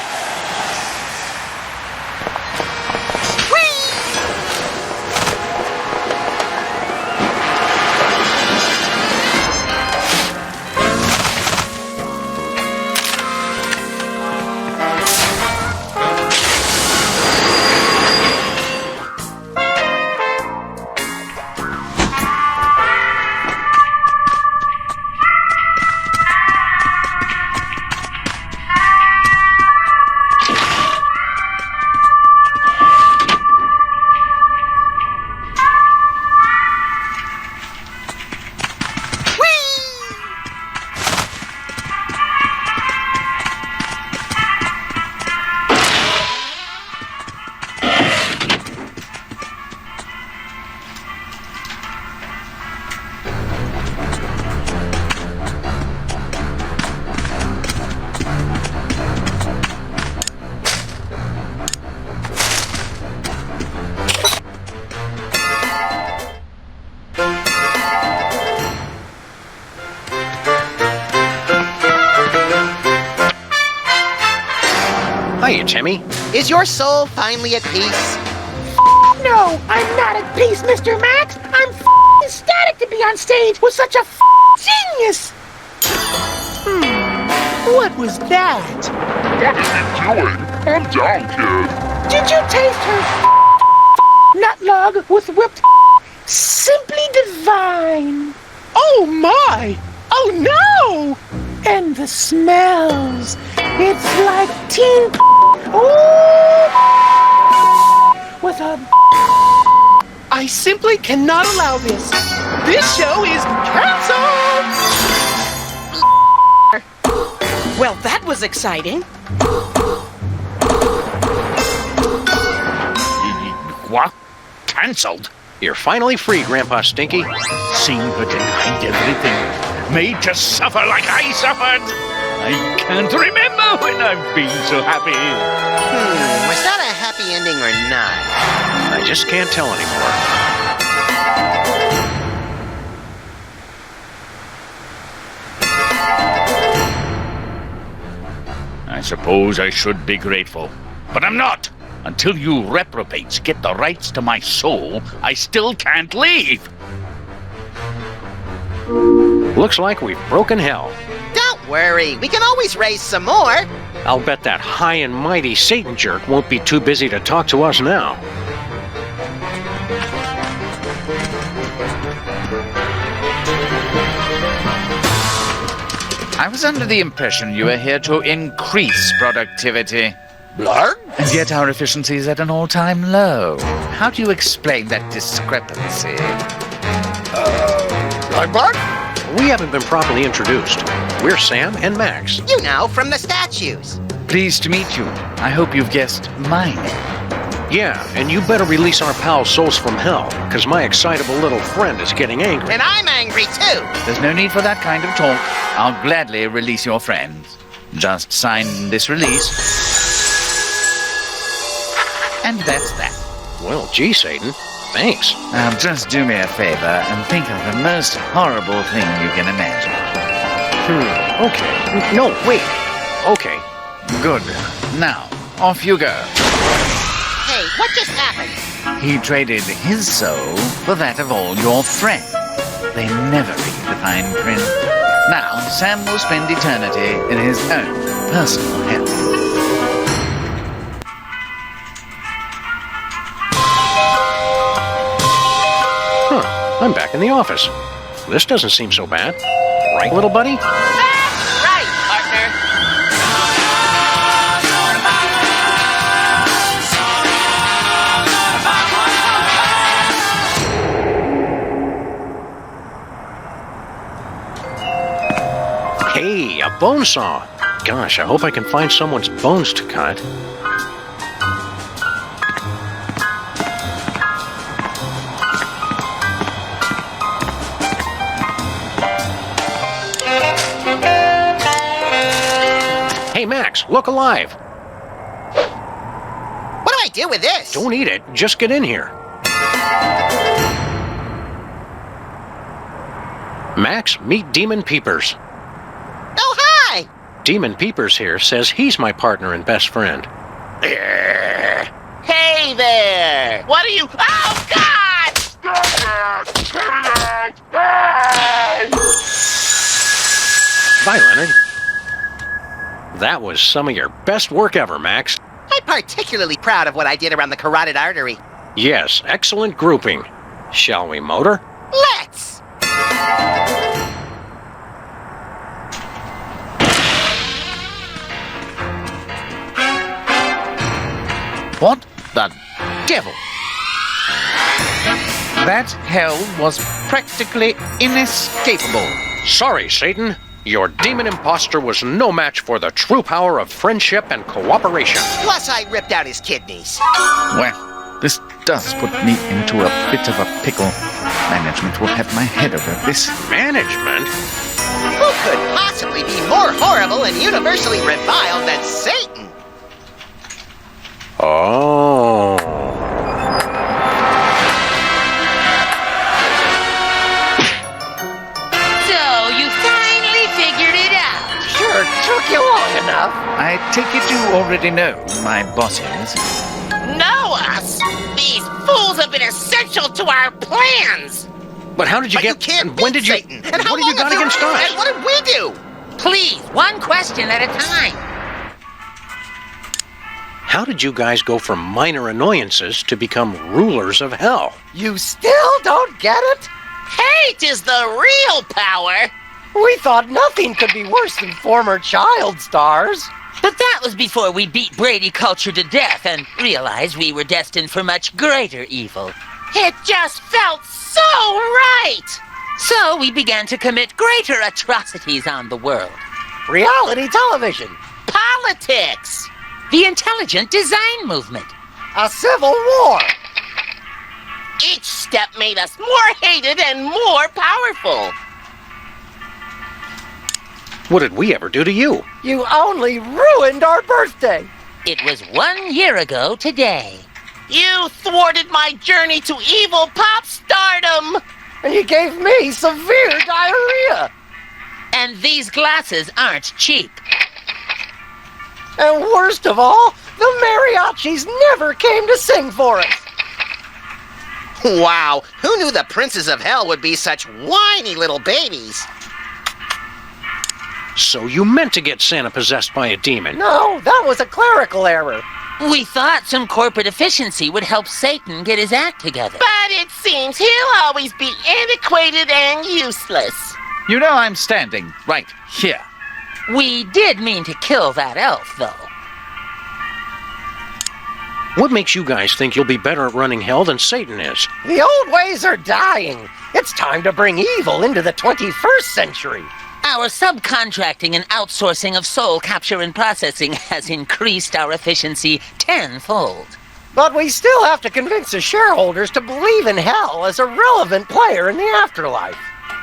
Hiya, Timmy. Is your soul finally at peace? No, I'm not at peace, Mr. Max. I'm ecstatic to be on stage with such a genius. What was that? What are you doing? Calm down, kid. Did you taste her nut log with whipped simply divine? Oh my! Oh no! And the smells. It's like teen with a. I simply cannot allow this. This show is canceled. Well, that was exciting. What? Cancelled? You're finally free, Grandpa Stinky. Seeing her denied everything, made to suffer like I suffered. I can't remember when I've been so happy. Was that a happy ending or not? I just can't tell anymore. I suppose I should be grateful, but I'm not. Until you reprobates get the rights to my soul, I still can't leave. Looks like we've broken hell. Don't worry, we can always raise some more. I'll bet that high and mighty Satan jerk won't be too busy to talk to us now. I was under the impression you were here to increase productivity. Blarg? And yet our efficiency is at an all-time low. How do you explain that discrepancy? Blarg? We haven't been properly introduced. We're Sam and Max. You know, from the statues. Pleased to meet you. I hope you've guessed my name. Yeah, and you better release our pals' souls from hell, because my excitable little friend is getting angry. And I'm angry too. There's no need for that kind of talk. I'll gladly release your friends. Just sign this release. And that's that. Well, gee, Satan. Thanks. Now, just do me a favor and think of the most horrible thing you can imagine. Okay. No, wait. Okay. Good. Now, off you go. Hey, what just happened? He traded his soul for that of all your friends. They never read the fine print. Now, Sam will spend eternity in his own personal hell. I'm back in the office. This doesn't seem so bad. Right, little buddy? That's right, partner. Hey, a bone saw. Gosh, I hope I can find someone's bones to cut. Hey, Max, look alive. What do I do with this? Don't eat it. Just get in here. Max, meet Demon Peepers. Oh, hi! Demon Peepers here says he's my partner and best friend. Hey there! What are you... Oh, God! Bye, Leonard. That was some of your best work ever, Max. I'm particularly proud of what I did around the carotid artery. Yes, excellent grouping. Shall we motor? Let's! What the devil? That hell was practically inescapable. Sorry, Satan. Your demon imposter was no match for the true power of friendship and cooperation. Plus, I ripped out his kidneys. Well, this does put me into a bit of a pickle. Management will have my head over this. Management? Who could possibly be more horrible and universally reviled than Satan? Oh. So, you finally figured it out. Sure took you long enough. I take it you already know who my boss is. Know us? These fools have been essential to our plans. But how did you But get... you can't and when beat did you... Satan. And what have you got against us? And what did we do? Please, one question at a time. How did you guys go from minor annoyances to become rulers of hell? You still don't get it? Hate is the real power. We thought nothing could be worse than former child stars. But that was before we beat Brady culture to death and realized we were destined for much greater evil. It just felt so right. So we began to commit greater atrocities on the world. Reality television. Politics. The intelligent design movement. A civil war. Each step made us more hated and more powerful. What did we ever do to you? You only ruined our birthday. It was 1 year ago today. You thwarted my journey to evil pop stardom. And you gave me severe diarrhea. And these glasses aren't cheap. And worst of all, the mariachis never came to sing for us. Wow, who knew the princes of hell would be such whiny little babies? So you meant to get Santa possessed by a demon? No, that was a clerical error. We thought some corporate efficiency would help Satan get his act together. But it seems he'll always be antiquated and useless. You know I'm standing right here. We did mean to kill that elf, though. What makes you guys think you'll be better at running hell than Satan is? The old ways are dying. It's time to bring evil into the 21st century. Our subcontracting and outsourcing of soul capture and processing has increased our efficiency tenfold. But we still have to convince the shareholders to believe in hell as a relevant player in the afterlife.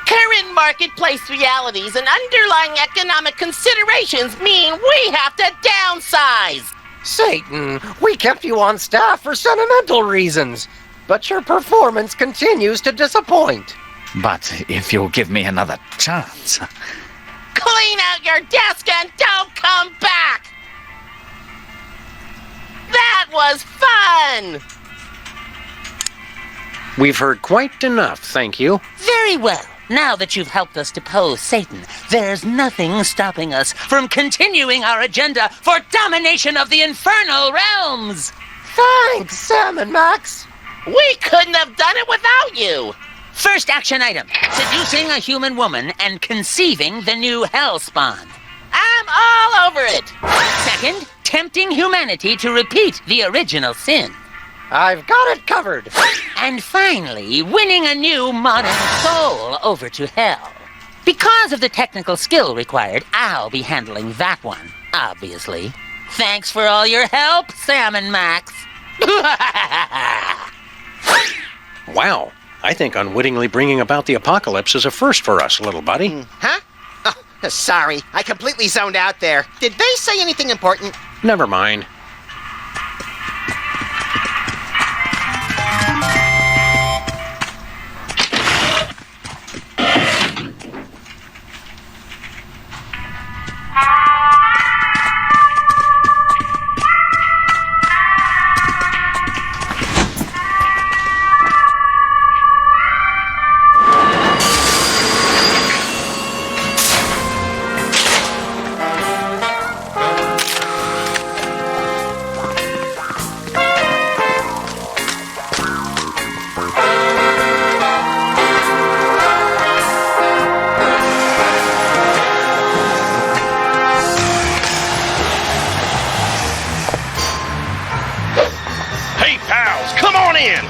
Current marketplace realities and underlying economic considerations mean we have to downsize. Satan, we kept you on staff for sentimental reasons, but your performance continues to disappoint. But if you'll give me another chance... Clean out your desk and don't come back! That was fun! We've heard quite enough, thank you. Very well. Now that you've helped us depose Satan, there's nothing stopping us from continuing our agenda for domination of the infernal realms! Thanks, Sam and Max. We couldn't have done it without you! First action item, seducing a human woman and conceiving the new hell spawn. I'm all over it! Second, tempting humanity to repeat the original sin. I've got it covered. And finally, winning a new modern soul over to hell. Because of the technical skill required, I'll be handling that one, obviously. Thanks for all your help, Sam and Max. Wow, I think unwittingly bringing about the apocalypse is a first for us, little buddy. Huh? Oh, sorry, I completely zoned out there. Did they say anything important? Never mind.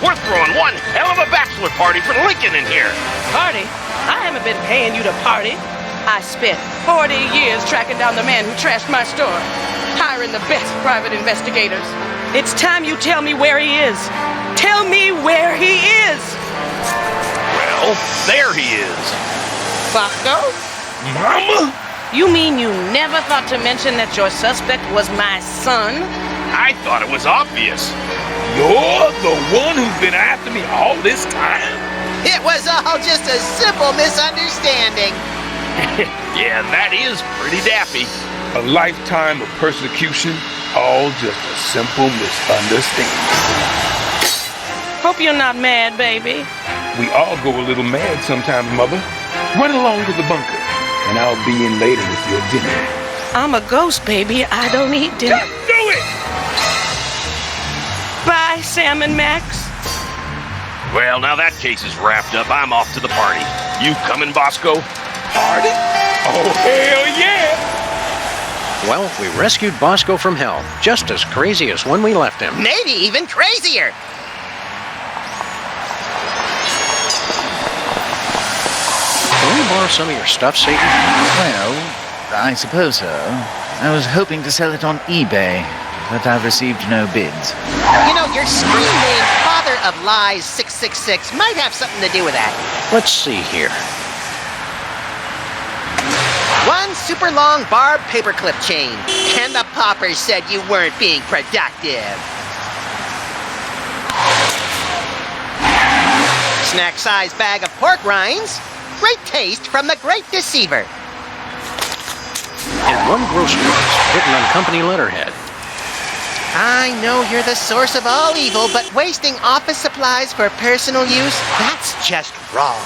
We're throwing one hell of a bachelor party for Lincoln in here. Party? I haven't been paying you to party. I spent 40 years tracking down the man who trashed my store, hiring the best private investigators. It's time you tell me where he is. Tell me where he is. Well, there he is. Bucko? Mama? You mean you never thought to mention that your suspect was my son? I thought it was obvious. You're the one who's been after me all this time? It was all just a simple misunderstanding. Yeah, that is pretty daffy. A lifetime of persecution, all just a simple misunderstanding. Hope you're not mad, baby. We all go a little mad sometimes, Mother. Run along to the bunker, and I'll be in later with your dinner. I'm a ghost, baby. I don't eat dinner. Just do it! Bye, Sam and Max. Well, now that case is wrapped up. I'm off to the party. You coming, Bosco? Party? Oh, hell yeah! Well, we rescued Bosco from hell, just as crazy as when we left him. Maybe even crazier. Can we borrow some of your stuff, Satan? Well, I suppose so. I was hoping to sell it on eBay, but I've received no bids. You know, your screen name, Father of Lies 666, might have something to do with that. Let's see here. One super long barb paperclip chain, and the poppers said you weren't being productive. Snack-sized bag of pork rinds. Great taste from the Great Deceiver. And one groceries written on company letterhead. I know you're the source of all evil, but wasting office supplies for personal use, that's just wrong.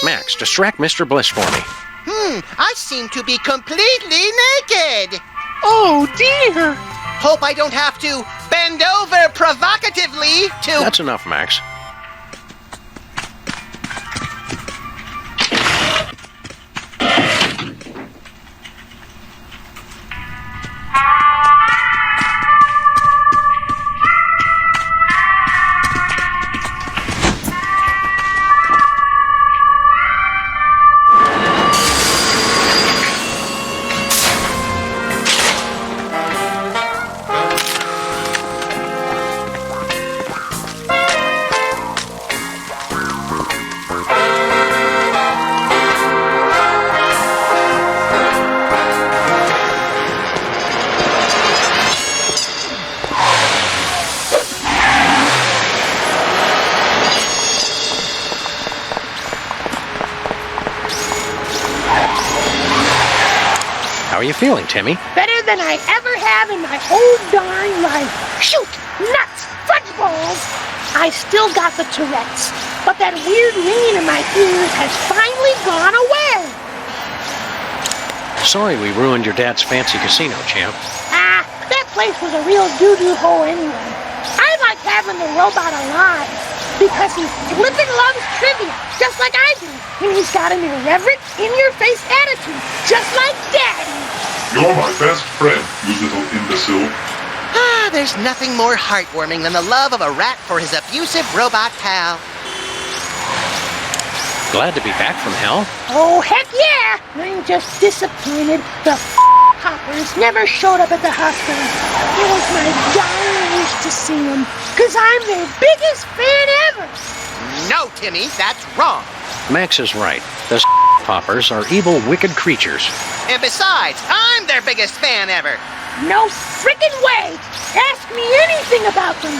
Max, distract Mr. Bliss for me. I seem to be completely naked. Oh, dear. Hope I don't have to bend over provocatively to... That's enough, Max. How are you feeling, Timmy? Better than I ever have in my whole darn life. Shoot! Nuts! Fudge balls! I still got the Tourette's, but that weird ringing in my ears has finally gone away. Sorry we ruined your dad's fancy casino, champ. Ah, that place was a real doo-doo hole anyway. I like having the robot alive because he flippin' loves trivia, just like I do. And he's got an irreverent, in-your-face attitude, just like Daddy. You're my best friend, you little imbecile. Ah, there's nothing more heartwarming than the love of a rat for his abusive robot pal. Glad to be back from hell. Oh, heck yeah! I'm just disappointed the hoppers never showed up at the hospital. It was my dying wish to see them, because I'm their biggest fan ever. No, Timmy, that's wrong. Max is right. The poppers are evil, wicked creatures. And besides, I'm their biggest fan ever. No frickin' way! Ask me anything about them.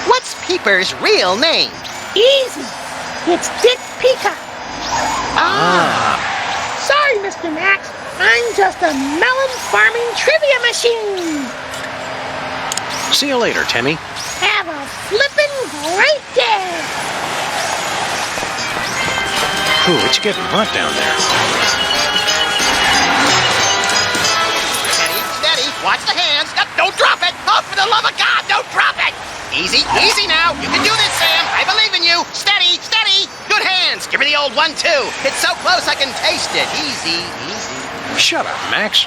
What's Peeper's real name? Easy. It's Dick Peacock. Ah. Sorry, Mr. Max. I'm just a melon farming trivia machine. See you later, Timmy. Have a flippin' great day. Ooh, it's getting hot down there. Steady, watch the hands. Don't drop it. Oh, for the love of God, don't drop it. Easy, easy now. You can do this, Sam. I believe in you. Steady, steady. Good hands. Give me the old 1-2. It's so close I can taste it. Easy, easy. Shut up, Max.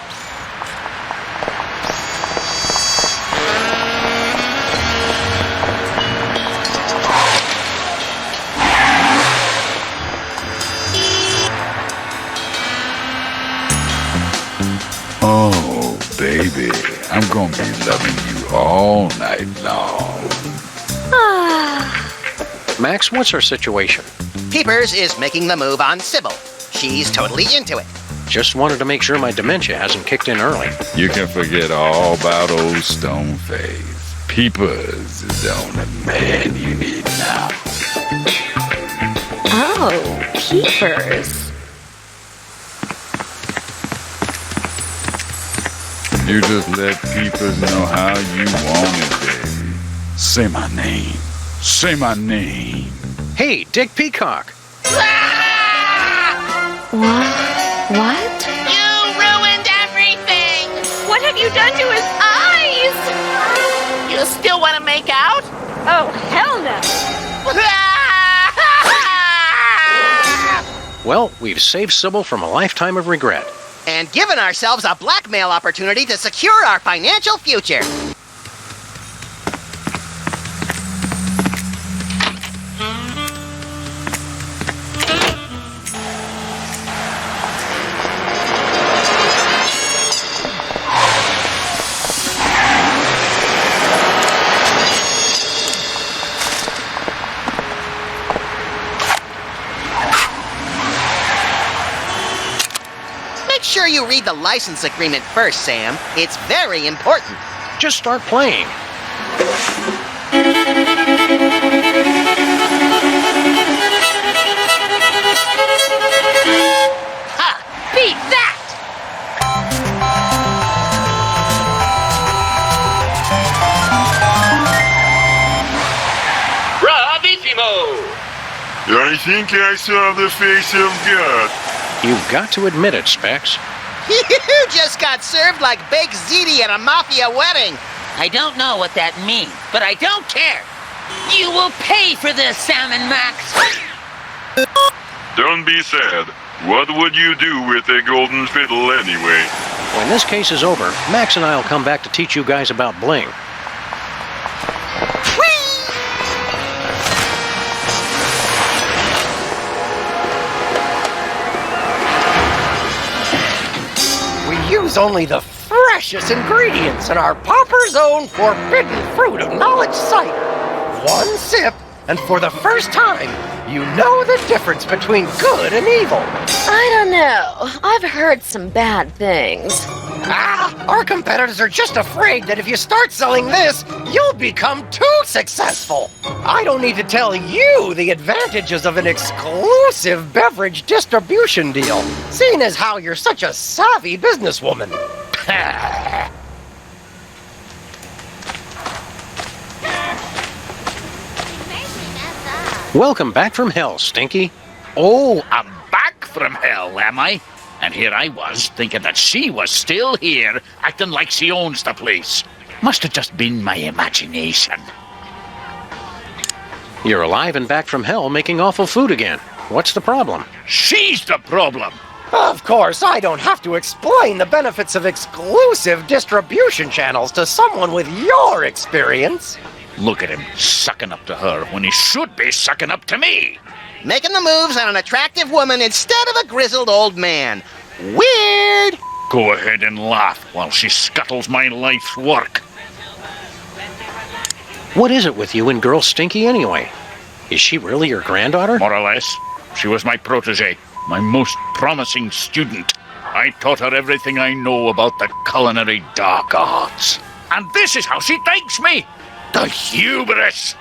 baby, I'm gonna be loving you all night long. Max, what's her situation? Peepers is making the move on Sybil. She's totally into it. Just wanted to make sure my dementia hasn't kicked in early. You can forget all about old Stoneface. Peepers is the only man you need now. Oh, Peepers. You just let Peepers know how you want it, baby. Say my name. Say my name. Hey, Dick Peacock. What? You ruined everything! What have you done to his eyes? You still want to make out? Oh, hell no. Well, we've saved Sybil from a lifetime of regret. And given ourselves a blackmail opportunity to secure our financial future. Make sure you read the license agreement first, Sam. It's very important. Just start playing. Ha! Beat that! Bravissimo! I think I saw the face of God. You've got to admit it, Specs. You just got served like baked ziti at a mafia wedding. I don't know what that means, but I don't care. You will pay for this, Sam and Max. Don't be sad. What would you do with a golden fiddle anyway? When this case is over, Max and I will come back to teach you guys about bling. Use only the freshest ingredients in our Popper's Own Forbidden Fruit of Knowledge cider. One sip, and for the first time, you know the difference between good and evil. I don't know. I've heard some bad things. Our competitors are just afraid that if you start selling this, you'll become too successful. I don't need to tell you the advantages of an exclusive beverage distribution deal, seeing as how you're such a savvy businesswoman. Welcome back from hell, Stinky. Oh, I'm back from hell, am I? And here I was, thinking that she was still here, acting like she owns the place. Must have just been my imagination. You're alive and back from hell making awful food again. What's the problem? She's the problem. Of course, I don't have to explain the benefits of exclusive distribution channels to someone with your experience. Look at him, sucking up to her when he should be sucking up to me. Making the moves on an attractive woman instead of a grizzled old man. Weird! Go ahead and laugh while she scuttles my life's work. What is it with you and girl Stinky anyway? Is she really your granddaughter? More or less. She was my protege, my most promising student. I taught her everything I know about the culinary dark arts. And this is how she thanks me. The hubris!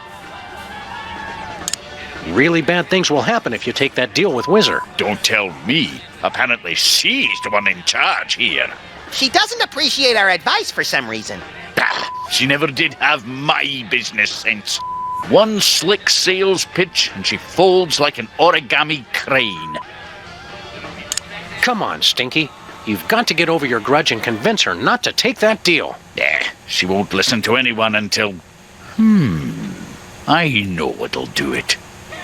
Really bad things will happen if you take that deal with Whizzer. Don't tell me. Apparently she's the one in charge here. She doesn't appreciate our advice for some reason. She never did have my business sense. One slick sales pitch and she folds like an origami crane. Come on, Stinky. You've got to get over your grudge and convince her not to take that deal. She won't listen to anyone until... I know what'll do it.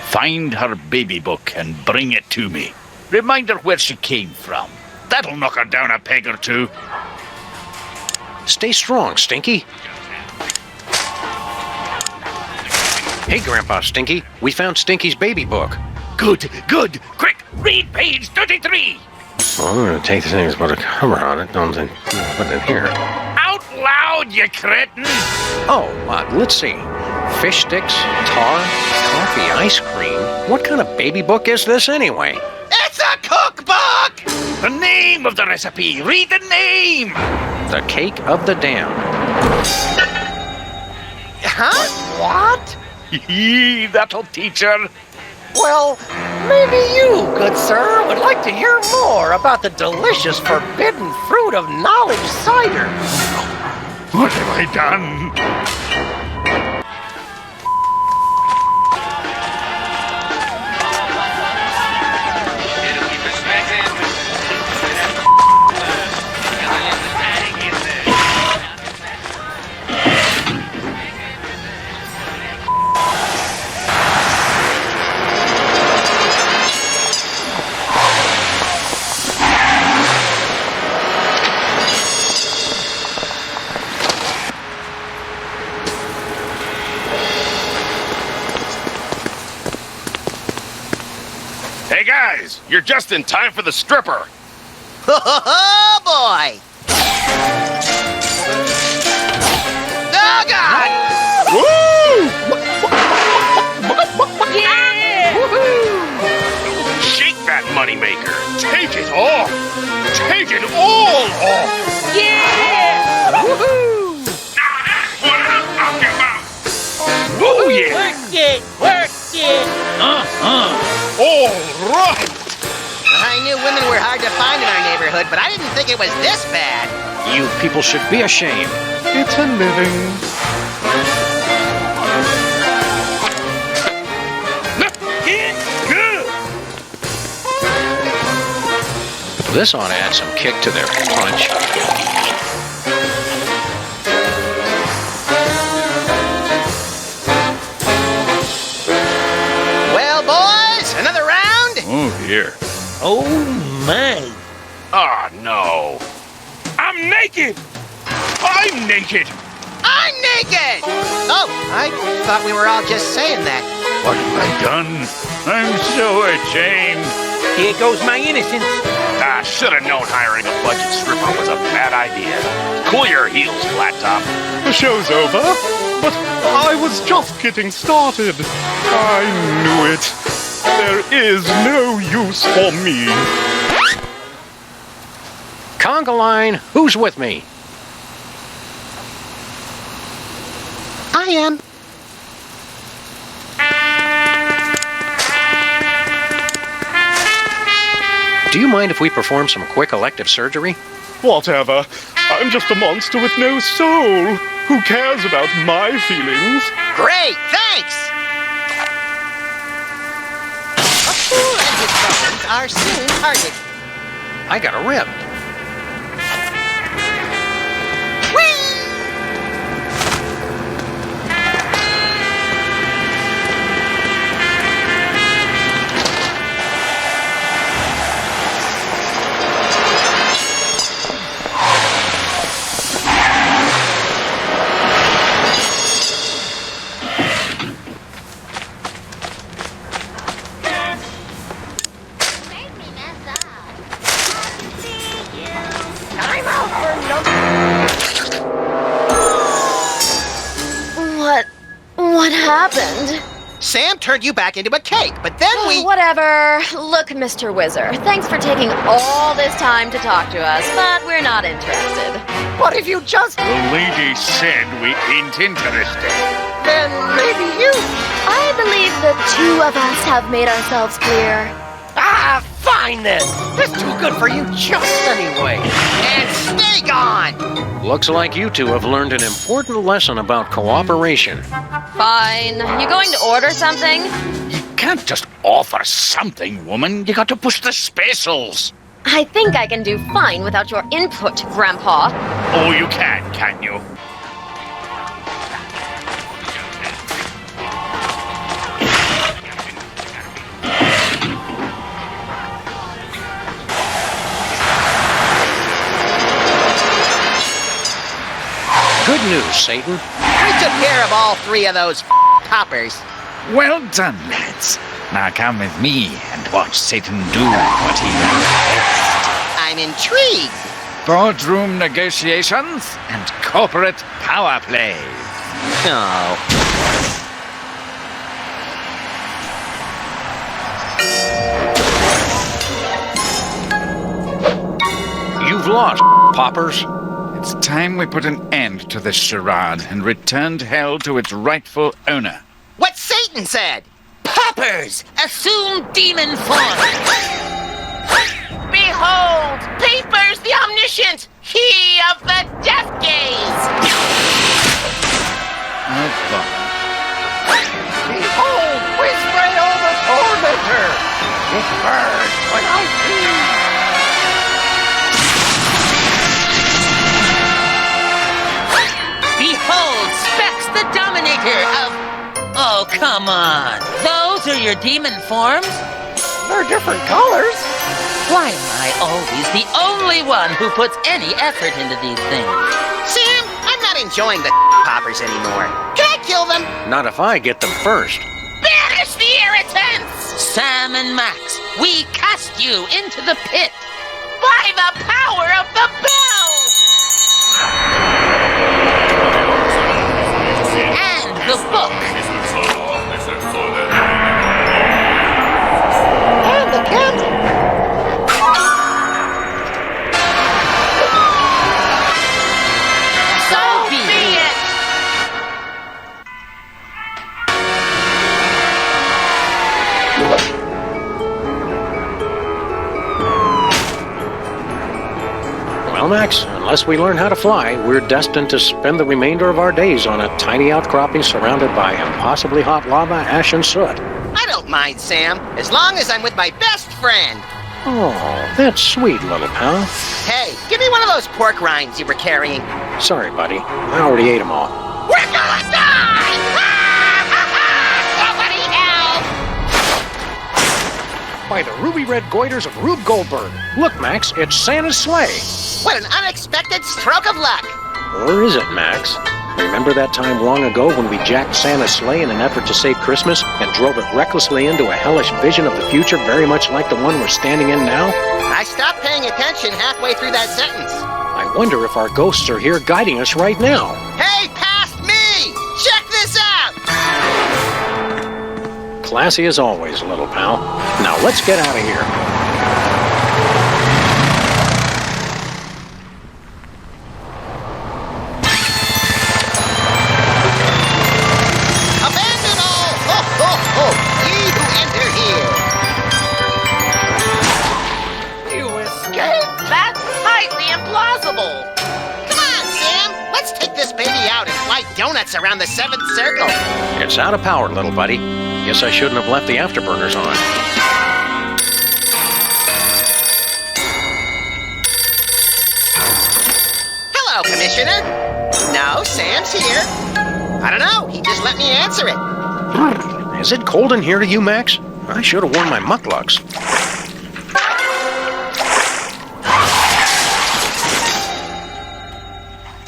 Find her baby book and bring it to me. Remind her where she came from. That'll knock her down a peg or two. Stay strong, Stinky. Hey, Grandpa Stinky. We found Stinky's baby book. Good. Quick, read page 33. Well, I'm going to take this thing that's put a cover on it. Don't put it in here. Out loud, you cretin! Oh, let's see. Fish sticks, tar, coffee, ice cream. What kind of baby book is this anyway? It's a cookbook! The name of the recipe! Read the name! The Cake of the Damned. Huh? What? That'll teach her. Well, maybe you, good sir, would like to hear more about the delicious forbidden fruit of knowledge cider. What have I done? Hey guys, you're just in time for the stripper. Oh boy! Oh God! Yeah! Shake that moneymaker. Take it off. Take it all off. Yeah! Woohoo! Oh yeah! Work it! Work it! All right! I knew women were hard to find in our neighborhood, but I didn't think it was this bad. You people should be ashamed. It's a living. This ought to add some kick to their punch. Well, boys, another round? Oh, here. Oh, my. Ah, no. I'm naked! I'm naked! I'm naked! Oh, I thought we were all just saying that. What have I done? I'm so ashamed. Here goes my innocence. I should have known hiring a budget stripper was a bad idea. Cool your heels, Flat Top. The show's over, but I was just getting started. I knew it. There is no use for me. Conga line, who's with me? I am. Do you mind if we perform some quick elective surgery? Whatever. I'm just a monster with no soul. Who cares about my feelings? Great, thanks! A fool and his bones are soon parted. I got a rib. What happened? Sam turned you back into a cake, but then we... Whatever. Look, Mr. Whizzer, thanks for taking all this time to talk to us, but we're not interested. What if you just... The lady said we ain't interested. Then maybe you... I believe the two of us have made ourselves clear. Ah, fine then. It's too good for you just anyway. And stay gone! Looks like you two have learned an important lesson about cooperation. Fine. You going to order something? Can't just offer something, woman. You got to push the specials. I think I can do fine without your input, Grandpa. Oh, you can you? Good news, Satan. We took care of all three of those poppers. Well done, lads. Now come with me and watch Satan do what he does best. I'm intrigued. Boardroom negotiations and corporate power plays. Oh. You've lost, Poppers. It's time we put an end to this charade and returned hell to its rightful owner. What Satan said! Poppers, assume demon form. Behold, Papers the Omniscient, he of the Death Gaze. Oh, bother. Behold, Whisbrail the Tormentor! It burns when I see. Behold, Specs the Dominator of... Oh, come on. Those are your demon forms? They're different colors. Why am I always the only one who puts any effort into these things? Sam, I'm not enjoying the poppers anymore. Can I kill them? Not if I get them first. Banish the irritants! Sam and Max, we cast you into the pit by the power of the bell! And the book! And the candle! So be it! Well, Max, unless we learn how to fly, we're destined to spend the remainder of our days on a tiny outcropping surrounded by impossibly hot lava, ash, and soot. I don't mind, Sam, as long as I'm with my best friend. Oh, that's sweet, little pal. Hey, give me one of those pork rinds you were carrying. Sorry, buddy. I already ate them all. We're gonna die! Somebody help! By the ruby-red goiters of Rube Goldberg. Look, Max, it's Santa's sleigh. What an unexpected stroke of luck! Or is it, Max? Remember that time long ago when we jacked Santa's sleigh in an effort to save Christmas and drove it recklessly into a hellish vision of the future very much like the one we're standing in now? I stopped paying attention halfway through that sentence. I wonder if our ghosts are here guiding us right now. Hey, past me! Check this out! Classy as always, little pal. Now let's get out of here. Abandon all! Ho, ho, ho! Ye who enter here! You escaped? That's highly implausible! Come on, Sam! Let's take this baby out and fly donuts around the seventh circle! It's out of power, little buddy. Guess I shouldn't have left the afterburners on. Hello, Commissioner! No, Sam's here. I don't know, he just let me answer it. Is it cold in here to you, Max? I should have worn my mucklucks.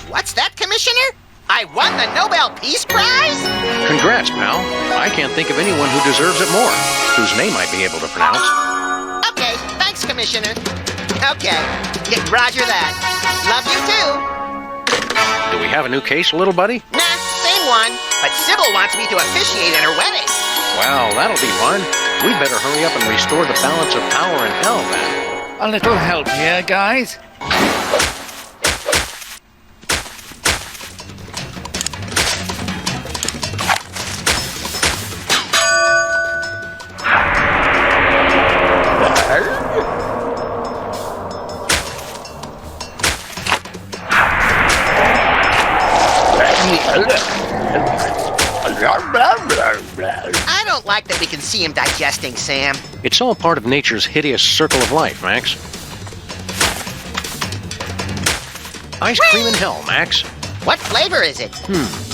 What's that, Commissioner? I won the Nobel Peace Prize? Congrats, pal. I can't think of anyone who deserves it more, whose name I'd be able to pronounce. Okay, thanks, Commissioner. Okay, yeah, roger that. Love you too. Do we have a new case, little buddy? Nah, same one, but Sybil wants me to officiate at her wedding. Well, that'll be fun. We'd better hurry up and restore the balance of power in hell, then. A little help here, guys. I don't like that we can see him digesting, Sam. It's all part of nature's hideous circle of life, Max. Ice cream in hell, Max. What flavor is it?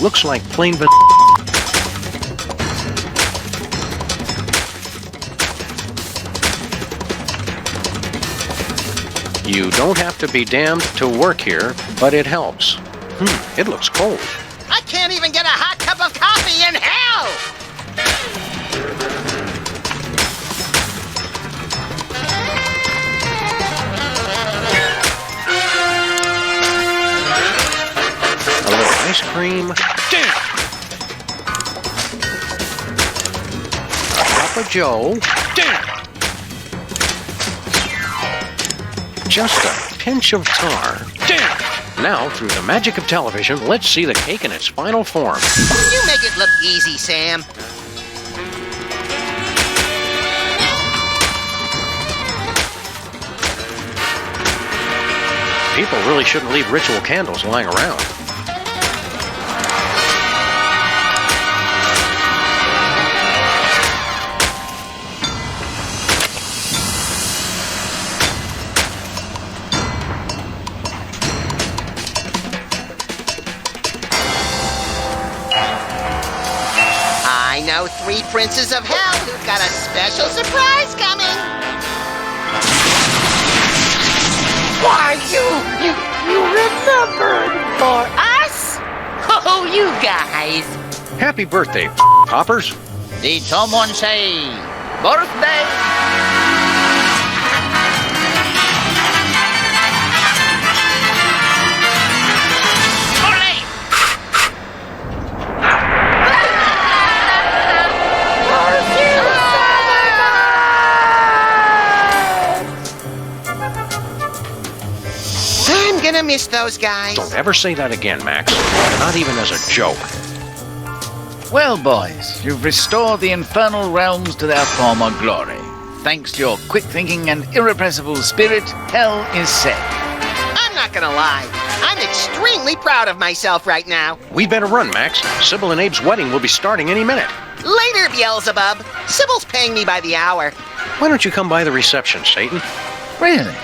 Looks like plain You don't have to be damned to work here, but it helps. It looks cold. I can't even get a hot cup of coffee in hell! ice cream. Damn! A cup of Joe. Damn! Just a pinch of tar. Damn! Now, through the magic of television, let's see the cake in its final form. You make it look easy, Sam. People really shouldn't leave ritual candles lying around. I know 3 princes of hell who've got a special surprise coming. Why, you remembered for us? Oh, you guys. Happy birthday, poppers. Did someone say birthday? I'm gonna miss those guys. Don't ever say that again, Max. Not even as a joke. Well, boys, you've restored the infernal realms to their former glory. Thanks to your quick thinking and irrepressible spirit, hell is set. I'm not gonna lie. I'm extremely proud of myself right now. We better run, Max. Sybil and Abe's wedding will be starting any minute. Later, Beelzebub. Sybil's paying me by the hour. Why don't you come by the reception, Satan? Really?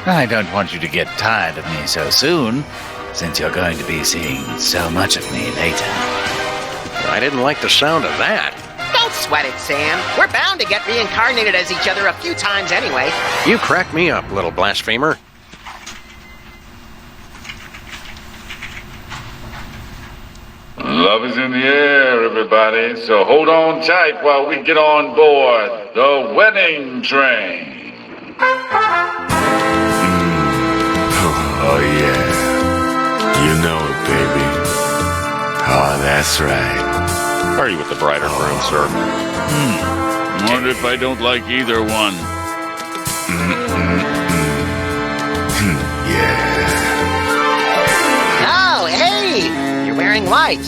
I don't want you to get tired of me so soon, since you're going to be seeing so much of me later. I didn't like the sound of that. Don't sweat it, Sam. We're bound to get reincarnated as each other a few times anyway. You crack me up, little blasphemer. Love is in the air, everybody, so hold on tight while we get on board the wedding train. Oh, yeah. You know it, baby. Oh, that's right. Are you with the bride or groom, sir? Wonder if I don't like either one. Oh, hey! You're wearing white.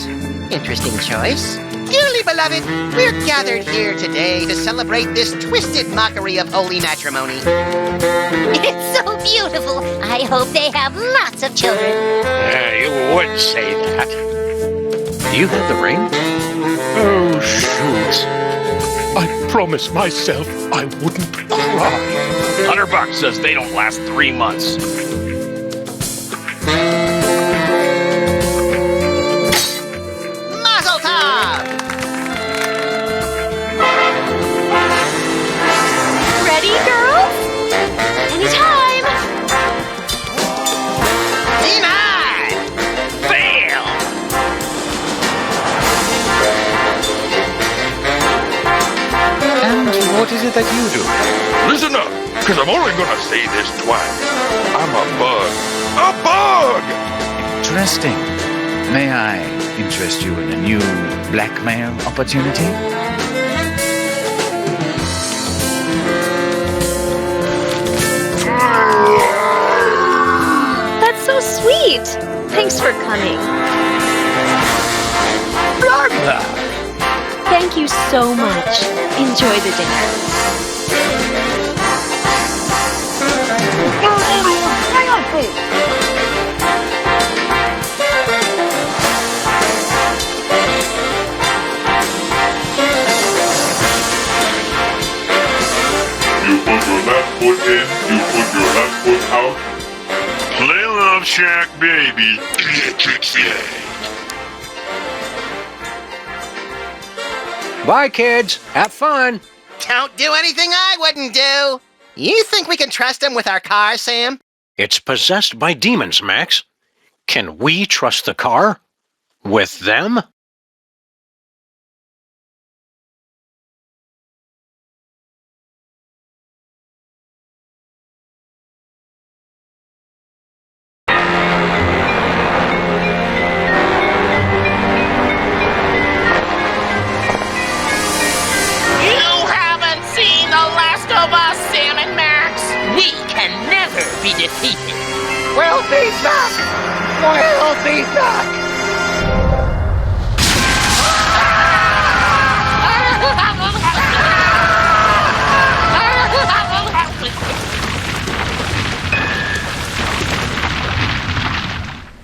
Interesting choice. Dearly beloved, we're gathered here today to celebrate this twisted mockery of holy matrimony. It's so beautiful. I hope they have lots of children. You would say that. Do you have the ring? Oh, shoot. I promised myself I wouldn't cry. $100 says they don't last 3 months. Mazel tov! Ready, girls? Anytime! Denied! Fail! And what is it that you do? Listen up, because I'm only gonna say this twice. I'm a bug. A bug! Interesting. May I interest you in a new blackmail opportunity? That's so sweet. Thanks for coming. Thank you so much. Enjoy the dinner. Hang on, please. You put your left foot in, you put your left foot out. Play Love Shack, baby. Bye, kids. Have fun. Don't do anything I wouldn't do. You think we can trust him with our car, Sam? It's possessed by demons, Max. Can we trust the car? With them? be defeated. We'll be back! We'll be back!